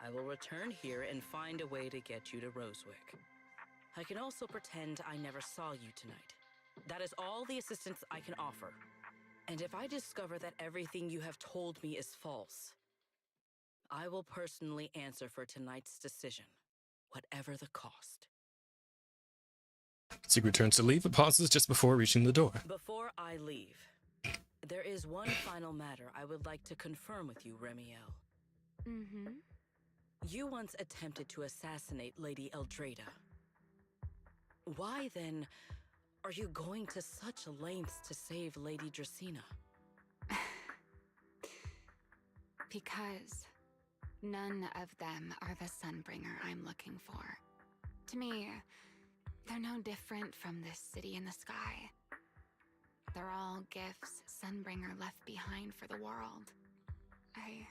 I will return here and find a way to get you to Rosewick. I can also pretend I never saw you tonight. That is all the assistance I can offer. And if I discover that everything you have told me is false, I will personally answer for tonight's decision, whatever the cost. Secret turns to leave, but pauses just before reaching the door. Before I leave, there is one final matter I would like to confirm with you, Remielle. Mm-hmm. You once attempted to assassinate Lady Eldrada. Why, then, are you going to such lengths to save Lady Dracena? Because none of them are the Sunbringer I'm looking for. To me, they're no different from this city in the sky. They're all gifts Sunbringer left behind for the world. I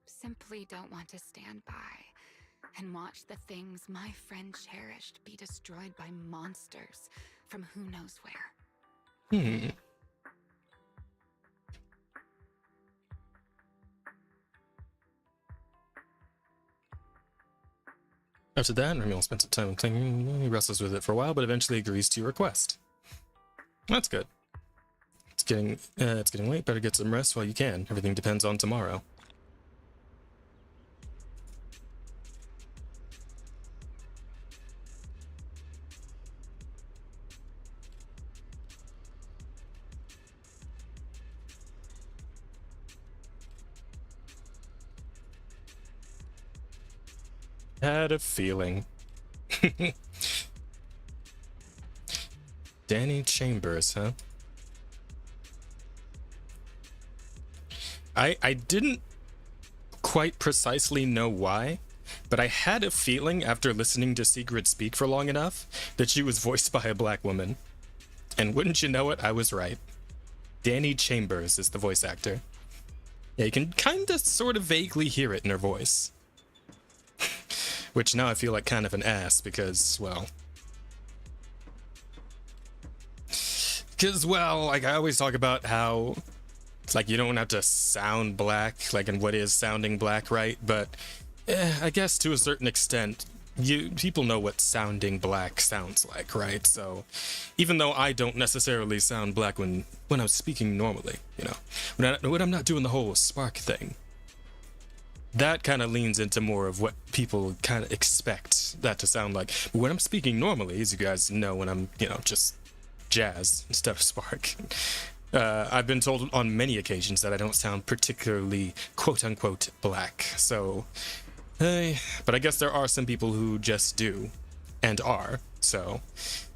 simply don't want to stand by and watch the things my friend cherished be destroyed by monsters from who knows where. After that, Remielle spent some time thinking. He wrestles with it for a while, but eventually agrees to your request. That's good. It's getting late. Better get some rest while you can. Everything depends on tomorrow. Had a feeling. Danny Chambers, huh? I didn't quite precisely know why, but I had a feeling after listening to Sigrid speak for long enough that she was voiced by a black woman. And wouldn't you know it, I was right. Danny Chambers is the voice actor. Yeah, you can kinda sort of vaguely hear it in her voice. Which now I feel like kind of an ass because, well... like I always talk about how it's like you don't have to sound black, like in what is sounding black, right? But I guess to a certain extent, people know what sounding black sounds like, right? So even though I don't necessarily sound black when I'm speaking normally, you know, when I'm not doing the whole spark thing, that kind of leans into more of what people kind of expect that to sound like. But when I'm speaking normally, as you guys know, when I'm, you know, just jazz instead of spark, I've been told on many occasions that I don't sound particularly quote-unquote black. So, but I guess there are some people who just do and are. So,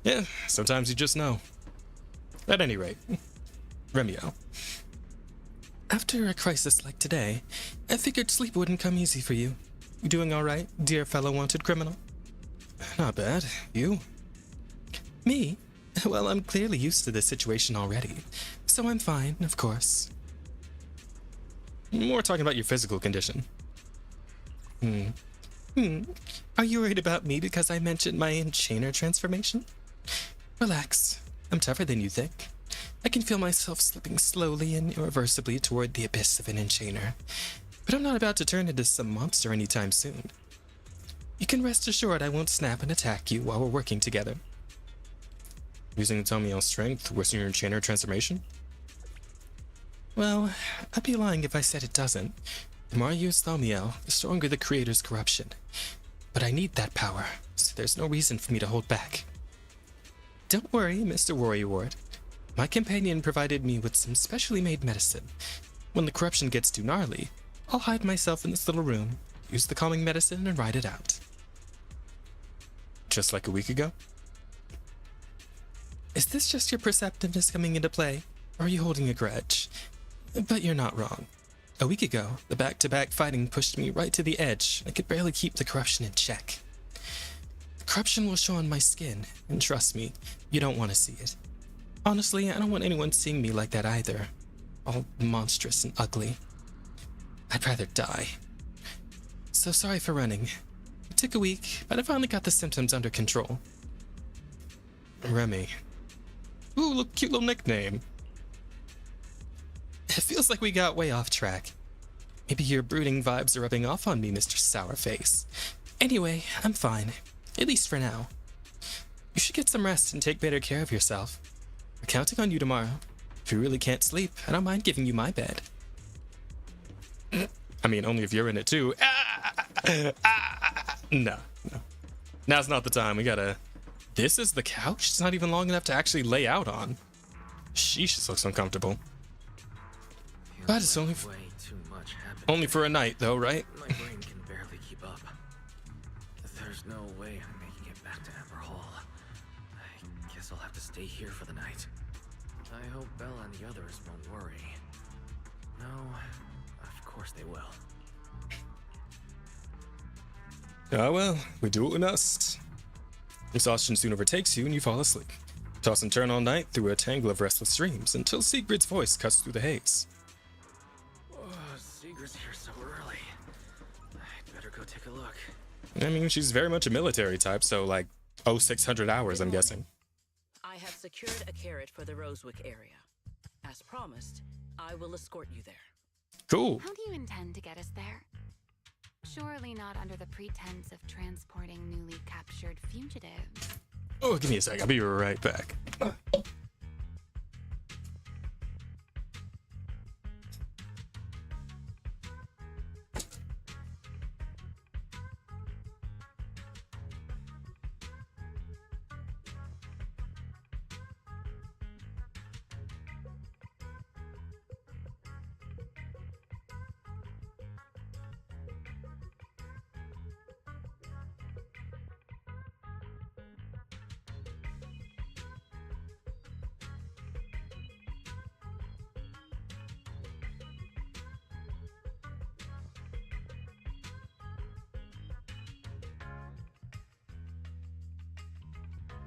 yeah, sometimes you just know. At any rate, Remielle. After a crisis like today, I figured sleep wouldn't come easy for you. You doing all right, dear fellow wanted criminal? Not bad. You? Me? Well, I'm clearly used to this situation already, so I'm fine, of course. More talking about your physical condition. Are you worried about me because I mentioned my enchainer transformation? Relax. I'm tougher than you think. I can feel myself slipping slowly and irreversibly toward the abyss of an enchainer, but I'm not about to turn into some monster anytime soon. You can rest assured I won't snap and attack you while we're working together. Using Thaumiel's strength, worsen your enchainer transformation? Well, I'd be lying if I said it doesn't. The more I use Thaumiel, the stronger the creator's corruption. But I need that power, so there's no reason for me to hold back. Don't worry, Mr. Warrior Ward. My companion provided me with some specially made medicine. When the corruption gets too gnarly, I'll hide myself in this little room, use the calming medicine, and ride it out. Just like a week ago? Is this just your perceptiveness coming into play, or are you holding a grudge? But you're not wrong. A week ago, the back-to-back fighting pushed me right to the edge. I could barely keep the corruption in check. The corruption will show on my skin, and trust me, you don't want to see it. Honestly, I don't want anyone seeing me like that either. All monstrous and ugly. I'd rather die. So sorry for running. It took a week, but I finally got the symptoms under control. Remy. Ooh, look, cute little nickname. It feels like we got way off track. Maybe your brooding vibes are rubbing off on me, Mr. Sourface. Anyway, I'm fine. At least for now. You should get some rest and take better care of yourself. We're counting on you tomorrow. If you really can't sleep, I don't mind giving you my bed. I mean, only if you're in it too. No. Now's not the time. We gotta... This is the couch? It's not even long enough to actually lay out on. Sheesh, this looks uncomfortable. But it's only for a night, though, right? My brain can barely keep up. There's no way I'm making it back to Amber Hall. I guess I'll have to stay here for the night. I hope Bella and the others won't worry. No, of course they will. Ah well, we do what we must. Exhaustion soon overtakes you and you fall asleep. Toss and turn all night through a tangle of restless dreams until Sigrid's voice cuts through the haze. Oh, Sigrid's here so early. I'd better go take a look. I mean, she's very much a military type, so like, 600 hours, I'm guessing. I have secured a carrot for the Rosewick area. As promised, I will escort you there. Cool. How do you intend to get us there? Surely not under the pretense of transporting newly captured fugitives. Oh, give me a sec. I'll be right back.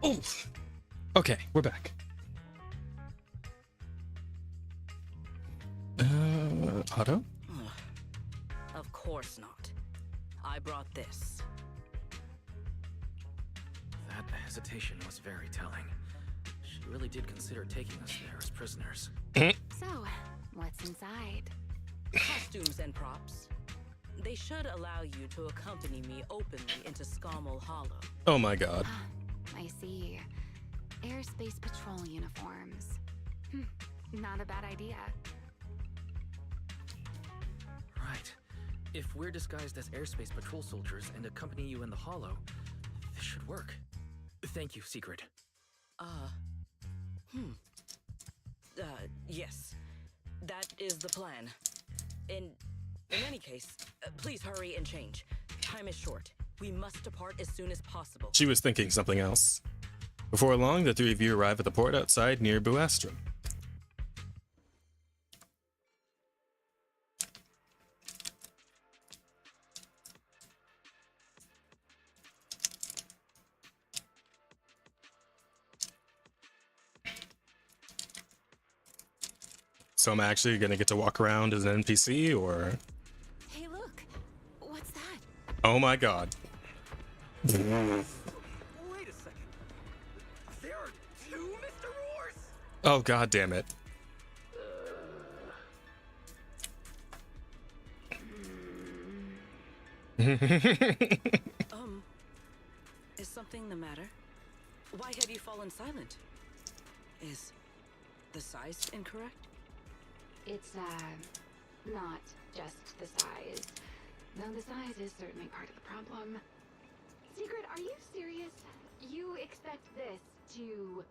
Oh, okay, we're back. Otto? Of course not. I brought this. That hesitation was very telling. She really did consider taking us there as prisoners. So, what's inside? Costumes and props. They should allow you to accompany me openly into Scommel Hollow. Oh my god. I see. Airspace patrol uniforms. Not a bad idea. Right. If we're disguised as airspace patrol soldiers and accompany you in the hollow, this should work. Thank you, Secret. Yes. That is the plan. In any case, please hurry and change. Time is short. We must depart as soon as possible. She was thinking something else. Before long, the three of you arrive at the port outside near Buastra. So I'm actually gonna get to walk around as an NPC, or? Hey, look! What's that? Oh my god. Wait a second. There are two Mr. Roars? Oh god damn it. Is something the matter? Why have you fallen silent? Is the size incorrect? It's, not just the size. Though the size is certainly part of the problem. Secret, are you serious? You expect this to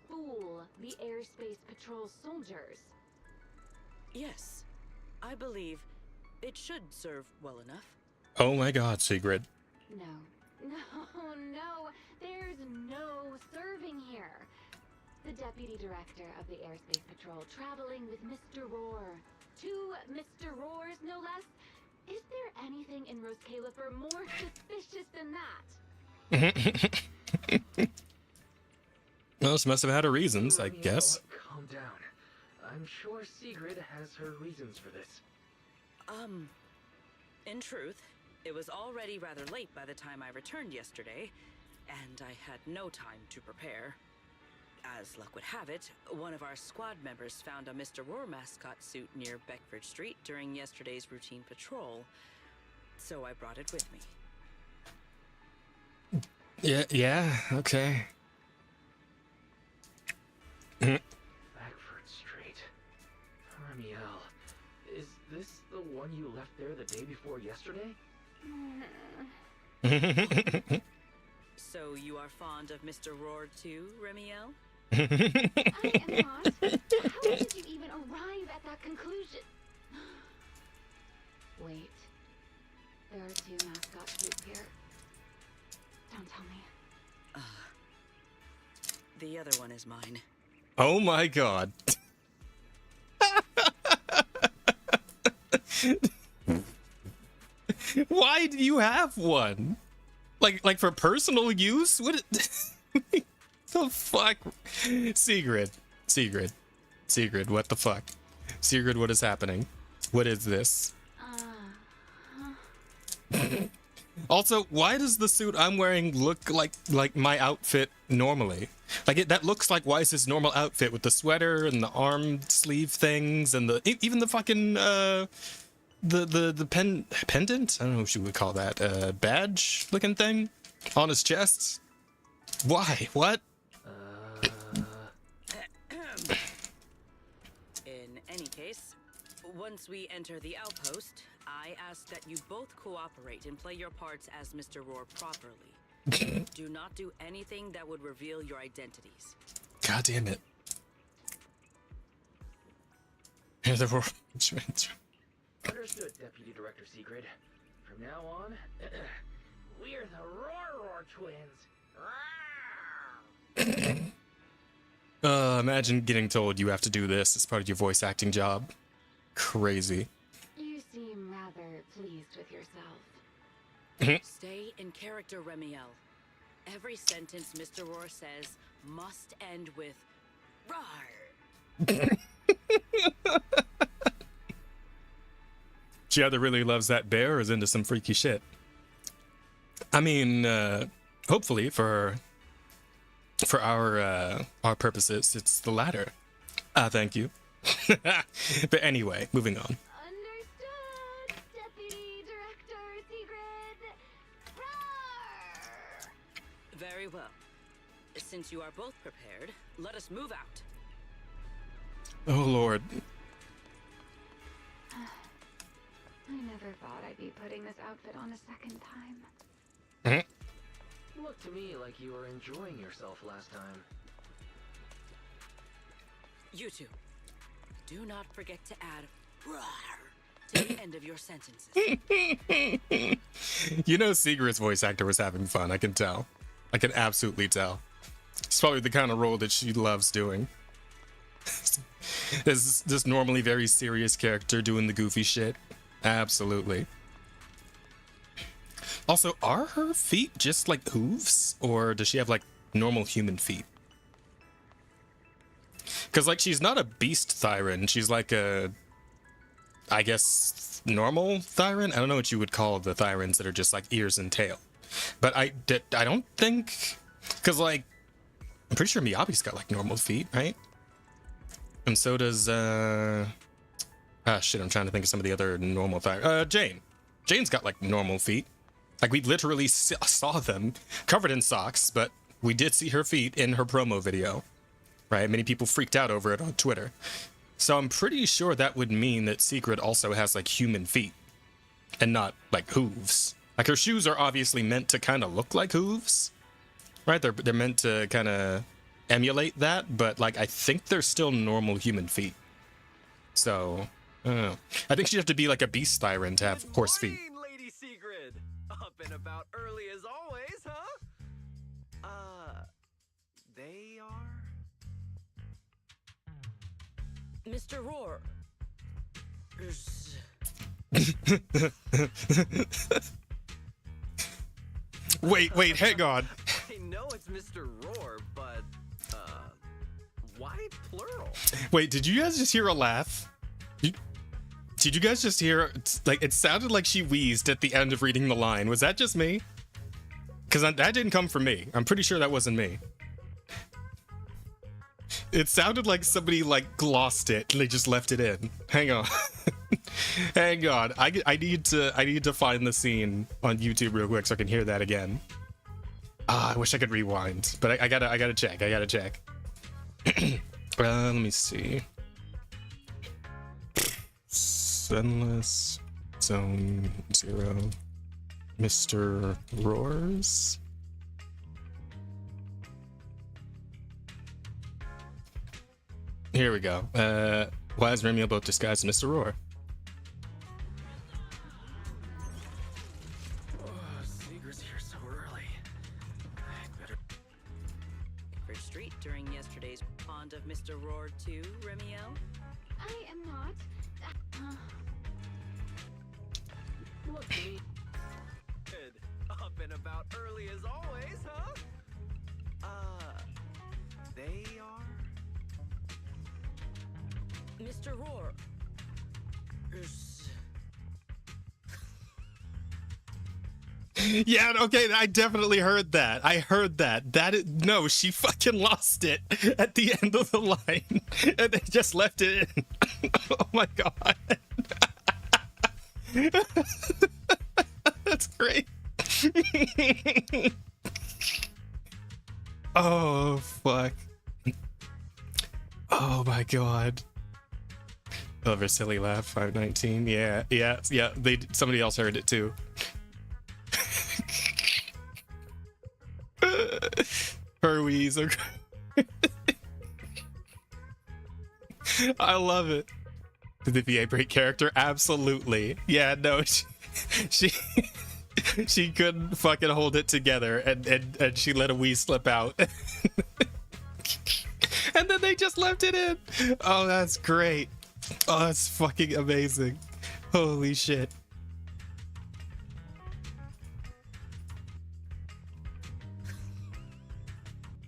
fool the airspace patrol soldiers? Yes. I believe it should serve well enough. Oh my god, Sigrid. No. No. There's no serving here. The Deputy Director of the Airspace Patrol traveling with Mr. Roar. Two Mr. Roars, no less. Is there anything in Rose Califer more suspicious than that? Well, she must have had her reasons, I guess. Calm down. I'm sure Sigrid has her reasons for this. In truth, it was already rather late by the time I returned yesterday, and I had no time to prepare. As luck would have it, one of our squad members found a Mr. Roar mascot suit near Beckford Street during yesterday's routine patrol, so I brought it with me. Yeah, okay. Beckford Street. Remielle, is this the one you left there the day before yesterday? So you are fond of Mr. Roar too, Remielle? I am not. How did you even arrive at that conclusion? Wait. There are two mascot suits here. Don't tell me. The other one is mine. Oh my god. Why do you have one? Like for personal use? What the fuck? Sigrid, what the fuck? Sigrid, what is happening? What is this? Also, why does the suit I'm wearing look like my outfit normally? Like that looks like Wise's normal outfit with the sweater and the arm sleeve things and even the fucking the pendant? I don't know what you would call that. Badge looking thing on his chest. Why? What? In any case, once we enter the outpost, I ask that you both cooperate and play your parts as Mr. Roar properly. Do not do anything that would reveal your identities. God damn it. Understood, Deputy Director Secret. From now on, we're the Roar twins. Imagine getting told you have to do this as part of your voice acting job. Crazy. You seem rather pleased with yourself. Stay in character, Remielle. Every sentence Mr. Roar says must end with "rawr." She either really loves that bear or is into some freaky shit. I mean, hopefully for our purposes, it's the latter. Thank you. But anyway, moving on. Understood, Deputy Director Secret. Roar! Very well. Since you are both prepared, let us move out. Oh, Lord. I never thought I'd be putting this outfit on a second time. Looked to me like you were enjoying yourself last time. You two, do not forget to add "rawr" to the end of your sentences. You know Sigrid's voice actor was having fun, I can tell. I can absolutely tell. It's probably the kind of role that she loves doing. This normally very serious character doing the goofy shit. Absolutely. Also, are her feet just like hooves? Or does she have like normal human feet? Because like she's not a beast Thyran. She's like a, I guess, normal Thyran? I don't know what you would call the Thyrans that are just like ears and tail. But I don't think... Because like, I'm pretty sure Miyabi's got like normal feet, right? And so does, shit, I'm trying to think of some of the other normal Jane. Jane's got like normal feet. Like we literally saw them covered in socks, but we did see her feet in her promo video, right? Many people freaked out over it on Twitter. So I'm pretty sure that would mean that Secret also has like human feet and not like hooves. Like her shoes are obviously meant to kind of look like hooves, right? They're meant to kind of emulate that, but like I think they're still normal human feet. So I don't know. I think she'd have to be like a beast Thyran to have horse feet. Lady Sigrid, up and about early as always, huh? They are. Mr. Roar. Wait, hang on. I know it's Mr. Roar, but why plural? Wait, did you guys just hear a laugh? Did you guys just hear, like, it sounded like she wheezed at the end of reading the line. Was that just me? Because that didn't come from me. I'm pretty sure that wasn't me. It sounded like somebody, like, glossed it and they just left it in. Hang on. Hang on. I need to find the scene on YouTube real quick so I can hear that again. I wish I could rewind, but I gotta check. Let me see. Zenless Zone 0 Mr. Roars. Here we go. Why is Remielle both disguised as Mr. Roar? Secret's here so early. I'd better. First Street during yesterday's pond of Mr. Roar 2, Remielle? I am not. Look at me. Good. Up and about early as always, huh? They are. Mr. Roar. Yeah, okay, I definitely heard that. I heard that. No, she fucking lost it at the end of the line. And they just left it in. Oh my god. That's great. Oh, fuck. Oh my god. Oh, her silly laugh, 519. Yeah. Somebody else heard it too. Herwes. I love it. The VA break character, absolutely. Yeah, no, she couldn't fucking hold it together, and she let a wee slip out. And then they just left it in. Oh, that's great. Oh, that's fucking amazing. Holy shit.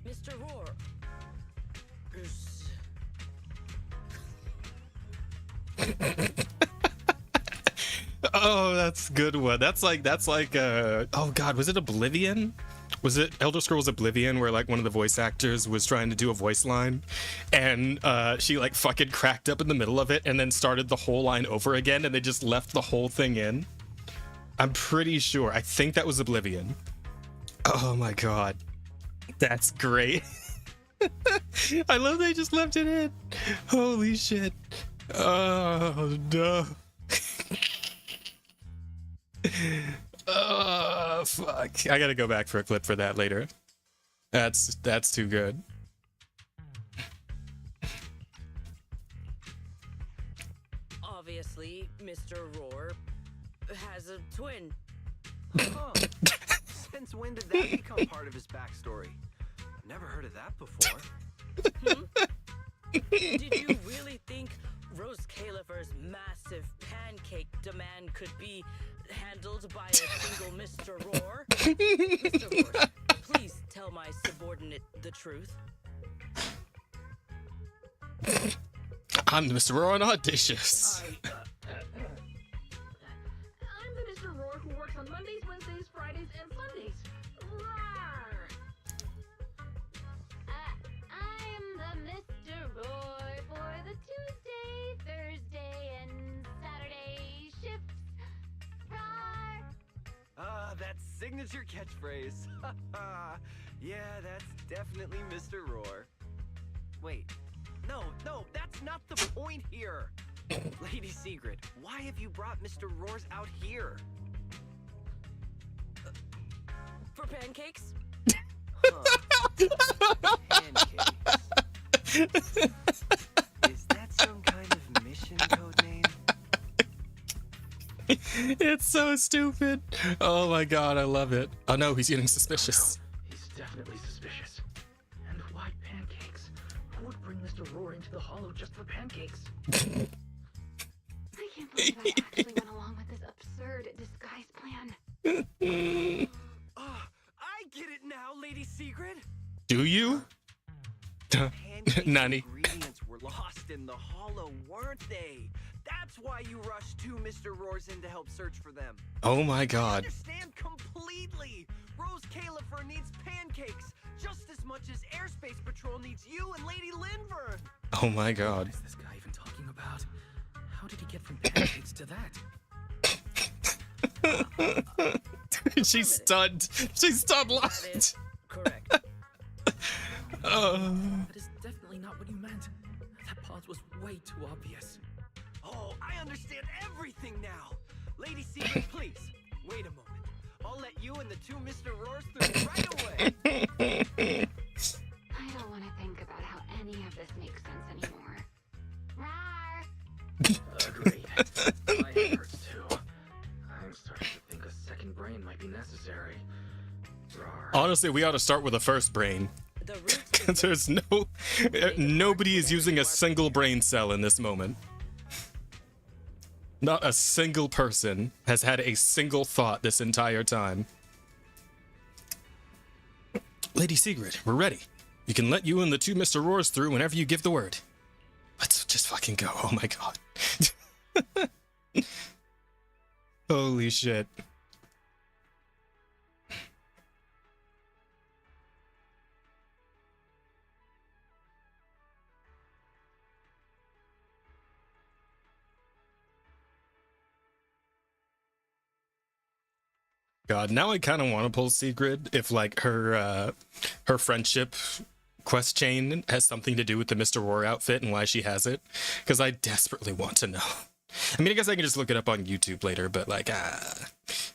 Mr. Roar. Oh, that's a good one. That's like oh god, was it Oblivion? Was it Elder Scrolls Oblivion, where like one of the voice actors was trying to do a voice line and she like fucking cracked up in the middle of it and then started the whole line over again and they just left the whole thing in? I'm pretty sure. I think that was Oblivion. Oh my god. That's great. I love they just left it in. Holy shit. Oh no. Oh fuck. I gotta go back for a clip for that later. That's too good. Obviously, Mr. Roar has a twin. Huh. Since when did that become part of his backstory? I've never heard of that before. Did you really think Rose Califer's massive pancake demand could be handled by a single Mr. Roar? Mr. Roar, please tell my subordinate the truth. I'm Mr. Roar and Audacious. I'm the Mr. Roar who works on Mondays, Wednesdays, Fridays, and Sundays. Rawr! I'm the Mr. Roar for the Tuesday, Thursday, and Saturday shifts. Rawr! That signature catchphrase. Yeah, that's definitely Mr. Roar. Wait, no, that's not the point here. Lady Sigrid, why have you brought Mr. Roars out here? For pancakes? Pancakes. Is that some kind of mission code name? It's so stupid. Oh my god, I love it. Oh no, he's getting suspicious. He's definitely suspicious. And why pancakes? Who would bring Mr. Roar into the hollow just for pancakes? I can't believe I actually went along with this absurd disguise plan. I get it now, Lady Sigrid. Do you? Nani. Ingredients were lost in the hollow, weren't they? That's why you rushed two Mr. Roars in to help search for them. Oh my god. I understand completely. Rose Califer needs pancakes just as much as Airspace Patrol needs you and Lady Linburn. Oh my god. What is this guy even talking about? How did he get from pancakes to that? She's stunned. She's stunned lost. Correct. That is definitely not what you meant. That pause was way too obvious. Oh, I understand everything now. Lady Sigrid, please, wait a moment. I'll let you and the two Mr. Roars through right away. I don't want to think about how any of this makes sense anymore. Rawr! Agreed. My head hurts too. I'm starting to think a second brain might be necessary. Rawr. Honestly, we ought to start with a first brain. Because there's nobody is using a single brain cell in this moment. Not a single person has had a single thought this entire time. Lady Sigrid, we're ready. You can let you and the two Mr. Roars through whenever you give the word. Let's just fucking go. Oh my god. Holy shit. God, now I kind of want to pull Sigrid if like her friendship quest chain has something to do with the Mr. Roar outfit and why she has it, because I desperately want to know. I mean, I guess I can just look it up on YouTube later, but like,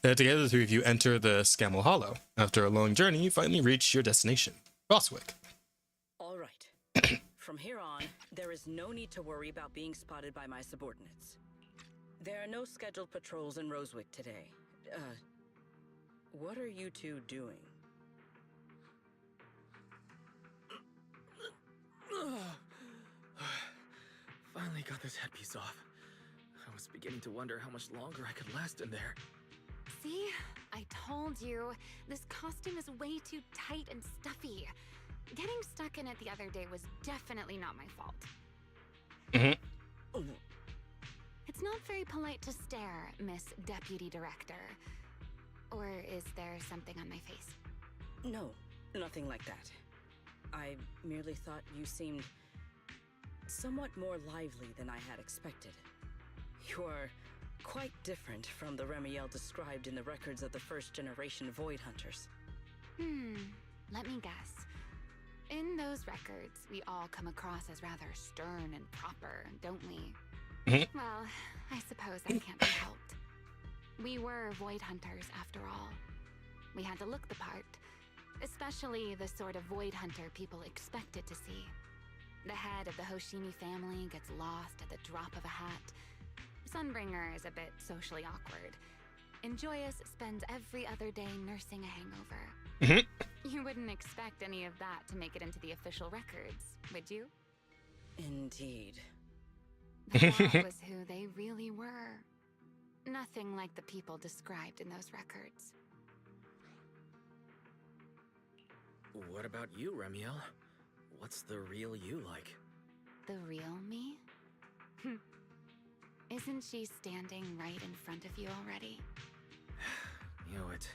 together the three of you enter the Scammell Hollow. After a long journey, you finally reach your destination, Roswick. All right. From here on, there is no need to worry about being spotted by my subordinates. There are no scheduled patrols in Roswick today. What are you two doing? Finally got this headpiece off. I was beginning to wonder how much longer I could last in there. See? I told you. This costume is way too tight and stuffy. Getting stuck in it the other day was definitely not my fault. It's not very polite to stare, Miss Deputy Director. Or is there something on my face? No, nothing like that. I merely thought you seemed somewhat more lively than I had expected. You are quite different from the Remielle described in the records of the first-generation Void Hunters. Let me guess. In those records, we all come across as rather stern and proper, don't we? Well, I suppose that can't be helped. We were Void Hunters, after all. We had to look the part, especially the sort of Void Hunter people expected to see. The head of the Hoshimi family gets lost at the drop of a hat. Sunbringer is a bit socially awkward. And Joyous spends every other day nursing a hangover. You wouldn't expect any of that to make it into the official records, would you? Indeed. But that was who they really were. Nothing like the people described in those records. What about you, Remielle? What's the real you like? The real me? Isn't she standing right in front of you already? Knew it.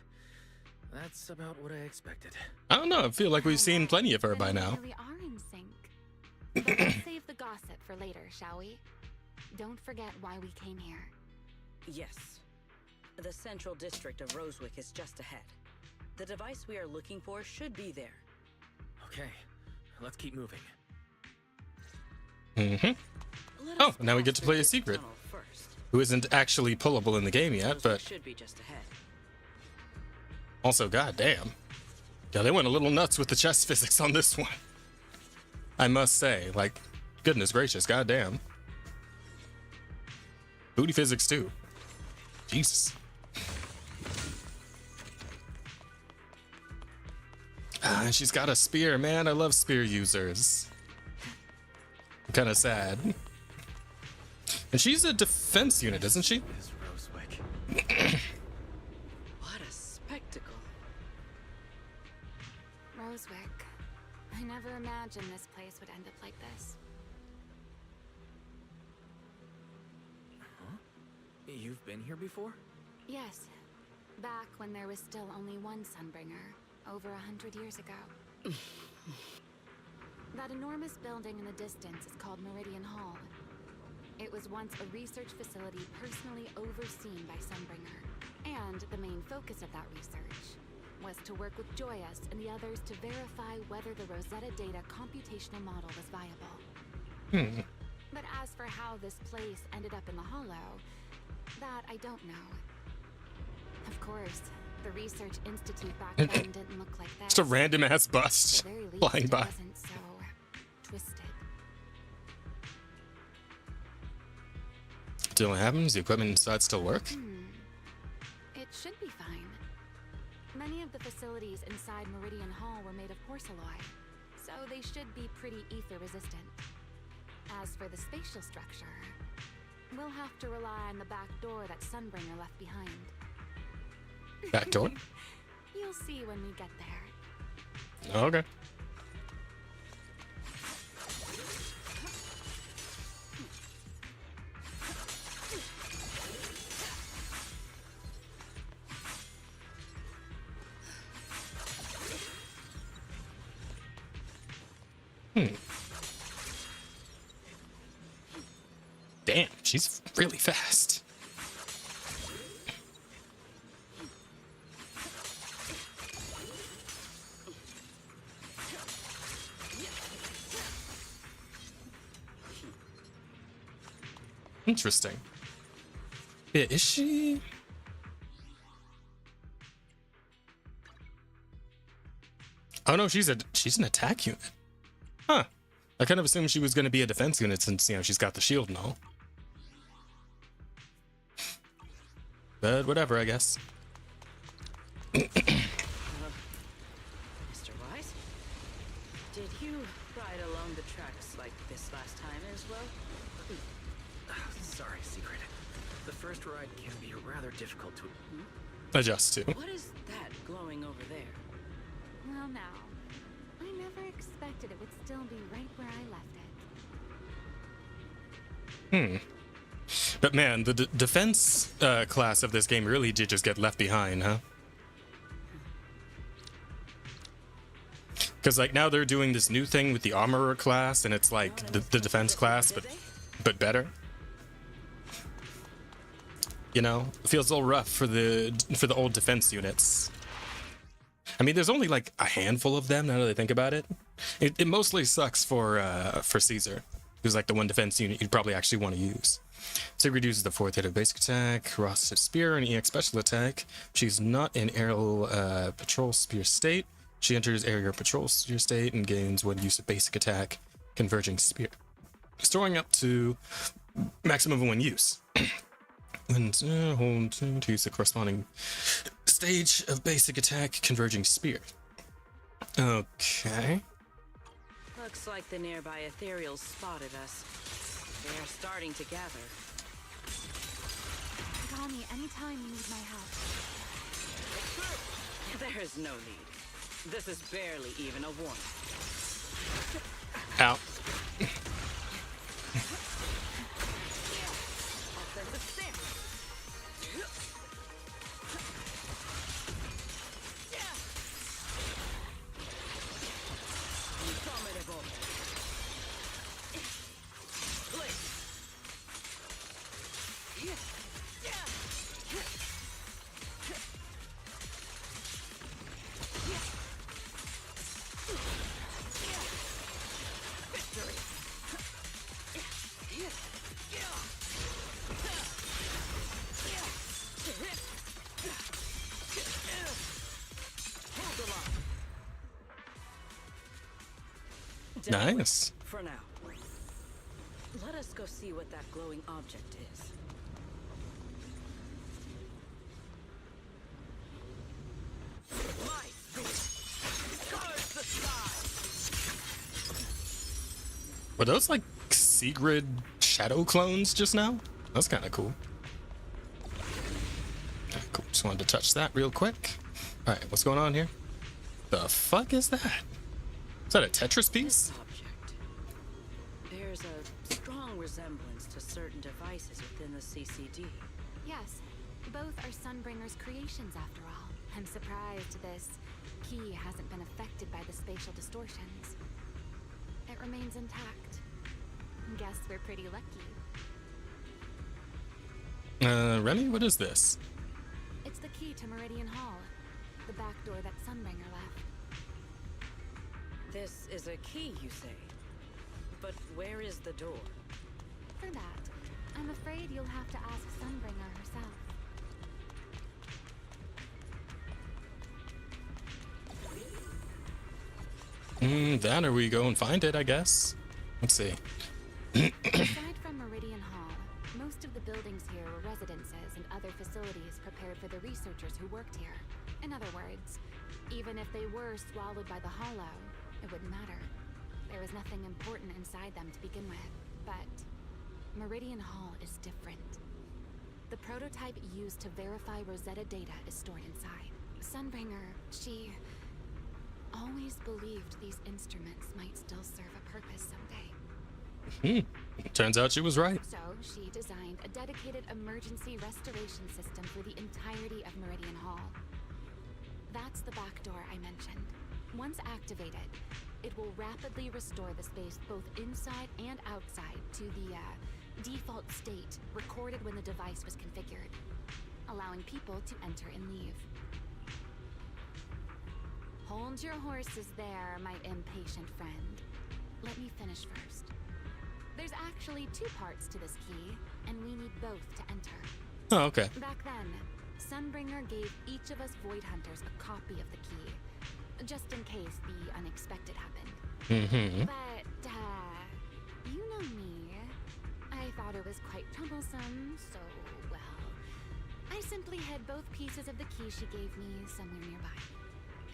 That's about what I expected. I don't know, I feel like we've seen plenty of her by now. We really are in sync. But let's save the gossip for later, shall we? Don't forget why we came here. Yes. The central district of Roswick is just ahead. The device we are looking for should be there. Okay, let's keep moving. Oh, now we get to play a secret, who isn't actually pullable in the game yet, but should be just ahead. Also, goddamn, yeah, they went a little nuts with the chess physics on this one. I must say, like, goodness gracious, goddamn. Booty physics too. Jesus. She's got a spear, man. I love spear users. I'm kind of sad. And she's a defense unit, isn't she? What a spectacle. Roswick. I never imagined this place would end up like this. Huh? You've been here before? Yes. Back when there was still only one Sunbringer, over 100 years ago. That enormous building in the distance is called Meridian Hall. It was once a research facility personally overseen by Sunbringer. And the main focus of that research was to work with Joyous and the others to verify whether the Rosetta Data computational model was viable. But as for how this place ended up in the Hollow, that I don't know. Of course, the Research Institute back then didn't look like that. Just a random ass bust flying by. It wasn't so twisted. Still what happens? The equipment inside still work? It should be fine. Many of the facilities inside Meridian Hall were made of porcelain, so they should be pretty ether resistant. As for the spatial structure, we'll have to rely on the back door that Sunbringer left behind. Back door? You'll see when we get there. Okay. Damn, she's really fast. Interesting. Yeah, is she? Oh no, she's an attack unit. Huh. I kind of assumed she was going to be a defense unit since, you know, she's got the shield and all. But whatever, I guess. Mr. Wise? Did you ride along the tracks like this last time as well? Sorry, Secret. The first ride can be rather difficult to adjust to. What is that glowing over there? Well, now, I never expected it would still be right where I left it. But man, the defense class of this game really did just get left behind, huh? Because like now they're doing this new thing with the armorer class, and it's like the defense class, but better. You know, it feels a little rough for the old defense units. I mean, there's only like a handful of them now that I think about it. It mostly sucks for Caesar, who's like the one defense unit you'd probably actually want to use. Sigrid uses the 4th hit of basic attack, Ross hits spear, and EX special attack. She's not in aerial patrol spear state. She enters aerial patrol spear state and gains 1 use of basic attack, converging spear, storing up to maximum of 1 use. And hold to use the corresponding stage of basic attack, converging spear. Okay. Looks like the nearby ethereals spotted us. They're starting to gather. Call me anytime you need my help. There is no need. This is barely even a warning. Ow. Nice. For now. Let us go see what that glowing object is. Were those like Sigrid shadow clones just now? That's kind of cool. Cool. Just wanted to touch that real quick. All right, what's going on here? The fuck is that? Is that a Tetris piece? There's a strong resemblance to certain devices within the CCD. Yes, both are Sunbringer's creations after all. I'm surprised this key hasn't been affected by the spatial distortions. It remains intact. Guess we're pretty lucky. Remy, what is this? It's the key to Meridian Hall, the back door that Sunbringer left. This is a key, you say? But where is the door? For that, I'm afraid you'll have to ask Sunbringer herself. That or we go and find it, I guess. Let's see. Aside from Meridian Hall, most of the buildings here were residences and other facilities prepared for the researchers who worked here. In other words, even if they were swallowed by the Hollow, it wouldn't matter. There was nothing important inside them to begin with. But Meridian Hall is different. The prototype used to verify Rosetta data is stored inside. Sunbringer, she always believed these instruments might still serve a purpose someday. Turns out she was right. So she designed a dedicated emergency restoration system for the entirety of Meridian Hall. That's the back door I mentioned. Once activated, it will rapidly restore the space both inside and outside to the default state recorded when the device was configured, allowing people to enter and leave. Hold your horses there, my impatient friend. Let me finish first. There's actually 2 parts to this key, and we need both to enter. Oh, okay. Back then, Sunbringer gave each of us Void Hunters a copy of the key, just in case the unexpected happened. Mm-hmm. But, you know me. I thought it was quite troublesome, so, well, I simply hid both pieces of the key she gave me somewhere nearby.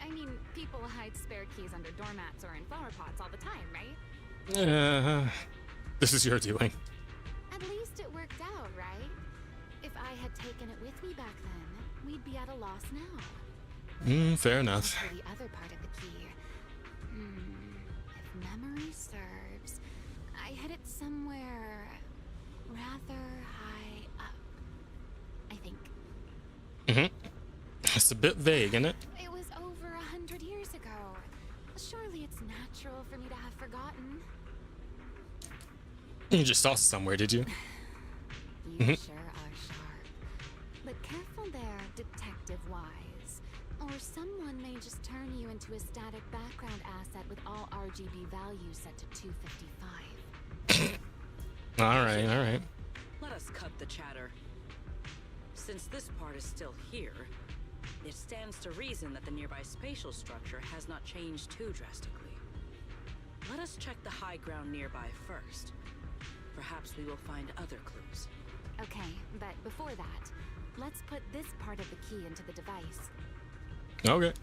I mean, people hide spare keys under doormats or in flower pots all the time, right? This is your doing. At least it worked out, right? If I had taken it with me back then, we'd be at a loss now. Fair enough. As for the other part of the key, if memory serves, I hid it somewhere rather high up, I think. It's a bit vague, isn't it? It was over 100 years ago. Surely it's natural for me to have forgotten. You just saw somewhere, did you? You sure are sharp. But careful there, Detective Wise. Or someone may just turn you into a static background asset with all RGB values set to 255. Alright. Let us cut the chatter. Since this part is still here, it stands to reason that the nearby spatial structure has not changed too drastically. Let us check the high ground nearby first. Perhaps we will find other clues. Okay, but before that, let's put this part of the key into the device. Okay.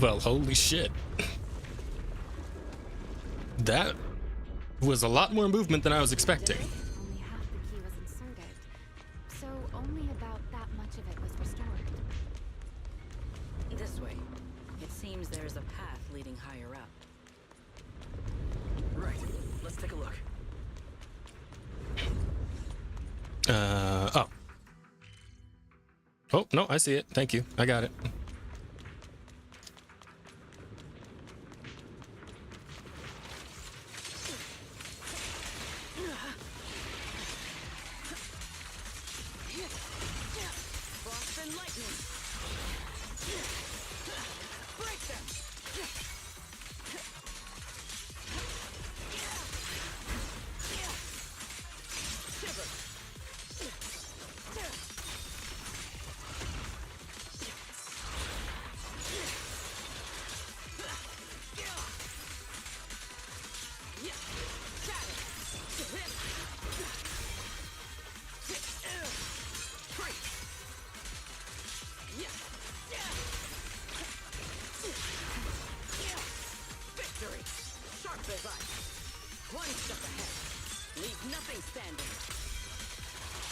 Well, holy shit. That was a lot more movement than I was expecting. Only half the key was inserted, so only about that much of it was restored. This way. It seems there's a path leading higher up. Right. Let's take a look. Oh. Oh, no, I see it. Thank you. I got it.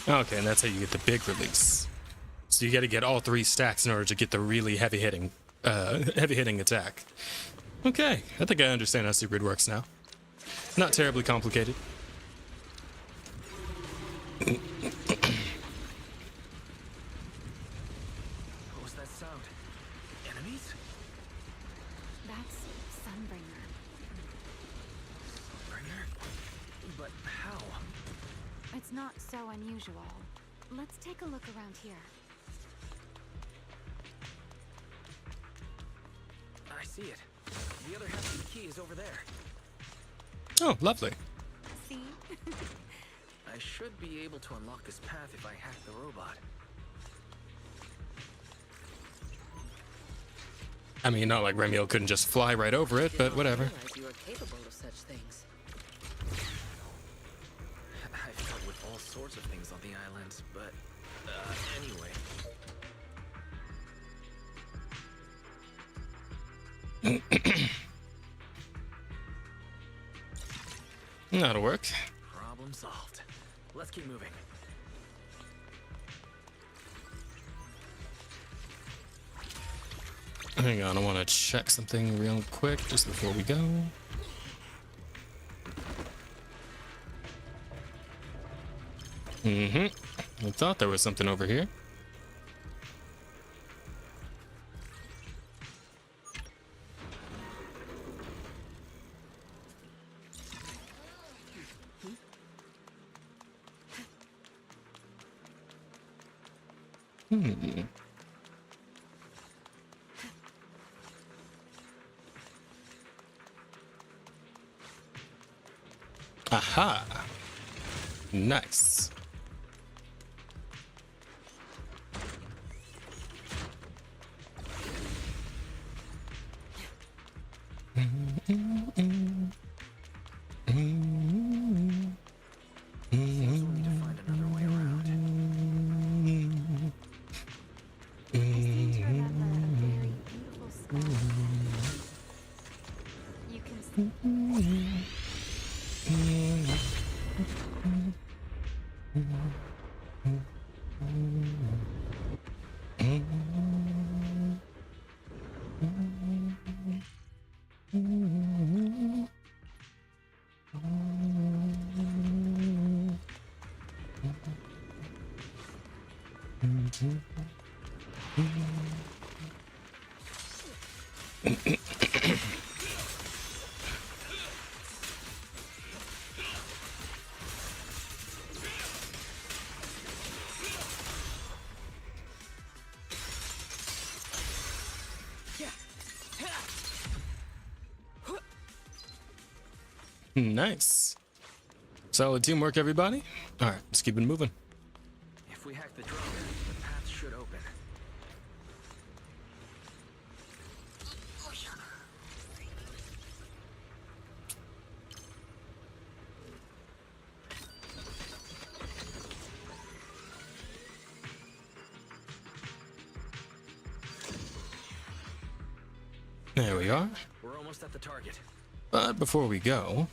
Okay, and that's how you get the big release. So you got to get all 3 stacks in order to get the really heavy hitting attack. Okay, I think I understand how Super Grid works now. Not terribly complicated. What was that sound? Enemies? That's Sunbringer. Sunbringer? But how? It's not so unusual. Let's take a look around here. I see it. The other half of the key is over there. Oh, lovely. See? I should be able to unlock this path if I hack the robot. I mean, not like Remielle couldn't just fly right over it, but whatever. You are capable of such things. I've dealt with all sorts of things on the island, but anyway. That'll work. Problem solved. Let's keep moving. Hang on, I want to check something real quick just before we go. I thought there was something over here. Hmm. Aha. Nice. Seems we'll need to find another way around. I seem to remember a very beautiful sky. You can see. Nice. Solid teamwork, everybody. All right, let's keep it moving. If we hack the drone, the path should open. There we are. We're almost at the target. But before we go,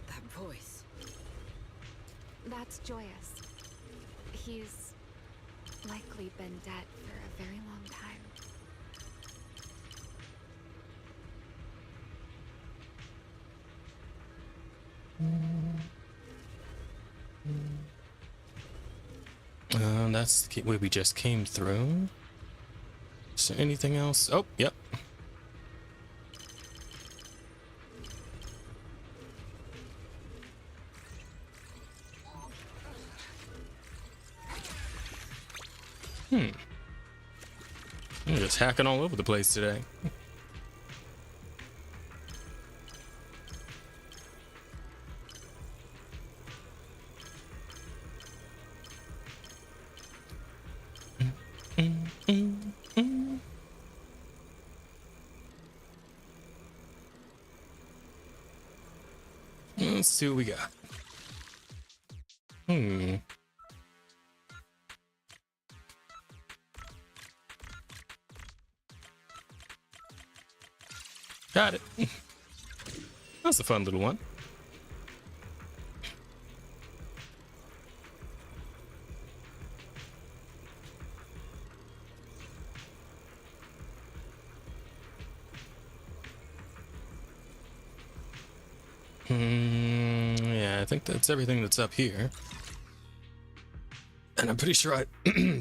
That voice. That's Joyous. He's likely been dead for a very long time. that's the way we just came through. Is there anything else? Oh, yep. I'm just hacking all over the place today. Let's see what we got. Got it. That's a fun little one. Yeah, I think that's everything that's up here. And I'm pretty sure I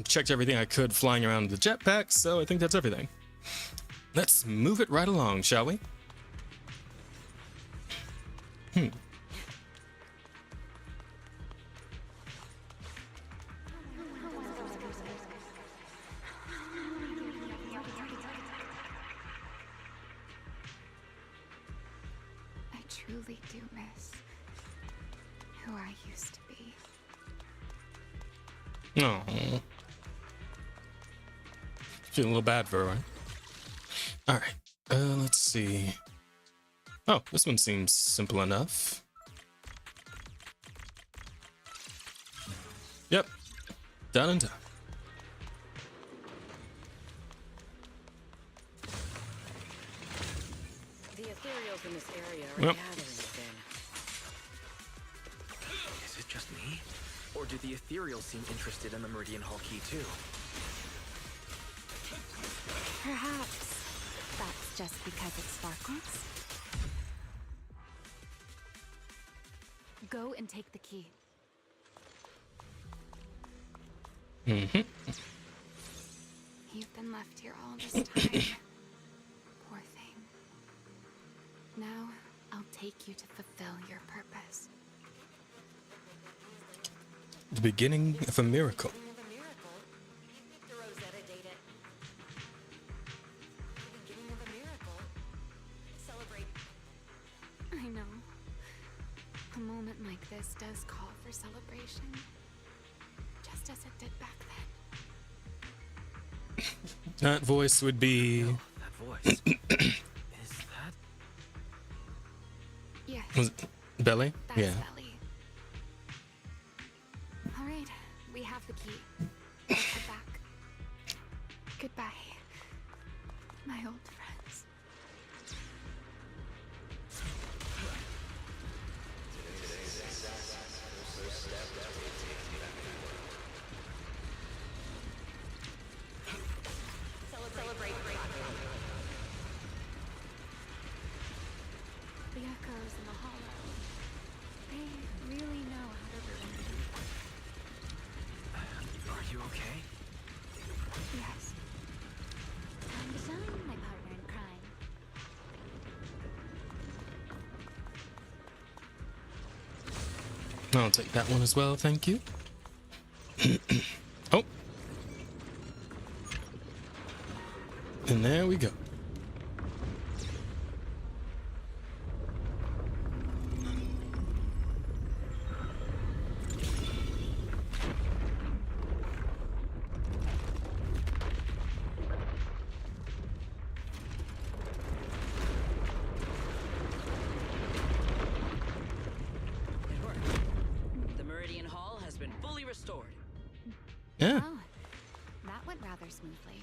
checked everything I could flying around the jetpack, so I think that's everything. Let's move it right along, shall we? I truly do miss who I used to be. Oh, feeling a little bad for her, right? All right, let's see. Oh, this one seems simple enough. Yep, done and done. The ethereals in this area are Yep. gathering again. Is it just me? Or do the ethereals seem interested in the Meridian Hall key too? Perhaps that's just because it sparkles. Go and take the key. Mm-hmm. You've been left here all this time. Poor thing. Now, I'll take you to fulfill your purpose. The beginning of a miracle. The Rosetta data. The beginning of a miracle. Celebrate. I know. A moment like this does call for celebration. Just as it did back then. That voice would be... No, that voice. Is that... Yes. Was it Belly? That's Yeah. Belly. All right, we have the key. Let's head back. Goodbye, my old friends. Celebrate. The echoes in the hollow. They really know how to remember. Are you okay? Yes. Time to shine, my partner in crime. I'll take that one as well, thank you. Oh. And there we go. It worked. The Meridian Hall has been fully restored. Yeah. Oh, that went rather smoothly.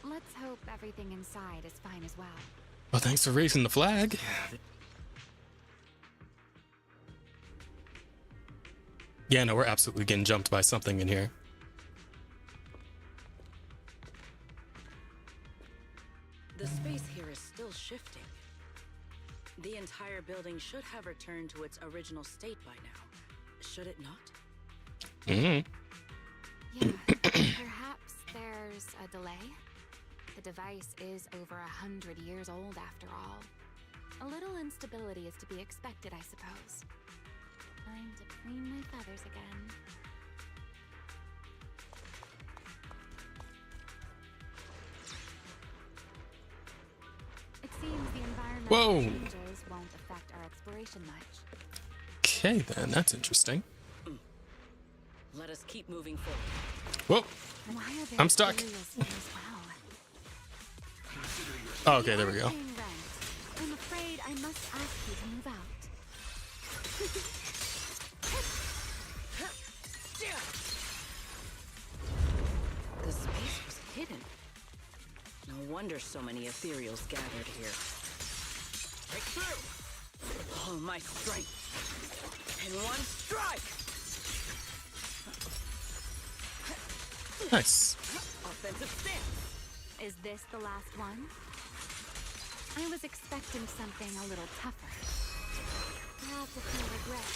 Let's hope everything inside is fine as well. Well, thanks for raising the flag. Yeah, no, we're absolutely getting jumped by something in here. The space here is still shifting. The entire building should have returned to its original state by now. Should it not? Mm-hmm. Yeah, perhaps there's a delay. The device is over 100 years old after all. A little instability is to be expected, I suppose. Time to clean my feathers again. It seems the environmental Whoa. changes won't affect our exploration much. Okay, then. That's interesting. Let us keep moving forward. Whoa. Why are there I'm stuck. cereals here as well? Oh, okay, there we go. Paying rent. I'm afraid I must ask you to move out. The space was hidden. No wonder so many ethereals gathered here. Break through! All my strength! In one strike! Nice. Offensive stance! Is this the last one? I was expecting something a little tougher. Perhaps it's no regret.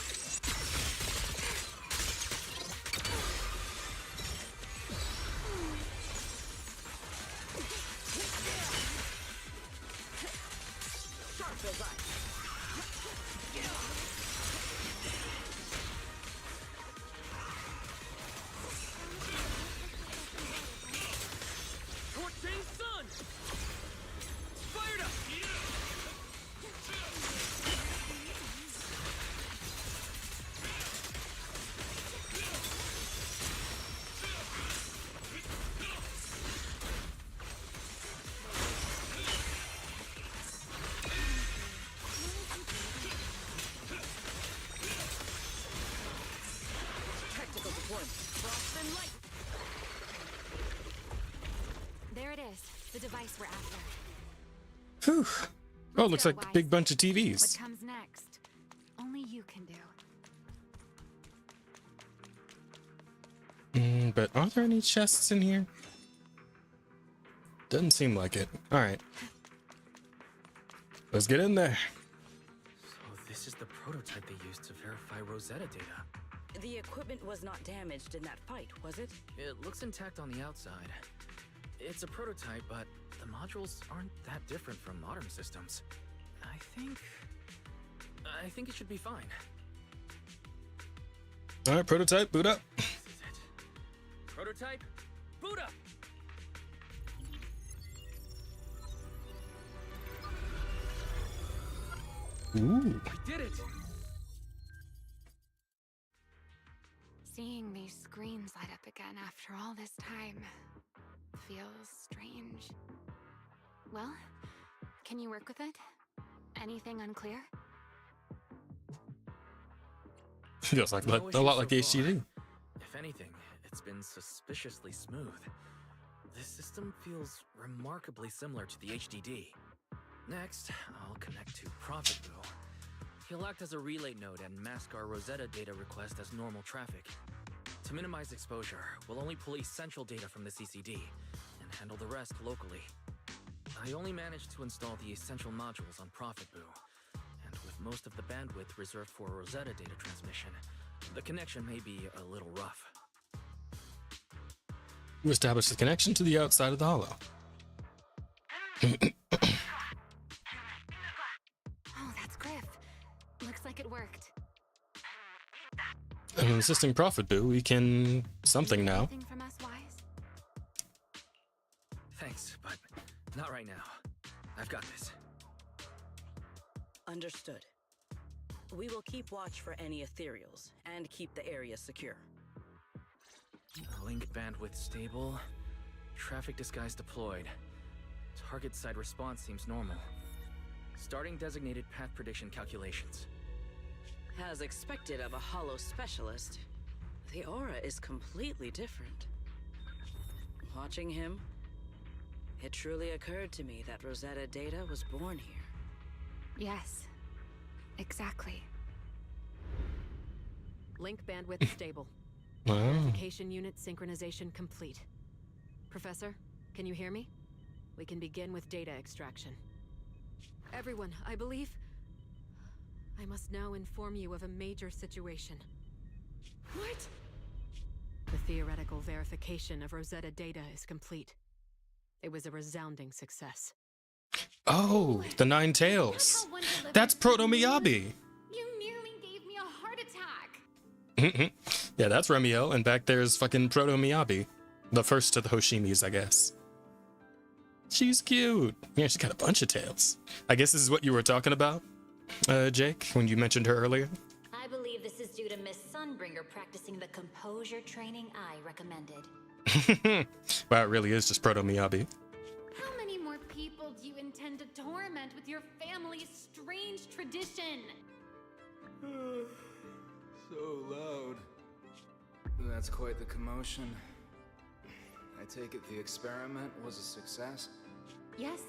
Sharp as ice! Scorching sun! Fired up! Tactical deployment. Frost and light! There it is, the device we're after. Whew. Oh, it looks go, like a Wise. big bunch of What TVs. comes next? Only you can do. But are there any chests in here? Doesn't seem like it. Alright. Let's get in there. So this is the prototype they used to verify Rosetta data. The equipment was not damaged in that fight, was it? It looks intact on the outside. It's a prototype, but the modules aren't that different from modern systems. I think I think it should be fine. All right, prototype, boot up. This is it. Prototype, boot up! Ooh. We did it! Seeing these screens light up again after all this time feels strange. Well, can you work with it? Anything unclear? Feels like No a lot issues like so HDD. far. If anything, it's been suspiciously smooth. This system feels remarkably similar to the HDD. Next, I'll connect to Prophet Boo. He'll act as a relay node and mask our Rosetta data request as normal traffic. To minimize exposure, we'll only pull essential data from the CCD and handle the rest locally. I only managed to install the essential modules on Prophet Boo, and with most of the bandwidth reserved for Rosetta data transmission, the connection may be a little rough. You establish the connection to the outside of the hollow. Oh, that's Griff. Looks like it worked. And assisting Prophet Boo, we can something now. Anything from us, Wise? Thanks, but not right now. I've got this. Understood. We will keep watch for any ethereals and keep the area secure. Link bandwidth stable. Traffic disguise deployed. Target side response seems normal. Starting designated path prediction calculations. As expected of a hollow specialist, the aura is completely different. Watching him, it truly occurred to me that Rosetta data was born here. Yes, exactly. Link bandwidth stable. Wow. Verification unit synchronization complete. Professor, can you hear me? We can begin with data extraction. Everyone, I believe... I must now inform you of a major situation. What? The theoretical verification of Rosetta data is complete. It was a resounding success. Oh, the Nine Tails. That's Proto-Miyabi. You nearly gave me a heart attack. Yeah, that's Remielle, and back there's fucking Proto-Miyabi. The first of the Hoshimis, I guess. She's cute. Yeah, she's got a bunch of tails. I guess this is what you were talking about, Jake, when you mentioned her earlier. I believe this is due to Miss Sunbringer practicing the composure training I recommended. Wow, it really is just Proto-Miyabi. How many more people do you intend to torment with your family's strange tradition? So loud. That's quite the commotion. I take it the experiment was a success? Yes,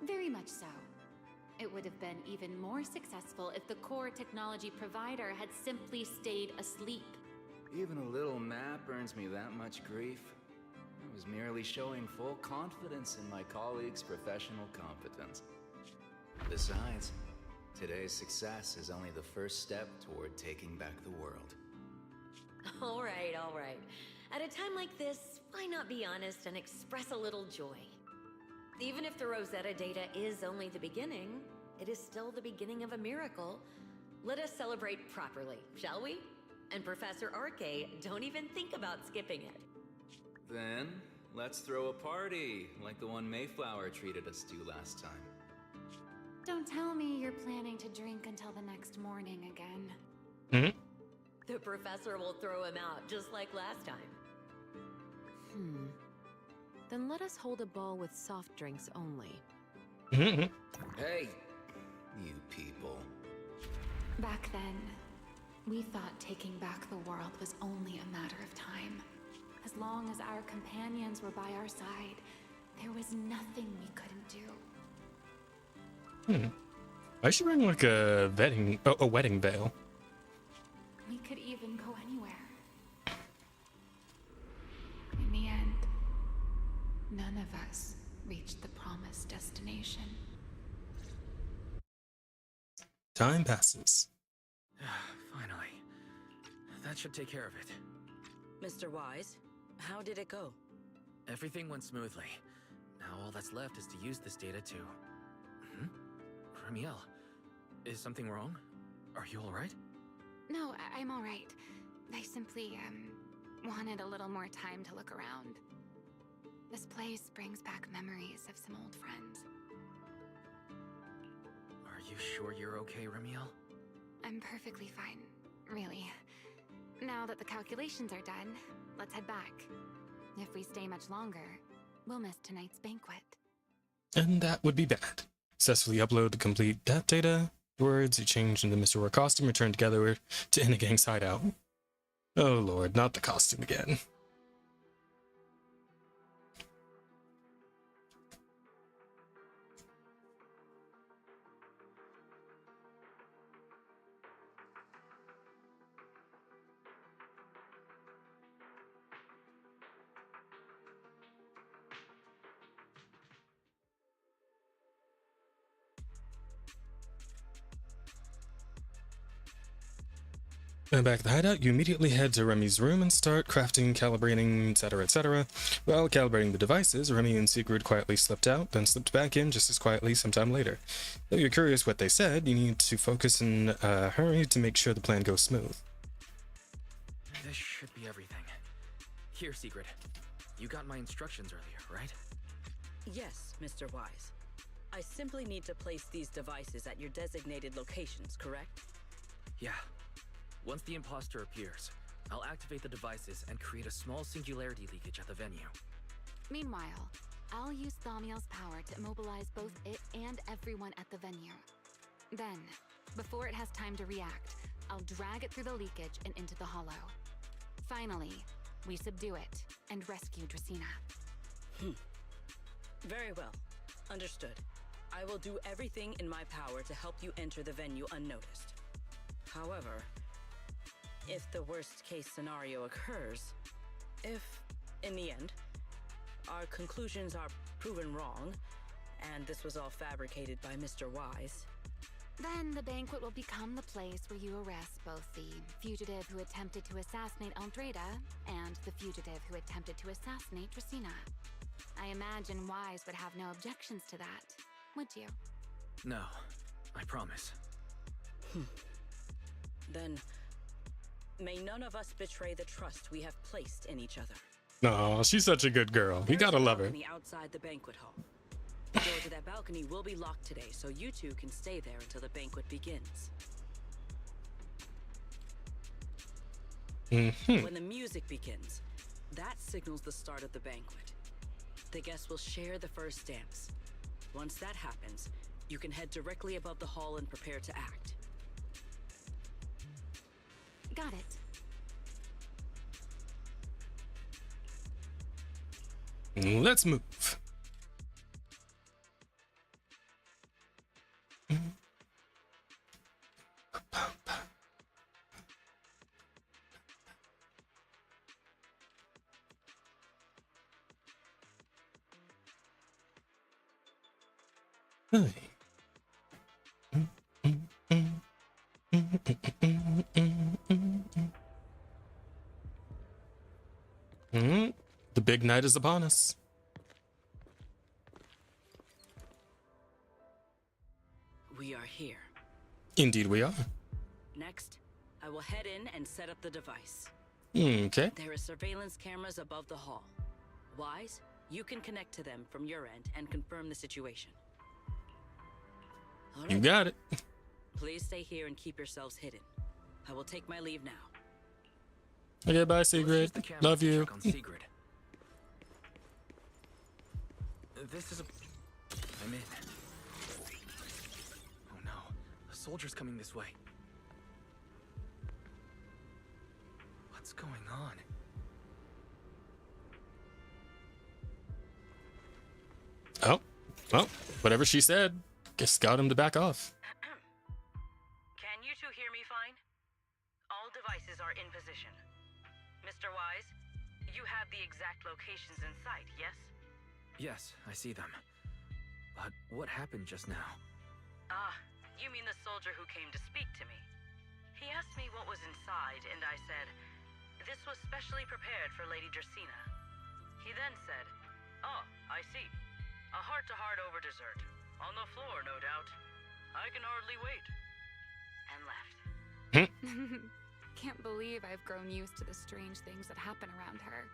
very much so. It would have been even more successful if the core technology provider had simply stayed asleep. Even a little nap earns me that much grief. I was merely showing full confidence in my colleagues' professional competence. Besides, today's success is only the first step toward taking back the world. All right, all right. At a time like this, why not be honest and express a little joy? Even if the Rosetta data is only the beginning, it is still the beginning of a miracle. Let us celebrate properly, shall we? And Professor Arke, don't even think about skipping it. Then, let's throw a party, like the one Mayflower treated us to last time. Don't tell me you're planning to drink until the next morning again. Mm-hmm. The professor will throw him out, just like last time. Then let us hold a ball with soft drinks only. Hey, you people. Back then, we thought taking back the world was only a matter of time. As long as our companions were by our side, there was nothing we couldn't do. I should bring like a wedding veil. We could even go anywhere. In the end, none of us reached the promised destination. Time passes. Finally. That should take care of it. Mr. Wise, how did it go? Everything went smoothly. Now all that's left is to use this data to... Remielle, is something wrong? Are you alright? No, I'm all right. I simply, wanted a little more time to look around. This place brings back memories of some old friends. Are you sure you're okay, Remielle? I'm perfectly fine, really. Now that the calculations are done, let's head back. If we stay much longer, we'll miss tonight's banquet. And that would be bad. Successfully upload the complete death data. Words you change into Mr. War costume, return together to Inagang's hideout. Oh lord, not the costume again. And back at the hideout, you immediately head to Remy's room and start crafting, calibrating, etc., etc. While calibrating the devices, Remy and Sigrid quietly slipped out, then slipped back in just as quietly sometime later. Though you're curious what they said, you need to focus and hurry to make sure the plan goes smooth. This should be everything. Here, Sigrid. You got my instructions earlier, right? Yes, Mr. Wise. I simply need to place these devices at your designated locations, correct? Yeah. Once the imposter appears, I'll activate the devices and create a small singularity leakage at the venue. Meanwhile, I'll use Thaumiel's power to immobilize both it and everyone at the venue. Then, before it has time to react, I'll drag it through the leakage and into the hollow. Finally, we subdue it and rescue Dracena. Very well. Understood. I will do everything in my power to help you enter the venue unnoticed. However, if the worst case scenario occurs, if, in the end, our conclusions are proven wrong, and this was all fabricated by Mr. Wise, then the banquet will become the place where you arrest both the fugitive who attempted to assassinate Aldreda and the fugitive who attempted to assassinate Dracena. I imagine Wise would have no objections to that, would you? No, I promise. Then, may none of us betray the trust we have placed in each other. Aw, she's such a good girl. You gotta love her. There's a balcony outside the banquet hall. The door to that balcony will be locked today, so you two can stay there until the banquet begins. When the music begins, that signals the start of the banquet. The guests will share the first dance. Once that happens, you can head directly above the hall and prepare to act. Got it. Let's move. Hey. The big night is upon us. We are here. Indeed we are. Next, I will head in and set up the device. Okay. There are surveillance cameras above the hall. Wise, you can connect to them from your end and confirm the situation. All right. You got it. Please stay here and keep yourselves hidden. I will take my leave now. Okay, bye, Sigrid. Love you. Check on Sigrid. This is a... I'm in. Oh no, a soldier's coming this way. What's going on? Oh, well, whatever she said, guess got him to back off. Can you two hear me fine? All devices are in position. Mr. Wise, you have the exact locations in sight, yes? Yes, I see them. But what happened just now? Ah, you mean the soldier who came to speak to me. He asked me what was inside, and I said, this was specially prepared for Lady Dracena. He then said, oh, I see. A heart-to-heart over dessert. On the floor, no doubt. I can hardly wait. and left. Can't believe I've grown used to the strange things that happen around her.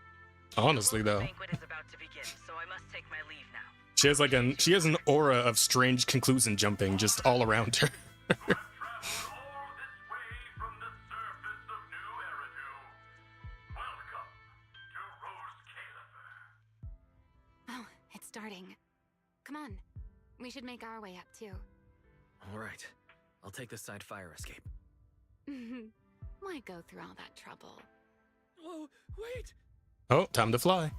Honestly, though, Banquet is about to begin, so I must take my leave now. she has an aura of strange conclusion jumping just all around her. Oh, it's starting. Come on. We should make our way up, too. All right. I'll take this side fire escape. Why go through all that trouble? Whoa, wait! Oh, time to fly.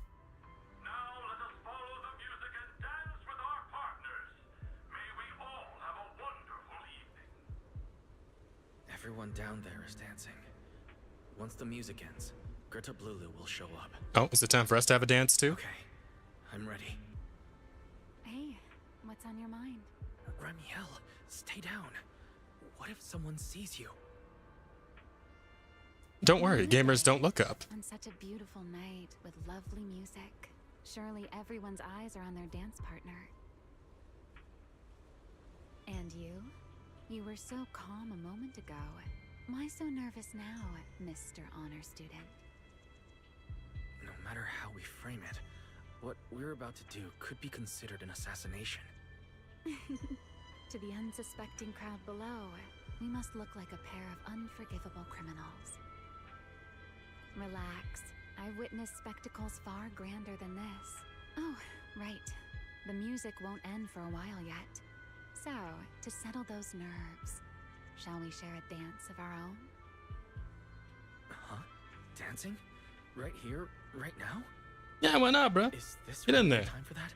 Everyone down there is dancing. Once the music ends, Greta Blulu will show up. Oh, is it time for us to have a dance too? Okay, I'm ready. Hey, what's on your mind? Remielle, stay down. What if someone sees you? Don't worry, gamers don't look up. On such a beautiful night with lovely music, surely everyone's eyes are on their dance partner. And you? You were so calm a moment ago. Why so nervous now, Mr. Honor Student? No matter how we frame it, what we're about to do could be considered an assassination. To the unsuspecting crowd below, we must look like a pair of unforgivable criminals. Relax. I've witnessed spectacles far grander than this. Oh, right. The music won't end for a while yet. So, to settle those nerves, shall we share a dance of our own? Huh? Dancing? Right here? Right now? Yeah, why not, bro? Is this Get in really there. time for that?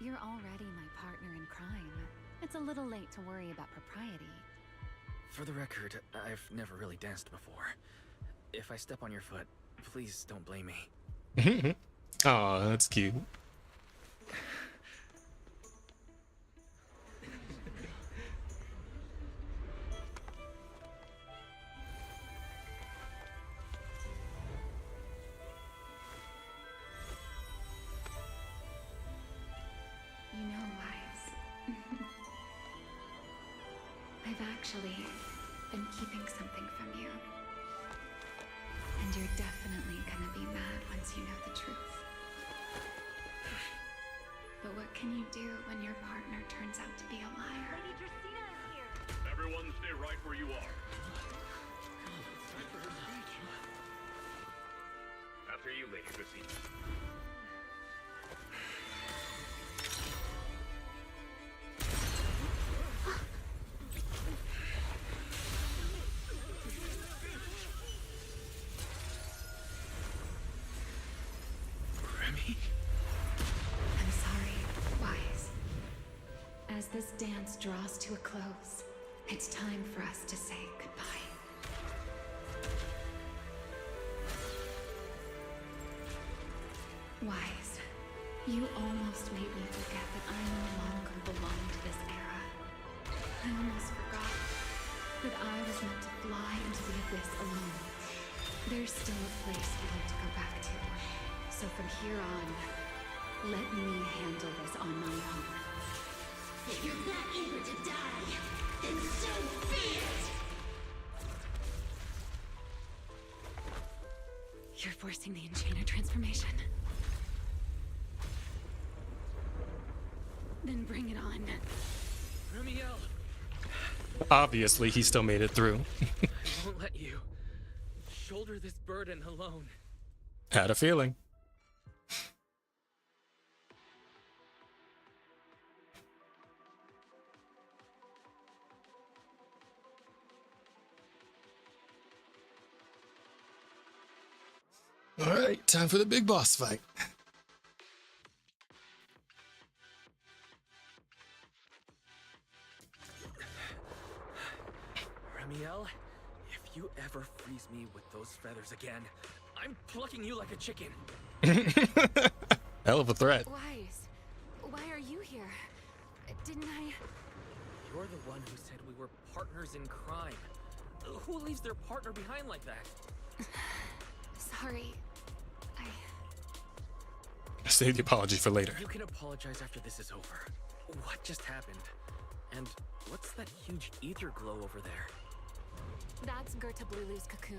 You're already my partner in crime. It's a little late to worry about propriety. For the record, I've never really danced before. If I step on your foot, please don't blame me. Aw, that's cute. You know, Wise. I've actually been keeping something from you. And you're definitely gonna be mad once you know the truth. But what can you do when your partner turns out to be a liar? Lady Dracena is here. Everyone stay right where you are. After you, Lady Dracena. I'm sorry, Wise. As this dance draws to a close, it's time for us to say goodbye. Wise, you almost made me forget that I no longer belong to this era. I almost forgot that I was meant to fly into the abyss alone. There's still a place for you to go back to. So from here on, let me handle this on my own. If you're not eager to die, then so be it! You're forcing the Enchainer transformation. Then bring it on. Remielle, Obviously, he still made it through. I won't let you shoulder this burden alone. Had a feeling. All right, time for the big boss fight. Remielle, if you ever freeze me with those feathers again, I'm plucking you like a chicken. Hell of a threat. Wise, why are you here? Didn't I? You're the one who said we were partners in crime. Who leaves their partner behind like that? Sorry. Save the apology for later. You can apologize after this is over. What just happened? And what's that huge ether glow over there? That's Gertablulu's cocoon.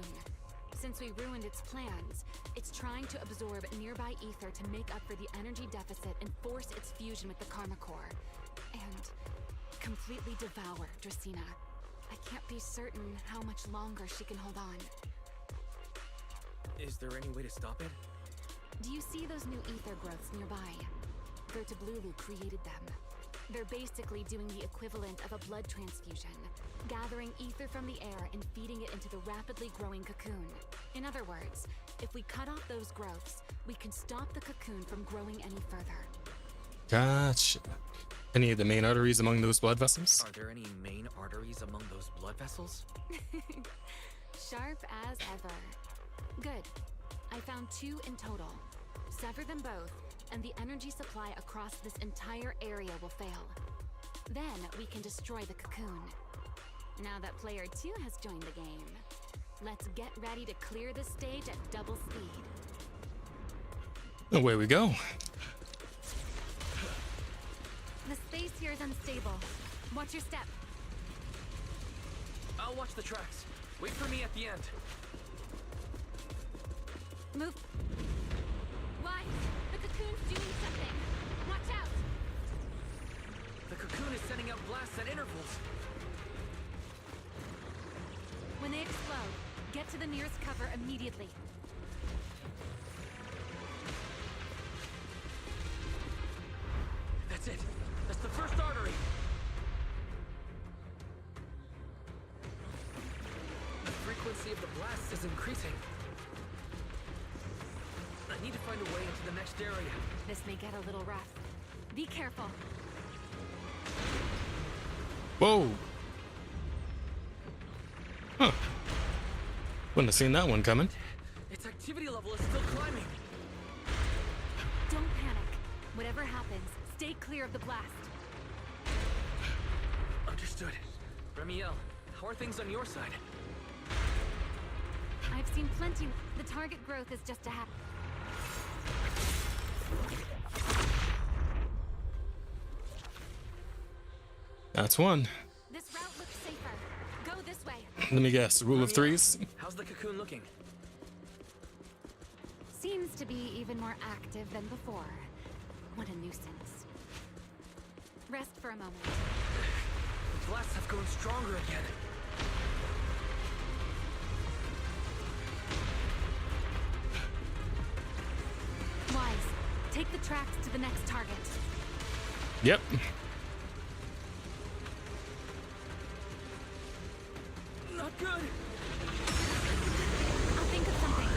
Since we ruined its plans, it's trying to absorb nearby ether to make up for the energy deficit and force its fusion with the Karma Core. And completely devour Dracena. I can't be certain how much longer she can hold on. Is there any way to stop it? Do you see those new ether growths nearby? Gertablulu created them. They're basically doing the equivalent of a blood transfusion, gathering ether from the air and feeding it into the rapidly growing cocoon. In other words, if we cut off those growths, we can stop the cocoon from growing any further. Gotcha. Any of the main arteries among those blood vessels? Are there any main arteries among those blood vessels? Sharp as ever. Good. I found 2 in total. Sever them both, and the energy supply across this entire area will fail. Then we can destroy the cocoon. Now that player 2 has joined the game, let's get ready to clear the stage at double speed. Away we go. The space here is unstable. Watch your step. I'll watch the tracks. Wait for me at the end. Move. Why? The cocoon's doing something. Watch out! The cocoon is sending out blasts at intervals. When they explode, get to the nearest cover immediately. That's it. That's the first artery. The frequency of the blast is increasing. I need to find a way into the next area. This may get a little rough. Be careful. Whoa. Huh. Wouldn't have seen that one coming. Its activity level is still climbing. Don't panic. Whatever happens, stay clear of the blast. Understood. Remielle, how are things on your side? I've seen plenty. The target growth is just a habit. That's one. This route looks safer. Go this way. Let me guess. Rule of threes? How's the cocoon looking? Seems to be even more active than before. What a nuisance. Rest for a moment. The blasts have grown stronger again. Wise, take the tracks to the next target. Yep. Not good. I'll think of something.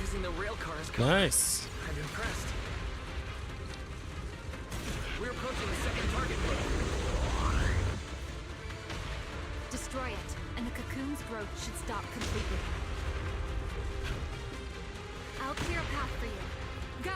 Using the rail car as cover. Nice. I'm impressed. We're approaching the second target. Destroy it, and the cocoon's growth should stop completely. I'll clear a path for you. Go!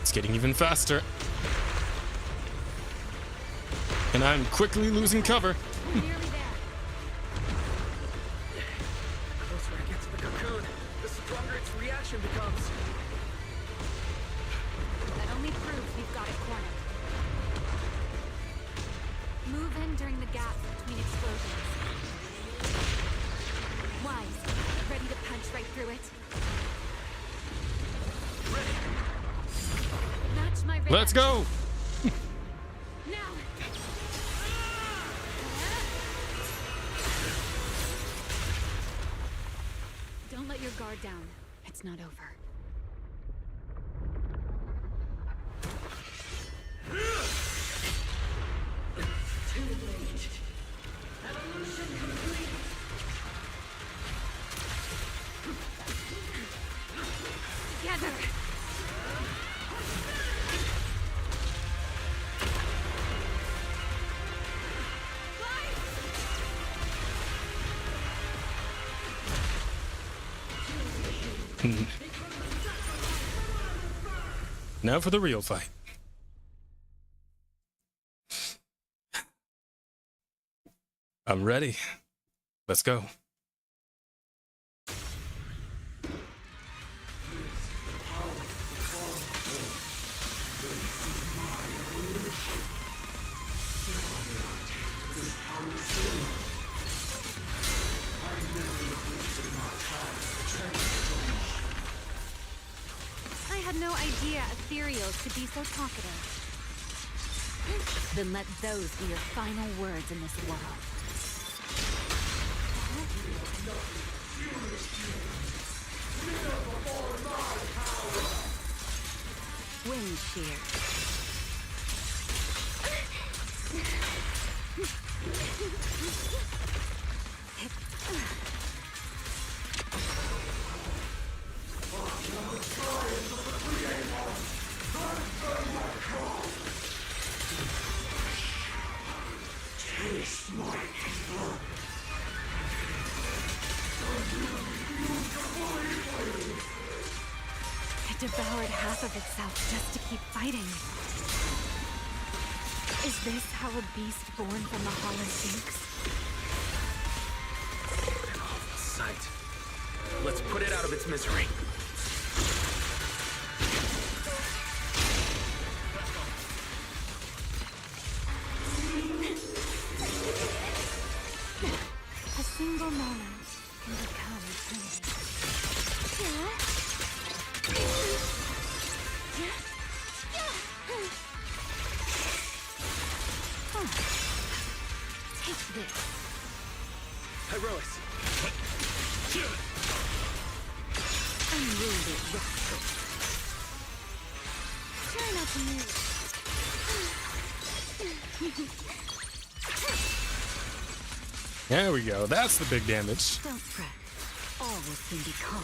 It's getting even faster. And I'm quickly losing cover. We're nearly there. The closer I get to the cocoon, the stronger its reaction becomes. That only proves we've got it cornered. Move in during the gap between explosions. Wise, ready to punch right through it. Ready. Match my rhythm. Let's go. Now. Don't let your guard down. It's not over. Too late. Evolution complete. Together. Now for the real fight. I'm ready. Let's go. had no idea ethereals could be so talkative. Then let those be your final words in this world. Wind shear. Taste my ether. It devoured half of itself just to keep fighting. Is this how a beast born from the hollow thinks? An awful sight. Let's put it out of its misery. A single moment can become eternity. Take this. Herois. Unruly rascal. Try not to move. There we go. That's the big damage. Don't fret. All will soon be calm.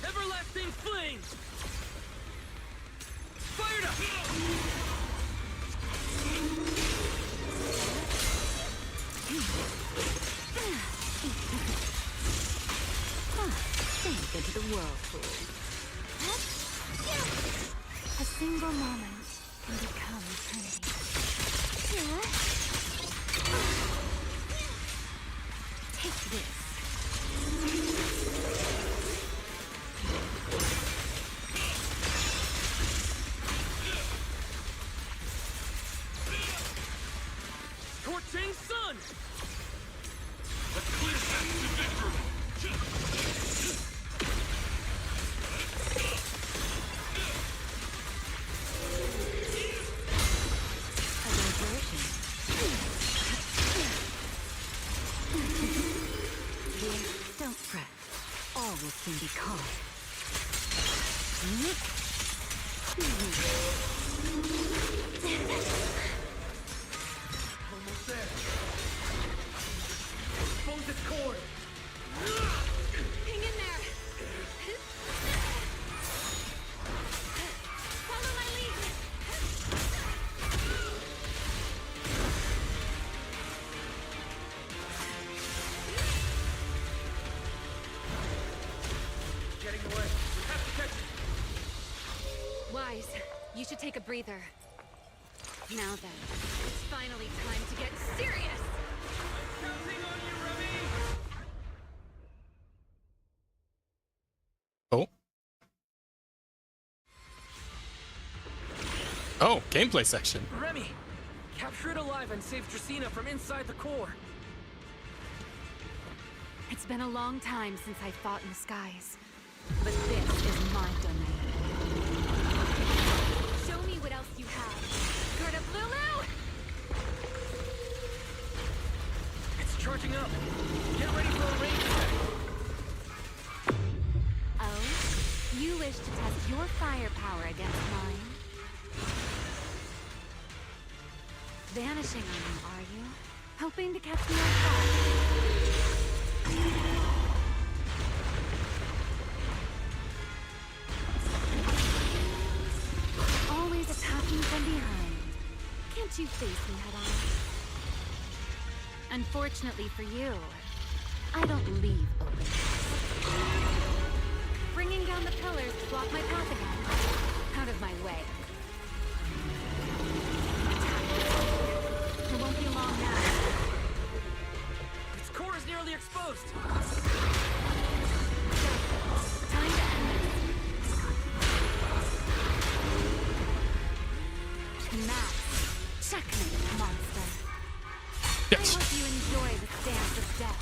Everlasting flame! Fired up! Sink into the whirlpool. A single moment can become eternity. Take this. Torching sun! A clear path to victory! Don't fret. All will soon be calm. Almost there. Expose its cord! Hang in there! Follow my lead! Getting away. We have to catch it. Wise, you should take a breather. Now then, it's finally time to get serious! Counting on you, Remy! Oh. Oh, gameplay section. Remy! Capture it alive and save Dracena from inside the core! It's been a long time since I fought in the skies, but this is my domain. Show me what else you have. Gird up, Lulu! It's charging up! Get ready for a range check! Oh? You wish to test your firepower against mine? Vanishing on me, are you? Hoping to catch me off guard? Always attacking from behind. Can't you face me head on? Unfortunately for you, I don't leave open. Bringing down the pillars to block my path again. Out of my way. Attack. Max, checkmate, monster. Yes. I hope you enjoy the dance of death.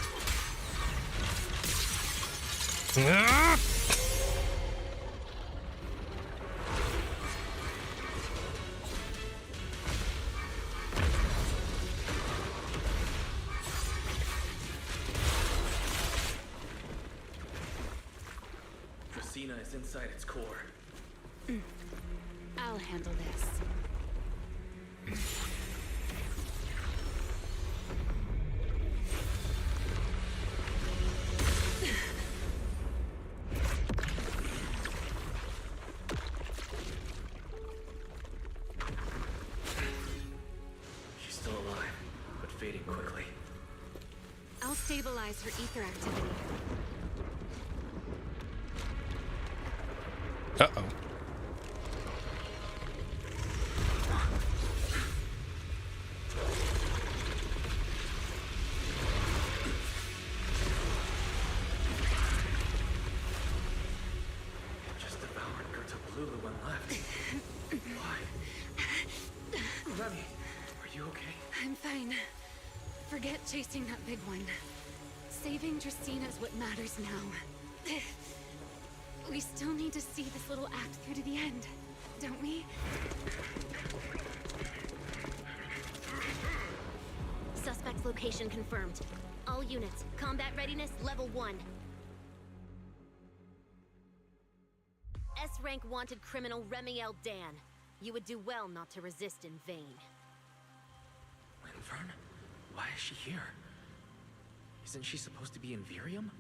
Dracena is inside its core. I'll handle this. She's still alive, but fading quickly. I'll stabilize her ether activity. Uh-oh. Just devoured Gerta Blulu and left. Why? Remy, are you okay? I'm fine. Forget chasing that big one. Saving Dracena is what matters now. We still need to see this little act through to the end, don't we? Suspect's location confirmed. All units, combat readiness level 1. S-rank wanted criminal Remielle Dan. You would do well not to resist in vain. Linvern? Why is she here? Isn't she supposed to be in Virium?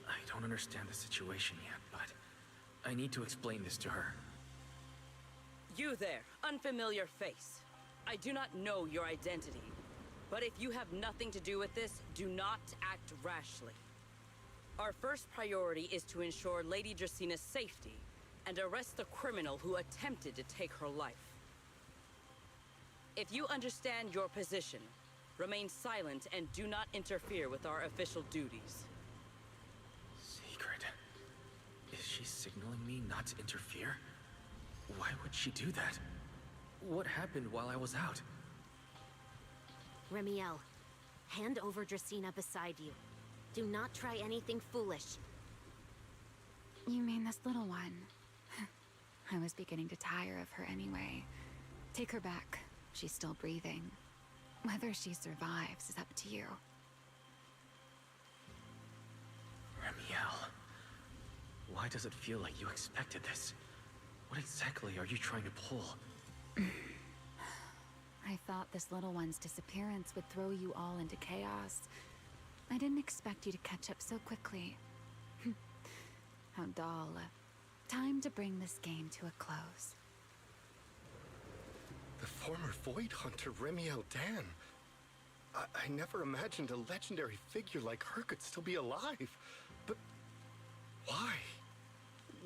I don't understand the situation yet, but I need to explain this to her. You there, unfamiliar face. I do not know your identity. But if you have nothing to do with this, do not act rashly. Our first priority is to ensure Lady Dracena's safety and arrest the criminal who attempted to take her life. If you understand your position, remain silent and do not interfere with our official duties. Secret. Is she signaling me not to interfere? Why would she do that? What happened while I was out? Remielle, hand over Dracena beside you. Do not try anything foolish. You mean this little one? I was beginning to tire of her anyway. Take her back. She's still breathing. Whether she survives is up to you. Remielle, why does it feel like you expected this? What exactly are you trying to pull? I thought this little one's disappearance would throw you all into chaos. I didn't expect you to catch up so quickly. How dull. Time to bring this game to a close. The former Void Hunter Remielle Dan. I never imagined a legendary figure like her could still be alive. But why?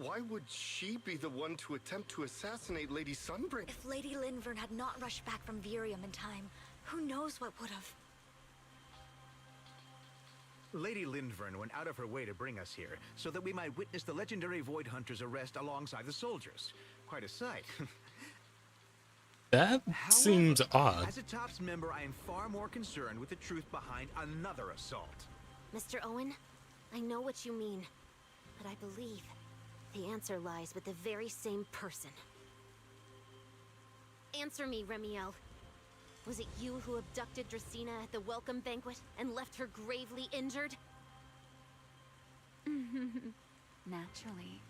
Why would she be the one to attempt to assassinate Lady Sunbringer? If Lady Linvern had not rushed back from Virium in time, who knows what would have... Lady Linvern went out of her way to bring us here, so that we might witness the legendary Void Hunter's arrest alongside the soldiers. Quite a sight. That seems odd. As a TOPS member, I am far more concerned with the truth behind another assault. Mr. Owen, I know what you mean, but I believe the answer lies with the very same person. Answer me, Remielle. Was it you who abducted Dracena at the welcome banquet and left her gravely injured? Naturally.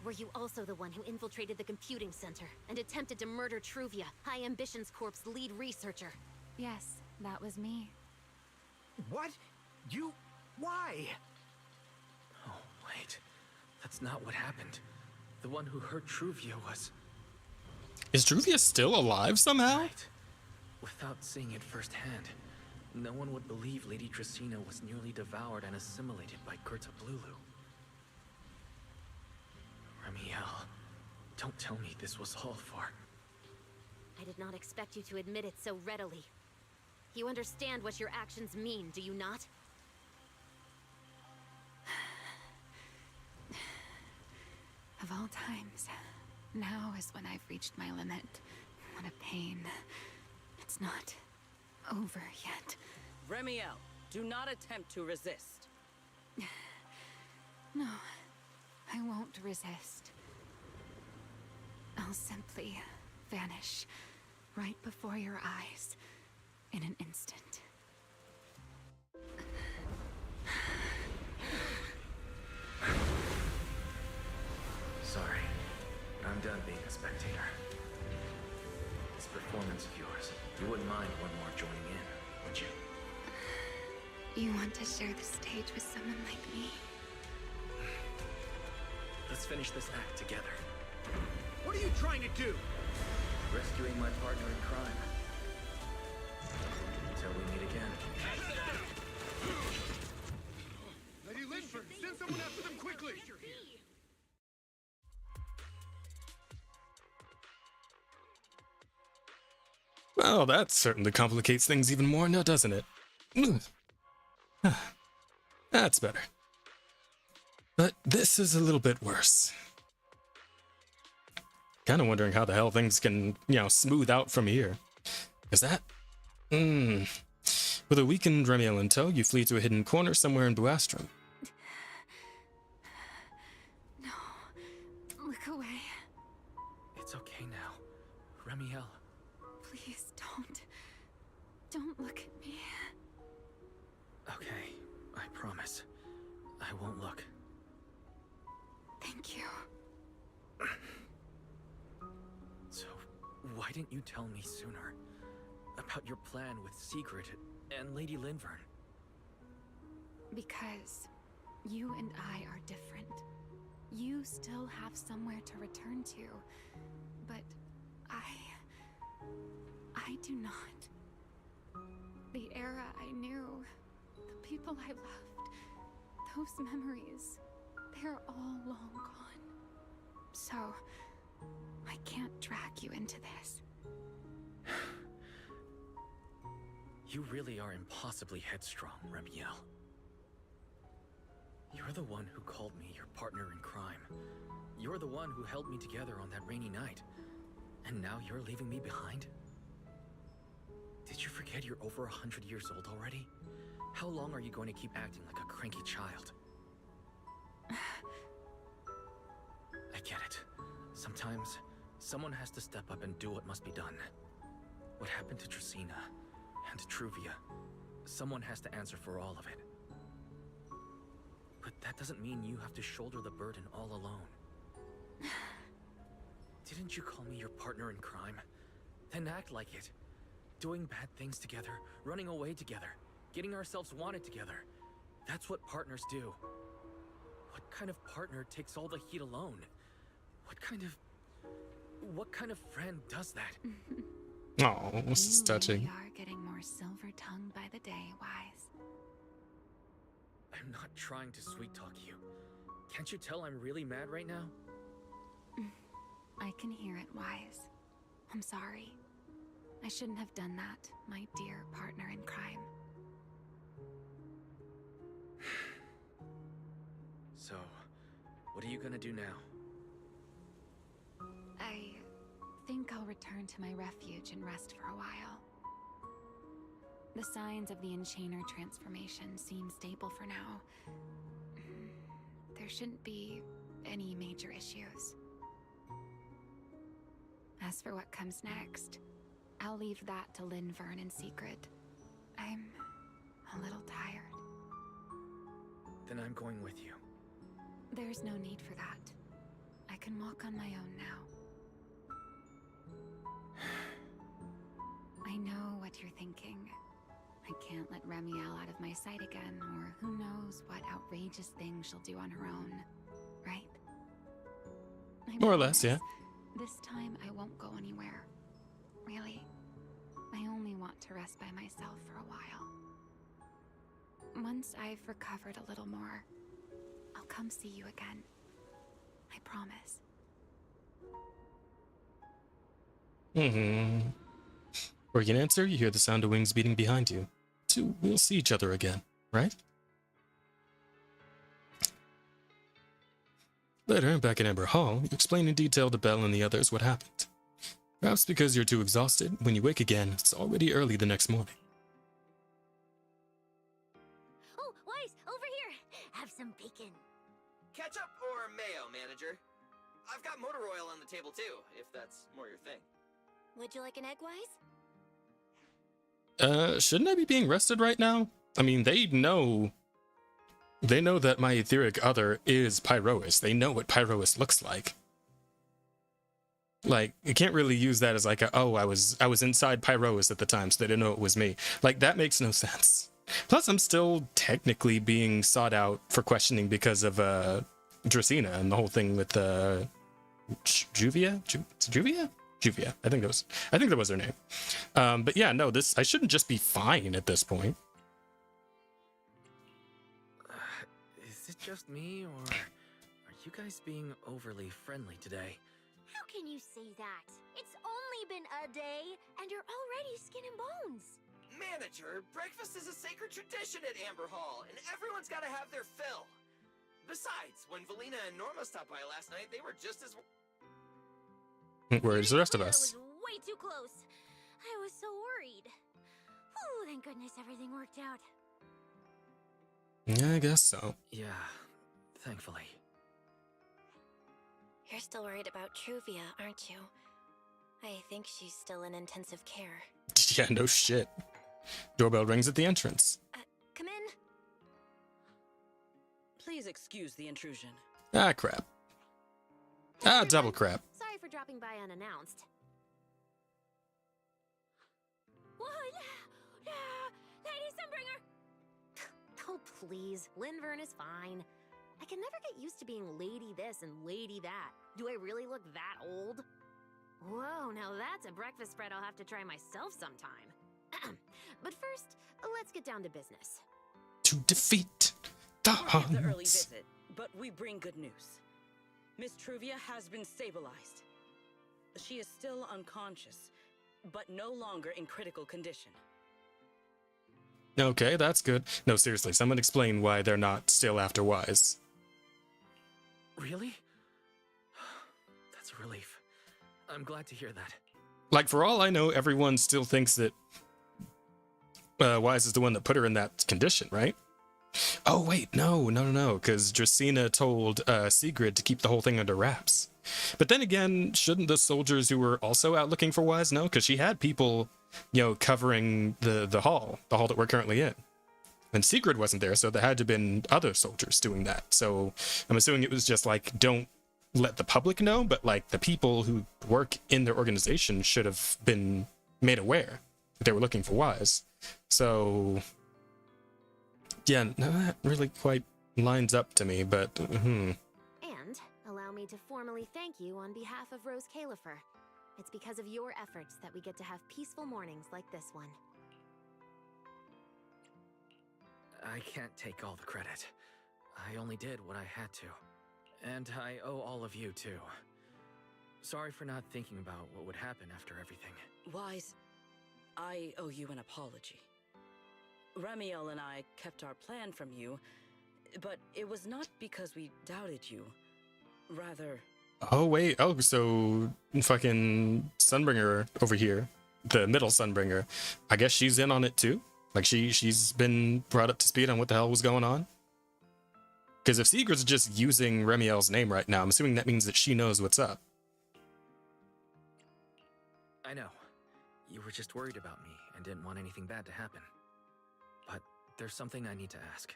Were you also the one who infiltrated the computing center and attempted to murder Truvia, High Ambitions Corp's lead researcher? Yes, that was me. What? You... why? Oh, wait. That's not what happened. The one who hurt Truvia was... Is Truvia still alive somehow? Right. Without seeing it firsthand, no one would believe Lady Dracena was nearly devoured and assimilated by Gerta Blulu. Remielle, don't tell me this was all for... I did not expect you to admit it so readily. You understand what your actions mean, do you not? Of all times, Now is when I've reached my limit. What a pain. It's not over yet. Remielle, do not attempt to resist. No, I won't resist. I'll simply vanish right before your eyes in an instant. Sorry, but I'm done being a spectator. This performance of yours, you wouldn't mind one more joining in, would you? You want to share the stage with someone like me? Let's finish this act together. What are you trying to do? Rescuing my partner in crime. Until we meet again. Lady Linford, send someone after them quickly! Well, that certainly complicates things even more now, doesn't it? That's better. But this is a little bit worse. Kind of wondering how the hell things can, smooth out from here. Is that... With a weakened Remielle in tow, you flee to a hidden corner somewhere in Buastrum. No. Look away. It's okay now. Remielle. Please don't. Don't look at me. Okay, I promise. I won't look. Thank you. So, why didn't you tell me sooner about your plan with Secret and Lady Linvern? Because you and I are different. You still have somewhere to return to, but I do not. The era I knew, the people I loved, those memories, they're all long gone. So, I can't drag you into this. You really are impossibly headstrong, Remielle. You're the one who called me your partner in crime. You're the one who held me together on that rainy night. And now you're leaving me behind? Did you forget you're over 100 years old already? How long are you going to keep acting like a cranky child? I get it. Sometimes, someone has to step up and do what must be done. What happened to Tresina and Truvia? Someone has to answer for all of it. But that doesn't mean you have to shoulder the burden all alone. Didn't you call me your partner in crime? Then act like it. Doing bad things together, running away together, getting ourselves wanted together. That's what partners do. What kind of partner takes all the heat alone? What kind of friend does that? Oh, this is touching. You are getting more silver-tongued by the day, Wise. I'm not trying to sweet-talk you. Can't you tell I'm really mad right now? I can hear it, Wise. I'm sorry. I shouldn't have done that, my dear partner in crime. So, what are you gonna do now? I think I'll return to my refuge and rest for a while. The signs of the Enchainer transformation seem stable for now. There shouldn't be any major issues. As for what comes next, I'll leave that to Linvern in secret. I'm a little tired. Then I'm going with you. There's no need for that. I can walk on my own now. I know what you're thinking. I can't let Remielle out of my sight again, or who knows what outrageous thing she'll do on her own, right? More or less, yeah. This time I won't go anywhere. Really. I only want to rest by myself for a while. Once I've recovered a little more, I'll come see you again. I promise. Or you can answer, you hear the sound of wings beating behind you. So we'll see each other again, right? Later, back at Amber Hall, you explain in detail to Belle and the others what happened. Perhaps because you're too exhausted, when you wake again, it's already early the next morning. Oh, Wise, over here. Have some bacon. Ketchup or mayo, manager? I've got motor oil on the table too, if that's more your thing. Would you like an egg, Wise? Shouldn't I be being rested right now? I mean, they know that my etheric other is Pyrois. They know what Pyrois looks like. Like, you can't really use that as like a, oh, I was inside Pyrois at the time, so they didn't know it was me. Like, that makes no sense. Plus, I'm still technically being sought out for questioning because of Dracena and the whole thing with Juvia? Juvia? Juvia. I think that was her name. But yeah, no, I shouldn't just be fine at this point. Is it just me, or are you guys being overly friendly today? How can you say that? It's only been a day, and you're already skin and bones. Manager, breakfast is a sacred tradition at Amber Hall, and everyone's got to have their fill. Besides, when Valina and Norma stopped by last night, they were just as... Where's the rest of us? I was way too close. I was so worried. Oh, thank goodness everything worked out. Yeah, I guess so. Yeah, thankfully. You're still worried about Truvia, aren't you? I think she's still in intensive care. Yeah, no shit. Doorbell rings at the entrance. Come in. Please excuse the intrusion. Ah, crap. Ah, double crap. Sorry for dropping by unannounced. What? Lady Sunbringer! Oh, please. Linvern is fine. I can never get used to being lady this and lady that. Do I really look that old? Whoa, now that's a breakfast spread I'll have to try myself sometime. But first, let's get down to business. To defeat the Sorry for the early Huns. visit, but we bring good news. Miss Truvia has been stabilized. She is still unconscious, but no longer in critical condition. Okay, that's good. No, seriously, someone explain why they're not still after Wise. Really? That's a relief. I'm glad to hear that. Like, for all I know, everyone still thinks that Wise is the one that put her in that condition, right? Oh, wait, no, because Dracena told Sigrid to keep the whole thing under wraps. But then again, shouldn't the soldiers who were also out looking for Wise know? Because she had people, covering the hall that we're currently in. And Sigrid wasn't there, so there had to have been other soldiers doing that. So I'm assuming it was just like, don't let the public know, but like the people who work in their organization should have been made aware that they were looking for Wise. So yeah, no, that really quite lines up to me, but And allow me to formally thank you on behalf of Rose Califer. It's because of your efforts that we get to have peaceful mornings like this one. I can't take all the credit. I only did what I had to. And I owe all of you, too. Sorry for not thinking about what would happen after everything. Wise, I owe you an apology. Remielle and I kept our plan from you, but it was not because we doubted you. Rather... Oh, wait. Oh, so fucking Sunbringer over here, the middle Sunbringer, I guess she's in on it too? Like, she's been brought up to speed on what the hell was going on? Because if Sigrid's just using Remielle's name right now, I'm assuming that means that she knows what's up. I know. You were just worried about me and didn't want anything bad to happen. But there's something I need to ask.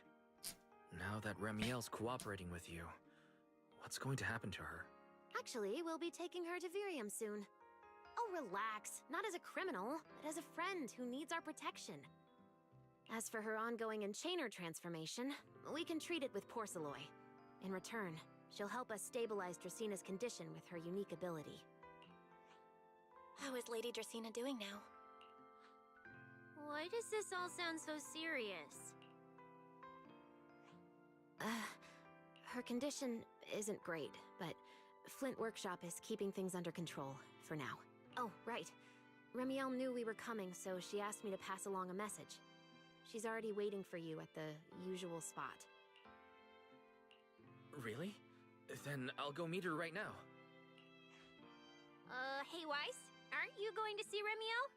Now that Remielle's cooperating with you, what's going to happen to her? Actually, we'll be taking her to Virium soon. Oh, relax. Not as a criminal, but as a friend who needs our protection. As for her ongoing Enchainer transformation, we can treat it with Porceloy. In return, she'll help us stabilize Dracena's condition with her unique ability. How is Lady Dracena doing now? Why does this all sound so serious? Her condition isn't great, but Flint Workshop is keeping things under control, for now. Oh, right. Remielle knew we were coming, so she asked me to pass along a message. She's already waiting for you at the usual spot. Really? Then I'll go meet her right now. Hey Weiss, aren't you going to see Remielle?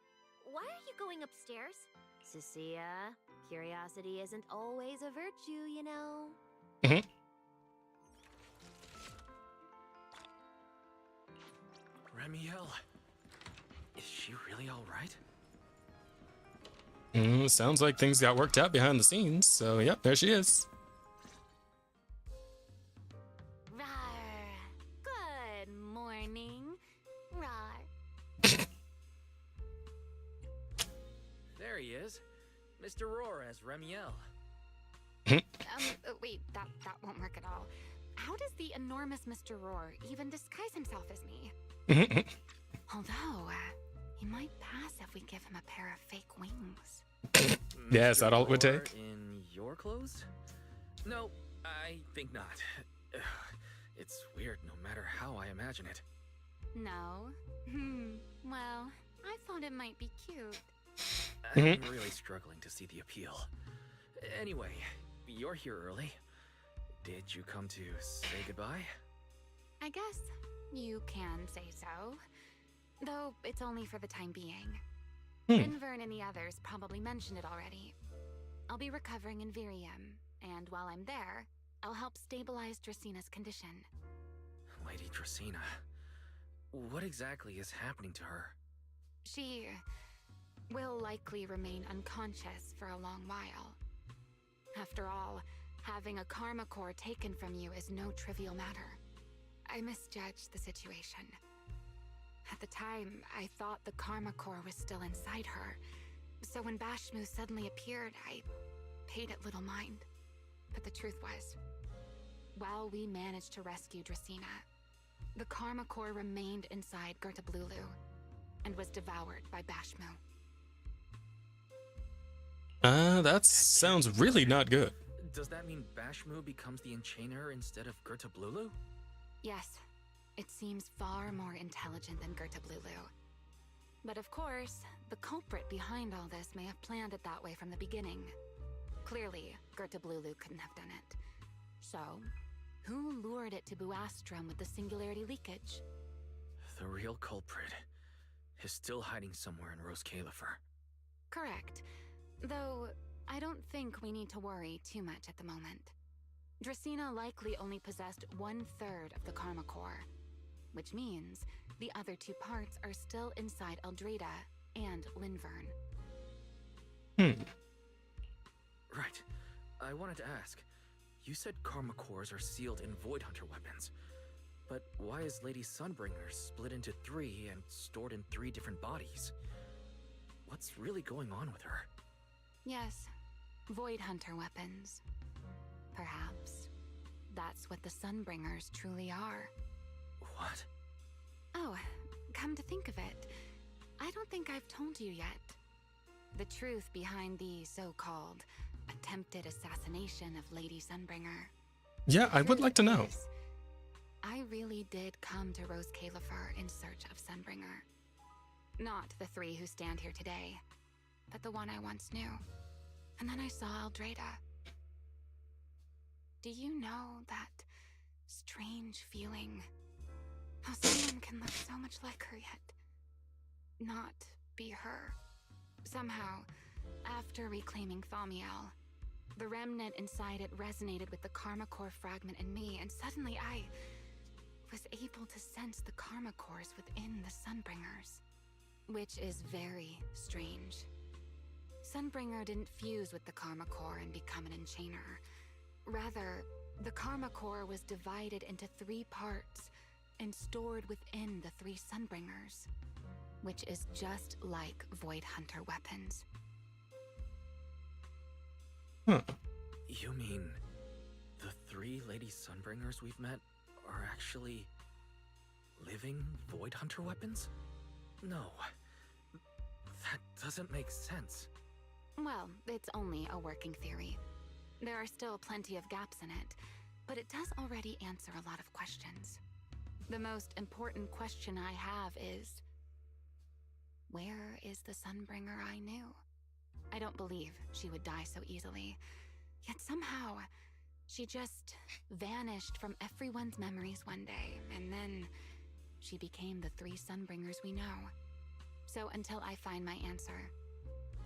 Why are you going upstairs? Cecilia, curiosity isn't always a virtue, you know. Remielle, is she really all right? Sounds like things got worked out behind the scenes. So, yep, there she is. Rawr. Good morning. Rawr. There he is, Mr. Roar as Remielle. Wait, that won't work at all. How does the enormous Mr. Roar even disguise himself as me? Although, he might pass if we give him a pair of fake wings. Yeah, is that all it would take? In your clothes? No, I think not. It's weird no matter how I imagine it. No? Well, I thought it might be cute. I'm really struggling to see the appeal. Anyway, you're here early. Did you come to say goodbye? I guess you can say so. Though it's only for the time being. Linvern and the others probably mentioned it already. I'll be recovering in Virium, and while I'm there, I'll help stabilize Dracina's condition. Lady Dracina, what exactly is happening to her? She will likely remain unconscious for a long while. After all, having a karma core taken from you is no trivial matter. I misjudged the situation. At the time, I thought the karma core was still inside her. So when Bashmu suddenly appeared, I paid it little mind. But the truth was, while we managed to rescue Dracina, the karma core remained inside Gertablulu and was devoured by Bashmu. That sounds really not good. Does that mean Bashmu becomes the enchainer instead of Gertablulu? Yes, it seems far more intelligent than Gertablulu. But of course, the culprit behind all this may have planned it that way from the beginning. Clearly, Gertablulu couldn't have done it. So, who lured it to Buastrum with the singularity leakage? The real culprit is still hiding somewhere in Rose Califer. Correct. Though, I don't think we need to worry too much at the moment. Dracina likely only possessed 1/3 of the karma core, which means the other 2 parts are still inside Eldrada and Linvern. Right. I wanted to ask, you said karma cores are sealed in Void Hunter weapons, but why is Lady Sunbringer split into 3 and stored in 3 different bodies? What's really going on with her? Yes, Void Hunter weapons. Perhaps that's what the Sunbringers truly are. What? Oh, come to think of it, I don't think I've told you yet. The truth behind the so-called attempted assassination of Lady Sunbringer. Yeah, I would like to know. I really did come to Rose Califer in search of Sunbringer. Not the 3 who stand here today, but the one I once knew. And then I saw Eldrada. Do you know that strange feeling? How someone can look so much like her yet not be her. Somehow, after reclaiming Thaumiel, the remnant inside it resonated with the karma core fragment in me, and suddenly I was able to sense the karma cores within the Sunbringers. Which is very strange. Sunbringer didn't fuse with the karma core and become an enchainer. Rather, the karma core was divided into 3 parts and stored within the 3 Sunbringers, which is just like Void Hunter weapons. You mean the 3 Lady Sunbringers we've met are actually living Void Hunter weapons? No, that doesn't make sense. Well, it's only a working theory. There are still plenty of gaps in it, but it does already answer a lot of questions. The most important question I have is, where is the Sunbringer I knew? I don't believe she would die so easily, yet somehow She just vanished from everyone's memories one day, and then she became the 3 Sunbringers we know. So until I find my answer,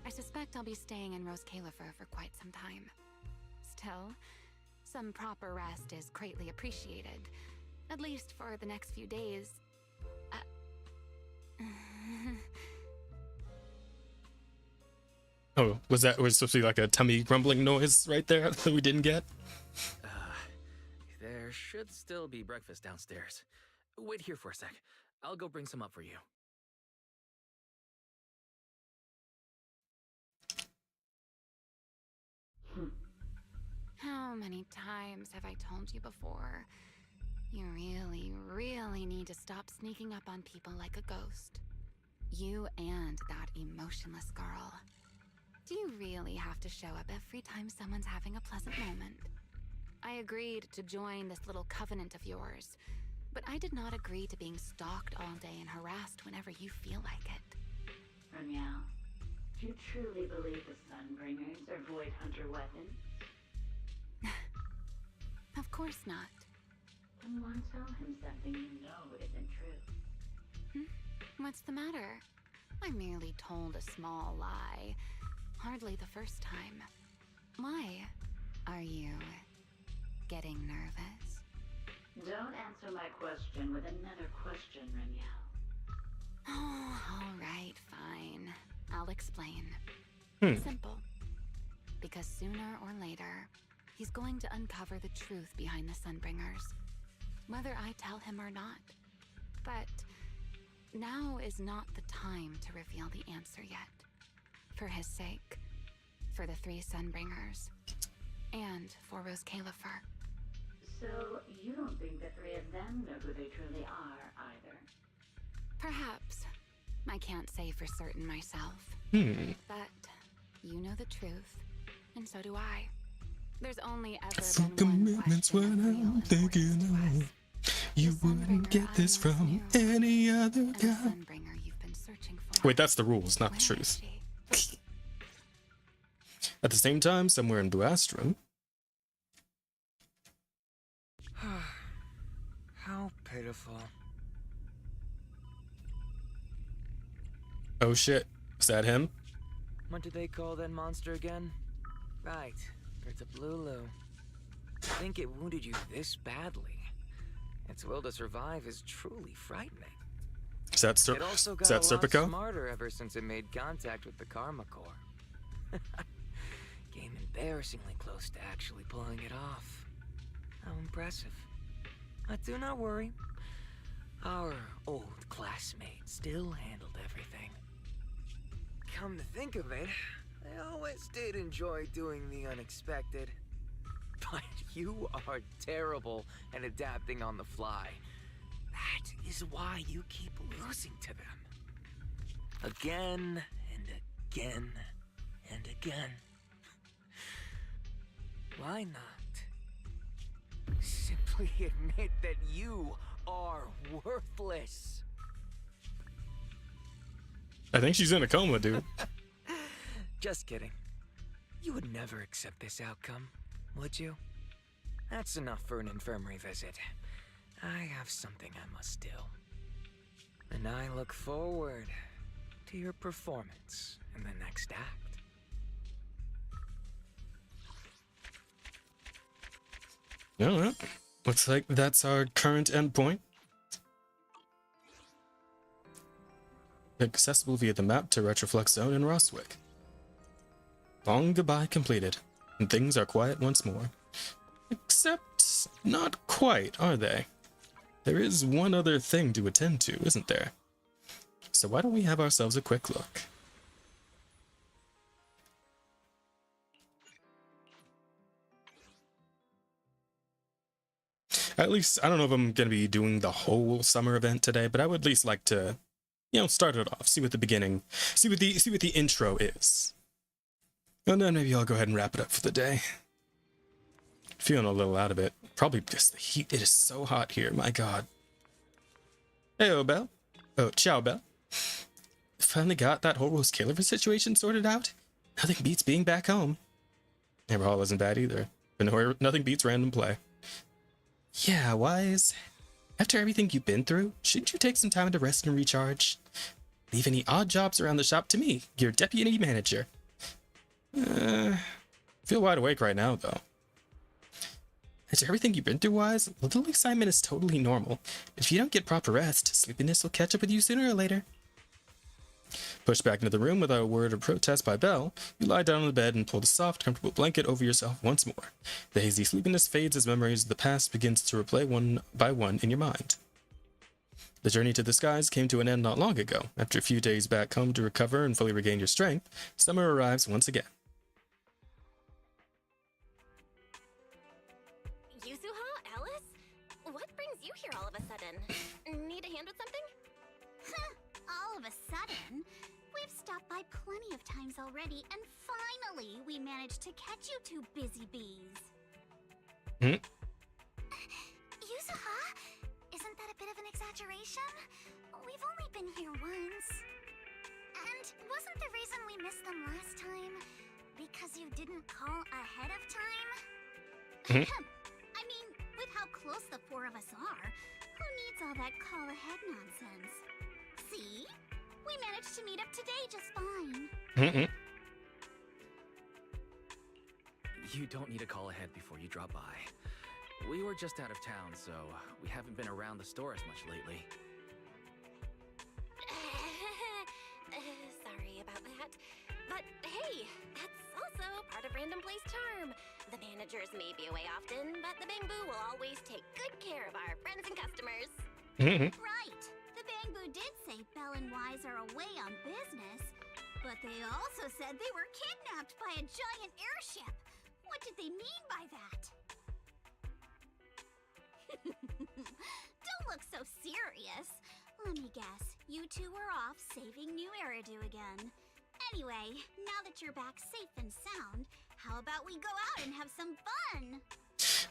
I suspect I'll be staying in Rose Califer for quite some time. Still, some proper rest is greatly appreciated, at least for the next few days. Oh, was supposed to be like a tummy grumbling noise right there that we didn't get? There should still be breakfast downstairs. Wait here for a sec. I'll go bring some up for you. How many times have I told you before? You really, really need to stop sneaking up on people like a ghost. You and that emotionless girl. Do you really have to show up every time someone's having a pleasant moment? I agreed to join this little covenant of yours, but I did not agree to being stalked all day and harassed whenever you feel like it. Remielle, do you truly believe the Sunbringers are Void Hunter weapons? Of course not. Then why tell him something you know isn't true? What's the matter? I merely told a small lie. Hardly the first time. Why? Are you getting nervous? Don't answer my question with another question, Remielle. Oh, all right, fine. I'll explain. Simple. Because sooner or later, he's going to uncover the truth behind the Sunbringers. Whether I tell him or not. But now is not the time to reveal the answer yet. For his sake. For the 3 Sunbringers. And for Rose Califer. So, you don't think the 3 of them know who they truly are, either? Perhaps. I can't say for certain myself. But you know the truth, and so do I. There's only ever been one question of real importance to us. You wouldn't get this from any other guy. Sunbringer you've been searching for. Wait, that's the rules, not the truth. At the same time, somewhere in Buastrum. How pitiful. Oh shit, is that him? What did they call that monster again? Right, it's a Blulu. To think it wounded you this badly. Its will to survive is truly frightening. Is that It also got a lot Serpico? smarter ever since it made contact with the Karma Core. Came embarrassingly close to actually pulling it off. How impressive. But do not worry. Our old classmate still handled everything. Come to think of it, I always did enjoy doing the unexpected. But you are terrible at adapting on the fly. That is why you keep losing to them. Again and again and again. Why not? Simply admit that you are worthless. I think she's in a coma, dude. Just kidding. You would never accept this outcome, would you? That's enough for an infirmary visit. I have something I must do. And I look forward to your performance in the next act. Alright. Looks like that's our current endpoint. Accessible via the map to Retroflux Zone in Roswick. Long goodbye completed, and things are quiet once more. Except, not quite, are they? There is one other thing to attend to, isn't there? So why don't we have ourselves a quick look? At least, I don't know if I'm going to be doing the whole summer event today, but I would at least like to, you know, start it off, see what the intro is. And then maybe I'll go ahead and wrap it up for the day. Feeling a little out of it. Probably because the heat, it is so hot here, my god. Hey, Belle. Oh, ciao, Belle. Finally got that whole Rose Califer situation sorted out? Nothing beats being back home. Amberhall isn't bad either. But nothing beats random play. Yeah, Wise. After everything you've been through, shouldn't you take some time to rest and recharge? Leave any odd jobs around the shop to me, your deputy manager. Feel wide awake right now, though. After everything you've been through, Wise, a little excitement is totally normal. If you don't get proper rest, sleepiness will catch up with you sooner or later. Pushed back into the room without a word of protest by Belle, you lie down on the bed and pull the soft, comfortable blanket over yourself once more. The hazy sleepiness fades as memories of the past begins to replay one by one in your mind. The journey to the skies came to an end not long ago. After a few days back home to recover and fully regain your strength, summer arrives once again. Yuzuha? Alice? What brings you here all of a sudden? Need a hand with something? All of a sudden? We've stopped by plenty of times already, and finally we managed to catch you two busy bees. Yuzuha? Isn't that a bit of an exaggeration? We've only been here once. And wasn't the reason we missed them last time because you didn't call ahead of time? I mean, with how close the four of us are, who needs all that call ahead nonsense? See? We managed to meet up today just fine. You don't need to call ahead before you drop by. We were just out of town, so we haven't been around the store as much lately. Sorry about that. But hey, that's also part of Random Play's charm. The managers may be away often, but the Bamboo will always take good care of our friends and customers. Right. The Bamboo did say Belle and Wise are away on business, but they also said they were kidnapped by a giant airship. What did they mean by that? Don't look so serious. Let me guess, you two were off saving New Eridu again. Anyway, now that you're back safe and sound, how about we go out and have some fun?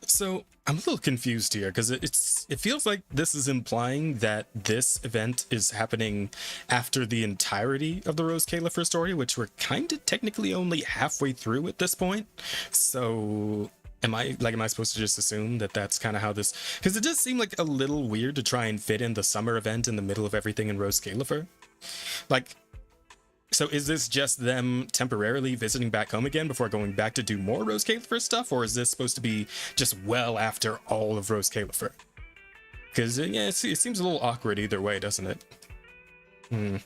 So I'm a little confused here because it feels like this is implying that this event is happening after the entirety of the Rose Califer story, which we're kind of technically only halfway through at this point. So am I supposed to just assume that that's kind of how this? Because it does seem like a little weird to try and fit in the summer event in the middle of everything in Rose Califer. Like. So is this just them temporarily visiting back home again before going back to do more Rose Califer stuff? Or is this supposed to be just well after all of Rose Califer? Because, yeah, it seems a little awkward either way, doesn't it? We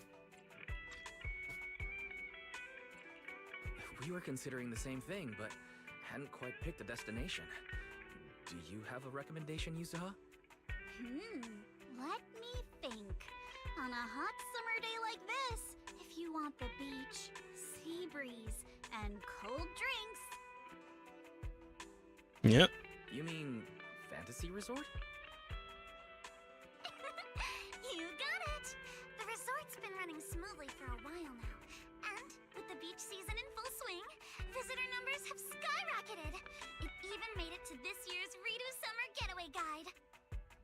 were considering the same thing, but hadn't quite picked a destination. Do you have a recommendation, Yuzuha? Let me think. On a hot summer day like this, if you want the beach, sea breeze, and cold drinks. Yep. You mean fantasy resort? You got it! The resort's been running smoothly for a while now. And with the beach season in full swing, visitor numbers have skyrocketed. It even made it to this year's Ridu Summer Getaway Guide.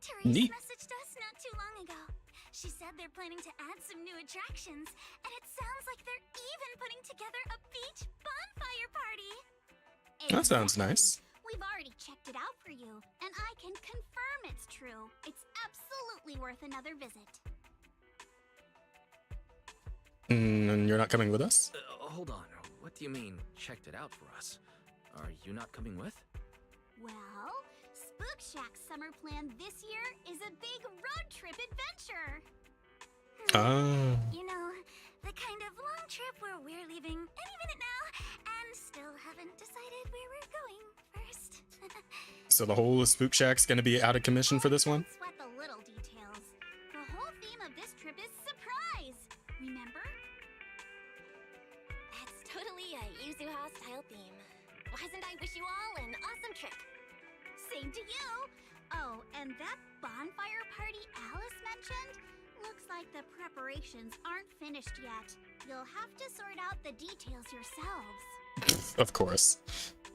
Therese messaged us not too long ago. She said they're planning to add some new attractions, and it sounds like they're even putting together a beach bonfire party. That sounds nice. We've already checked it out for you, and I can confirm it's true. It's absolutely worth another visit. And you're not coming with us? Hold on. What do you mean, checked it out for us? Are you not coming with? Well, Spook Shack's summer plan this year is a big road trip adventure. You know, the kind of long trip where we're leaving any minute now and still haven't decided where we're going first. So the whole Spook Shack's gonna be out of commission for this one? Sweat the little details. The whole theme of this trip is surprise. Remember? That's totally a Yuzuha style theme. Why doesn't I wish you all an awesome trip? Same to you. Oh, and that bonfire party Alice mentioned? Looks like the preparations aren't finished yet. You'll have to sort out the details yourselves. Of course.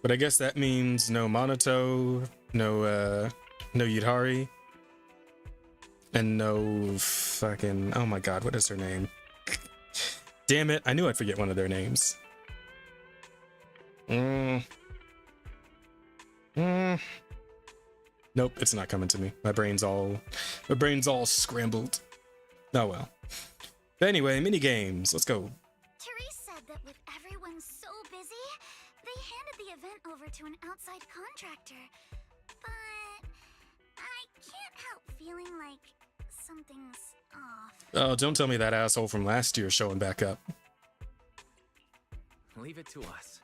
But I guess that means no Monoto, no Yudhari, and no fucking, oh my god, what is her name? Damn it, I knew I'd forget one of their names. Nope, it's not coming to me. My brain's all scrambled. Oh well. But anyway, mini games. Let's go. Therese said that with everyone so busy, they handed the event over to an outside contractor. But I can't help feeling like something's off. Oh, don't tell me that asshole from last year showing back up. Leave it to us.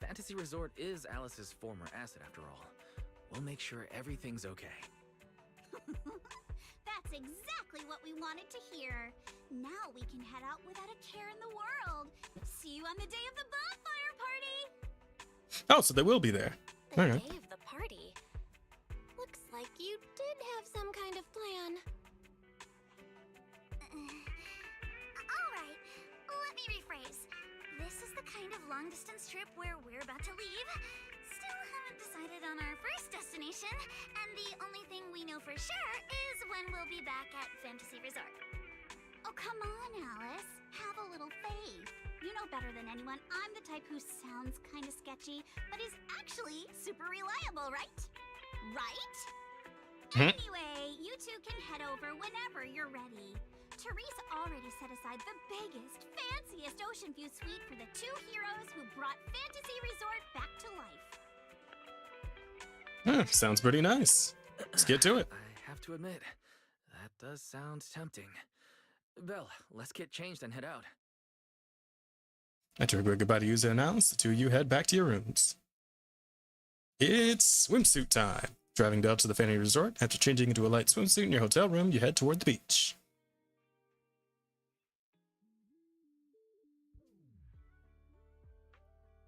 Fantasy Resort is Alice's former asset after all. We'll make sure everything's okay. That's exactly what we wanted to hear. Now we can head out without a care in the world. See you on the day of the bonfire party! Oh, so they will be there. The All right. day of the party? Looks like you did have some kind of plan. Alright, let me rephrase. This is the kind of long-distance trip where we're about to leave. Still haven't decided on our first destination, and the only thing we know for sure is when we'll be back at Fantasy Resort. Oh, come on, Alice. Have a little faith. You know better than anyone I'm the type who sounds kind of sketchy, but is actually super reliable, right? Right? Anyway, you two can head over whenever you're ready. Therese already set aside the biggest, fanciest ocean view suite for the two heroes who brought Fantasy Resort back to life. Sounds pretty nice. Let's get to it. I have to admit, that does sound tempting. Belle, let's get changed and head out. After a quick goodbye to user announce, the two of you head back to your rooms. It's swimsuit time. Driving Belle to the Fantasy Resort, after changing into a light swimsuit in your hotel room, you head toward the beach.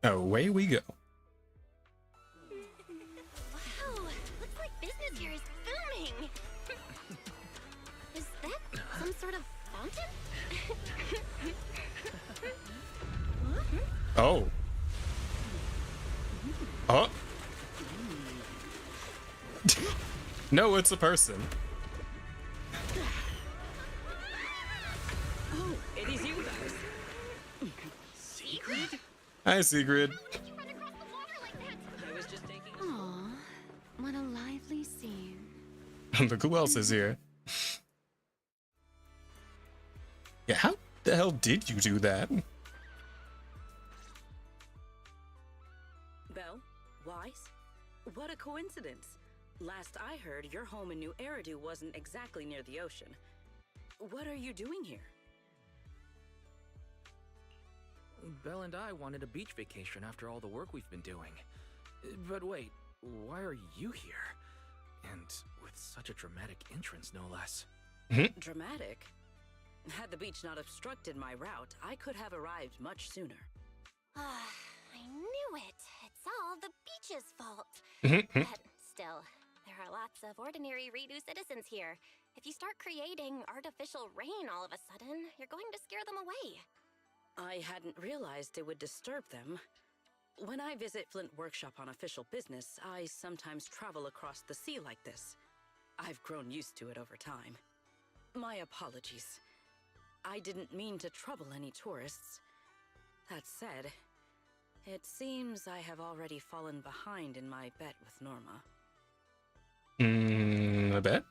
Away we go. Wow, looks like business here is booming. Is that some sort of fountain? Oh. Oh. No, it's a person. Oh, it is you guys. Secret? Hi, Sigrid. I was just taking a... Aw, what a lively scene. Look who else is here. Yeah, how the hell did you do that? Belle? Wise? What a coincidence. Last I heard, your home in New Eridu wasn't exactly near the ocean. What are you doing here? Belle and I wanted a beach vacation after all the work we've been doing. But wait, why are you here? And with such a dramatic entrance, no less. Dramatic? Had the beach not obstructed my route, I could have arrived much sooner. I knew it. It's all the beach's fault. But still, there are lots of ordinary Redo citizens here. If you start creating artificial rain all of a sudden, you're going to scare them away. I hadn't realized it would disturb them. When I visit Flint Workshop on official business, I sometimes travel across the sea like this. I've grown used to it over time. My apologies. I didn't mean to trouble any tourists. That said, it seems I have already fallen behind in my bet with Norma. A bet?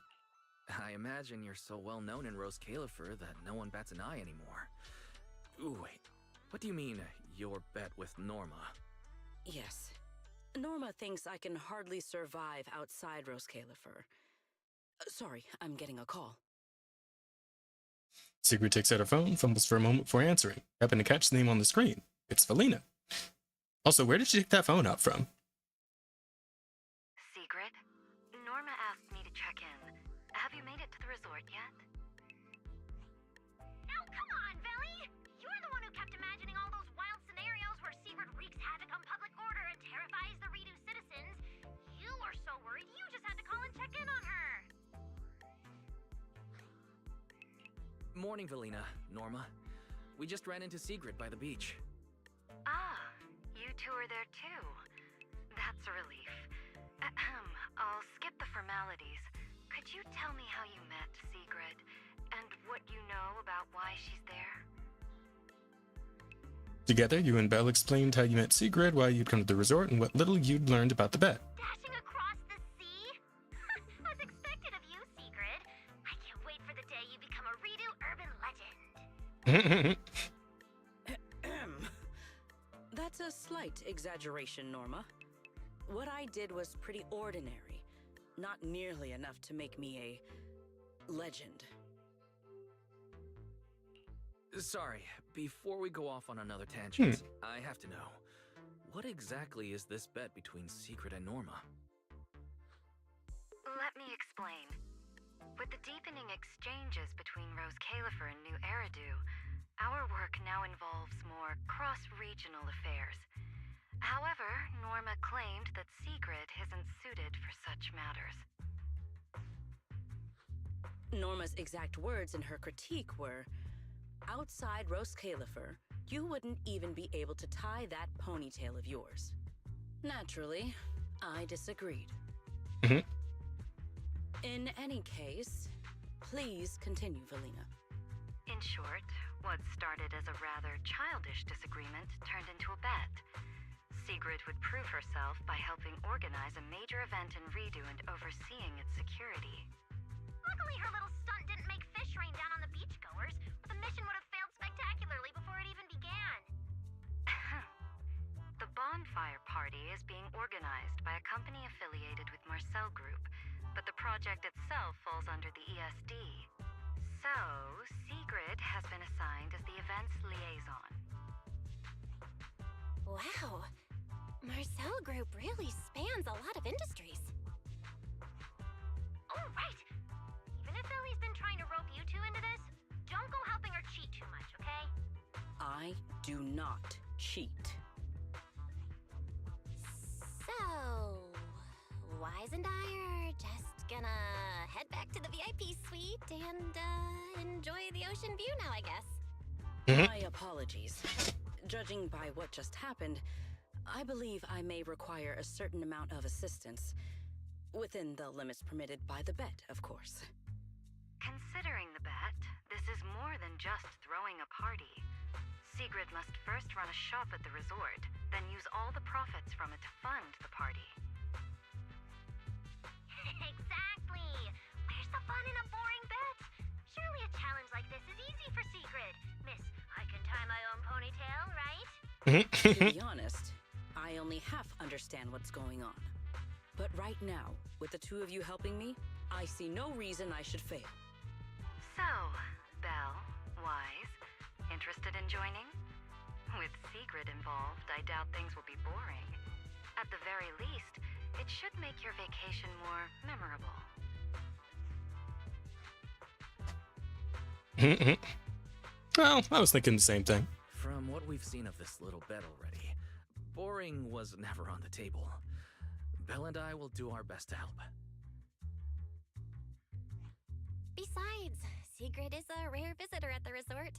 I imagine you're so well known in Rose Califer that no one bats an eye anymore. Ooh, wait, what do you mean, your bet with Norma? Yes. Norma thinks I can hardly survive outside Rose Califer. Sorry, I'm getting a call. Sigrid takes out her phone, fumbles for a moment before answering. Happen to catch the name on the screen. It's Felina. Also, where did she pick that phone up from? Sigrid, Norma asked me to check in. Have you made it to the resort yet? Oh, come on, Belly! You're the one who kept imagining all those wild scenarios where secret wreaks havoc on public order and terrifies the Redo citizens. You were so worried you just had to call and check in on her. Morning, Velina, Norma. We just ran into Sigrid by the beach. Ah, you two are there too. That's a relief. Ahem, I'll skip the formalities. Could you tell me how you met Sigrid, and what you know about why she's there? Together, you and Belle explained how you met Sigrid, why you'd come to the resort, and what little you'd learned about the bet. Dashing That's a slight exaggeration, Norma. What I did was pretty ordinary. Not nearly enough to make me a legend. Sorry, before we go off on another tangent, I have to know. What exactly is this bet between Secret and Norma? Let me explain. With the deepening exchanges between Rose Califer and New Eridu, our work now involves more cross-regional affairs. However, Norma claimed that Secret isn't suited for such matters. Norma's exact words in her critique were, outside Rose Califer, you wouldn't even be able to tie that ponytail of yours. Naturally, I disagreed. In any case, please continue, Valina. In short, what started as a rather childish disagreement turned into a bet. Sigrid would prove herself by helping organize a major event in Redo and overseeing its security. Luckily, her little stunt didn't make fish rain down on the beachgoers, or the mission would have failed spectacularly before it even began. The bonfire party is being organized by a company affiliated with Marcel Group, but the project itself falls under the ESD. So, Sigrid has been assigned as the event's liaison. Wow. Marcel Group really spans a lot of industries. Oh, right! Even if Ellie's been trying to rope you two into this, don't go helping her cheat too much, okay? I do not cheat. So, Wise and I are just gonna head back to the VIP suite and enjoy the ocean view now, I guess. My apologies. Judging by what just happened, I believe I may require a certain amount of assistance. Within the limits permitted by the bet, of course. Considering the bet, this is more than just throwing a party. Sigrid must first run a shop at the resort, then use all the profits from it to fund the party. Exactly! Where's the fun in a boring bet? Surely a challenge like this is easy for Sigrid. Miss, I can tie my own ponytail, right? To be honest, I only half understand what's going on. But right now, with the two of you helping me, I see no reason I should fail. So, Belle, Wise, interested in joining? With Sigrid involved, I doubt things will be boring. At the very least, it should make your vacation more memorable. Well, I was thinking the same thing. From what we've seen of this little bet already, boring was never on the table. Belle and I will do our best to help. Besides, Sigrid is a rare visitor at the resort.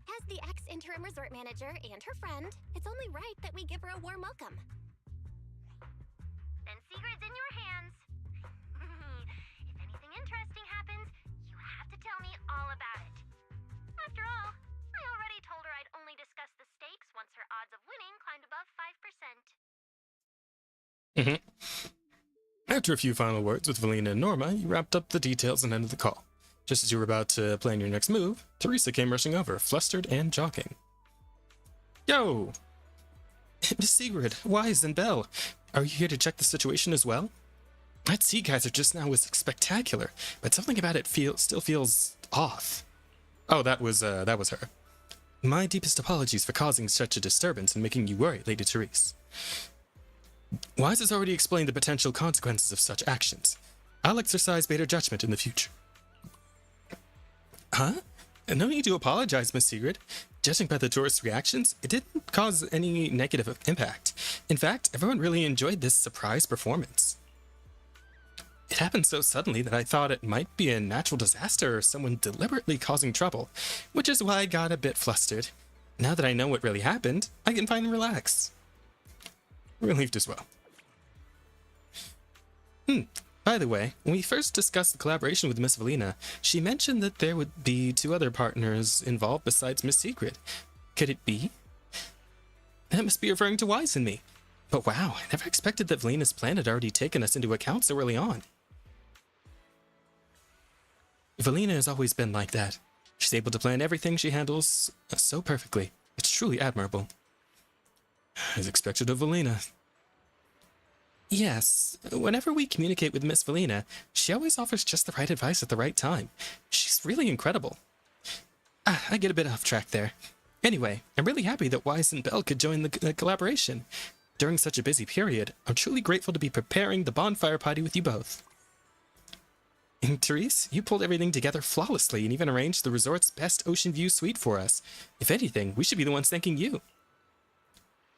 As the ex-interim resort manager and her friend, it's only right that we give her a warm welcome. Then Sigrid's in your hands. If anything interesting happens, you have to tell me all about it. After all, I already told her I'd only discuss the stakes once her odds of winning climbed above 5%. After a few final words with Valina and Norma, you wrapped up the details and ended the call. Just as you were about to plan your next move, Teresa came rushing over, flustered and jogging. Yo! Miss Sigrid, Wise, and Belle, are you here to check the situation as well? That sea geyser just now was spectacular, but something about it still feels off. Oh, that was her. My deepest apologies for causing such a disturbance and making you worry, Lady Therese. Wise has already explained the potential consequences of such actions. I'll exercise better judgment in the future. Huh? No need to apologize, Miss Sigrid. Judging by the tourists' reactions, it didn't cause any negative impact. In fact, everyone really enjoyed this surprise performance. It happened so suddenly that I thought it might be a natural disaster or someone deliberately causing trouble, which is why I got a bit flustered. Now that I know what really happened, I can finally relax. Relieved as well. By the way, when we first discussed the collaboration with Miss Valina, she mentioned that there would be 2 other partners involved besides Miss Sigrid. Could it be? That must be referring to Wise and me. But wow, I never expected that Valina's plan had already taken us into account so early on. Valina has always been like that. She's able to plan everything she handles so perfectly. It's truly admirable. As expected of Valina. Yes, whenever we communicate with Miss Valina, she always offers just the right advice at the right time. She's really incredible. I get a bit off track there. Anyway, I'm really happy that Wise and Belle could join the collaboration. During such a busy period, I'm truly grateful to be preparing the bonfire party with you both. And Therese, you pulled everything together flawlessly and even arranged the resort's best ocean view suite for us. If anything, we should be the ones thanking you.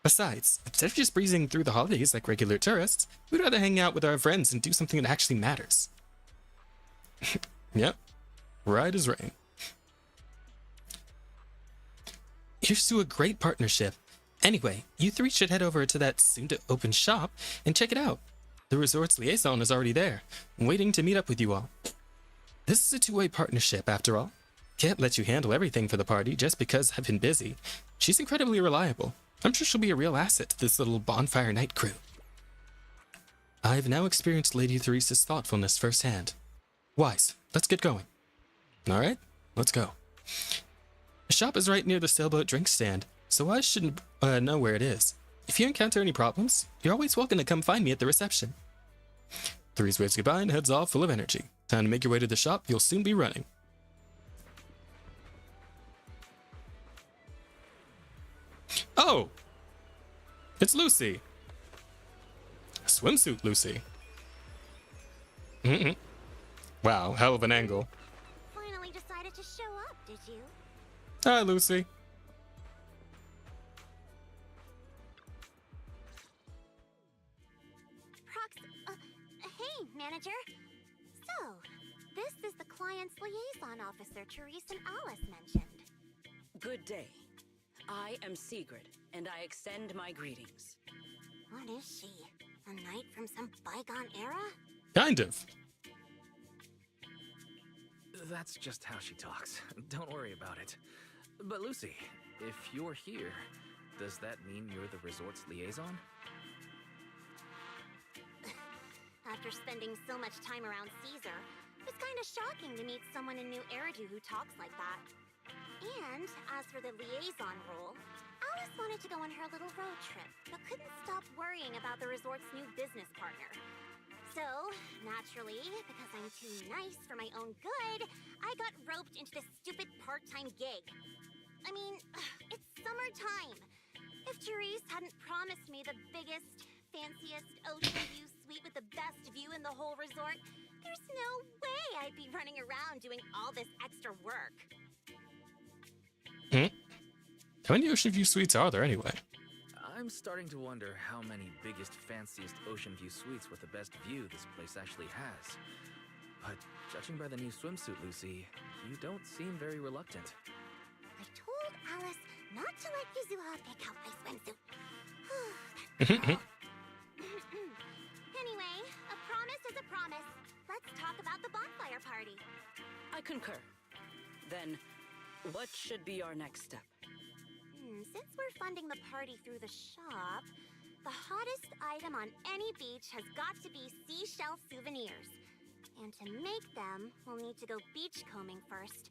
Besides, instead of just breezing through the holidays like regular tourists, we'd rather hang out with our friends and do something that actually matters. Yep, right as rain. Here's to a great partnership. Anyway, you three should head over to that soon-to-open shop and check it out. The resort's liaison is already there, waiting to meet up with you all. This is a two-way partnership, after all. Can't let you handle everything for the party just because I've been busy. She's incredibly reliable. I'm sure she'll be a real asset to this little bonfire night crew. I've now experienced Lady Theresa's thoughtfulness firsthand. Wise, let's get going. All right, let's go. The shop is right near the sailboat drink stand, so I should know where it is. If you encounter any problems, you're always welcome to come find me at the reception. Therese waves goodbye and heads off full of energy. Time to make your way to the shop. You'll soon be running. Oh! It's Lucy! Swimsuit Lucy. Wow, hell of an angle. Finally decided to show up, did you? Hi, Lucy. Hey, manager. So, this is the client's liaison officer Therese and Alice mentioned. Good day. I am Sigrid, and I extend my greetings. What is she? A knight from some bygone era? Kind of. That's just how she talks. Don't worry about it. But Lucy, if you're here, does that mean you're the resort's liaison? After spending so much time around Caesar, it's kind of shocking to meet someone in New Eridu who talks like that. And as for the liaison role, Alice wanted to go on her little road trip, but couldn't stop worrying about the resort's new business partner. So, naturally, because I'm too nice for my own good, I got roped into this stupid part-time gig. I mean, it's summertime. If Therese hadn't promised me the biggest, fanciest ocean view suite with the best view in the whole resort, there's no way I'd be running around doing all this extra work. How many ocean view suites are there anyway? I'm starting to wonder how many biggest, fanciest ocean view suites with the best view this place actually has. But judging by the new swimsuit, Lucy, you don't seem very reluctant. I told Alice not to let Yuzuha pick out my swimsuit. Anyway, a promise is a promise. Let's talk about the bonfire party. I concur. Then, what should be our next step? Since we're funding the party through the shop, the hottest item on any beach has got to be seashell souvenirs. And to make them, we'll need to go beachcombing first.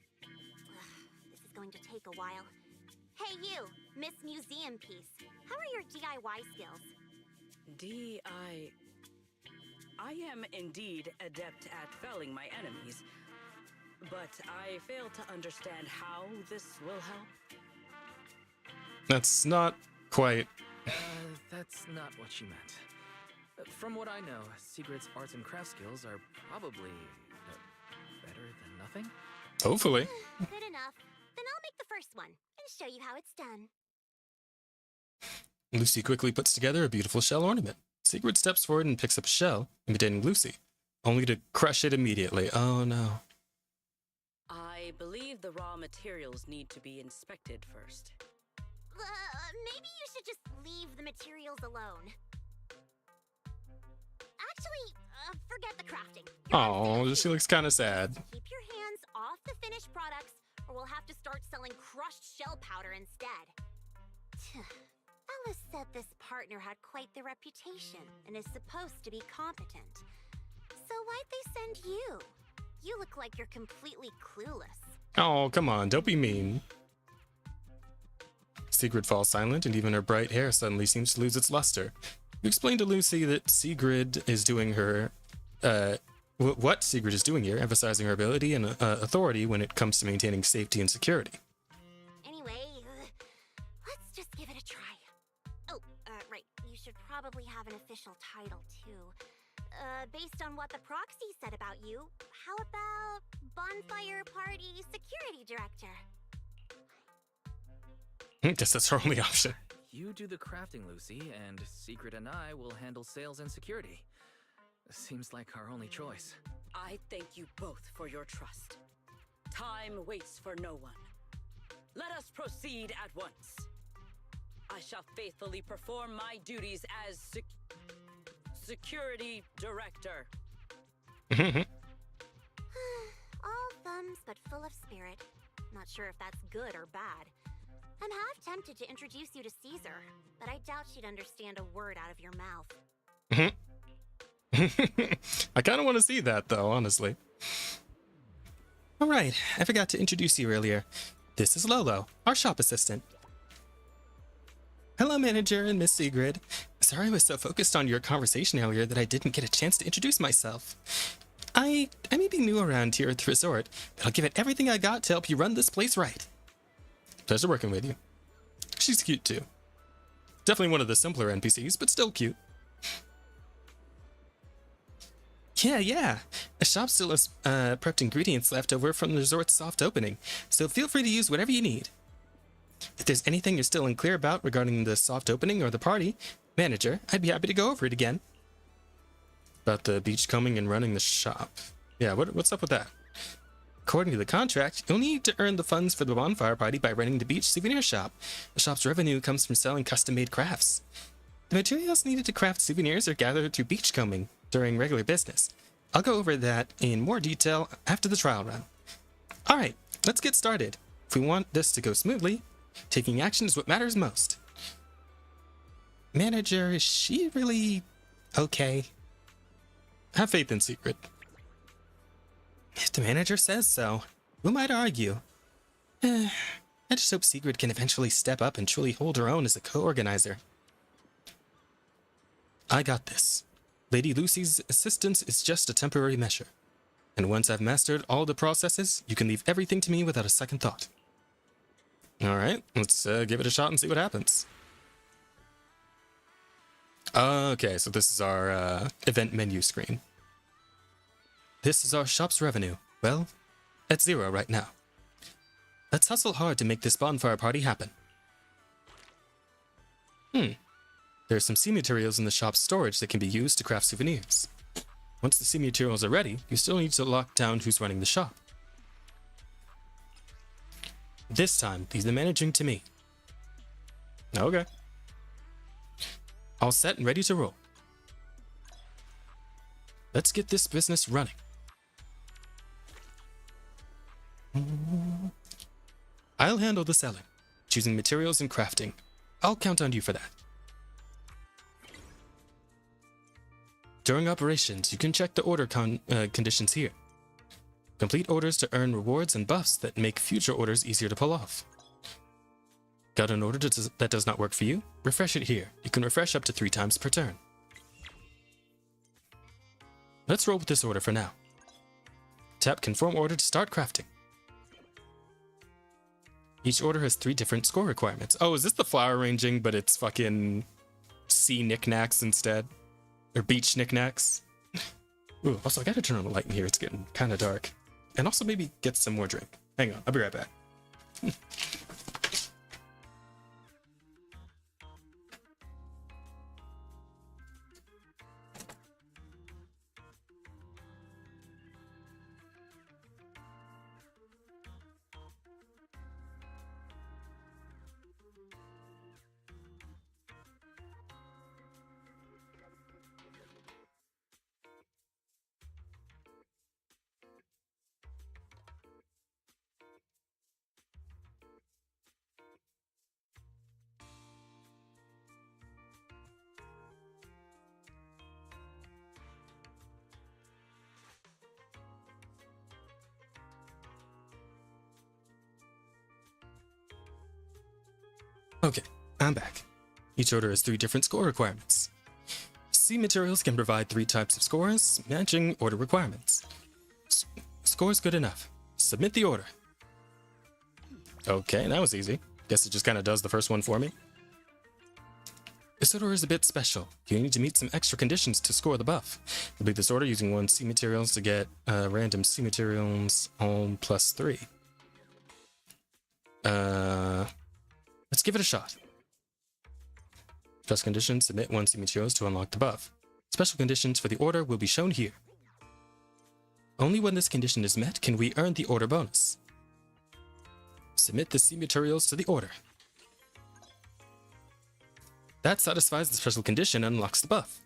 This is going to take a while. Hey you, Miss Museum Piece. How are your DIY skills? I am indeed adept at felling my enemies, but I fail to understand how this will help. That's not quite... That's not what she meant. From what I know, Sigrid's arts and craft skills are probably better than nothing. Hopefully. Good enough. Then I'll make the first one and show you how it's done. Lucy quickly puts together a beautiful shell ornament. Sigrid steps forward and picks up a shell, imitating Lucy, only to crush it immediately. Oh no. I believe the raw materials need to be inspected first. Maybe you should just leave the materials alone. Actually, forget the crafting. Oh, she looks kind of sad. Keep your hands off the finished products, or we'll have to start selling crushed shell powder instead. Alice said this partner had quite the reputation and is supposed to be competent. So why'd they send you? You look like you're completely clueless. Oh, come on, don't be mean. Sigrid falls silent, and even her bright hair suddenly seems to lose its luster. You explain to Lucy that Sigrid is doing her, what Sigrid is doing here, emphasizing her ability and authority when it comes to maintaining safety and security. Anyway, let's just give it a try. Oh, right. You should probably have an official title, too. Based on what the proxy said about you, how about Bonfire Party Security Director? Guess that's our only option. You do the crafting, Lucy, and Sigrid and I will handle sales and security. Seems like our only choice. I thank you both for your trust. Time waits for no one. Let us proceed at once. I shall faithfully perform my duties as Security Director. All thumbs but full of spirit. Not sure if that's good or bad. I'm half tempted to introduce you to Caesar, but I doubt she'd understand a word out of your mouth. I kind of want to see that, though, honestly. All right, I forgot to introduce you earlier. This is Lolo, our shop assistant. Hello, manager and Miss Sigrid. Sorry I was so focused on your conversation earlier that I didn't get a chance to introduce myself. I may be new around here at the resort, but I'll give it everything I got to help you run this place right. Pleasure working with you. She's cute, too. Definitely one of the simpler NPCs, but still cute. Yeah. The shop still has prepped ingredients left over from the resort's soft opening, so feel free to use whatever you need. If there's anything you're still unclear about regarding the soft opening or the party, manager, I'd be happy to go over it again. About the beachcombing and running the shop. Yeah, what's up with that? According to the contract, you'll need to earn the funds for the bonfire party by running the beach souvenir shop. The shop's revenue comes from selling custom-made crafts. The materials needed to craft souvenirs are gathered through beachcombing during regular business. I'll go over that in more detail after the trial run. Alright, let's get started. If we want this to go smoothly, taking action is what matters most. Manager, is she really okay? Have faith in Sigrid. If the manager says so, who might argue? I just hope Sigrid can eventually step up and truly hold her own as a co-organizer. I got this. Lady Lucy's assistance is just a temporary measure. And once I've mastered all the processes, you can leave everything to me without a second thought. Alright, let's give it a shot and see what happens. Okay, so this is our event menu screen. This is our shop's revenue. Well, at 0 right now. Let's hustle hard to make this bonfire party happen. There are some sea materials in the shop's storage that can be used to craft souvenirs. Once the sea materials are ready, you still need to lock down who's running the shop. This time, leave the managing to me. Okay. All set and ready to roll. Let's get this business running. I'll handle the selling, choosing materials and crafting. I'll count on you for that. During operations, you can check the order conditions here. Complete orders to earn rewards and buffs that make future orders easier to pull off. Got an order that does not work for you? Refresh it here. You can refresh up to 3 times per turn. Let's roll with this order for now. Tap Confirm Order to start crafting. Each order has 3 different score requirements. Oh, is this the flower arranging, but it's fucking sea knickknacks instead? Or beach knickknacks? Ooh, also I gotta turn on the light in here, it's getting kinda dark. And also maybe get some more drink. Hang on, I'll be right back. Okay, I'm back. Each order has 3 different score requirements. Sea materials can provide 3 types of scores, matching order requirements. Score's good enough. Submit the order. Okay, that was easy. Guess it just kind of does the first one for me. This order is a bit special. You need to meet some extra conditions to score the buff. Complete this order using 1 sea materials to get random sea materials on +3. Let's give it a shot. Special conditions, submit 1 sea materials to unlock the buff. Special conditions for the order will be shown here. Only when this condition is met can we earn the order bonus. Submit the sea materials to the order. That satisfies the special condition and unlocks the buff.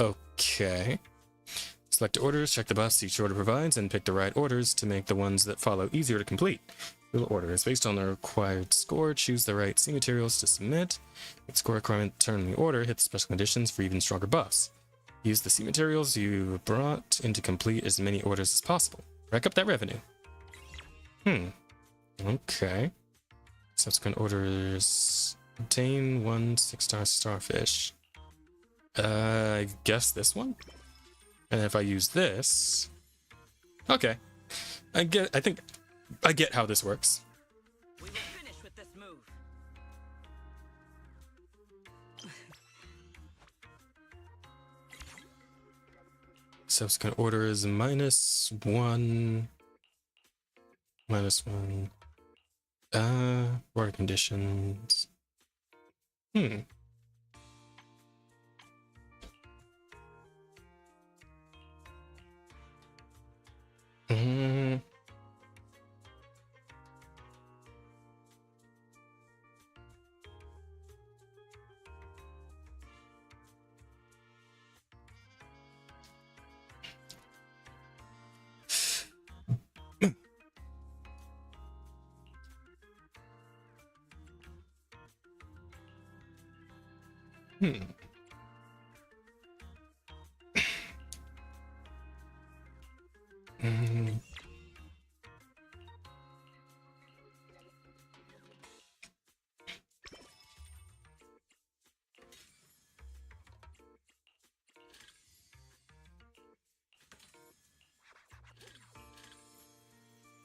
Okay. Select orders, check the buffs each order provides, and pick the right orders to make the ones that follow easier to complete. Your order is based on the required score. Choose the right sea materials to submit. Make score requirement, turn the order, hit the special conditions for even stronger buffs. Use the sea materials you brought in to complete as many orders as possible. Rack up that revenue. Okay. Subsequent orders. Obtain 1 6-star starfish. I guess this one? And if I use this... Okay. I think I get how this works. We will finish with this move. Subsequent order is -1. -1. Water conditions.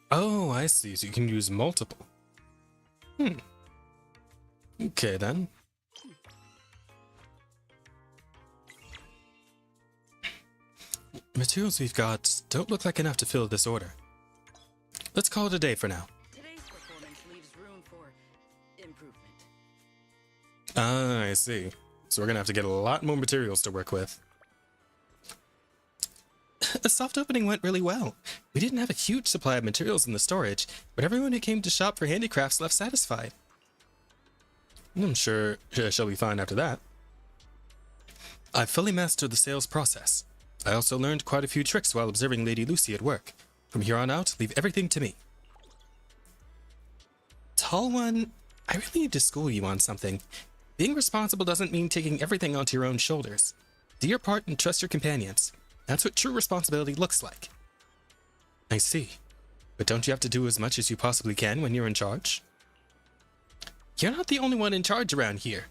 Oh, I see. So you can use multiple. Okay, then. Materials we've got don't look like enough to fill this order. Let's call it a day for now. Today's performance leaves room for improvement. Ah, I see. So we're gonna have to get a lot more materials to work with. The soft opening went really well. We didn't have a huge supply of materials in the storage, but everyone who came to shop for handicrafts left satisfied. I'm sure she'll be fine after that. I've fully mastered the sales process. I also learned quite a few tricks while observing Lady Lucy at work. From here on out, leave everything to me. Tall One, I really need to school you on something. Being responsible doesn't mean taking everything onto your own shoulders. Do your part and trust your companions. That's what true responsibility looks like. I see. But don't you have to do as much as you possibly can when you're in charge? You're not the only one in charge around here.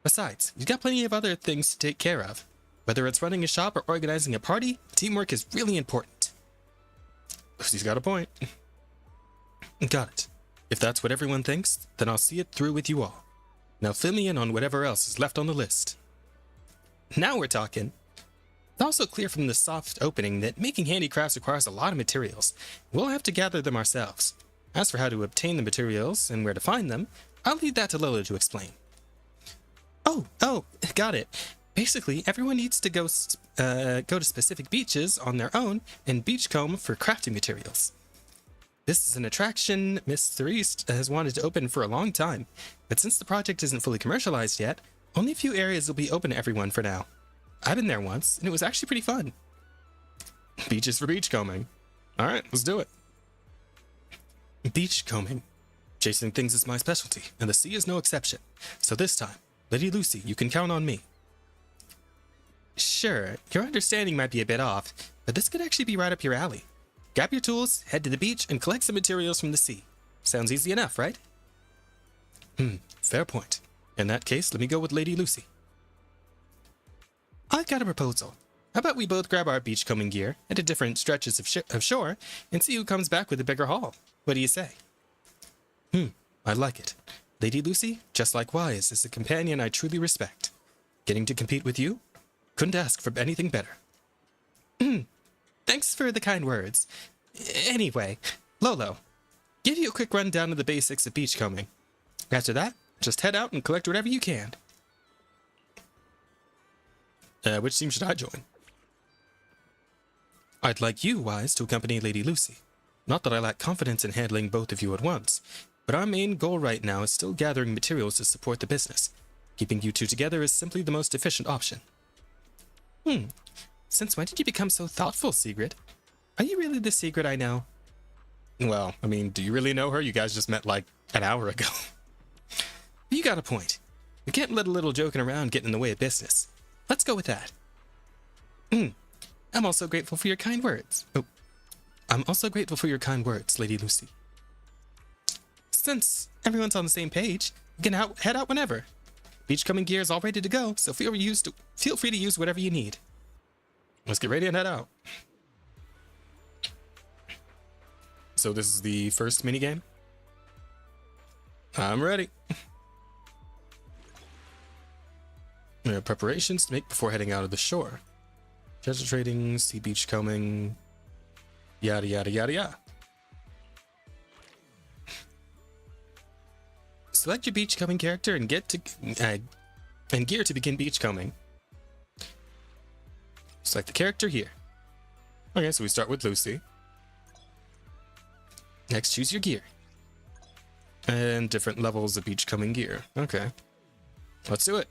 Besides, you've got plenty of other things to take care of. Whether it's running a shop or organizing a party, teamwork is really important. Lucy's got a point. Got it. If that's what everyone thinks, then I'll see it through with you all. Now fill me in on whatever else is left on the list. Now we're talking. It's also clear from the soft opening that making handicrafts requires a lot of materials. We'll have to gather them ourselves. As for how to obtain the materials and where to find them, I'll leave that to Lola to explain. Oh, got it. Basically, everyone needs to go to specific beaches on their own and beachcomb for crafting materials. This is an attraction Mr. East has wanted to open for a long time, but since the project isn't fully commercialized yet, only a few areas will be open to everyone for now. I've been there once, and it was actually pretty fun. Beaches for beachcombing. Alright, let's do it. Beachcombing. Chasing things is my specialty, and the sea is no exception. So this time, Lady Lucy, you can count on me. Sure, your understanding might be a bit off, but this could actually be right up your alley. Grab your tools, head to the beach, and collect some materials from the sea. Sounds easy enough, right? Fair point. In that case, let me go with Lady Lucy. I've got a proposal. How about we both grab our beachcombing gear at different stretches of shore and see who comes back with a bigger haul? What do you say? I like it. Lady Lucy, just like Wise, is a companion I truly respect. Getting to compete with you? Couldn't ask for anything better. Thanks for the kind words. Anyway, Lolo, give you a quick rundown of the basics of beachcombing. After that, just head out and collect whatever you can. Which team should I join? I'd like you, Wise, to accompany Lady Lucy. Not that I lack confidence in handling both of you at once, but our main goal right now is still gathering materials to support the business. Keeping you two together is simply the most efficient option. Since when did you become so thoughtful, Sigrid? Are you really the Sigrid I know? Well, I mean, do you really know her? You guys just met like an hour ago. You got a point. We can't let a little joking around get in the way of business. Let's go with that. I'm also grateful for your kind words. I'm also grateful for your kind words, Lady Lucy. Since everyone's on the same page, we can head out whenever. Beachcombing gear is all ready to go, so feel free to use whatever you need. Let's get ready and head out. So this is the first minigame. I'm ready. We have preparations to make before heading out of the shore. Treasure trading, sea beachcombing, yada yada yada yada. Select your beachcombing character and and gear to begin beachcombing. Select the character here. Okay, so we start with Lucy. Next, choose your gear. And different levels of beachcombing gear. Okay. Let's do it.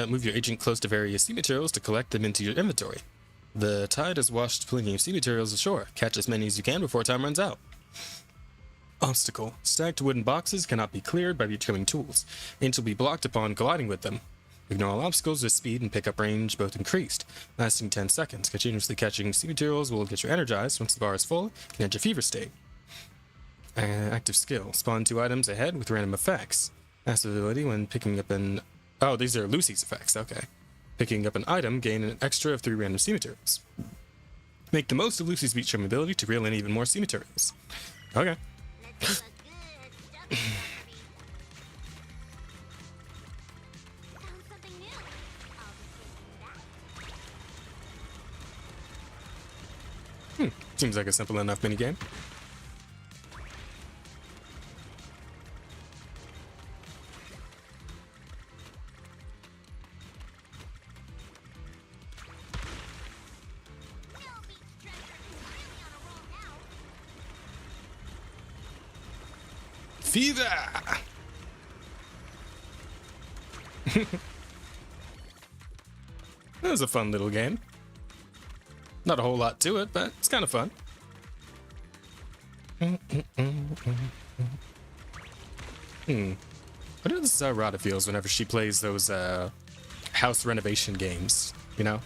Move your agent close to various sea materials to collect them into your inventory. The tide has washed plenty of sea materials ashore. Catch as many as you can before time runs out. Obstacle. Stacked wooden boxes cannot be cleared by beachcombing tools. Agents will be blocked upon colliding with them. Ignore all obstacles with speed and pickup range both increased, lasting 10 seconds. Continuously catching sea materials will get you energized. Once the bar is full, you can enter fever state. Active skill. Spawn 2 items ahead with random effects. Passive ability when picking up an... Oh, these are Lucy's effects, okay. Picking up an item, gain an extra of 3 random sea materials. Make the most of Lucy's beachcombing ability to reel in even more sea materials. Okay. Seems like a simple enough minigame. Fever! That was a fun little game. Not a whole lot to it, but it's kind of fun. I wonder how Rada feels whenever she plays those house renovation games, you know?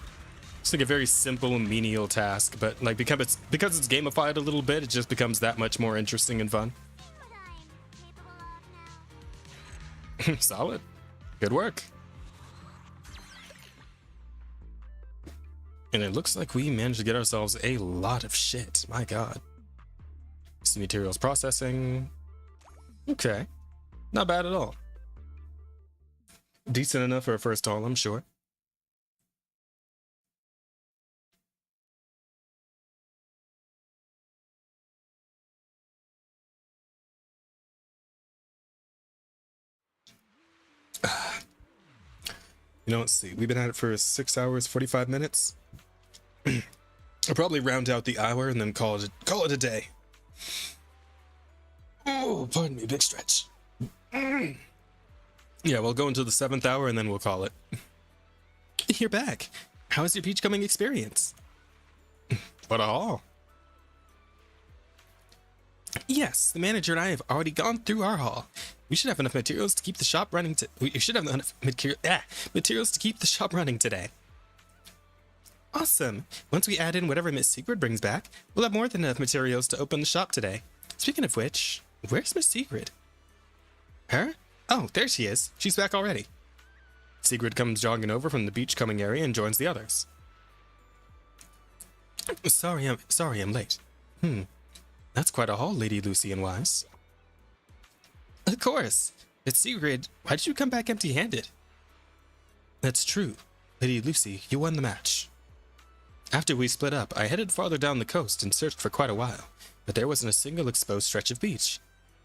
It's like a very simple menial task, but like because it's gamified a little bit, it just becomes that much more interesting and fun. Solid. Good work. And it looks like we managed to get ourselves a lot of shit. My god. Some materials processing. Okay. Not bad at all. Decent enough for a first haul, I'm sure. You know, let's see. We've been at it for 6 hours, 45 minutes. I'll probably round out the hour and then call it a day. Oh, pardon me, big stretch. Yeah, we'll go into the 7th hour and then we'll call it. You're back. How was your beachcombing experience? What a haul. Yes, the manager and I have already gone through our haul. We should have enough materials to keep the shop running. We should have enough materials to keep the shop running today. Awesome. Once we add in whatever Miss Secret brings back, we'll have more than enough materials to open the shop today. Speaking of which, where's Miss Secret? Her? Oh, there she is. She's back already. Sigrid comes jogging over from the beachcombing area and joins the others. Sorry I'm late. That's quite a haul, Lady Lucy and Wise. Of course. It's Sigrid. Why did you come back empty-handed? That's true. Lady Lucy, you won the match. After we split up, I headed farther down the coast and searched for quite a while, but there wasn't a single exposed stretch of beach.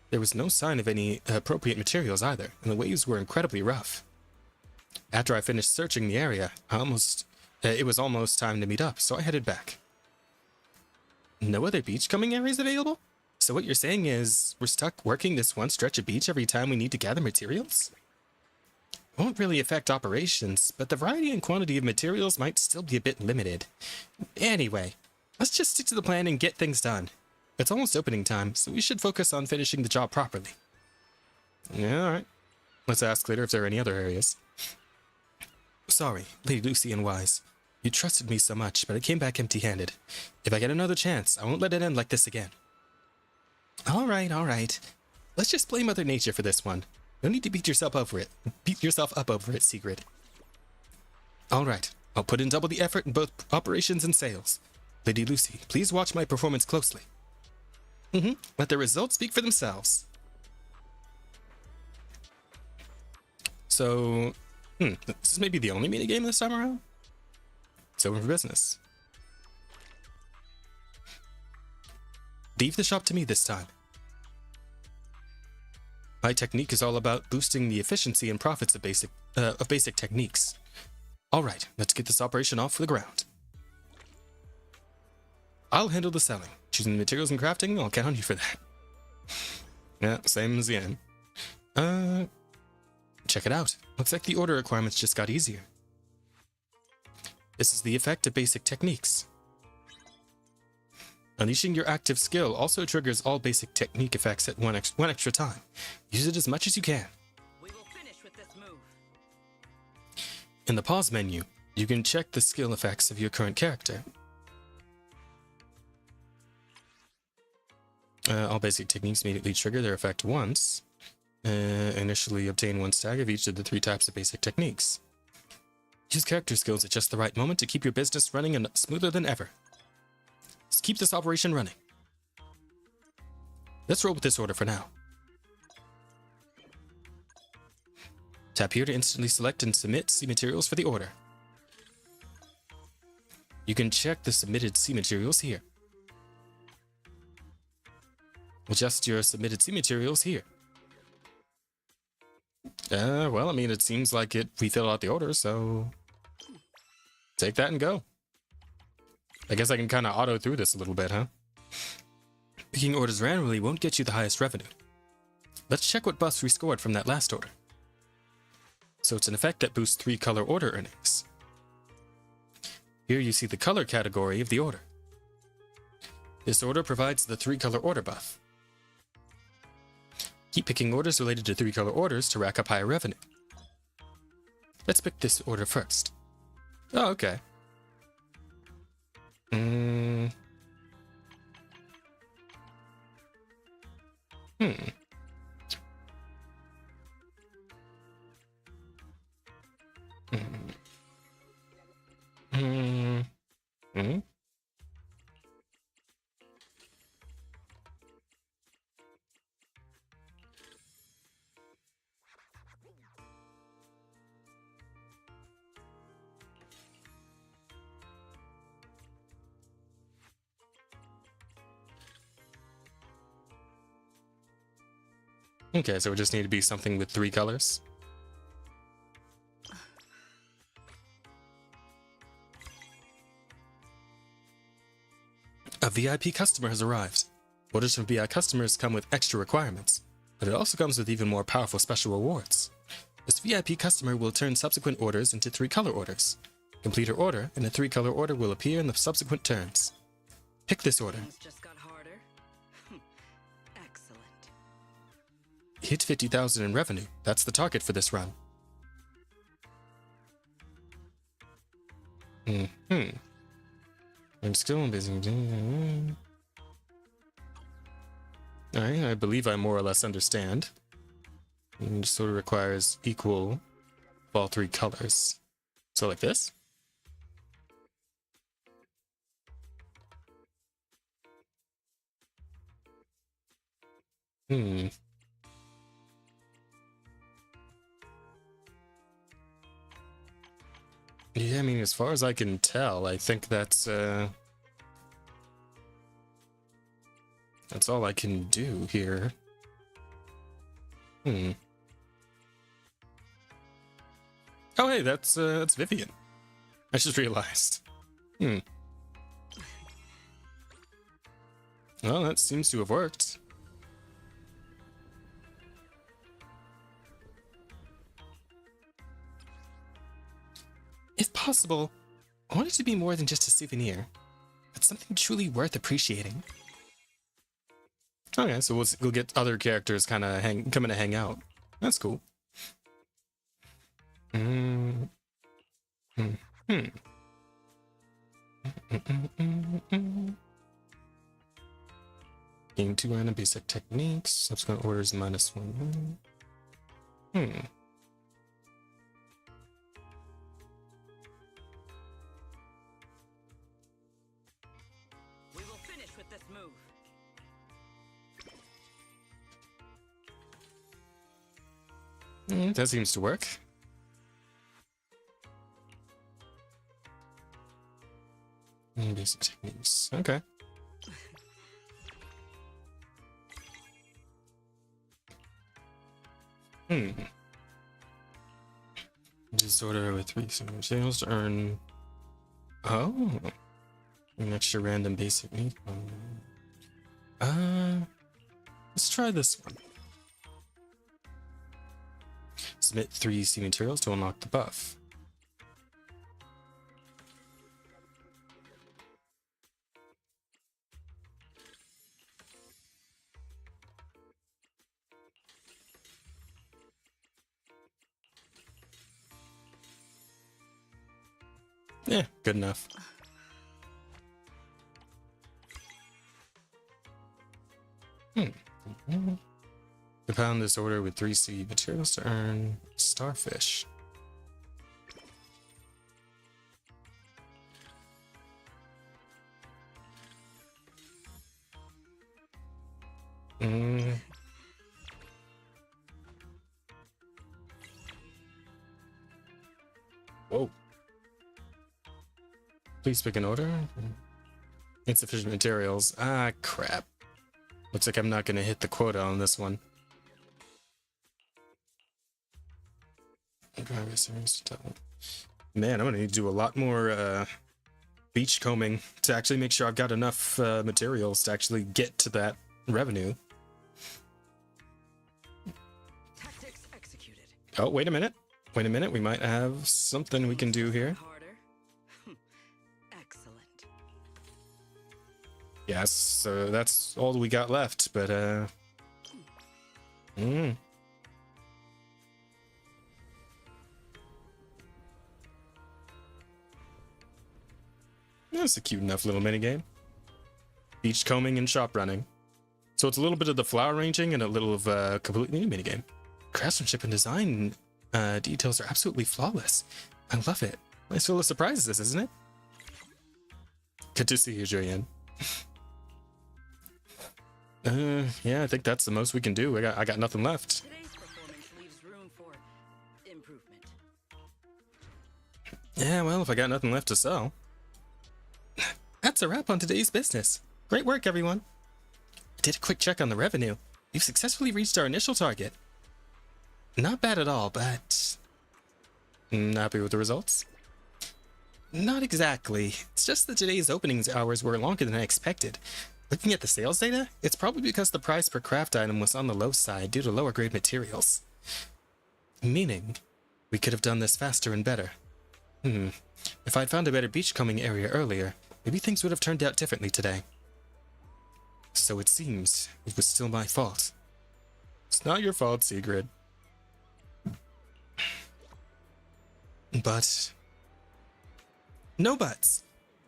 There was no sign of any appropriate materials either, and the waves were incredibly rough. After I finished searching the area, it was almost time to meet up, so I headed back. No other beachcombing areas available? So what you're saying is, we're stuck working this one stretch of beach every time we need to gather materials? Won't really affect operations, but the variety and quantity of materials might still be a bit limited. Anyway, let's just stick to the plan and get things done. It's almost opening time, so we should focus on finishing the job properly. Yeah, alright. Let's ask later if there are any other areas. Sorry, Lady Lucy and Wise. You trusted me so much, but I came back empty-handed. If I get another chance, I won't let it end like this again. Alright. Let's just blame Mother Nature for this one. No need to beat yourself up over it, Sigrid. Alright, I'll put in double the effort in both operations and sales. Lady Lucy, please watch my performance closely. Let the results speak for themselves. So, this is maybe the only minigame this time around? It's open for business. Leave the shop to me this time. My technique is all about boosting the efficiency and profits of basic techniques. Alright, let's get this operation off the ground. I'll handle the selling. Choosing the materials and crafting, I'll count on you for that. Yeah, same as the end. Check it out. Looks like the order requirements just got easier. This is the effect of basic techniques. Unleashing your active skill also triggers all basic technique effects at one extra time. Use it as much as you can. We will finish with this move. In the pause menu, you can check the skill effects of your current character. All basic techniques immediately trigger their effect once. Initially obtain one stack of each of the 3 types of basic techniques. Use character skills at just the right moment to keep your business running and smoother than ever. Let's keep this operation running. Let's roll with this order for now. Tap here to instantly select and submit C materials for the order. You can check the submitted C materials here. Adjust your submitted C materials here. Well, I mean, it seems like we filled out the order, so take that and go. I guess I can kind of auto through this a little bit, huh? Picking orders randomly won't get you the highest revenue. Let's check what buffs we scored from that last order. So it's an effect that boosts 3 color order earnings. Here you see the color category of the order. This order provides the 3 color order buff. Keep picking orders related to 3 color orders to rack up higher revenue. Let's pick this order first. Oh, okay. Okay, so it just need to be something with 3 colors. A VIP customer has arrived. Orders from VIP customers come with extra requirements, but it also comes with even more powerful special rewards. This VIP customer will turn subsequent orders into 3 color orders. Complete her order, and a 3 color order will appear in the subsequent turns. Pick this order. Just got harder. hit 50,000 in revenue. That's the target for this run. I'm still busy. Alright, I believe I more or less understand. It sort of requires equal of all three colors. So like this? Yeah, I mean, as far as I can tell, I think that's all I can do here. Oh, hey, that's Vivian. I just realized. Well, that seems to have worked. If possible, I want it to be more than just a souvenir, but something truly worth appreciating. Okay, so we'll get other characters kind of coming to hang out. That's cool. Gain 2 random basic techniques. Subsequent orders -1. We will finish with this move. That seems to work. Basic techniques. Okay. Disorder with 3 single sales to earn. Oh. An extra random basic need. Let's try this one. Submit 3 C materials to unlock the buff. Yeah, good enough. Compound this order with 3 C materials to earn starfish. Whoa. Please pick an order. Insufficient materials. Ah, crap. Looks like I'm not going to hit the quota on this one. Man, I'm going to need to do a lot more beach combing to actually make sure I've got enough materials to actually get to that revenue. Tactics executed. Oh, wait a minute. Wait a minute. We might have something we can do here. Excellent. Yes, so that's all we got left, but That's a cute enough little minigame. Beach combing and shop running. So it's a little bit of the flower arranging and a little of a completely new minigame. Craftsmanship and design details are absolutely flawless. I love it. Nice little surprise this, isn't it? Good to see you, Julian. Yeah, I think that's the most we can do. I got nothing left. Today's performance leaves room for improvement. Yeah, well, if I got nothing left to sell. That's a wrap on today's business. Great work, everyone. I did a quick check on the revenue. We've successfully reached our initial target. Not bad at all, but... happy with the results? Not exactly. It's just that today's openings hours were longer than I expected. Looking at the sales data, it's probably because the price per craft item was on the low side due to lower grade materials. Meaning, we could have done this faster and better. If I'd found a better beachcombing area earlier, maybe things would have turned out differently today. So it seems it was still my fault. It's not your fault, Sigrid. But... no buts.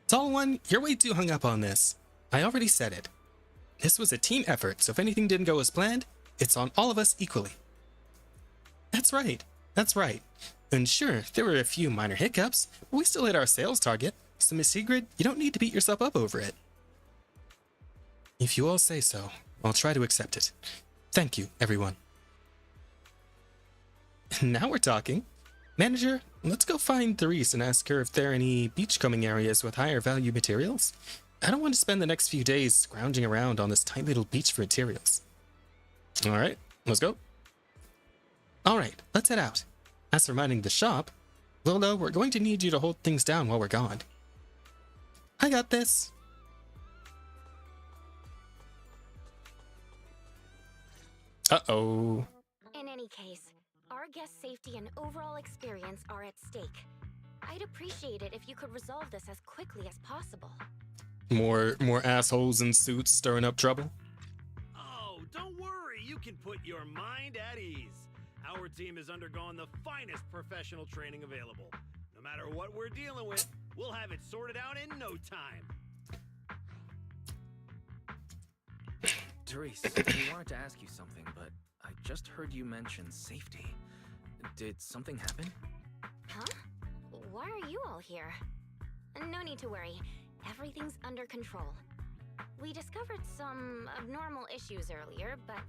Tall One, you're way too hung up on this. I already said it. This was a team effort, so if anything didn't go as planned, it's on all of us equally. That's right. That's right. And sure, there were a few minor hiccups, but we still hit our sales target, so Miss Sigrid, you don't need to beat yourself up over it. If you all say so, I'll try to accept it. Thank you, everyone. Now we're talking. Manager, let's go find Therese and ask her if there are any beachcombing areas with higher value materials. I don't want to spend the next few days scrounging around on this tiny little beach for materials. Alright, let's go. Alright, let's head out. As for minding the shop, Lolo, we're going to need you to hold things down while we're gone. I got this. Uh-oh. In any case, our guest safety and overall experience are at stake. I'd appreciate it if you could resolve this as quickly as possible. More assholes in suits stirring up trouble? Oh, don't worry. You can put your mind at ease. Our team has undergone the finest professional training available. No matter what we're dealing with, we'll have it sorted out in no time. Therese, we wanted to ask you something, but I just heard you mention safety. Did something happen? Huh? Why are you all here? No need to worry. Everything's under control. We discovered some abnormal issues earlier, but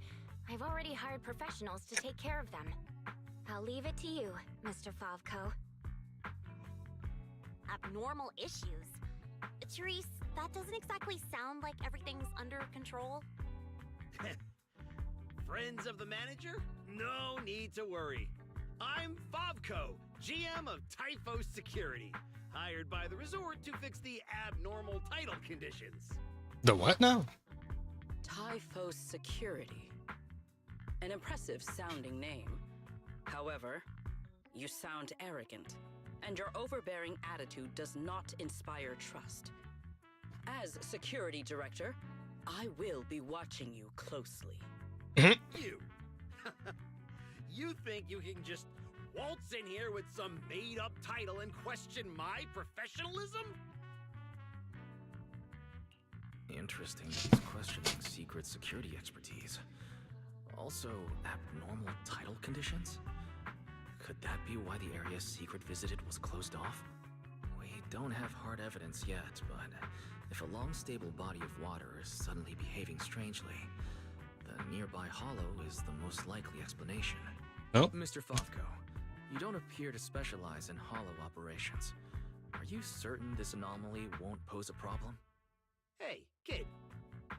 I've already hired professionals to take care of them. I'll leave it to you, Mr. Favko. Abnormal issues? Therese, that doesn't exactly sound like everything's under control. Friends of the manager? No need to worry. I'm Favko, GM of Typhos Security, hired by the resort to fix the abnormal title conditions. The what now? Typhos Security. An impressive sounding name. However, you sound arrogant, and your overbearing attitude does not inspire trust. As security director, I will be watching you closely. You? You think you can just waltz in here with some made-up title and question my professionalism? Interesting that he's questioning secret security expertise. Also, abnormal title conditions? Could that be why the area Secret visited was closed off? We don't have hard evidence yet, but if a long stable body of water is suddenly behaving strangely, the nearby hollow is the most likely explanation. Oh. Mr. Favko, you don't appear to specialize in hollow operations. Are you certain this anomaly won't pose a problem? Hey, kid,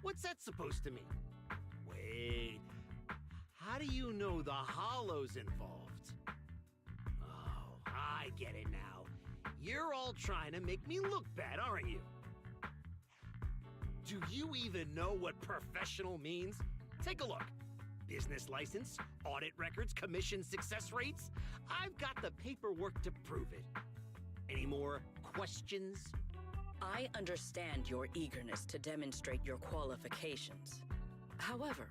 what's that supposed to mean? Wait, how do you know the hollow's involved? Oh, I get it now. You're all trying to make me look bad, aren't you? Do you even know what professional means? Take a look. Business license, audit records, commission success rates. I've got the paperwork to prove it. Any more questions? I understand your eagerness to demonstrate your qualifications. However,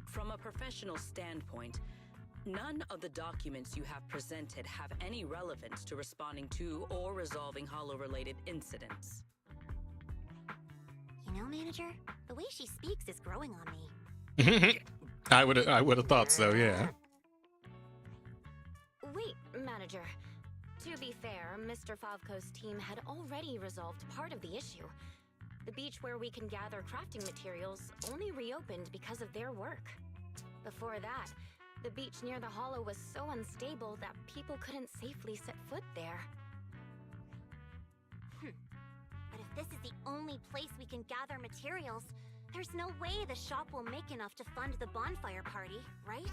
from a professional standpoint, none of the documents you have presented have any relevance to responding to or resolving hollow-related incidents. You know, Manager, the way she speaks is growing on me. I would have thought so, yeah. Wait, Manager. To be fair, Mr. Favko's team had already resolved part of the issue. The beach where we can gather crafting materials only reopened because of their work. Before that, the beach near the hollow was so unstable that people couldn't safely set foot there. But if this is the only place we can gather materials, there's no way the shop will make enough to fund the bonfire party, right?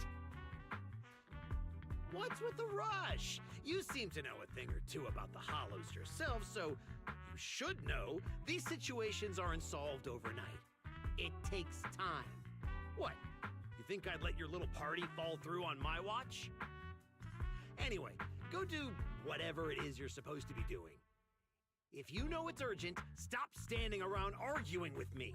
What's with the rush? You seem to know a thing or two about the hollows yourself, so you should know these situations aren't solved overnight. It takes time. What? You think I'd let your little party fall through on my watch? Anyway, go do whatever it is you're supposed to be doing. If you know it's urgent, stop standing around arguing with me.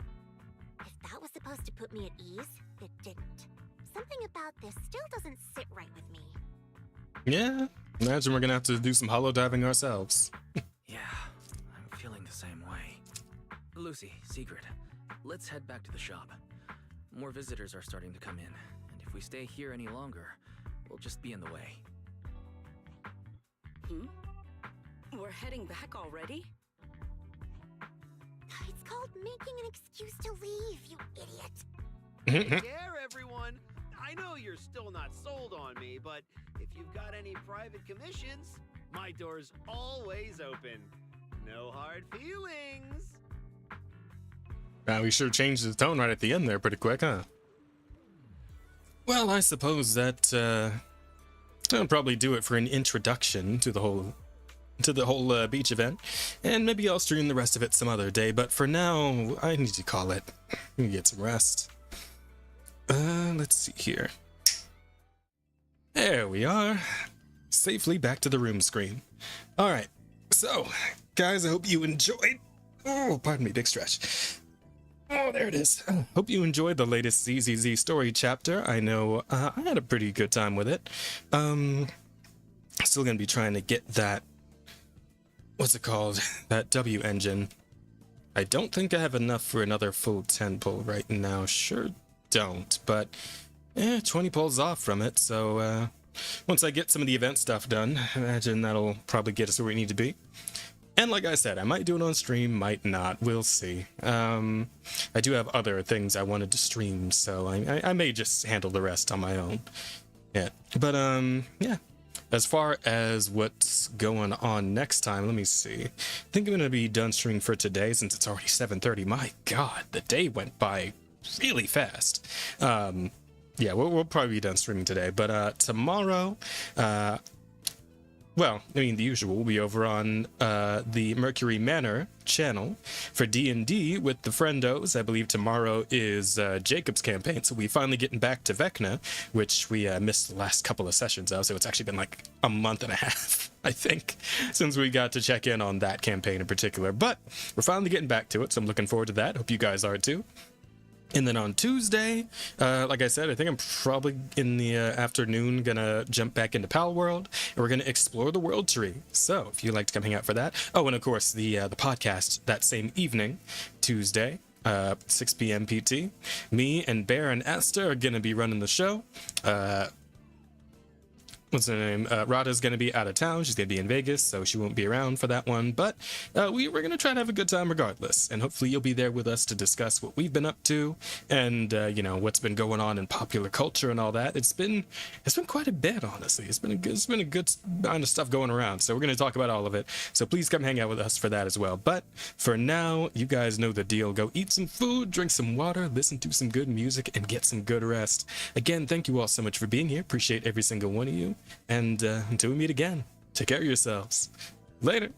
If that was supposed to put me at ease, it didn't. Something about about this still doesn't sit right with me. Yeah, imagine we're gonna have to do some holo diving ourselves. Yeah, I'm feeling the same way. Lucy, Sigrid, let's head back to the shop. More visitors are starting to come in, and if we stay here any longer, we'll just be in the way. We're heading back already? It's called making an excuse to leave, you idiot. Take care, everyone. I know you're still not sold on me, but if you've got any private commissions, my door's always open. No hard feelings. We sure changed the tone right at the end there pretty quick, huh? Well, I suppose that I'll probably do it for an introduction to the whole beach event, and maybe I'll stream the rest of it some other day. But for now, I need to call it. Let me get some rest. Let's see here. There we are. Safely back to the room screen. All right. So, guys, I hope you enjoyed. Oh, pardon me, big stretch. Oh, there it is. Hope you enjoyed the latest ZZZ story chapter. I know I had a pretty good time with it. Still gonna be trying to get that, what's it called? That W engine. I don't think I have enough for another full 10 pull right now. Sure don't, but 20 pulls off from it. So once I get some of the event stuff done, I imagine that'll probably get us where we need to be. And like I said, I might do it on stream, might not. We'll see. I do have other things I wanted to stream, so I may just handle the rest on my own. Yeah, but yeah. As far as what's going on next time, let me see. I think I'm gonna be done streaming for today since it's already 7:30. My God, the day went by really fast. Yeah, we'll probably be done streaming today, but tomorrow, well, I mean, the usual, we'll be over on the Mercury Manor channel for D&D with the friendos. I believe tomorrow is Jacob's campaign, so we're finally getting back to Vecna, which we missed the last couple of sessions of, so it's actually been like a month and a half, I think, since we got to check in on that campaign in particular. But we're finally getting back to it, so I'm looking forward to that. Hope you guys are too. And then on Tuesday, like I said, I think I'm probably in the afternoon gonna jump back into Pal World, and we're gonna explore the World Tree. So if you'd like to come hang out for that. Oh, and of course the podcast that same evening, Tuesday, 6 p.m. PT. Me and Bear and Esther are gonna be running the show. What's her name? Rada's going to be out of town. She's going to be in Vegas, so she won't be around for that one. But we're going to try to have a good time regardless. And hopefully you'll be there with us to discuss what we've been up to and, you know, what's been going on in popular culture and all that. It's been quite a bit, honestly. It's been a good amount of stuff going around. So we're going to talk about all of it. So please come hang out with us for that as well. But for now, you guys know the deal. Go eat some food, drink some water, listen to some good music, and get some good rest. Again, thank you all so much for being here. Appreciate every single one of you. And until we meet again, take care of yourselves. Later.